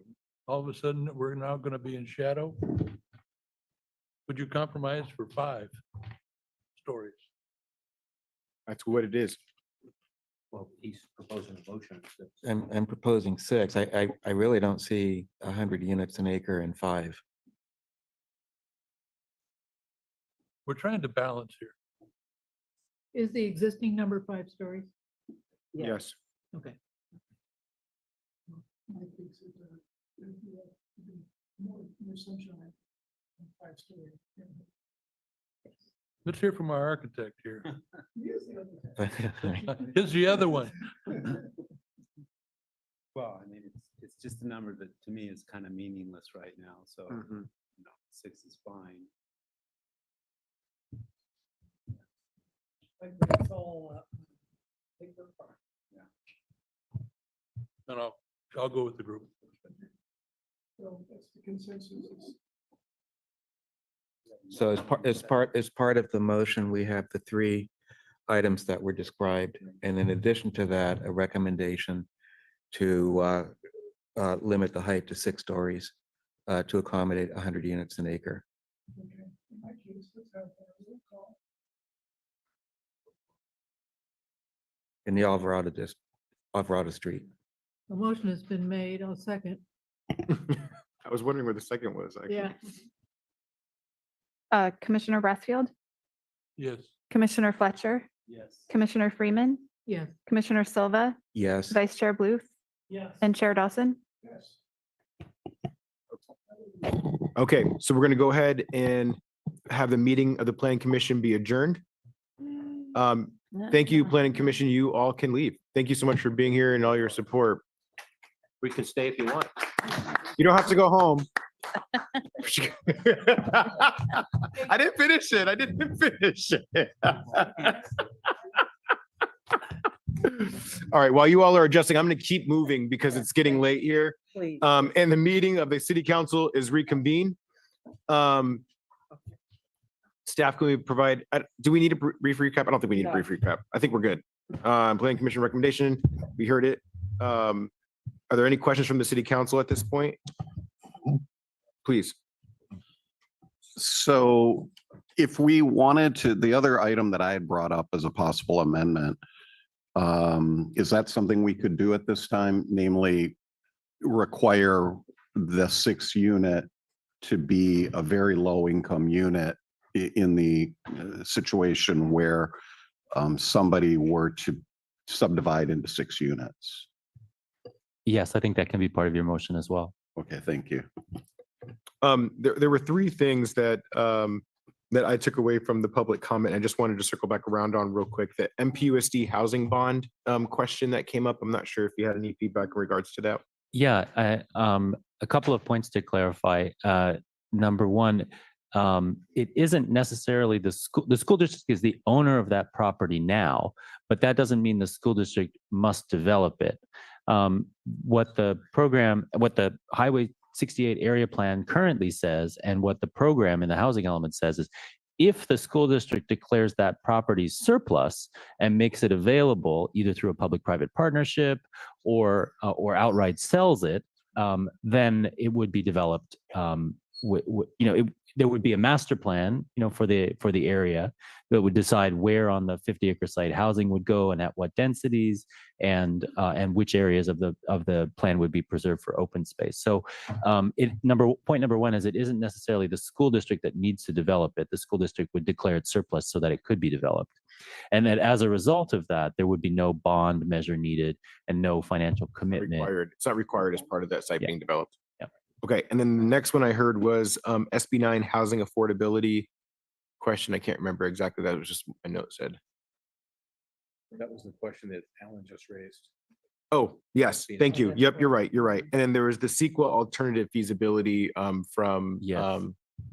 all of a sudden, we're now going to be in shadow. Would you compromise for 5 stories? That's what it is. Well, he's proposing a motion. I'm proposing 6. I really don't see 100 units an acre and 5. We're trying to balance here. Is the existing number 5 stories? Yes. Okay. Let's hear from our architect here. Here's the other one. Well, I mean, it's just a number that to me is kind of meaningless right now. So, 6 is fine. No, I'll go with the group. So that's the consensus. So as part of the motion, we have the 3 items that were described. And in addition to that, a recommendation to limit the height to 6 stories to accommodate 100 units an acre. Okay. In that case, let's have a roll call. In the Alvarado Street. The motion has been made. I'll second. I was wondering where the second was, actually. Yeah. Commissioner Brassfield, Yes. Commissioner Fletcher, Yes. Commissioner Freeman, Yes. Commissioner Silva, Yes. Vice Chair Bluth, Yes. and Chair Dawson. Yes. Okay, so we're going to go ahead and have the meeting of the Planning Commission be adjourned. Thank you, Planning Commission. You all can leave. Thank you so much for being here and all your support. We can stay if you want. You don't have to go home. I didn't finish it. I didn't finish it. All right, while you all are adjusting, I'm going to keep moving because it's getting late here. Please. And the meeting of the city council is reconvened. Staff, can we provide, do we need a brief recap? I don't think we need a brief recap. I think we're good. Planning Commission recommendation, we heard it. Are there any questions from the city council at this point? Please. So if we wanted to, the other item that I had brought up as a possible amendment, is that something we could do at this time? Namely, require the 6 unit to be a very low income unit in the situation where somebody were to subdivide into 6 units. Yes, I think that can be part of your motion as well. Okay, thank you. There were 3 things that that I took away from the public comment. I just wanted to circle back around on real quick. The MPUSD housing bond question that came up. I'm not sure if you had any feedback in regards to that. Yeah, a couple of points to clarify. Number one, it isn't necessarily the school district is the owner of that property now, but that doesn't mean the school district must develop it. What the Highway 68 area plan currently says, and what the program in the housing element says is, if the school district declares that property surplus and makes it available either through a public-private partnership or outright sells it, then it would be developed. There would be a master plan, for the area that would decide where on the 50-acre site housing would go and at what densities, and which areas of the plan would be preserved for open space. So, point number one is it isn't necessarily the school district that needs to develop it. The school district would declare it surplus so that it could be developed, and that as a result of that, there would be no bond measure needed and no financial commitment. It's not required as part of that site Yeah. being developed. Yeah. Okay, and then the next one I heard was SB 9 housing affordability question. I can't remember exactly. That was just a note said. That was the question that Alan just raised. Oh, yes, thank you. Yep, you're right. You're right. And then there was the sequel alternative feasibility from Yes.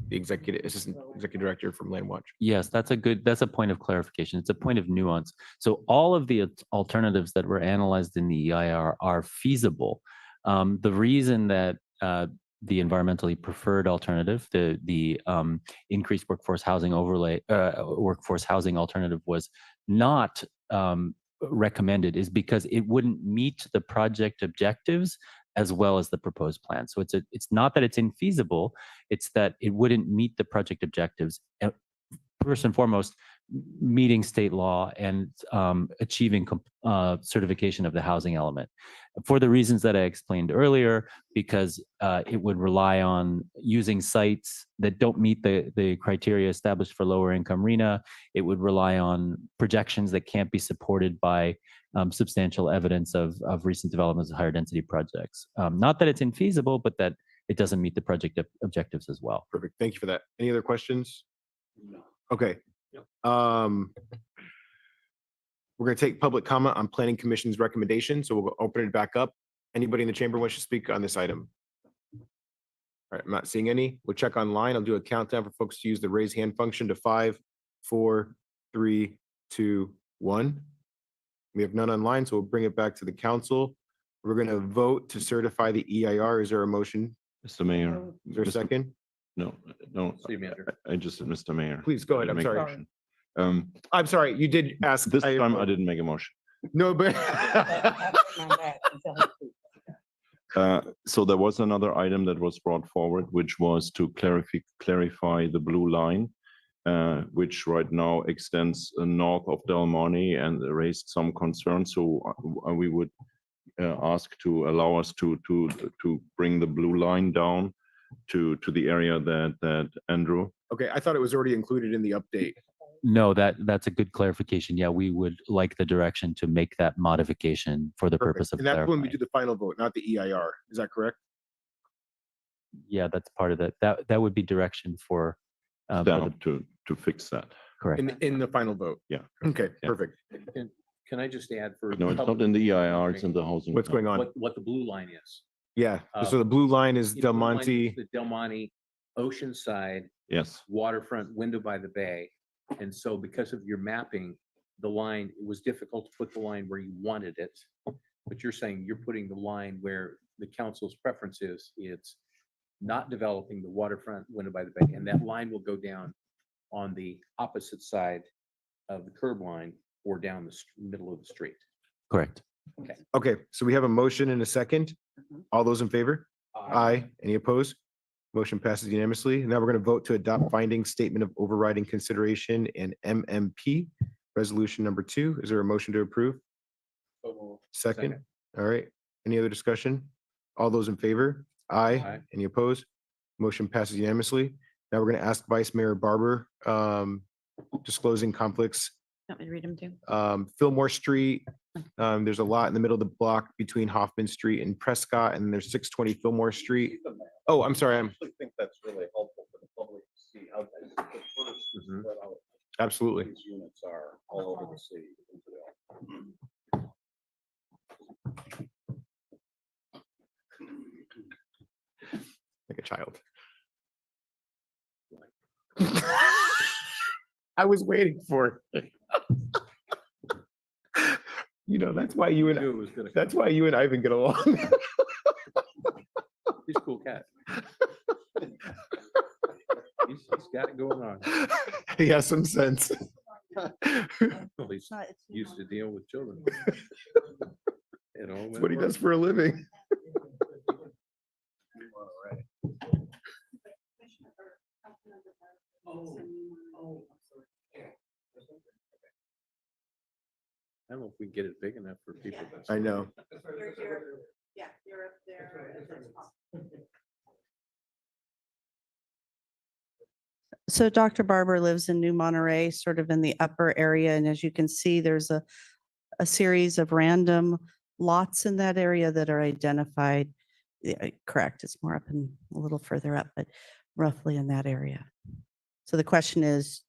the assistant executive director from Land Watch. Yes, that's a point of clarification. It's a point of nuance. So all of the alternatives that were analyzed in the EIR are feasible. The reason that the environmentally preferred alternative, the increased workforce housing overlay, workforce housing alternative was not recommended is because it wouldn't meet the project objectives as well as the proposed plan. So it's not that it's infeasible, it's that it wouldn't meet the project objectives. First and foremost, meeting state law and achieving certification of the housing element. For the reasons that I explained earlier, because it would rely on using sites that don't meet the criteria established for lower income RENA. It would rely on projections that can't be supported by substantial evidence of recent developments of higher density projects. Not that it's infeasible, but that it doesn't meet the project objectives as well. Perfect. Thank you for that. Any other questions? No. Okay. We're going to take public comment on Planning Commission's recommendation. So we'll open it back up. Anybody in the chamber wish to speak on this item? All right, I'm not seeing any. We'll check online. I'll do a countdown for folks to use the raise hand function to 5, 4, 3, 2, 1. We have none online, so we'll bring it back to the council. We're going to vote to certify the EIR. Is there a motion? Mr. Mayor. Is there a second? No. I just said, Mr. Mayor. Please go ahead. I'm Make a sorry. motion. I'm sorry. You did ask. This time I didn't make a motion. No, but So there was another item that was brought forward, which was to clarify the blue line, which right now extends north of Del Monte and raised some concern. So we would ask to allow us to bring the blue line down to the area that Andrew. okay, I thought it was already included in the update. No, that's a good clarification. Yeah, we would like the direction to make that modification for the purpose of And that's when we clarifying. do the final vote, not the EIR. Is that correct? Yeah, that's part of that would be direction for Staff to fix that. correct. In the final vote. Yeah. Okay, Yeah. perfect. Can I just add for? No, it's not in the EIR, it's in the housing. What's going on? What the blue line is. Yeah, so the blue line is The Del blue line is Monte. The Del Monte Oceanside Yes. waterfront window by the bay. And so because of your mapping, the line, it was difficult to put the line where you wanted it. But you're saying you're putting the line where the council's preference is, it's not developing the waterfront window by the bay. And that line will go down on the opposite side of the curb line or down the middle of the street. Correct. Okay. Okay, so we have a motion and a second. All those in favor? Aye. Any opposed? Motion passes unanimously. Now we're going to vote to adopt finding statement of overriding consideration and MMP resolution number 2. Is there a motion to approve? Second. All right. Any other discussion? All those in favor? Aye. Aye. Any opposed? Motion passes unanimously. Now we're going to ask Vice Mayor Barber, disclosing conflicts. Want me to read them too? Fillmore Street, there's a lot in the middle of the block between Hoffman Street and Prescott, and there's 620 Fillmore Street. Oh, I'm sorry. I think that's really helpful for the public to see how Absolutely. these units are all over the city. Like a child. I was waiting for it. You know, that's why you Knew it was gonna that's why you and Ivan get along. He's a cool cat. He's got it going on. He has some sense. Well, he's used to deal with children. You know, That's what he does for a living. I don't know if we can get it big enough for people. I know. Yeah, you're up there. So Dr. Barber lives in New Monterey, sort of in the upper area. And as you can see, there's a series of random lots in that area that are identified. Yeah, correct, it's more up and a little further up, but roughly in that area. So the question is,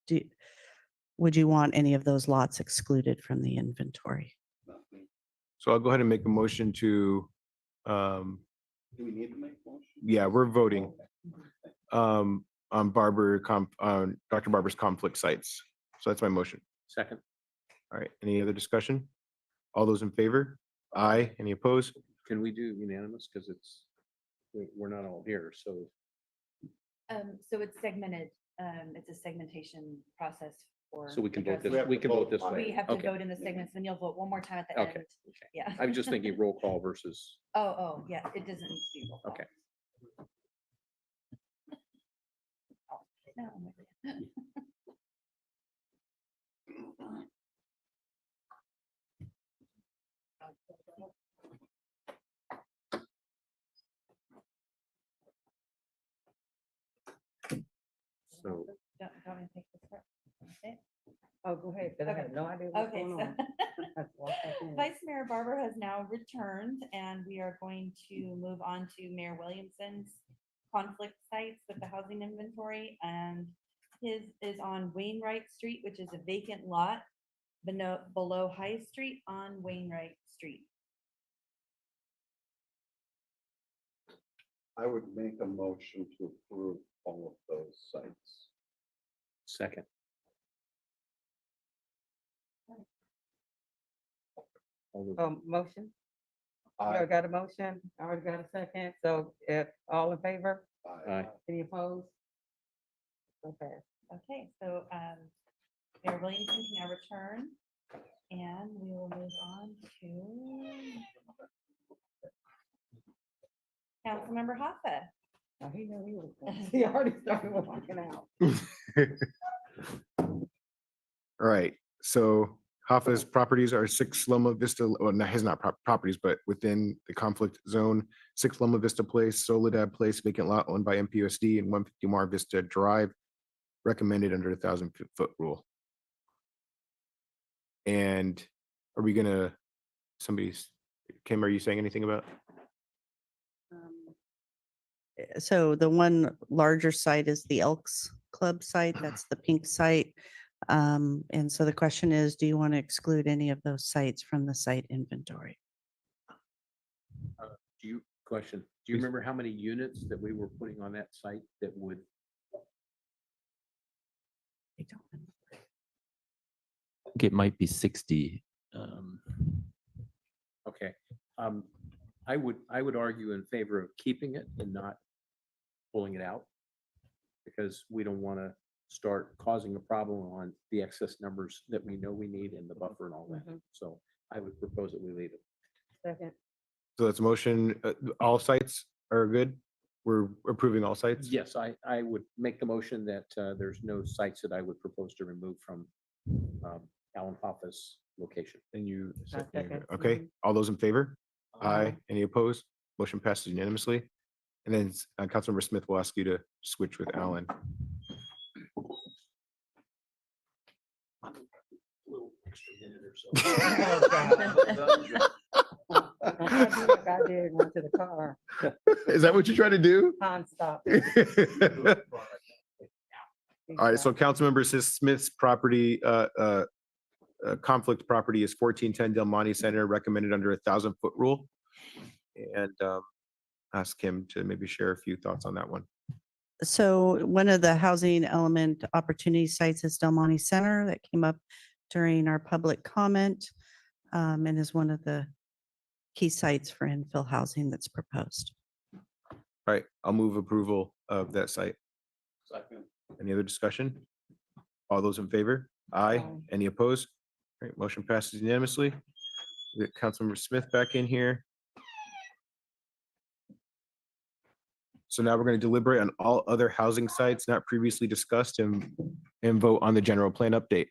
would you want any of those lots excluded from the inventory? So I'll go ahead and make a motion to, Do we need to make a motion? yeah, we're voting on Dr. Barber's conflict sites. So that's my motion. Second. All right, any other discussion? All those in favor? Aye. Any opposed? Can we do unanimous? Because we're not all here, so. So it's segmented, it's a segmentation process for. So we can vote addressing- this, we can vote this way. We have to Okay. vote in the segments, then you'll vote one more time at the Okay. end. Yeah. I was just thinking roll call versus, Oh, yeah, it doesn't need to be roll call. okay. No, I'm with you. So Don't want to take this part? Okay. Oh, go ahead, because I have no idea what's Okay, going so on. That's what I think. Vice Mayor Barber has now returned, and we are going to move on to Mayor Williamson's conflict sites with the housing inventory, and his is on Wainwright Street, which is a vacant lot below High Street on Wainwright Street. I would make a motion to approve all of those sites. second. Motion? I Aye. already got a motion, I already got a second, so if all in favor, Aye. any opposed? Okay. Okay, so Mayor Williamson can now return, and we will move on to Councilmember Hoffa. Now, he knew he was, he already started walking out. All right, so Hoffa's properties are 6 Loma Vista, well, no, his not properties, but within the conflict zone, 6 Loma Vista Place, Soledad Place, vacant lot owned by MPUSD, and 150 Mar Vista Drive, recommended under 1,000-foot rule. And are we gonna, Kim, are you saying anything about? So the one larger site is the Elks Club site. That's the pink site. And so the question is, do you want to exclude any of those sites from the site inventory? Do you, question, do you remember how many units that we were putting on that site that would? I don't know. I think it might be 60. Okay, I would argue in favor of keeping it and not pulling it out. Because we don't want to start causing a problem on the excess numbers that we know we need in the buffer and all that. So I would propose that we leave it. Second. So that's a motion, all sites are good? We're approving all sites? Yes, I would make the motion that there's no sites that I would propose to remove from Alan Hoffa's location. And you, second. okay, all those in favor? Aye. Any opposed? Motion passes unanimously. And then Councilmember Smith will ask you to switch with Alan. Little extra minute or so. Like I did, went to the car, Is that what you're trying to do? non-stop. All right, so Councilmember Smith's property, conflict property is 1410 Del Monte Center, recommended under 1,000-foot rule. And ask him to maybe share a few thoughts on that one. So one of the housing element opportunity sites is Del Monte Center that came up during our public comment and is one of the key sites for infill housing that's proposed. All right, I'll move approval of that site. Any other discussion? All those in favor? Aye. Any opposed? All right, motion passes unanimously. We got Councilmember Smith back in here. So now we're going to deliberate on all other housing sites not previously discussed and vote on the general plan update.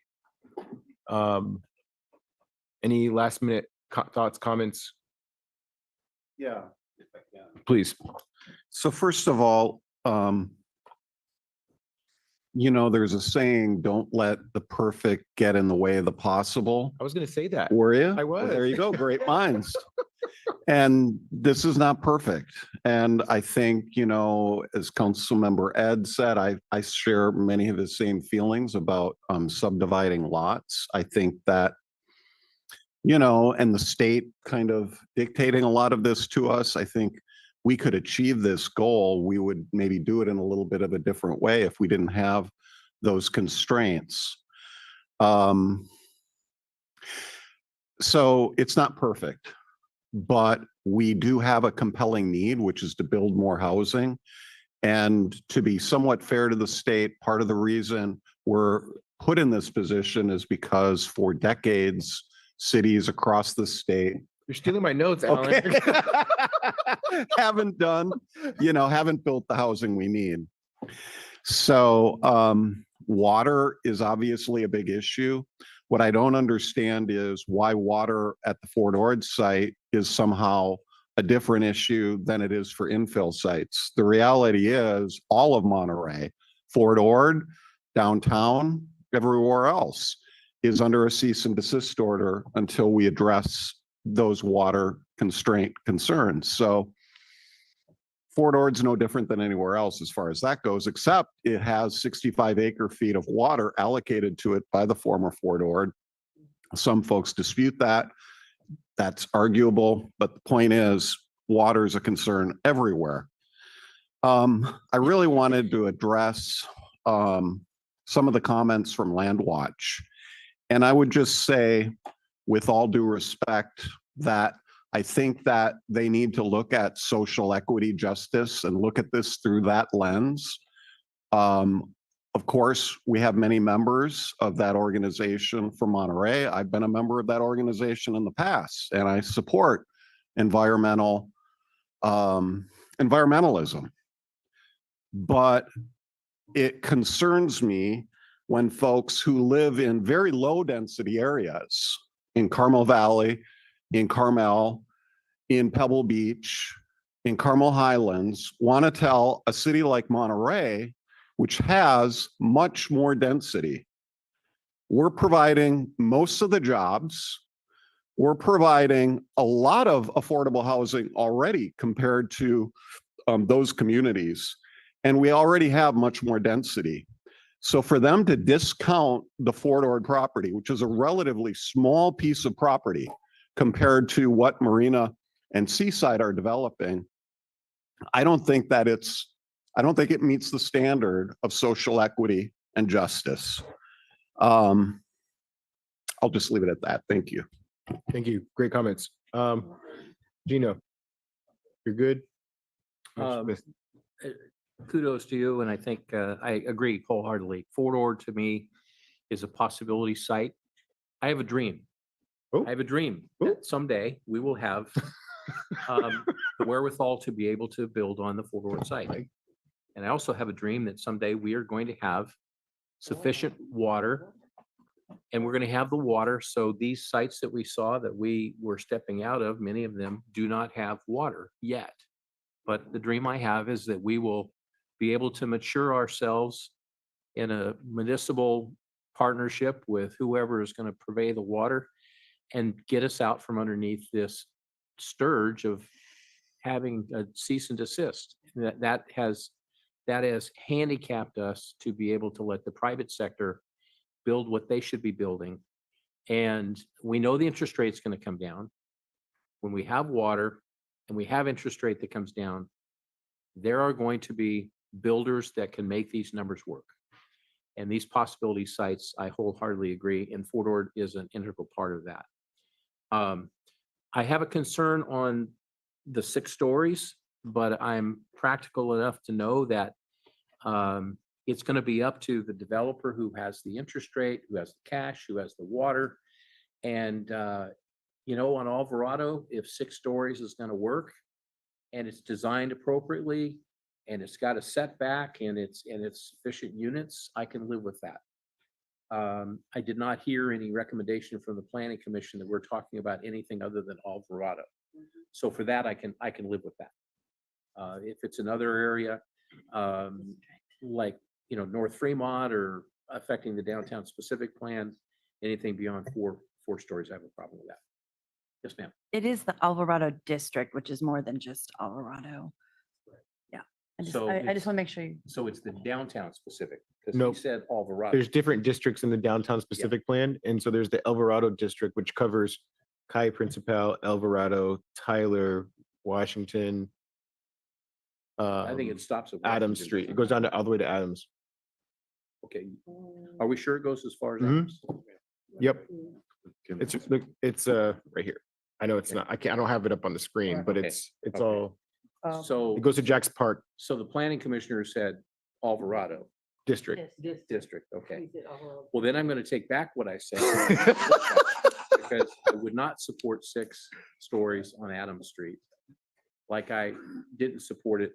Any last minute thoughts, comments? Yeah. Please. So first of all, there's a saying, don't let the perfect get in the way of the possible. I was going to say that. Were you? I Well, was. there you go. Great minds. And this is not perfect. And I think, as Councilmember Ed said, I share many of his same feelings about subdividing lots. I think that, and the state kind of dictating a lot of this to us, I think we could achieve this goal. We would maybe do it in a little bit of a different way if we didn't have those constraints. So it's not perfect, but we do have a compelling need, which is to build more housing. And to be somewhat fair to the state, part of the reason we're put in this position is because for decades, cities across the state You're stealing my notes, Alan. okay, haven't built the housing we need. So water is obviously a big issue. What I don't understand is why water at the Fort Ord site is somehow a different issue than it is for infill sites. The reality is all of Monterey, Fort Ord, downtown, everywhere else is under a cease and desist order until we address those water constraint concerns. So Fort Ord's no different than anywhere else as far as that goes, except it has 65 acre feet of water allocated to it by the former Fort Ord. Some folks dispute that. That's arguable, but the point is water is a concern everywhere. I really wanted to address some of the comments from Landwatch. And I would just say, with all due respect, that I think that they need to look at social equity justice and look at this through that lens. Of course, we have many members of that organization from Monterey. I've been a member of that organization in the past, and I support environmentalism. But it concerns me when folks who live in very low density areas in Carmel Valley, in Carmel, in Pebble Beach, in Carmel Highlands, want to tell a city like Monterey, which has much more density, we're providing most of the jobs, we're providing a lot of affordable housing already compared to those communities, and we already have much more density. So for them to discount the Fort Ord property, which is a relatively small piece of property compared to what Marina and Seaside are developing, I don't think it meets the standard of social equity and justice. I'll just leave it at that. Thank you. Thank you. Great comments. Gino, you're good? Kudos to you, and I think I agree wholeheartedly. Fort Ord to me is a possibility site. I have a dream. I have a dream that someday we will have the wherewithal to be able to build on the Fort Ord site. And I also have a dream that someday we are going to have sufficient water, and we're going to have the water. So these sites that we saw that we were stepping out of, many of them do not have water yet. But the dream I have is that we will be able to mature ourselves in a municipal partnership with whoever is going to purvey the water and get us out from underneath this scourge of having a cease and desist. That has handicapped us to be able to let the private sector build what they should be building. And we know the interest rate is going to come down. When we have water and we have interest rate that comes down, there are going to be builders that can make these numbers work. And these possibility sites, I wholeheartedly agree, and Fort Ord is an integral part of that. I have a concern on the 6 stories, but I'm practical enough to know that it's going to be up to the developer who has the interest rate, who has the cash, who has the water. And, you know, on Alvarado, if 6 stories is going to work and it's designed appropriately and it's got a setback and it's sufficient units, I can live with that. I did not hear any recommendation from the Planning Commission that we're talking about anything other than Alvarado. So for that, I can live with that. If it's another area, like, you know, North Fremont or affecting the downtown specific plan, anything beyond four stories, I have a problem with that. Yes, ma'am. It is the Alvarado district, which is more than just Alvarado. Yeah. I just So want it's- to make sure you. So it's the downtown specific, because Nope. he said Alvarado. There's different districts in the downtown specific plan. And so there's the Alvarado district, which covers Calle Principal, Alvarado, Tyler, Washington. I think it stops at Adams Washington. Street. It goes down to all the way to Adams. Okay. Are we sure it goes as far as Mhm. Adams? Yep. It's right here. I know it's not, I don't have it up on the screen, but Okay. it's Okay. all, So. it goes to Jack's Park So the planning commissioner said Alvarado district. district, okay. Well, then I'm going to take back what I said. Because I would not support 6 stories on Adams Street. Like I didn't support it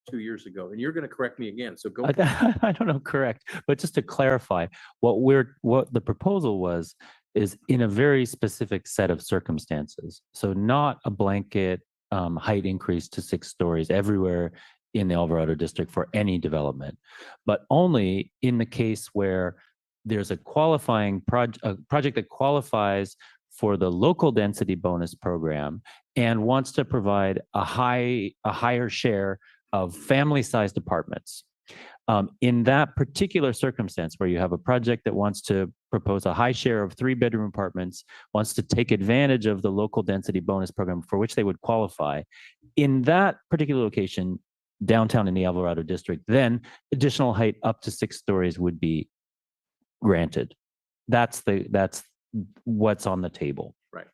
2 years ago, and you're going to correct me again, so go. I don't know, correct, but just to clarify, what the proposal was is in a very specific set of circumstances. So not a blanket height increase to 6 stories everywhere in the Alvarado district for any development, but only in the case where there's a qualifying project that qualifies for the local density bonus program and wants to provide a higher share of family-sized apartments. In that particular circumstance where you have a project that wants to propose a high share of 3-bedroom apartments, wants to take advantage of the local density bonus program for which they would qualify, in that particular location, downtown in the Alvarado district, then additional height up to 6 stories would be granted. That's what's on the table. Right.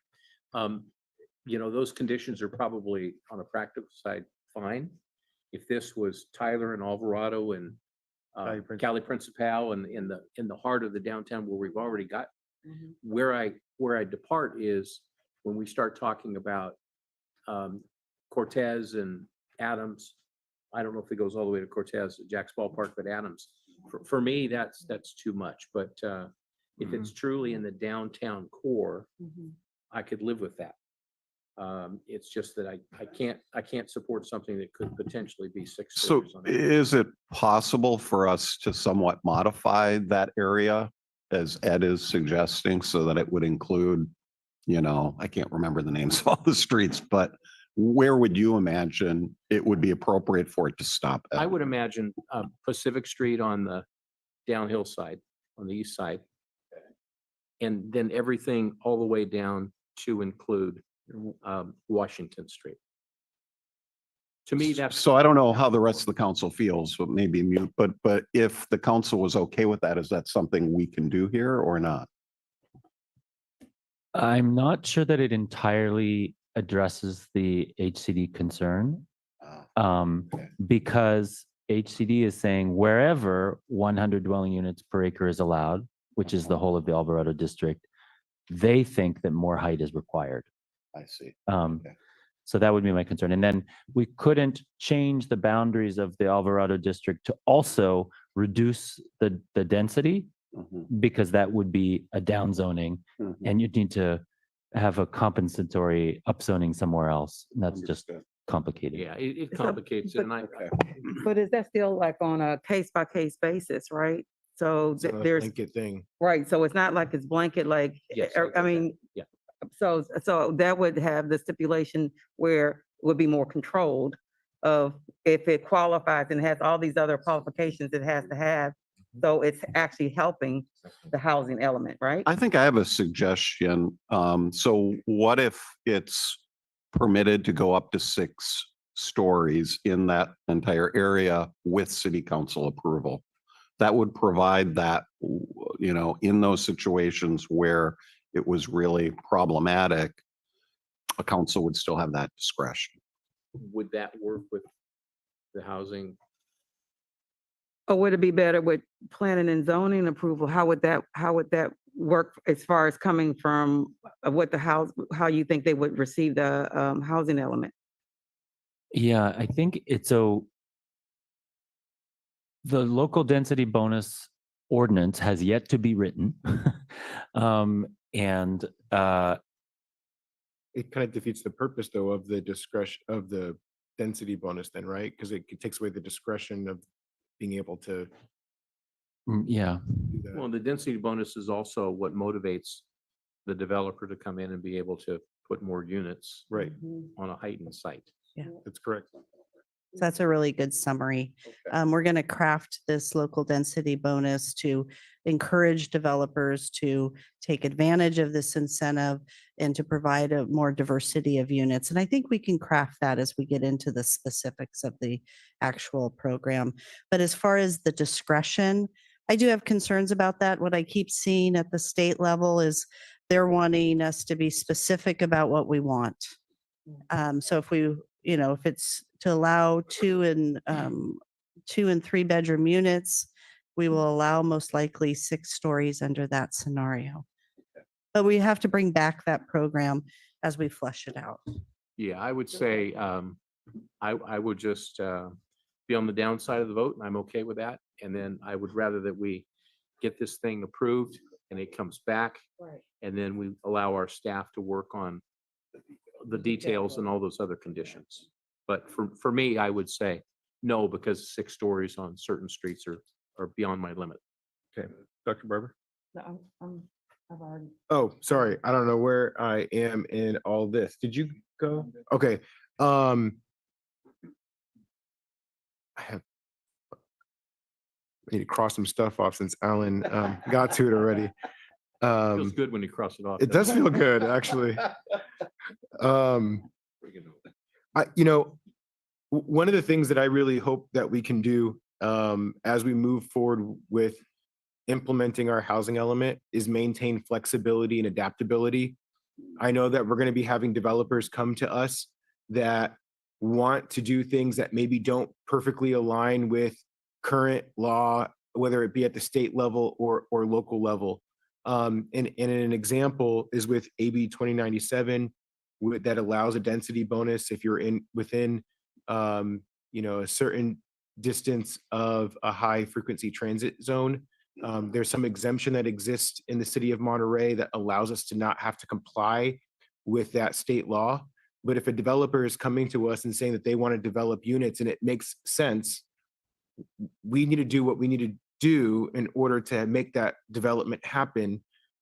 You know, those conditions are probably on a practical side fine. If this was Tyler and Alvarado and Calle Principal and in the heart of the downtown where we've already got, where I depart is when we start talking about Cortez and Adams. I don't know if it goes all the way to Cortez, Jack's Ballpark, but Adams. For me, that's too much. But if it's truly in the downtown core, I could live with that. It's just that I can't support something that could potentially be 6 So stories on that. is it possible for us to somewhat modify that area as Ed is suggesting so that it would include, you know, I can't remember the names of all the streets, but where would you imagine it would be appropriate for it to stop at? I would imagine Pacific Street on the downhill side, on the east side. And then everything all the way down to include Washington Street. To me, that's. So I don't know how the rest of the council feels, but maybe mute, but if the council was okay with that, is that something we can do here or not? I'm not sure that it entirely addresses the HCD concern, because HCD is saying wherever 100 dwelling units per acre is allowed, which is the whole of the Alvarado district, they think that more height is required. I see. So that would be my concern. And then we couldn't change the boundaries of the Alvarado district to also reduce the density, because that would be a downzoning, and you'd need to have a compensatory upzoning somewhere else. And that's just complicated. Yeah, it complicates it. And But is that still like on a case-by-case basis, right? So It's not a there's, blanket thing. right, so it's not like it's blanket, like, Yes, I mean, yeah. so that would have the stipulation where it would be more controlled of if it qualifies and has all these other qualifications it has to have. So it's actually helping the housing element, right? I think I have a suggestion. So what if it's permitted to go up to 6 stories in that entire area with city council approval. That would provide that, in those situations where it was really problematic, a council would still have that discretion. Would that work with the housing? Or would it be better with planning and zoning approval? How would that work as far as coming from what the house, how you think they would receive the housing element? Yeah, I think it's the local density bonus ordinance has yet to be written. And It kind of defeats the purpose though of the discretion of the density bonus then, right? Because it takes away the discretion of being able to yeah. do that. Well, the density bonus is also what motivates the developer to come in and be able to put more units Right. on a heightened site. Yeah. That's correct. So that's a really good summary. We're going to craft this local density bonus to encourage developers to take advantage of this incentive and to provide a more diversity of units. And I think we can craft that as we get into the specifics of the actual program. But as far as the discretion, I do have concerns about that. What I keep seeing at the state level is they're wanting us to be specific about what we want. So if we, if it's to allow 2 and 3 bedroom units, we will allow most likely 6 stories under that scenario. But we have to bring back that program as we flesh it out. Yeah, I would say, I would just be on the downside of the vote, and I'm okay with that. And then I would rather that we get this thing approved and it comes back. Right. And then we allow our staff to work on the details and all those other conditions. But for me, I would say no, because 6 stories on certain streets are beyond my limit. Okay, Dr. Barber. No, I've already. Oh, sorry. I don't know where I am in all this. Did you go? Okay. I need to cross some stuff off since Alan got to it already. Feels good when you cross it off. It does feel good, actually. One of the things that I really hope that we can do as we move forward with implementing our housing element is maintain flexibility and adaptability. I know that we're going to be having developers come to us that want to do things that maybe don't perfectly align with current law, whether it be at the state level or local level. And an example is with AB 2097 that allows a density bonus if you're within a certain distance of a high frequency transit zone. There's some exemption that exists in the city of Monterey that allows us to not have to comply with that state law. But if a developer is coming to us and saying that they want to develop units and it makes sense, we need to do what we need to do in order to make that development happen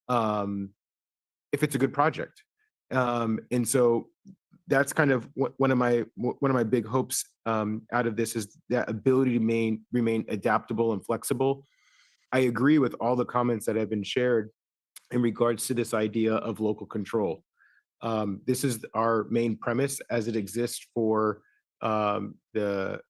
if it's a good project. And so that's kind of one of my big hopes out of this is that ability to remain adaptable and flexible. I agree with all the comments that have been shared in regards to this idea of local control. This is our main premise as it exists for the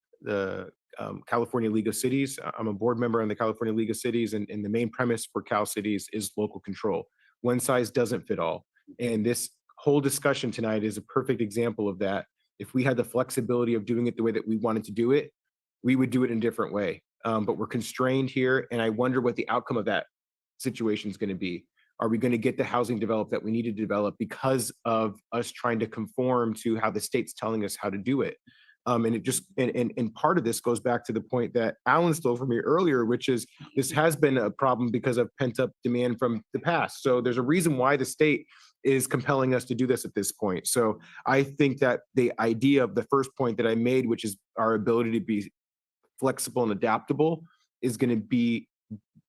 California League of Cities. I'm a board member on the California League of Cities, and the main premise for Cal Cities is local control. One size doesn't fit all. And this whole discussion tonight is a perfect example of that. If we had the flexibility of doing it the way that we wanted to do it, we would do it in a different way. But we're constrained here, and I wonder what the outcome of that situation is going to be. Are we going to get the housing developed that we need to develop because of us trying to conform to how the state's telling us how to do it? And part of this goes back to the point that Alan stole from me earlier, which is this has been a problem because of pent up demand from the past. So there's a reason why the state is compelling us to do this at this point. So I think that the idea of the first point that I made, which is our ability to be flexible and adaptable, is going to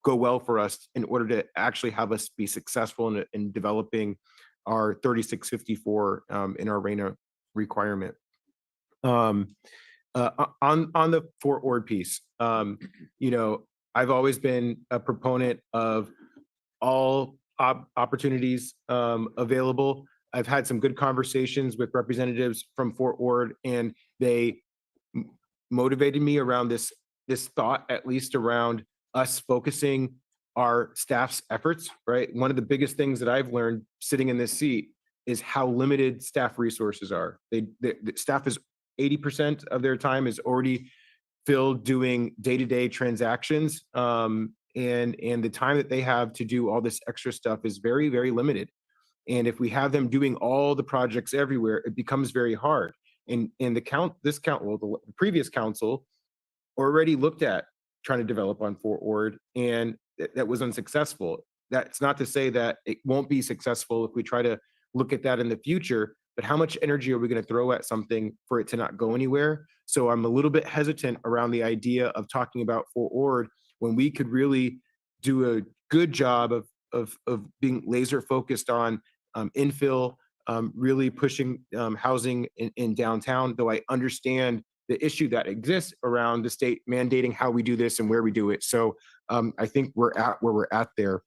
go well for us in order to actually have us be successful in developing our 3654 in our RENA requirement. On the Fort Ord piece, I've always been a proponent of all opportunities available. I've had some good conversations with representatives from Fort Ord, and they motivated me around this thought, at least around us focusing our staff's efforts, right? One of the biggest things that I've learned sitting in this seat is how limited staff resources are. The staff is 80% of their time is already filled doing day-to-day transactions. And the time that they have to do all this extra stuff is very, very limited. And if we have them doing all the projects everywhere, it becomes very hard. And the previous council already looked at trying to develop on Fort Ord, and that was unsuccessful. That's not to say that it won't be successful if we try to look at that in the future, but how much energy are we going to throw at something for it to not go anywhere? So I'm a little bit hesitant around the idea of talking about Fort Ord when we could really do a good job of being laser focused on infill, really pushing housing in downtown, though I understand the issue that exists around the state mandating how we do this and where we do it. So I think we're at where we're at there.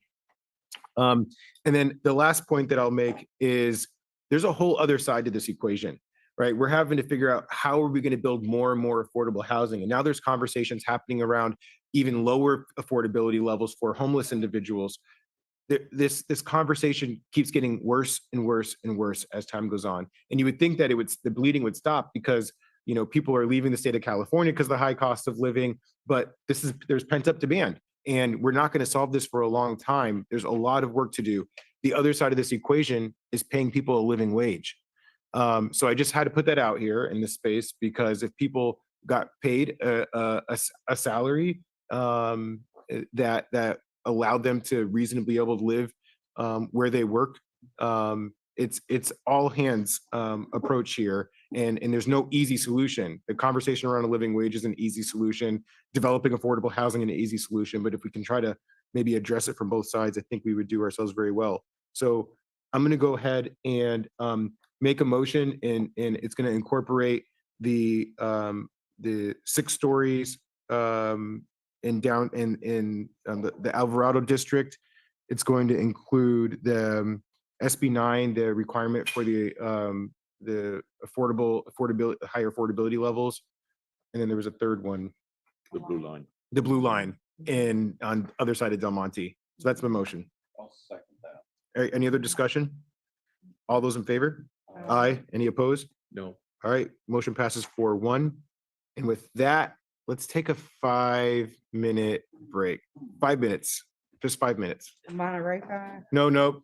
And then the last point that I'll make is there's a whole other side to this equation, right? We're having to figure out how are we going to build more and more affordable housing. And now there's conversations happening around even lower affordability levels for homeless individuals. This conversation keeps getting worse and worse and worse as time goes on. And you would think that the bleeding would stop because people are leaving the state of California because of the high cost of living, but there's pent up demand. And we're not going to solve this for a long time. There's a lot of work to do. The other side of this equation is paying people a living wage. So I just had to put that out here in this space because if people got paid a salary that allowed them to reasonably able to live where they work, it's all hands approach here, and there's no easy solution. The conversation around a living wage is an easy solution. Developing affordable housing is an easy solution, but if we can try to maybe address it from both sides, I think we would do ourselves very well. So I'm going to go ahead and make a motion, and it's going to incorporate the 6 stories in the Alvarado district. It's going to include the SB 9, the requirement for the higher affordability levels, and then there was a third one, The blue line. the blue line, on the other side of Del Monte. So that's my motion. I'll second that. All right, any other discussion? All those in favor? Aye. Any opposed? No. All right, motion passes 4-1. And with that, let's take a 5-minute break. 5 minutes, just 5 minutes. Monterey 5? No.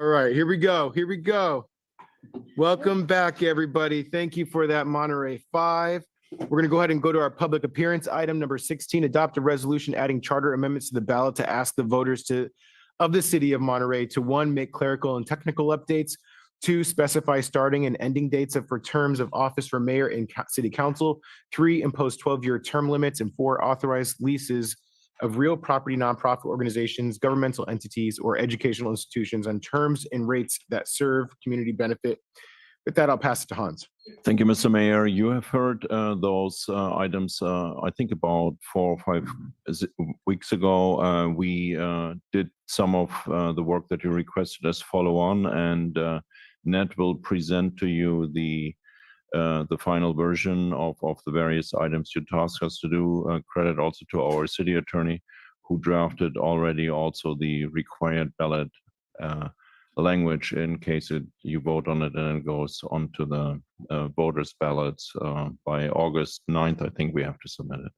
All right, here we go. Here we go. Welcome back, everybody. Thank you for that Monterey 5. We're going to go ahead and go to our public appearance item number 16, adopt a resolution adding charter amendments to the ballot to ask the voters of the city of Monterey to 1, make clerical and technical updates, 2, specify starting and ending dates for terms of office for mayor and city council, 3, impose 12-year term limits, and 4, authorize leases of real property nonprofit organizations, governmental entities, or educational institutions on terms and rates that serve community benefit. With that, I'll pass it to Hans. Thank you, Mr. Mayor. You have heard those items, I think about 4 or 5 weeks ago. We did some of the work that you requested as follow-on, and Ned will present to you the final version of the various items you tasked us to do. Credit also to our city attorney, who drafted already also the required ballot language in case you vote on it and it goes onto the voters' ballots by August 9th. I think we have to submit it.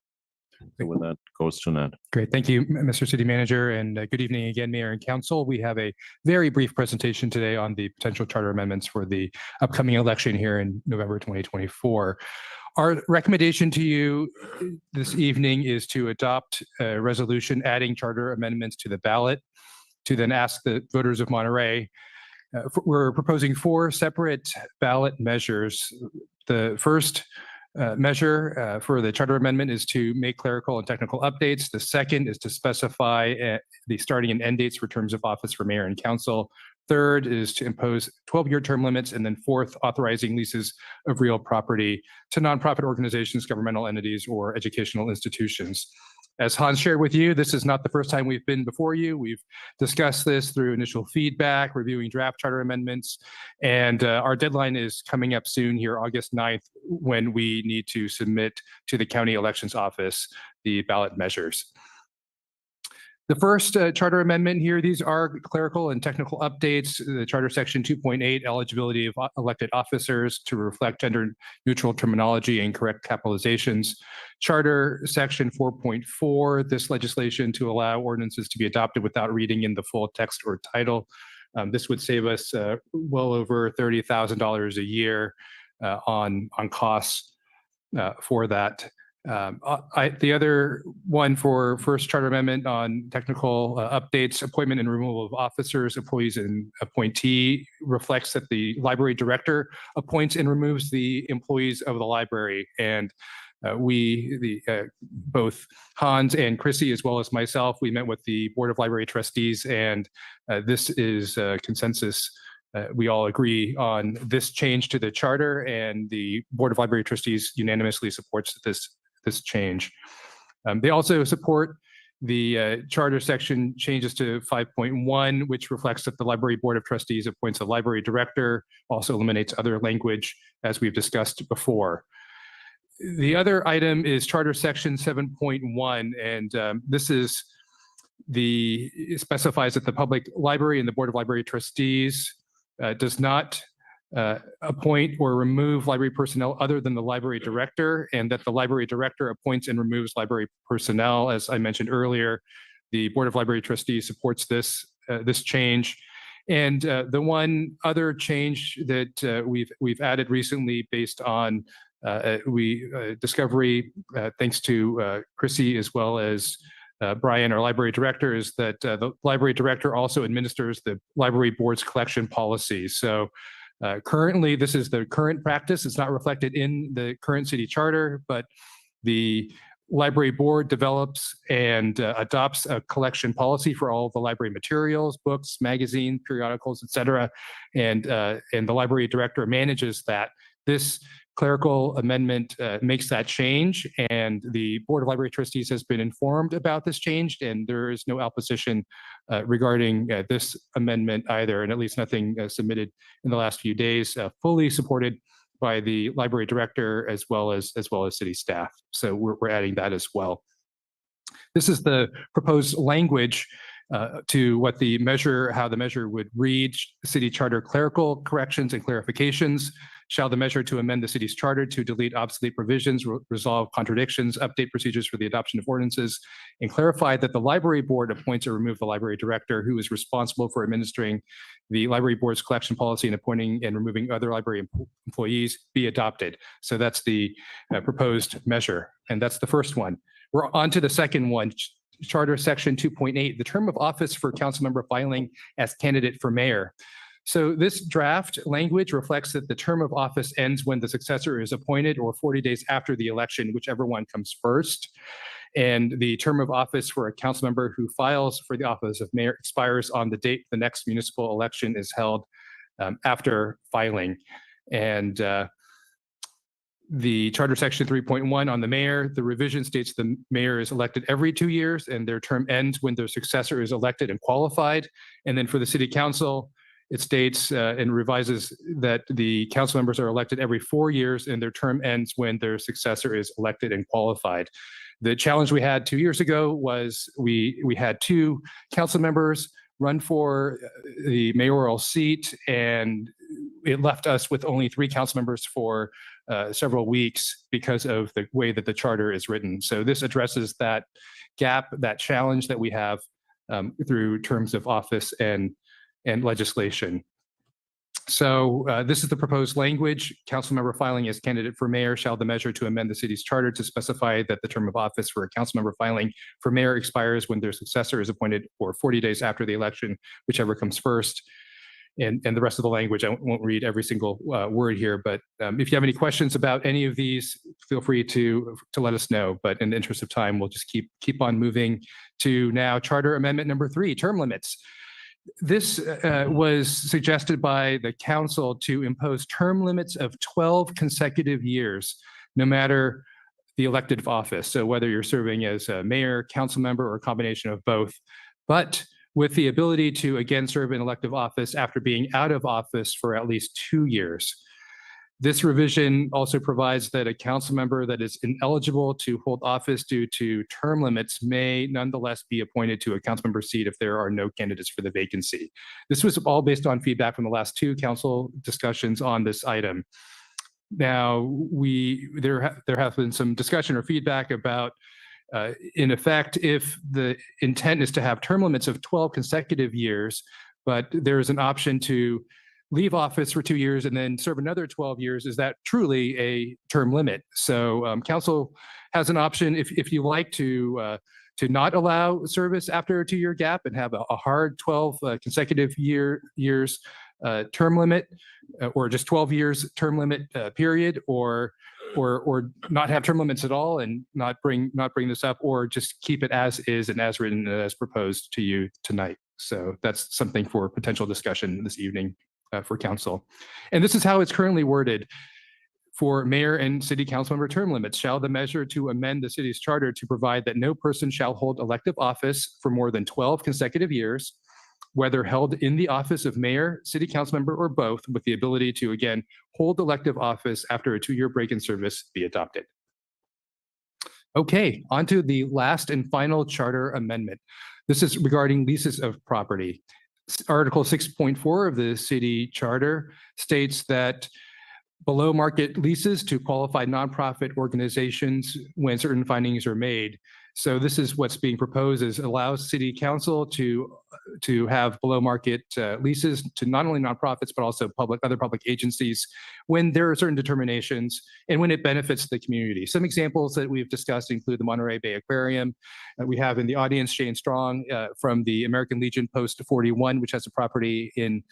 So with that, goes to Ned. Great. Thank you, Mr. City Manager, and good evening again, Mayor and Council. We have a very brief presentation today on the potential charter amendments for the upcoming election here in November 2024. Our recommendation to you this evening is to adopt a resolution adding charter amendments to the ballot to then ask the voters of Monterey. We're proposing 4 separate ballot measures. The first measure for the charter amendment is to make clerical and technical updates. The second is to specify the starting and end dates for terms of office for mayor and council. Third is to impose 12-year term limits. And then fourth, authorizing leases of real property to nonprofit organizations, governmental entities, or educational institutions. As Hans shared with you, this is not the first time we've been before you. We've discussed this through initial feedback, reviewing draft charter amendments, and our deadline is coming up soon here, August 9th, when we need to submit to the county elections office the ballot measures. The first charter amendment here, these are clerical and technical updates. The charter section 2.8, eligibility of elected officers to reflect gender neutral terminology and correct capitalizations. Charter section 4.4, this legislation to allow ordinances to be adopted without reading in the full text or title. This would save us well over $30,000 a year on costs for that. The other one for first charter amendment on technical updates, appointment and removal of officers, employees, and appointee reflects that the library director appoints and removes the employees of the library. And both Hans and Chrissy, as well as myself, we met with the Board of Library Trustees, and this is consensus. We all agree on this change to the charter, and the Board of Library Trustees unanimously supports this change. They also support the charter section changes to 5.1, which reflects that the Library Board of Trustees appoints a library director, also eliminates other language as we've discussed before. The other item is charter section 7.1, and this specifies that the public library and the Board of Library Trustees does not appoint or remove library personnel other than the library director, and that the library director appoints and removes library personnel. As I mentioned earlier, the Board of Library Trustees supports this change. And the one other change that we've added recently based on discovery, thanks to Chrissy as well as Brian, our library director, is that the library director also administers the library board's collection policy. So currently, this is the current practice. It's not reflected in the current city charter, but the library board develops and adopts a collection policy for all the library materials, books, magazines, periodicals, et cetera. And the library director manages that. This clerical amendment makes that change, and the Board of Library Trustees has been informed about this change, and there is no opposition regarding this amendment either, and at least nothing submitted in the last few days, fully supported by the library director as well as city staff. So we're adding that as well. This is the proposed language to what the measure, how the measure would read, city charter clerical corrections and clarifications. Shall the measure to amend the city's charter to delete obsolete provisions, resolve contradictions, update procedures for the adoption of ordinances, and clarify that the library board appoints or remove the library director who is responsible for administering the library board's collection policy and appointing and removing other library employees be adopted. So that's the proposed measure. And that's the first one. We're on to the second one. Charter section 2.8, the term of office for council member filing as candidate for mayor. So this draft language reflects that the term of office ends when the successor is appointed or 40 days after the election, whichever one comes first. And the term of office for a council member who files for the office of mayor expires on the date the next municipal election is held after filing. And the charter section 3.1 on the mayor, the revision states the mayor is elected every 2 years and their term ends when their successor is elected and qualified. And then for the city council, it states and revises that the council members are elected every 4 years and their term ends when their successor is elected and qualified. The challenge we had 2 years ago was we had 2 council members run for the mayoral seat, and it left us with only 3 council members for several weeks because of the way that the charter is written. So this addresses that gap, that challenge that we have through terms of office and legislation. So this is the proposed language. Council member filing as candidate for mayor shall the measure to amend the city's charter to specify that the term of office for a council member filing for mayor expires when their successor is appointed or 40 days after the election, whichever comes first. And the rest of the language, I won't read every single word here, but if you have any questions about any of these, feel free to let us know. But in the interest of time, we'll just keep on moving to now Charter Amendment number 3, term limits. This was suggested by the council to impose term limits of 12 consecutive years, no matter the elected office. So whether you're serving as a mayor, council member, or a combination of both, but with the ability to again serve in elective office after being out of office for at least 2 years. This revision also provides that a council member that is ineligible to hold office due to term limits may nonetheless be appointed to a council member seat if there are no candidates for the vacancy. This was all based on feedback from the last 2 council discussions on this item. Now, there have been some discussion or feedback about in effect, if the intent is to have term limits of 12 consecutive years, but there is an option to leave office for 2 years and then serve another 12 years, is that truly a term limit? So council has an option if you like to not allow service after a 2-year gap and have a hard 12 consecutive years term limit, or just 12 years term limit period, or not have term limits at all and not bring this up, or just keep it as is and as written and as proposed to you tonight. So that's something for potential discussion this evening for council. And this is how it's currently worded. For mayor and city council member term limits, shall the measure to amend the city's charter to provide that no person shall hold elective office for more than 12 consecutive years, whether held in the office of mayor, city council member, or both, with the ability to, again, hold elective office after a 2-year break in service, be adopted. Okay, on to the last and final charter amendment. This is regarding leases of property. Article 6.4 of the city charter states that below market leases to qualified nonprofit organizations when certain findings are made. So this is what's being proposed, is allows city council to have below market leases to not only nonprofits, but also other public agencies when there are certain determinations and when it benefits the community. Some examples that we've discussed include the Monterey Bay Aquarium. We have in the audience Shane Strong from the American Legion Post 41, which has a property in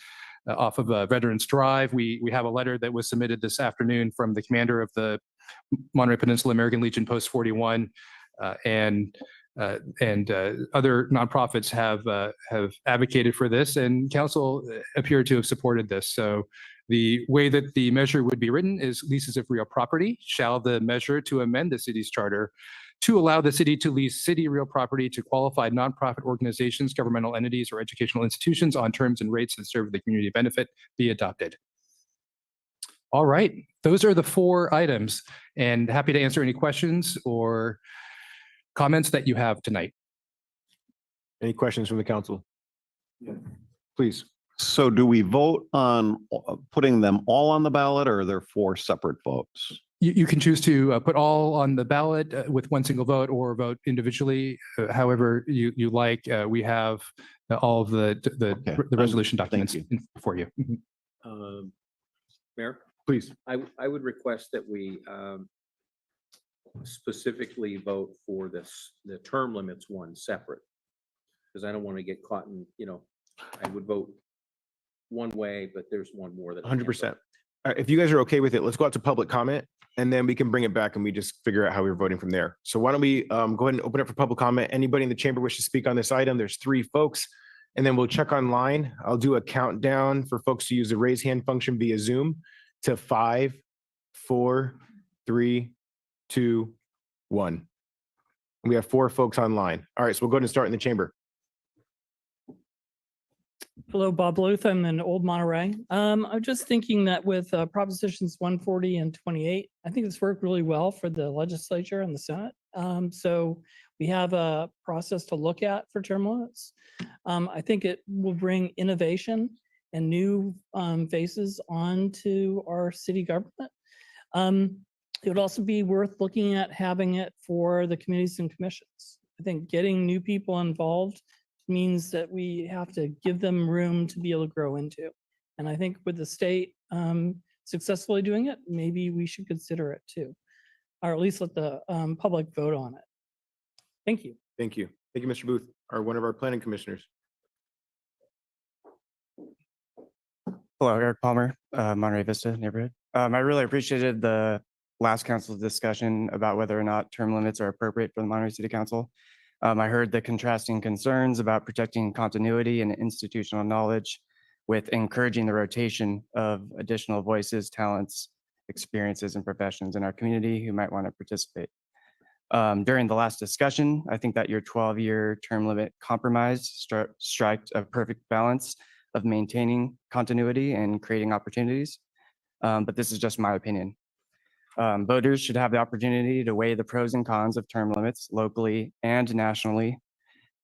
off of Veterans Drive. We have a letter that was submitted this afternoon from the commander of the Monterey Peninsula American Legion Post 41, and other nonprofits have advocated for this, and council appeared to have supported this. So the way that the measure would be written is leases of real property shall the measure to amend the city's charter to allow the city to lease city real property to qualified nonprofit organizations, governmental entities, or educational institutions on terms and rates that serve the community benefit be adopted. All right, those are the 4 items, and happy to answer any questions or comments that you have tonight. Any questions from the council? Please. So do we vote on putting them all on the ballot, or are there 4 separate votes? You can choose to put all on the ballot with one single vote or vote individually, however you like. We have all of the resolution documents for you. Mayor? Please. I would request that we specifically vote for the term limits one separate. Because I don't want to get caught in, I would vote one way, but there's one more that. I can't vote. 100%. If you guys are okay with it, let's go out to public comment and then we can bring it back and we just figure out how we're voting from there. So why don't we go ahead and open up for public comment? Anybody in the chamber wish to speak on this item? There's 3 folks and then we'll check online. I'll do a countdown for folks to use the raise hand function via Zoom to 5, 4, 3, 2, 1. We have 4 folks online. All right, so we'll go ahead and start in the chamber. Hello, Bob Luth. I'm in Old Monterey. I'm just thinking that with propositions 140 and 28, I think it's worked really well for the legislature and the Senate. So we have a process to look at for term limits. I think it will bring innovation and new faces onto our city government. It would also be worth looking at having it for the committees and commissions. I think getting new people involved means that we have to give them room to be able to grow into. And I think with the state successfully doing it, maybe we should consider it too, or at least let the public vote on it. Thank you. Thank you. Thank you, Mr. Booth, or one of our planning commissioners. Hello, Eric Palmer, Monterey Vista neighborhood. I really appreciated the last council discussion about whether or not term limits are appropriate for the Monterey City Council. I heard the contrasting concerns about protecting continuity and institutional knowledge with encouraging the rotation of additional voices, talents, experiences, and professions in our community who might want to participate. During the last discussion, I think that your 12-year term limit compromise struck a perfect balance of maintaining continuity and creating opportunities. But this is just my opinion. Voters should have the opportunity to weigh the pros and cons of term limits locally and nationally,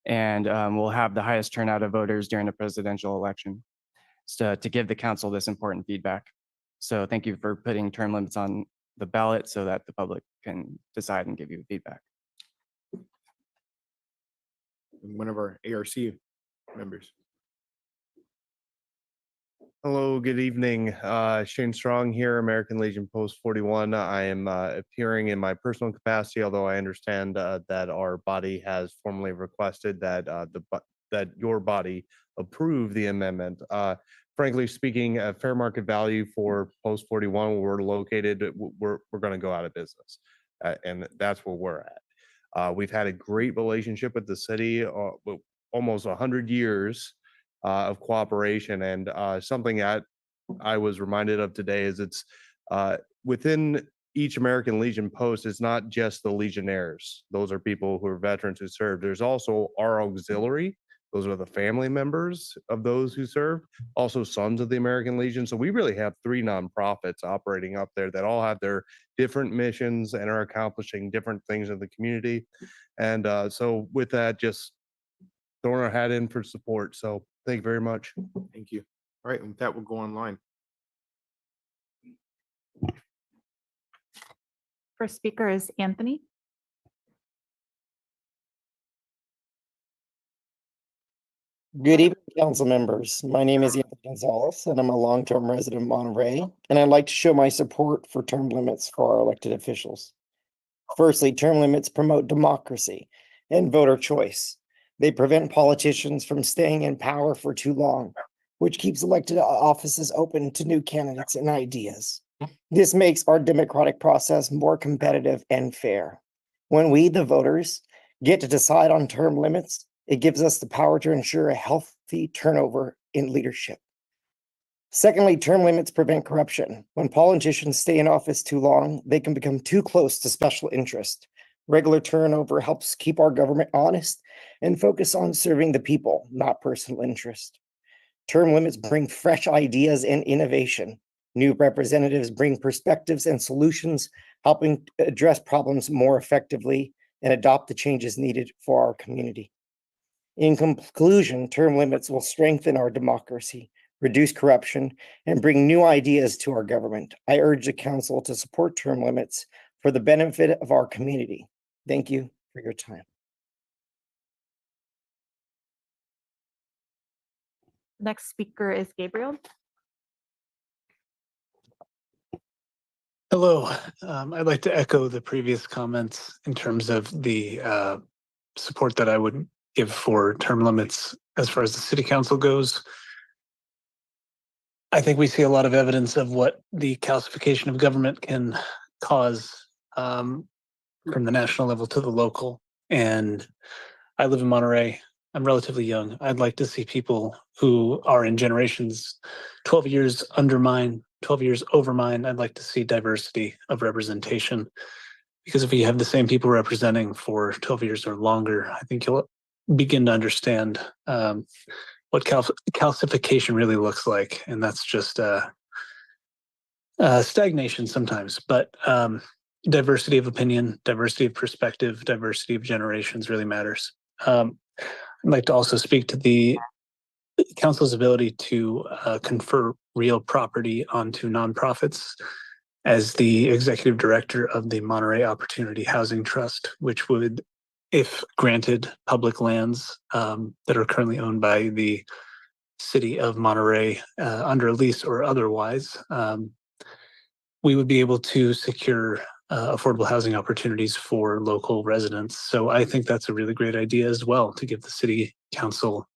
and we'll have the highest turnout of voters during the presidential election to give the council this important feedback. So thank you for putting term limits on the ballot so that the public can decide and give you feedback. One of our ARC members. Hello, good evening. Shane Strong here, American Legion Post 41. I am appearing in my personal capacity, although I understand that our body has formally requested that that your body approve the amendment. Frankly speaking, a fair market value for Post 41, where we're located, we're going to go out of business, and that's where we're at. We've had a great relationship with the city, almost 100 years of cooperation, and something that I was reminded of today is it's within each American Legion post, it's not just the Legionnaires. Those are people who are veterans who served. There's also our auxiliary. Those are the family members of those who served, also Sons of the American Legion. So we really have 3 nonprofits operating up there that all have their different missions and are accomplishing different things in the community. And so with that, just throwing our hat in for support. So thank you very much. Thank you. All right, and with that, we'll go online. First speaker is Anthony. Good evening, council members. My name is Anthony Gonzalez, and I'm a long-term resident of Monterey, and I'd like to show my support for term limits for our elected officials. Firstly, term limits promote democracy and voter choice. They prevent politicians from staying in power for too long, which keeps elected offices open to new candidates and ideas. This makes our democratic process more competitive and fair. When we, the voters, get to decide on term limits, it gives us the power to ensure a healthy turnover in leadership. Secondly, term limits prevent corruption. When politicians stay in office too long, they can become too close to special interest. Regular turnover helps keep our government honest and focus on serving the people, not personal interest. Term limits bring fresh ideas and innovation. New representatives bring perspectives and solutions, helping address problems more effectively and adopt the changes needed for our community. In conclusion, term limits will strengthen our democracy, reduce corruption, and bring new ideas to our government. I urge the council to support term limits for the benefit of our community. Thank you for your time. Next speaker is Gabriel. Hello. I'd like to echo the previous comments in terms of the support that I would give for term limits as far as the city council goes. I think we see a lot of evidence of what the calcification of government can cause from the national level to the local. And I live in Monterey. I'm relatively young. I'd like to see people who are in generations 12 years under mine, 12 years over mine. I'd like to see diversity of representation, because if you have the same people representing for 12 years or longer, I think you'll begin to understand what calcification really looks like. And that's just stagnation sometimes, but diversity of opinion, diversity of perspective, diversity of generations really matters. I'd like to also speak to the council's ability to confer real property onto nonprofits. As the executive director of the Monterey Opportunity Housing Trust, which would, if granted, public lands that are currently owned by the city of Monterey under lease or otherwise, we would be able to secure affordable housing opportunities for local residents. So I think that's a really great idea as well, to give the city council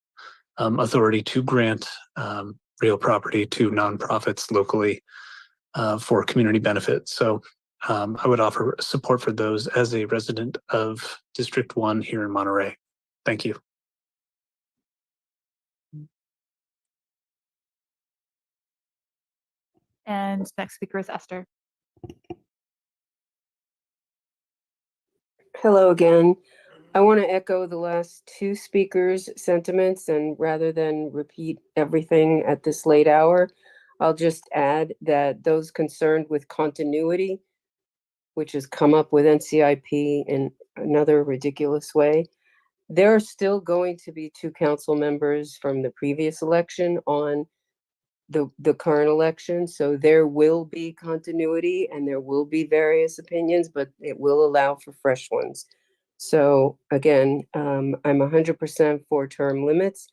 authority to grant real property to nonprofits locally for community benefit. So I would offer support for those as a resident of District 1 here in Monterey. Thank you. And next speaker is Esther. Hello again. I want to echo the last two speakers' sentiments, and rather than repeat everything at this late hour, I'll just add that those concerned with continuity, which has come up with NCIP in another ridiculous way, there are still going to be two council members from the previous election on the current election. So there will be continuity and there will be various opinions, but it will allow for fresh ones. So again, I'm 100% for term limits.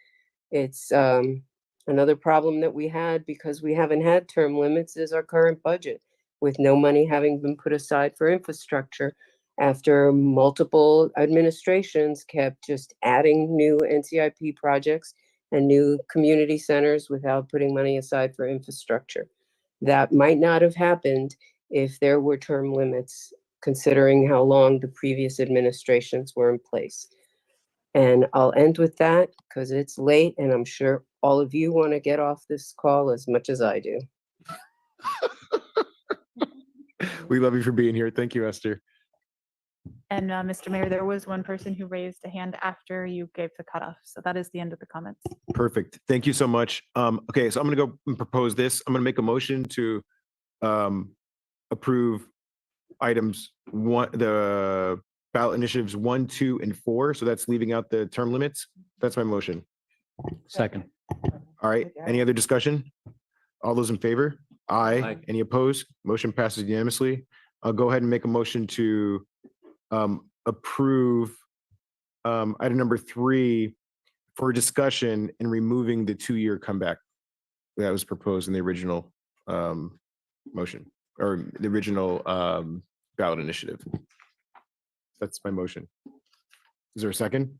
It's another problem that we had, because we haven't had term limits, is our current budget, with no money having been put aside for infrastructure after multiple administrations kept just adding new NCIP projects and new community centers without putting money aside for infrastructure. That might not have happened if there were term limits, considering how long the previous administrations were in place. And I'll end with that because it's late and I'm sure all of you want to get off this call as much as I do. We love you for being here. Thank you, Esther. And Mr. Mayor, there was one person who raised a hand after you gave the cutoff. So that is the end of the comments. Perfect. Thank you so much. Okay, so I'm going to go and propose this. I'm going to make a motion to approve items the ballot initiatives 1, 2, and 4. So that's leaving out the term limits. That's my motion. Second. All right. Any other discussion? All those in favor? Aye. Aye. Any opposed? Motion passes unanimously. I'll go ahead and make a motion to approve item number 3 for discussion and removing the 2-year comeback that was proposed in the original motion, or the original ballot initiative. That's my motion. Is there a second?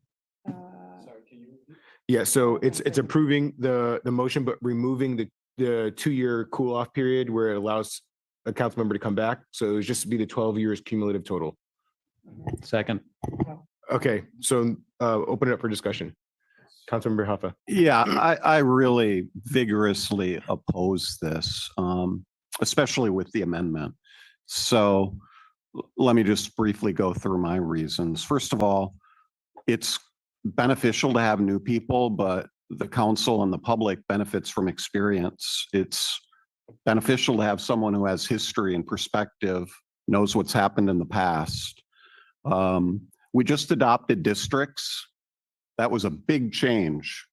Yeah, so it's approving the motion, but removing the 2-year cool off period where it allows a council member to come back. So it would just be the 12 years cumulative total. Second. Okay, so open it up for discussion. Councilmember Hoffa. Yeah, I really vigorously oppose this, especially with the amendment. So let me just briefly go through my reasons. First of all, it's beneficial to have new people, but the council and the public benefits from experience. It's beneficial to have someone who has history and perspective, knows what's happened in the past. We just adopted districts That was a big change.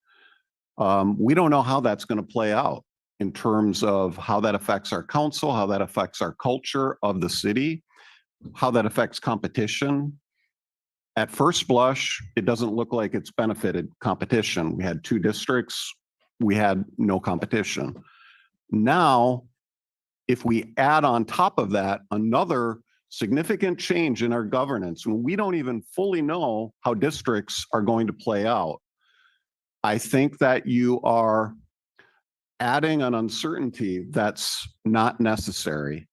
We don't know how that's going to play out in terms of how that affects our council, how that affects our culture of the city, how that affects competition. At first blush, it doesn't look like it's benefited competition. We had 2 districts, we had no competition. Now, if we add on top of that another significant change in our governance, when we don't even fully know how districts are going to play out, I think that you are adding an uncertainty that's not necessary.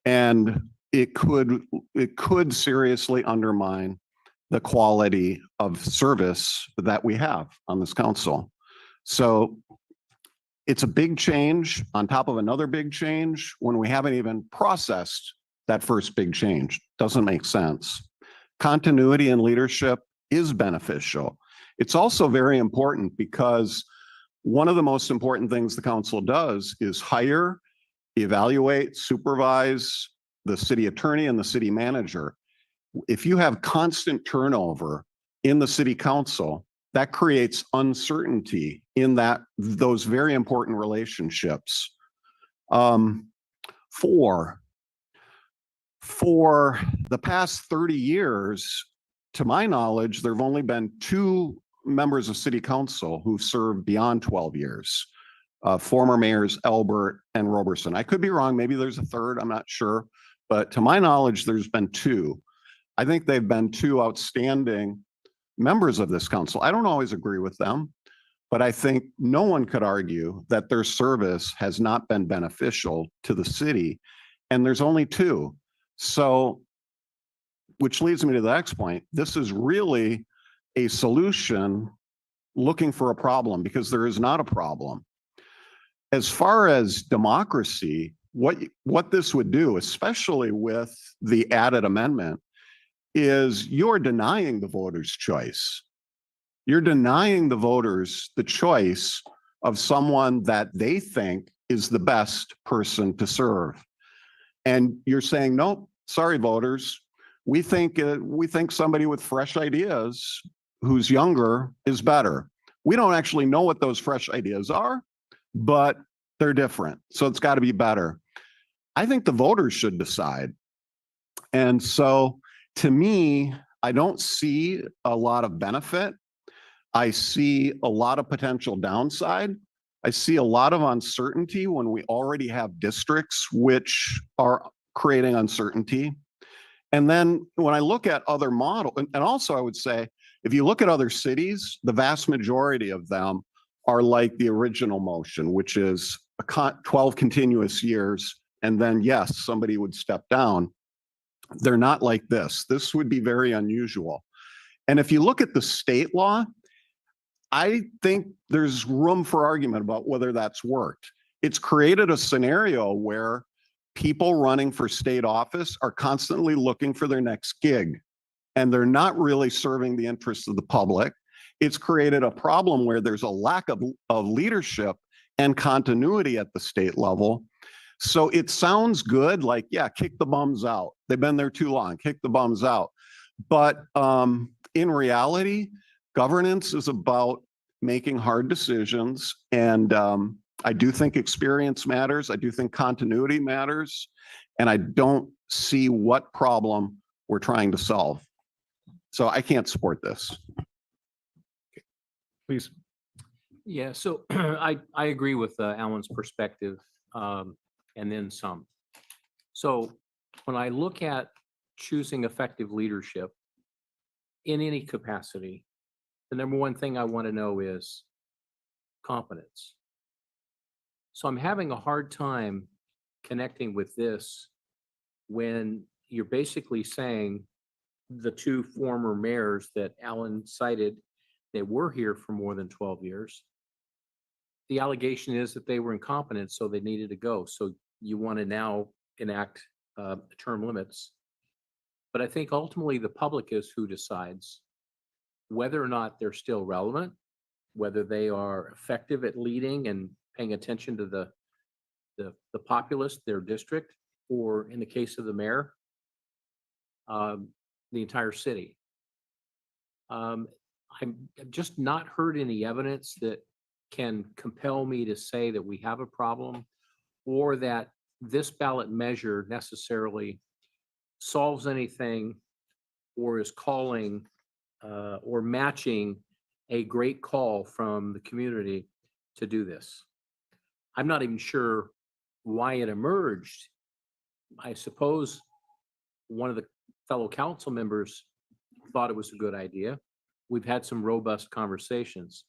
And it could seriously undermine the quality of service that we have on this council. So it's a big change on top of another big change when we haven't even processed that first big change. Doesn't make sense. Continuity in leadership is beneficial. It's also very important because one of the most important things the council does is hire, evaluate, supervise the city attorney and the city manager. If you have constant turnover in the city council, that creates uncertainty in those very important relationships. For the past 30 years, to my knowledge, there have only been 2 members of city council who've served beyond 12 years. Former mayors Elbert and Roberson. I could be wrong, maybe there's a third, I'm not sure. But to my knowledge, there's been 2. I think they've been 2 outstanding members of this council. I don't always agree with them, but I think no one could argue that their service has not been beneficial to the city. And there's only 2. So, which leads me to the next point. This is really a solution looking for a problem because there is not a problem. As far as democracy, what this would do, especially with the added amendment, is you're denying the voters' choice. You're denying the voters the choice of someone that they think is the best person to serve. And you're saying, nope, sorry, voters. We think somebody with fresh ideas who's younger is better. We don't actually know what those fresh ideas are, but they're different. So it's got to be better. I think the voters should decide. And so to me, I don't see a lot of benefit. I see a lot of potential downside. I see a lot of uncertainty when we already have districts which are creating uncertainty. And then when I look at other models, and also I would say, if you look at other cities, the vast majority of them are like the original motion, which is 12 continuous years. And then yes, somebody would step down. They're not like this. This would be very unusual. And if you look at the state law, I think there's room for argument about whether that's worked. It's created a scenario where people running for state office are constantly looking for their next gig, and they're not really serving the interests of the public. It's created a problem where there's a lack of leadership and continuity at the state level. So it sounds good, like, yeah, kick the bums out. They've been there too long, kick the bums out. But in reality, governance is about making hard decisions. And I do think experience matters. I do think continuity matters. And I don't see what problem we're trying to solve. So I can't support this. Please. Yeah, so I agree with Alan's perspective and then some. So when I look at choosing effective leadership in any capacity, the number one thing I want to know is competence. So I'm having a hard time connecting with this when you're basically saying the 2 former mayors that Alan cited that were here for more than 12 years. The allegation is that they were incompetent, so they needed to go. So you want to now enact term limits. But I think ultimately the public is who decides whether or not they're still relevant, whether they are effective at leading and paying attention to the populace, their district, or in the case of the mayor, the entire city. I've just not heard any evidence that can compel me to say that we have a problem or that this ballot measure necessarily solves anything or is calling or matching a great call from the community to do this. I'm not even sure why it emerged. I suppose one of the fellow council members thought it was a good idea. We've had some robust conversations,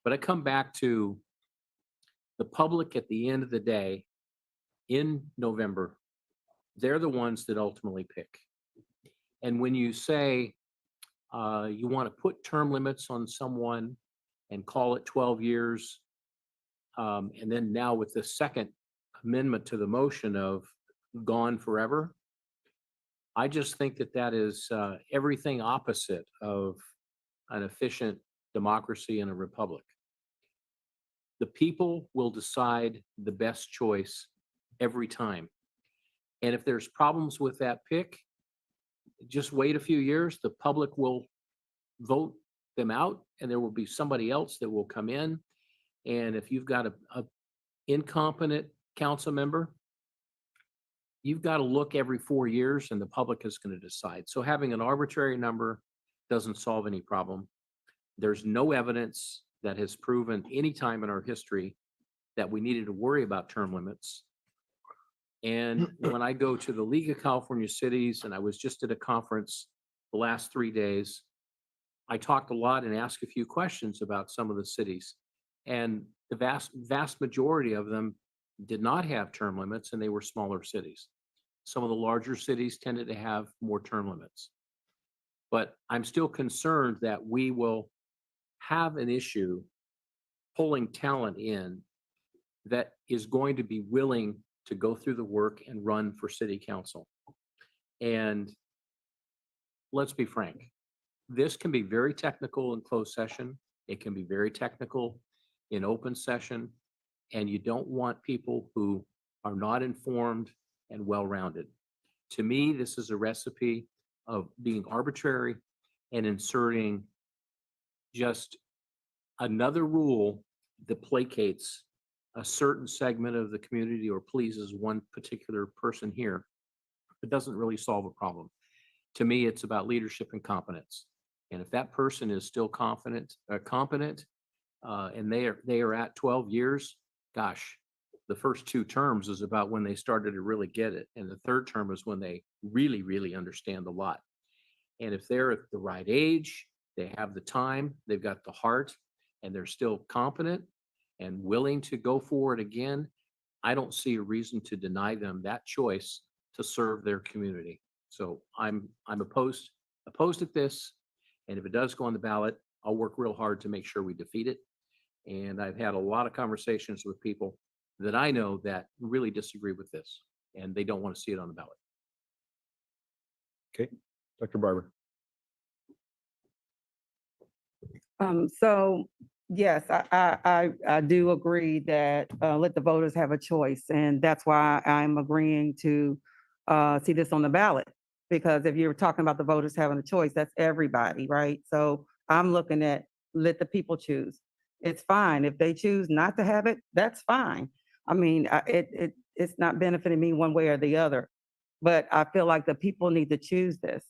but I come back to the public at the end of the day in November. They're the ones that ultimately pick. And when you say you want to put term limits on someone and call it 12 years, and then now with the second amendment to the motion of gone forever, I just think that that is everything opposite of an efficient democracy and a republic. The people will decide the best choice every time. And if there's problems with that pick, just wait a few years, the public will vote them out and there will be somebody else that will come in. And if you've got a incompetent council member, you've got to look every 4 years and the public is going to decide. So having an arbitrary number doesn't solve any problem. There's no evidence that has proven any time in our history that we needed to worry about term limits. And when I go to the League of California Cities, and I was just at a conference the last 3 days, I talked a lot and asked a few questions about some of the cities. And the vast majority of them did not have term limits and they were smaller cities. Some of the larger cities tended to have more term limits. But I'm still concerned that we will have an issue pulling talent in that is going to be willing to go through the work and run for city council. And let's be frank, this can be very technical in closed session. It can be very technical in open session. And you don't want people who are not informed and well-rounded. To me, this is a recipe of being arbitrary and inserting just another rule that placates a certain segment of the community or pleases one particular person here. It doesn't really solve a problem. To me, it's about leadership and competence. And if that person is still competent, and they are at 12 years, gosh, the first 2 terms is about when they started to really get it. And the third term is when they really, really understand a lot. And if they're at the right age, they have the time, they've got the heart, and they're still competent and willing to go forward again, I don't see a reason to deny them that choice to serve their community. So I'm opposed at this. And if it does go on the ballot, I'll work real hard to make sure we defeat it. And I've had a lot of conversations with people that I know that really disagree with this and they don't want to see it on the ballot. Okay, Dr. Barber. So yes, I do agree that let the voters have a choice. And that's why I'm agreeing to see this on the ballot. Because if you're talking about the voters having a choice, that's everybody, right? So I'm looking at let the people choose. It's fine. If they choose not to have it, that's fine. I mean, it's not benefiting me one way or the other. But I feel like the people need to choose this.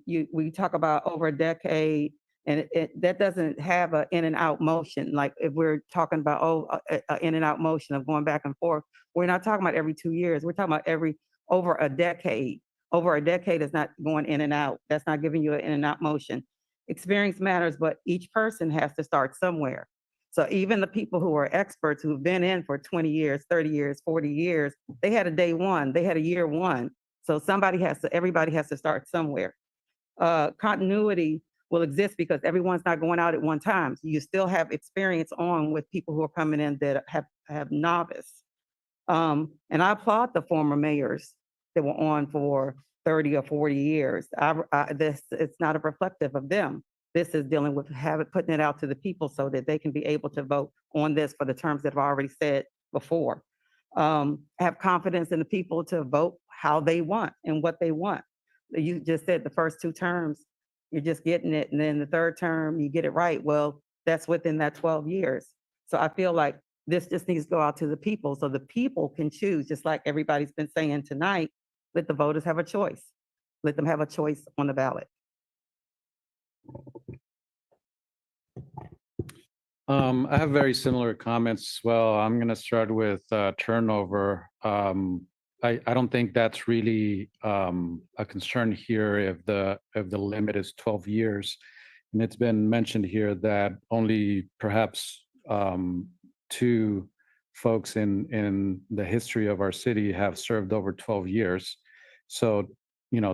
We talk about over a decade, and that doesn't have an in and out motion. Like if we're talking about, a in and out motion of going back and forth, we're not talking about every 2 years. We're talking about over a decade. Over a decade is not going in and out. That's not giving you an in and out motion. Experience matters, but each person has to start somewhere. So even the people who are experts who've been in for 20 years, 30 years, 40 years, they had a day one, they had a year one. So everybody has to start somewhere. Continuity will exist because everyone's not going out at one time. So you still have experience on with people who are coming in that have novice. And I applaud the former mayors that were on for 30 or 40 years. It's not a reflective of them. This is dealing with putting it out to the people so that they can be able to vote on this for the terms that I've already said before. Have confidence in the people to vote how they want and what they want. You just said the first 2 terms. you're just getting it. And then the third term, you get it right. Well, that's within that 12 years. So I feel like this just needs to go out to the people so the people can choose, just like everybody's been saying tonight. Let the voters have a choice. Let them have a choice on the ballot. I have very similar comments as well. I'm going to start with turnover. I don't think that's really a concern here if the limit is 12 years. And it's been mentioned here that only perhaps 2 folks in the history of our city have served over 12 years. So,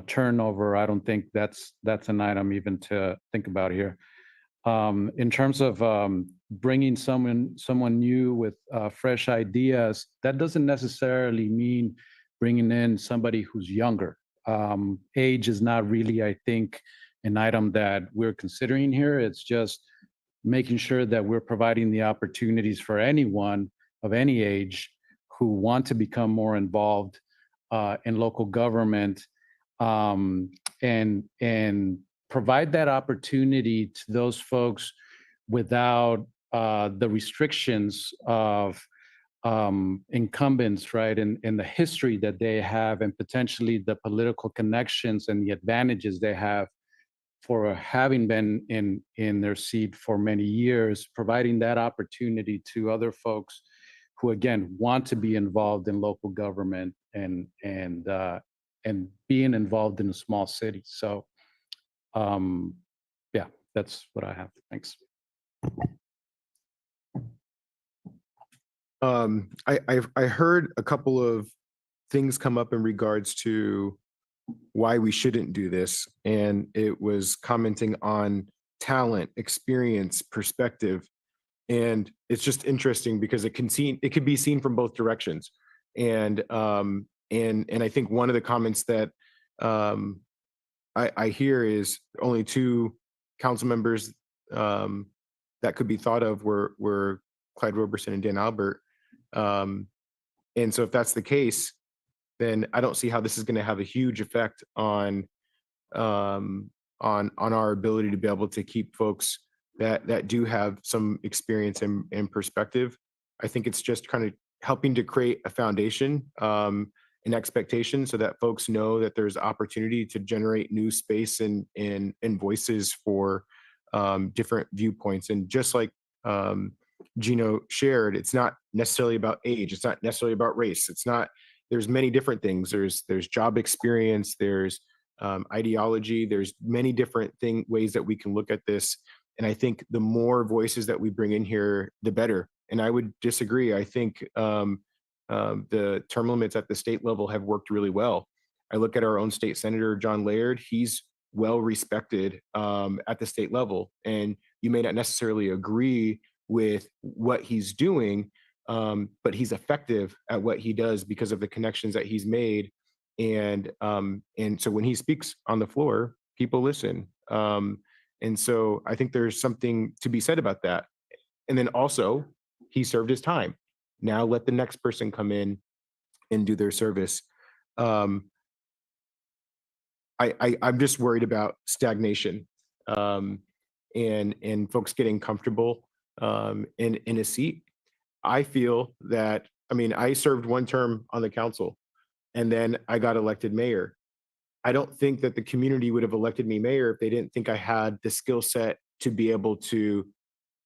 turnover, I don't think that's an item even to think about here. In terms of bringing someone new with fresh ideas, that doesn't necessarily mean bringing in somebody who's younger. Age is not really, I think, an item that we're considering here. It's just making sure that we're providing the opportunities for anyone of any age who want to become more involved in local government, and provide that opportunity to those folks without the restrictions of incumbents, right? And the history that they have, and potentially the political connections and the advantages they have for having been in their seat for many years, providing that opportunity to other folks who, again, want to be involved in local government and being involved in a small city. So, yeah, that's what I have. Thanks. I heard a couple of things come up in regards to why we shouldn't do this, and it was commenting on talent, experience, perspective, and it's just interesting because it could be seen from both directions, and I think one of the comments that I hear is only 2 council members that could be thought of were Clyde Roberson and Dan Albert. And so if that's the case, then I don't see how this is going to have a huge effect on our ability to be able to keep folks that do have some experience and perspective. I think it's just kind of helping to create a foundation, an expectation, so that folks know that there's opportunity to generate new space and voices for different viewpoints. And just like Gino shared, it's not necessarily about age. It's not necessarily about race. There's many different things. There's job experience, there's ideology, there's many different ways that we can look at this. And I think the more voices that we bring in here, the better. And I would disagree. I think the term limits at the state level have worked really well. I look at our own state senator, John Laird. He's well respected at the state level. And you may not necessarily agree with what he's doing, but he's effective at what he does because of the connections that he's made. And so when he speaks on the floor, people listen. And so I think there's something to be said about that. And then also, he served his time. Now let the next person come in and do their service. I'm just worried about stagnation, and folks getting comfortable in a seat. I feel that, I served 1 term on the council, and then I got elected mayor. I don't think that the community would have elected me mayor if they didn't think I had the skill set to be able to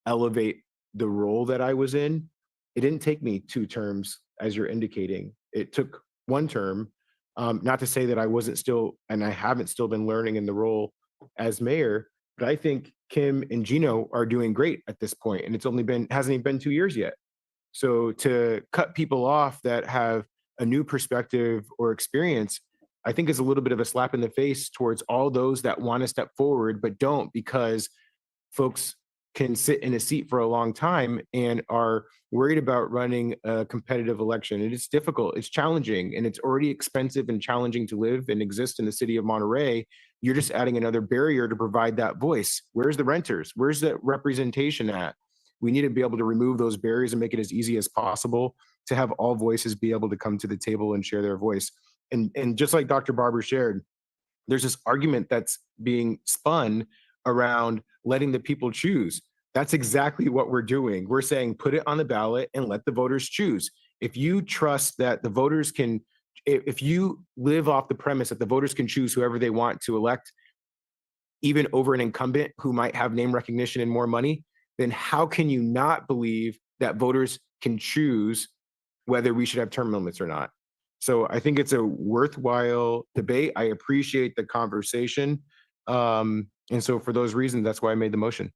elevate the role that I was in. It didn't take me 2 terms, as you're indicating. It took 1 term. Not to say that I wasn't still, and I haven't still been learning in the role as mayor, but I think Kim and Gino are doing great at this point, and hasn't even been 2 years yet. So to cut people off that have a new perspective or experience, I think is a little bit of a slap in the face towards all those that want to step forward but don't, because folks can sit in a seat for a long time and are worried about running a competitive election. And it's difficult, it's challenging, and it's already expensive and challenging to live and exist in the city of Monterey. You're just adding another barrier to provide that voice. Where's the renters? Where's the representation at? We need to be able to remove those barriers and make it as easy as possible to have all voices be able to come to the table and share their voice. And just like Dr. Barber shared, there's this argument that's being spun around letting the people choose. That's exactly what we're doing. We're saying, put it on the ballot and let the voters choose. If you trust that the voters can, if you live off the premise that the voters can choose whoever they want to elect, even over an incumbent who might have name recognition and more money, then how can you not believe that voters can choose whether we should have term limits or not? So I think it's a worthwhile debate. I appreciate the conversation. And so for those reasons, that's why I made the motion.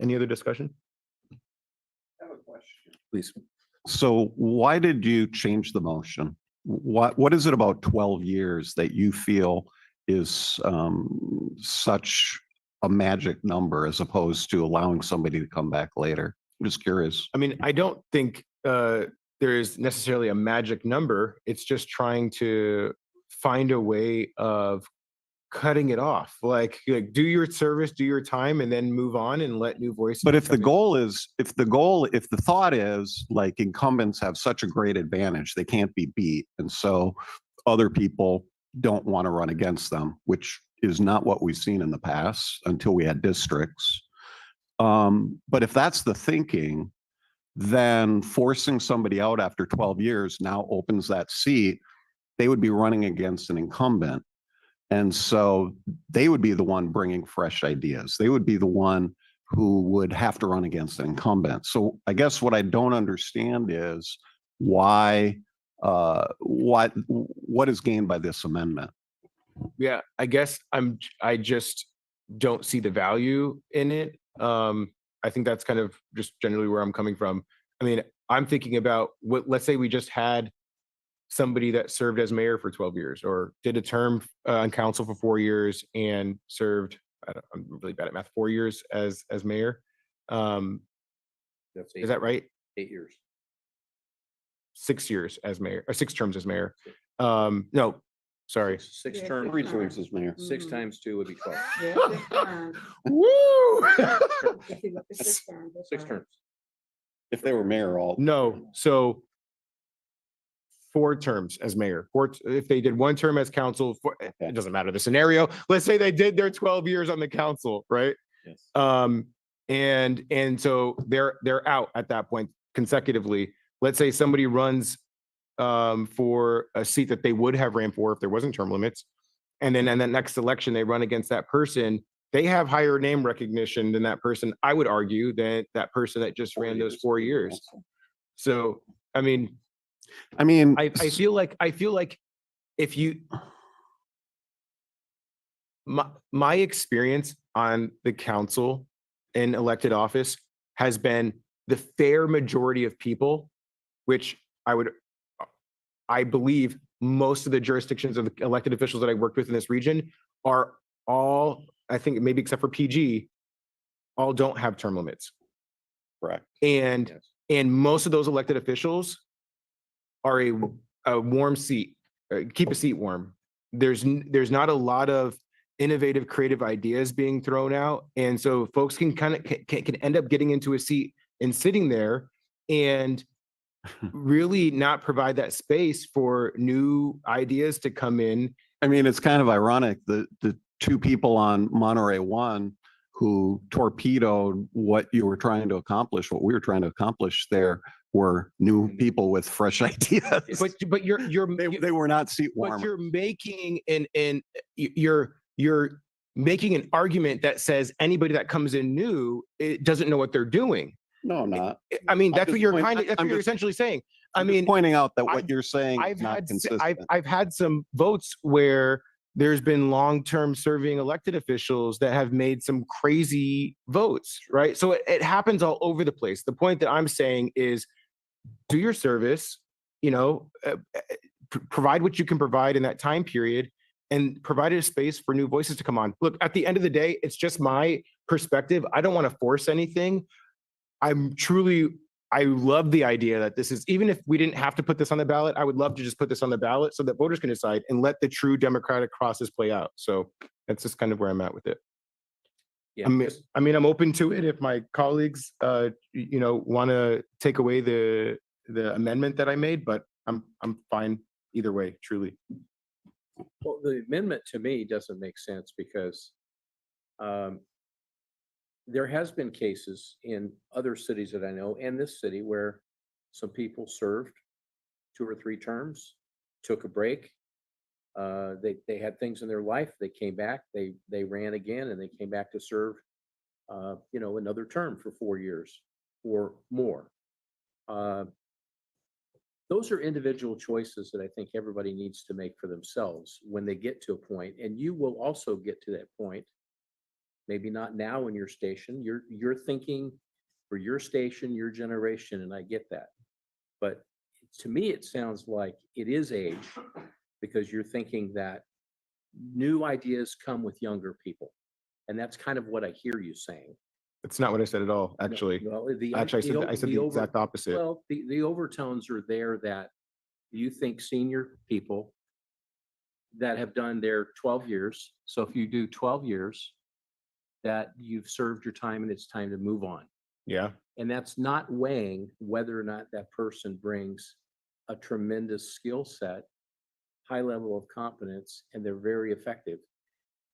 Any other discussion? Please. So why did you change the motion? What is it about 12 years that you feel is such a magic number as opposed to allowing somebody to come back later? I'm just curious. I mean, I don't think there is necessarily a magic number. It's just trying to find a way of cutting it off. Like do your service, do your time, and then move on and let new voices. But if the come in. goal is, if the thought is like incumbents have such a great advantage, they can't be beat. And so other people don't want to run against them, which is not what we've seen in the past until we had districts. But if that's the thinking, then forcing somebody out after 12 years now opens that seat. They would be running against an incumbent. And so they would be the one bringing fresh ideas. They would be the one who would have to run against an incumbent. So I guess what I don't understand is why, what is gained by this amendment? Yeah, I guess I just don't see the value in it. I think that's kind of just generally where I'm coming from. I mean, I'm thinking about let's say we just had somebody that served as mayor for 12 years or did a term on council for 4 years and served, I'm really bad at math, 4 years as mayor. Is that right? 8 years. 6 years as mayor, or 6 terms as mayor. No, sorry. 6 terms. 3 terms as mayor. 6 times 2 would be 12. Woo! 6 terms. If they were mayor all. No, so 4 terms as mayor. If they did 1 term as council, it doesn't matter the scenario. Let's say they did their 12 years on the council, right? Yes. And so they're out at that point consecutively. Let's say somebody runs for a seat that they would have ran for if there wasn't term limits, and then in that next election they run against that person. They have higher name recognition than that person, I would argue, than that person that just ran those 4 years. So, I mean, I feel like if you, my experience on the council in elected office has been the fair majority of people, which I believe most of the jurisdictions of the elected officials that I worked with in this region are all, I think maybe except for PG, all don't have term limits. Correct. And most of those elected officials are a warm seat, keep a seat warm. There's not a lot of innovative, creative ideas being thrown out. And so folks can can end up getting into a seat and sitting there and really not provide that space for new ideas to come in. I mean, it's kind of ironic that the 2 people on Monterey 1 who torpedoed what you were trying to accomplish, what we were trying to accomplish there, were new people with fresh ideas. But they were not seat warmers. But you're making an argument that says anybody that comes in new, it doesn't know what they're doing. No, I'm not. I mean, that's I'm what just you're point- kind of, that's I'm what you're just- essentially saying. I I'm just mean, pointing out that what you're saying is not consistent. I've had some votes where there's been long-term serving elected officials that have made some crazy votes, right? So it happens all over the place. The point that I'm saying is do your service, provide what you can provide in that time period and provide a space for new voices to come on. Look, at the end of the day, it's just my perspective. I don't want to force anything. I love the idea that this is, even if we didn't have to put this on the ballot, I would love to just put this on the ballot so that voters can decide and let the true democratic process play out. So that's just kind of where I'm at with it. Yeah. I mean, I'm open to it if my colleagues, want to take away the amendment that I made, but I'm fine either way, truly. Well, the amendment to me doesn't make sense because there has been cases in other cities that I know and this city where some people served 2 or 3 terms, took a break. They had things in their life. They came back, they ran again, and they came back to serve, another term for 4 years or more. Those are individual choices that I think everybody needs to make for themselves when they get to a point, and you will also get to that point. Maybe not now in your station. You're thinking for your station, your generation, and I get that. But to me, it sounds like it is age because you're thinking that new ideas come with younger people. And that's kind of what I hear you saying. It's not what I said at all, No, actually. well, the Actually, I said the exact opposite. Well, the overtones are there that you think senior people that have done their 12 years. So if you do 12 years, that you've served your time and it's time to move on. Yeah. And that's not weighing whether or not that person brings a tremendous skill set, high level of competence, and they're very effective.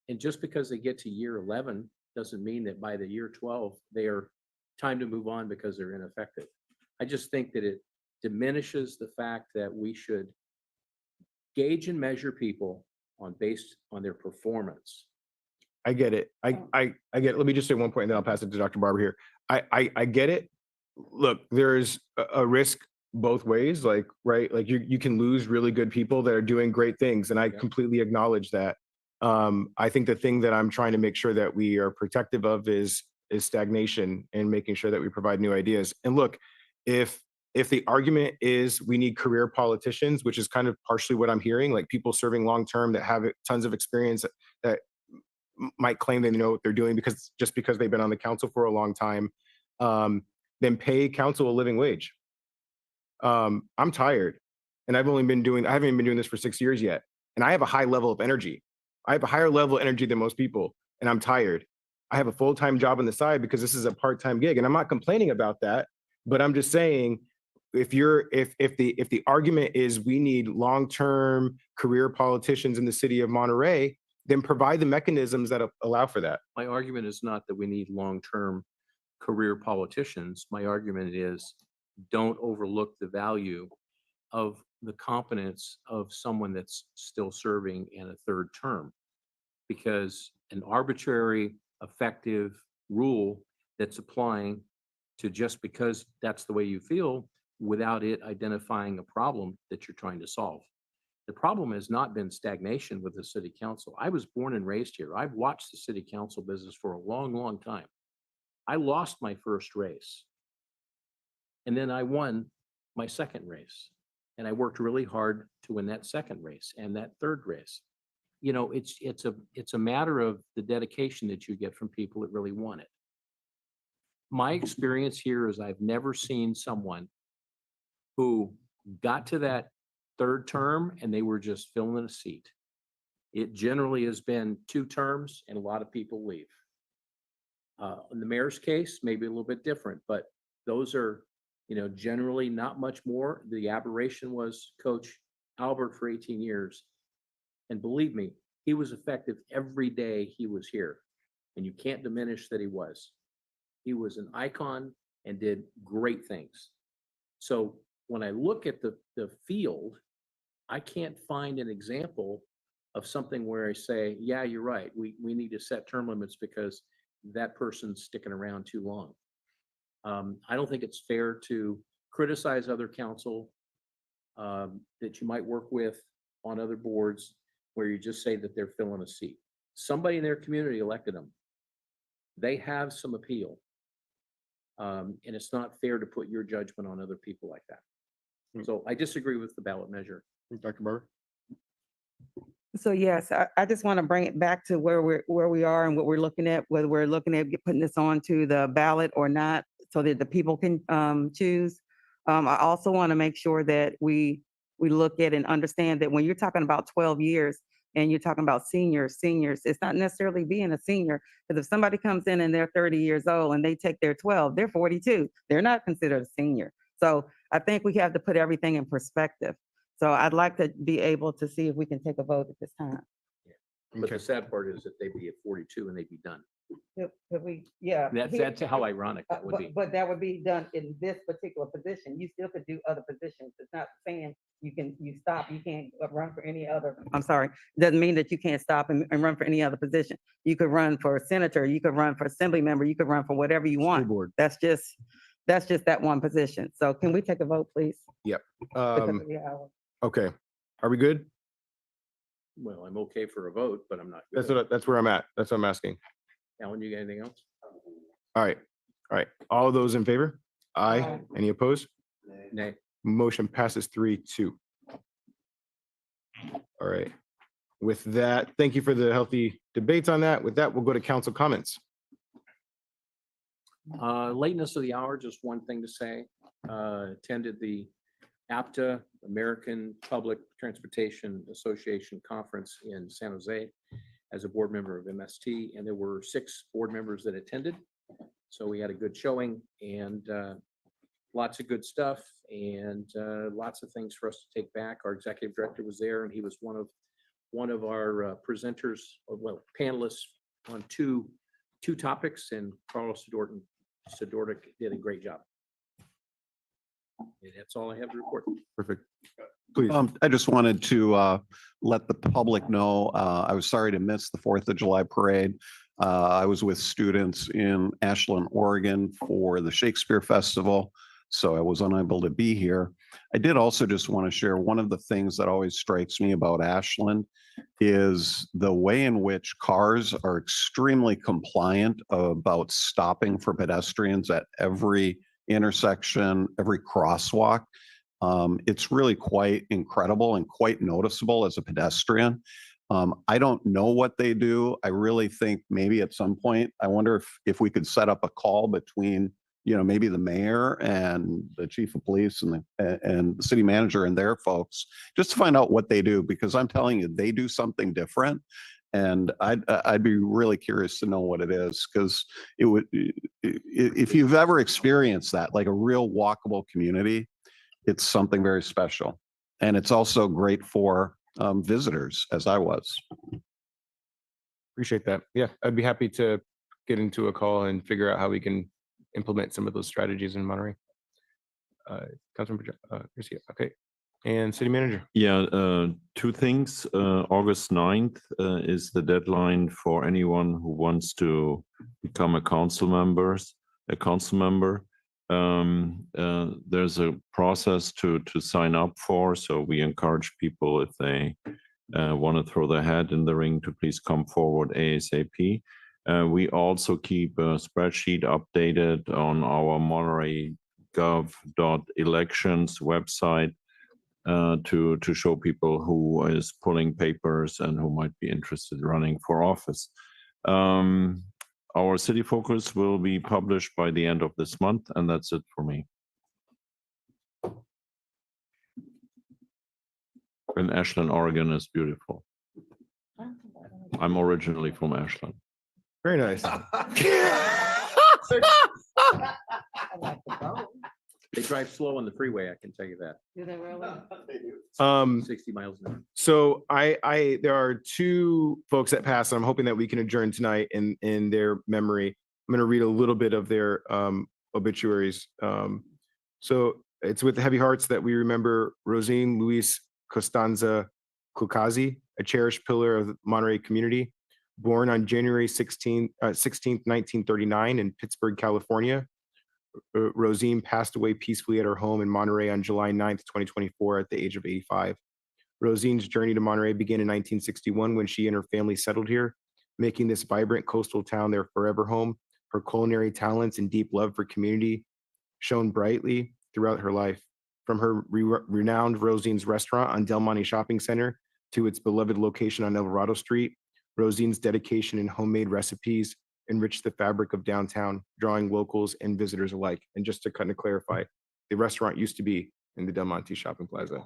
And just because they get to year 11 doesn't mean that by the year 12, they are time to move on because they're ineffective. I just think that it diminishes the fact that we should gauge and measure people based on their performance. I get it. I get it. Let me just say one point and then I'll pass it to Dr. Barber here. I get it. Look, there's a risk both ways, like, right? Like you can lose really good people that are doing great things. And I completely acknowledge that. I think the thing that I'm trying to make sure that we are protective of is stagnation and making sure that we provide new ideas. And look, if the argument is we need career politicians, which is kind of partially what I'm hearing, like people serving long-term that have tons of experience that might claim they know what they're doing because they've been on the council for a long time, then pay council a living wage. I'm tired and I haven't even been doing this for 6 years yet. And I have a high level of energy. I have a higher level of energy than most people and I'm tired. I have a full-time job on the side because this is a part-time gig and I'm not complaining about that, but I'm just saying if the argument is we need long-term career politicians in the city of Monterey, then provide the mechanisms that allow for that. My argument is not that we need long-term career politicians. My argument is don't overlook the value of the competence of someone that's still serving in a 3rd term. Because an arbitrary, effective rule that's applying to just because that's the way you feel without it identifying a problem that you're trying to solve. The problem has not been stagnation with the city council. I was born and raised here. I've watched the city council business for a long, long time. I lost my first race. And then I won my second race. And I worked really hard to win that second race and that 3rd race. It's a matter of the dedication that you get from people that really want it. My experience here is I've never seen someone who got to that 3rd term and they were just filling a seat. It generally has been 2 terms and a lot of people leave. In the mayor's case, maybe a little bit different, but those are, generally not much more. The aberration was Coach Albert for 18 years. And believe me, he was effective every day he was here. And you can't diminish that he was. He was an icon and did great things. So when I look at the field, I can't find an example of something where I say, yeah, you're right. We need to set term limits because that person's sticking around too long. I don't think it's fair to criticize other council that you might work with on other boards where you just say that they're filling a seat. Somebody in their community elected them. They have some appeal. And it's not fair to put your judgment on other people like that. So I disagree with the ballot measure. Dr. Barber? So yes, I just want to bring it back to where we are and what we're looking at, whether we're looking at putting this on to the ballot or not, so that the people can choose. I also want to make sure that we look at and understand that when you're talking about 12 years and you're talking about seniors, it's not necessarily being a senior. Because if somebody comes in and they're 30 years old and they take their 12, they're 42. They're not considered a senior. So I think we have to put everything in perspective. So I'd like to be able to see if we can take a vote at this time. But the sad part is that they'd be at 42 and they'd be done. Could we, yeah. That's how ironic that would be. But that would be done in this particular position. You still could do other positions. It's not saying you stop, you can't run for any other. I'm sorry, doesn't mean that you can't stop and run for any other position. You could run for senator, you could run for assembly member, you could run for whatever you want. board. That's just that one position. So can we take a vote, please? Yep. Because of the hour. Okay. Are we good? Well, I'm okay for a vote, but I'm not. That's good. that's where I'm at. That's what I'm asking. Alan, you got anything else? All right. All right. All those in favor? Aye. Aye. Any opposed? Nay. Motion passes 3-2. All right. With that, thank you for the healthy debates on that. With that, we'll go to council comments. Lateness of the hour, just one thing to say. Attended the APTA, American Public Transportation Association Conference in San Jose as a board member of MST, and there were 6 board members that attended. So we had a good showing and lots of good stuff and lots of things for us to take back. Our executive director was there, and he was one of our presenters, well, panelists on two topics, and Carlos Sidornik did a great job. And that's all I have to report. Perfect. Please. I just wanted to let the public know, I was sorry to miss the 4th of July parade. I was with students in Ashland, Oregon for the Shakespeare Festival, so I was unable to be here. I did also just want to share one of the things that always strikes me about Ashland is the way in which cars are extremely compliant about stopping for pedestrians at every intersection, every crosswalk. It's really quite incredible and quite noticeable as a pedestrian. I don't know what they do. I really think maybe at some point, I wonder if we could set up a call between, maybe the mayor and the chief of police and the city manager and their folks, just to find out what they do, because I'm telling you, they do something different. And I'd be really curious to know what it is, because if you've ever experienced that, like a real walkable community, it's something very special. And it's also great for visitors, as I was. Appreciate that. Yeah, I'd be happy to get into a call and figure out how we can implement some of those strategies in Monterey. Councilmember Garcia. Okay. And city manager. Yeah, 2 things. August 9th is the deadline for anyone who wants to become a council member. There's a process to sign up for, so we encourage people, if they want to throw their hat in the ring, to please come forward ASAP. We also keep a spreadsheet updated on our Monterey gov.elections website to show people who is pulling papers and who might be interested in running for office. Our city focus will be published by the end of this month, and that's it for me. And Ashland, Oregon is beautiful. I'm originally from Ashland. Very nice. They drive slow on the freeway, I can tell you that. Do they really? 60 miles an hour. So there are 2 folks that passed, and I'm hoping that we can adjourn tonight in their memory. I'm going to read a little bit of their obituaries. So it's with heavy hearts that we remember Rosine Luis Costanza Clucazi, a cherished pillar of the Monterey community, born on January 16th, 1939 in Pittsburgh, California. Rosine passed away peacefully at her home in Monterey on July 9th, 2024 at the age of 85. Rosine's journey to Monterey began in 1961 when she and her family settled here, making this vibrant coastal town their forever home. Her culinary talents and deep love for community shone brightly throughout her life. From her renowned Rosine's restaurant on Del Monte Shopping Center to its beloved location on Alvarado Street, Rosine's dedication and homemade recipes enriched the fabric of downtown, drawing locals and visitors alike. And just to kind of clarify, the restaurant used to be in the Del Monte Shopping Plaza.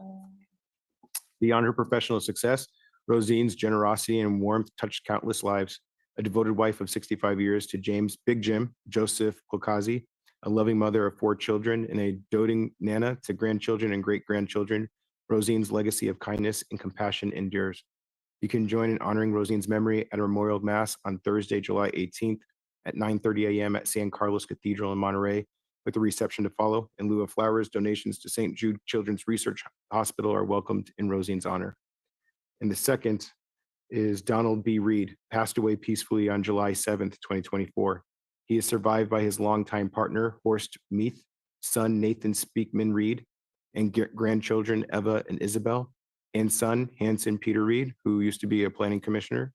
Beyond her professional success, Rosine's generosity and warmth touched countless lives. A devoted wife of 65 years to James Big Jim Joseph Clucazi, a loving mother of 4 children, and a doting nana to grandchildren and great-grandchildren, Rosine's legacy of kindness and compassion endures. You can join in honoring Rosine's memory at a memorial mass on Thursday, July 18th at 9:30 a.m. at San Carlos Cathedral in Monterey, with a reception to follow. In lieu of flowers, donations to St. Jude Children's Research Hospital are welcomed in Rosine's honor. And the second is Donald B. Reed, passed away peacefully on July 7th, 2024. He is survived by his longtime partner, Horst Meath, son Nathan Speakman Reed, and grandchildren Eva and Isabel, and son Hanson Peter Reed, who used to be a planning commissioner,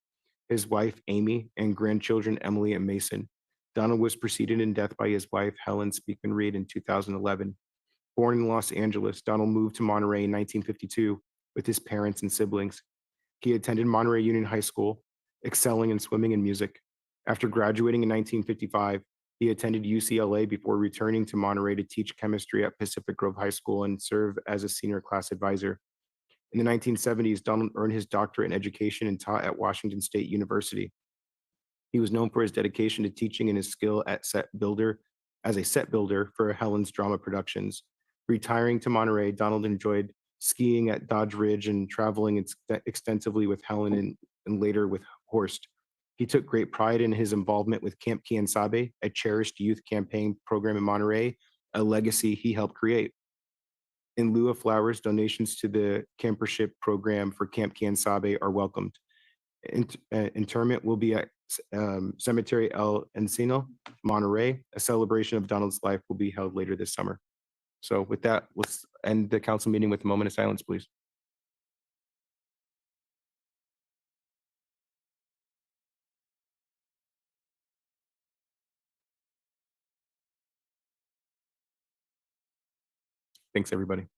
his wife Amy, and grandchildren Emily and Mason. Donald was preceded in death by his wife Helen Speakman Reed in 2011. Born in Los Angeles, Donald moved to Monterey in 1952 with his parents and siblings. He attended Monterey Union High School, excelling in swimming and music. After graduating in 1955, he attended UCLA before returning to Monterey to teach chemistry at Pacific Grove High School and serve as a senior class advisor. In the 1970s, Donald earned his doctorate in education and taught at Washington State University. He was known for his dedication to teaching and his skill as a set builder for Helen's drama productions. Retiring to Monterey, Donald enjoyed skiing at Dodge Ridge and traveling extensively with Helen and later with Horst. He took great pride in his involvement with Camp Quien Sabe, a cherished youth campaign program in Monterey, a legacy he helped create. In lieu of flowers, donations to the campership program for Camp Quien Sabe are welcomed. Interment will be at Cemetery El Encino, Monterey. A celebration of Donald's life will be held later this summer. So with that, let's end the council meeting with a moment of silence, please. Thanks, everybody.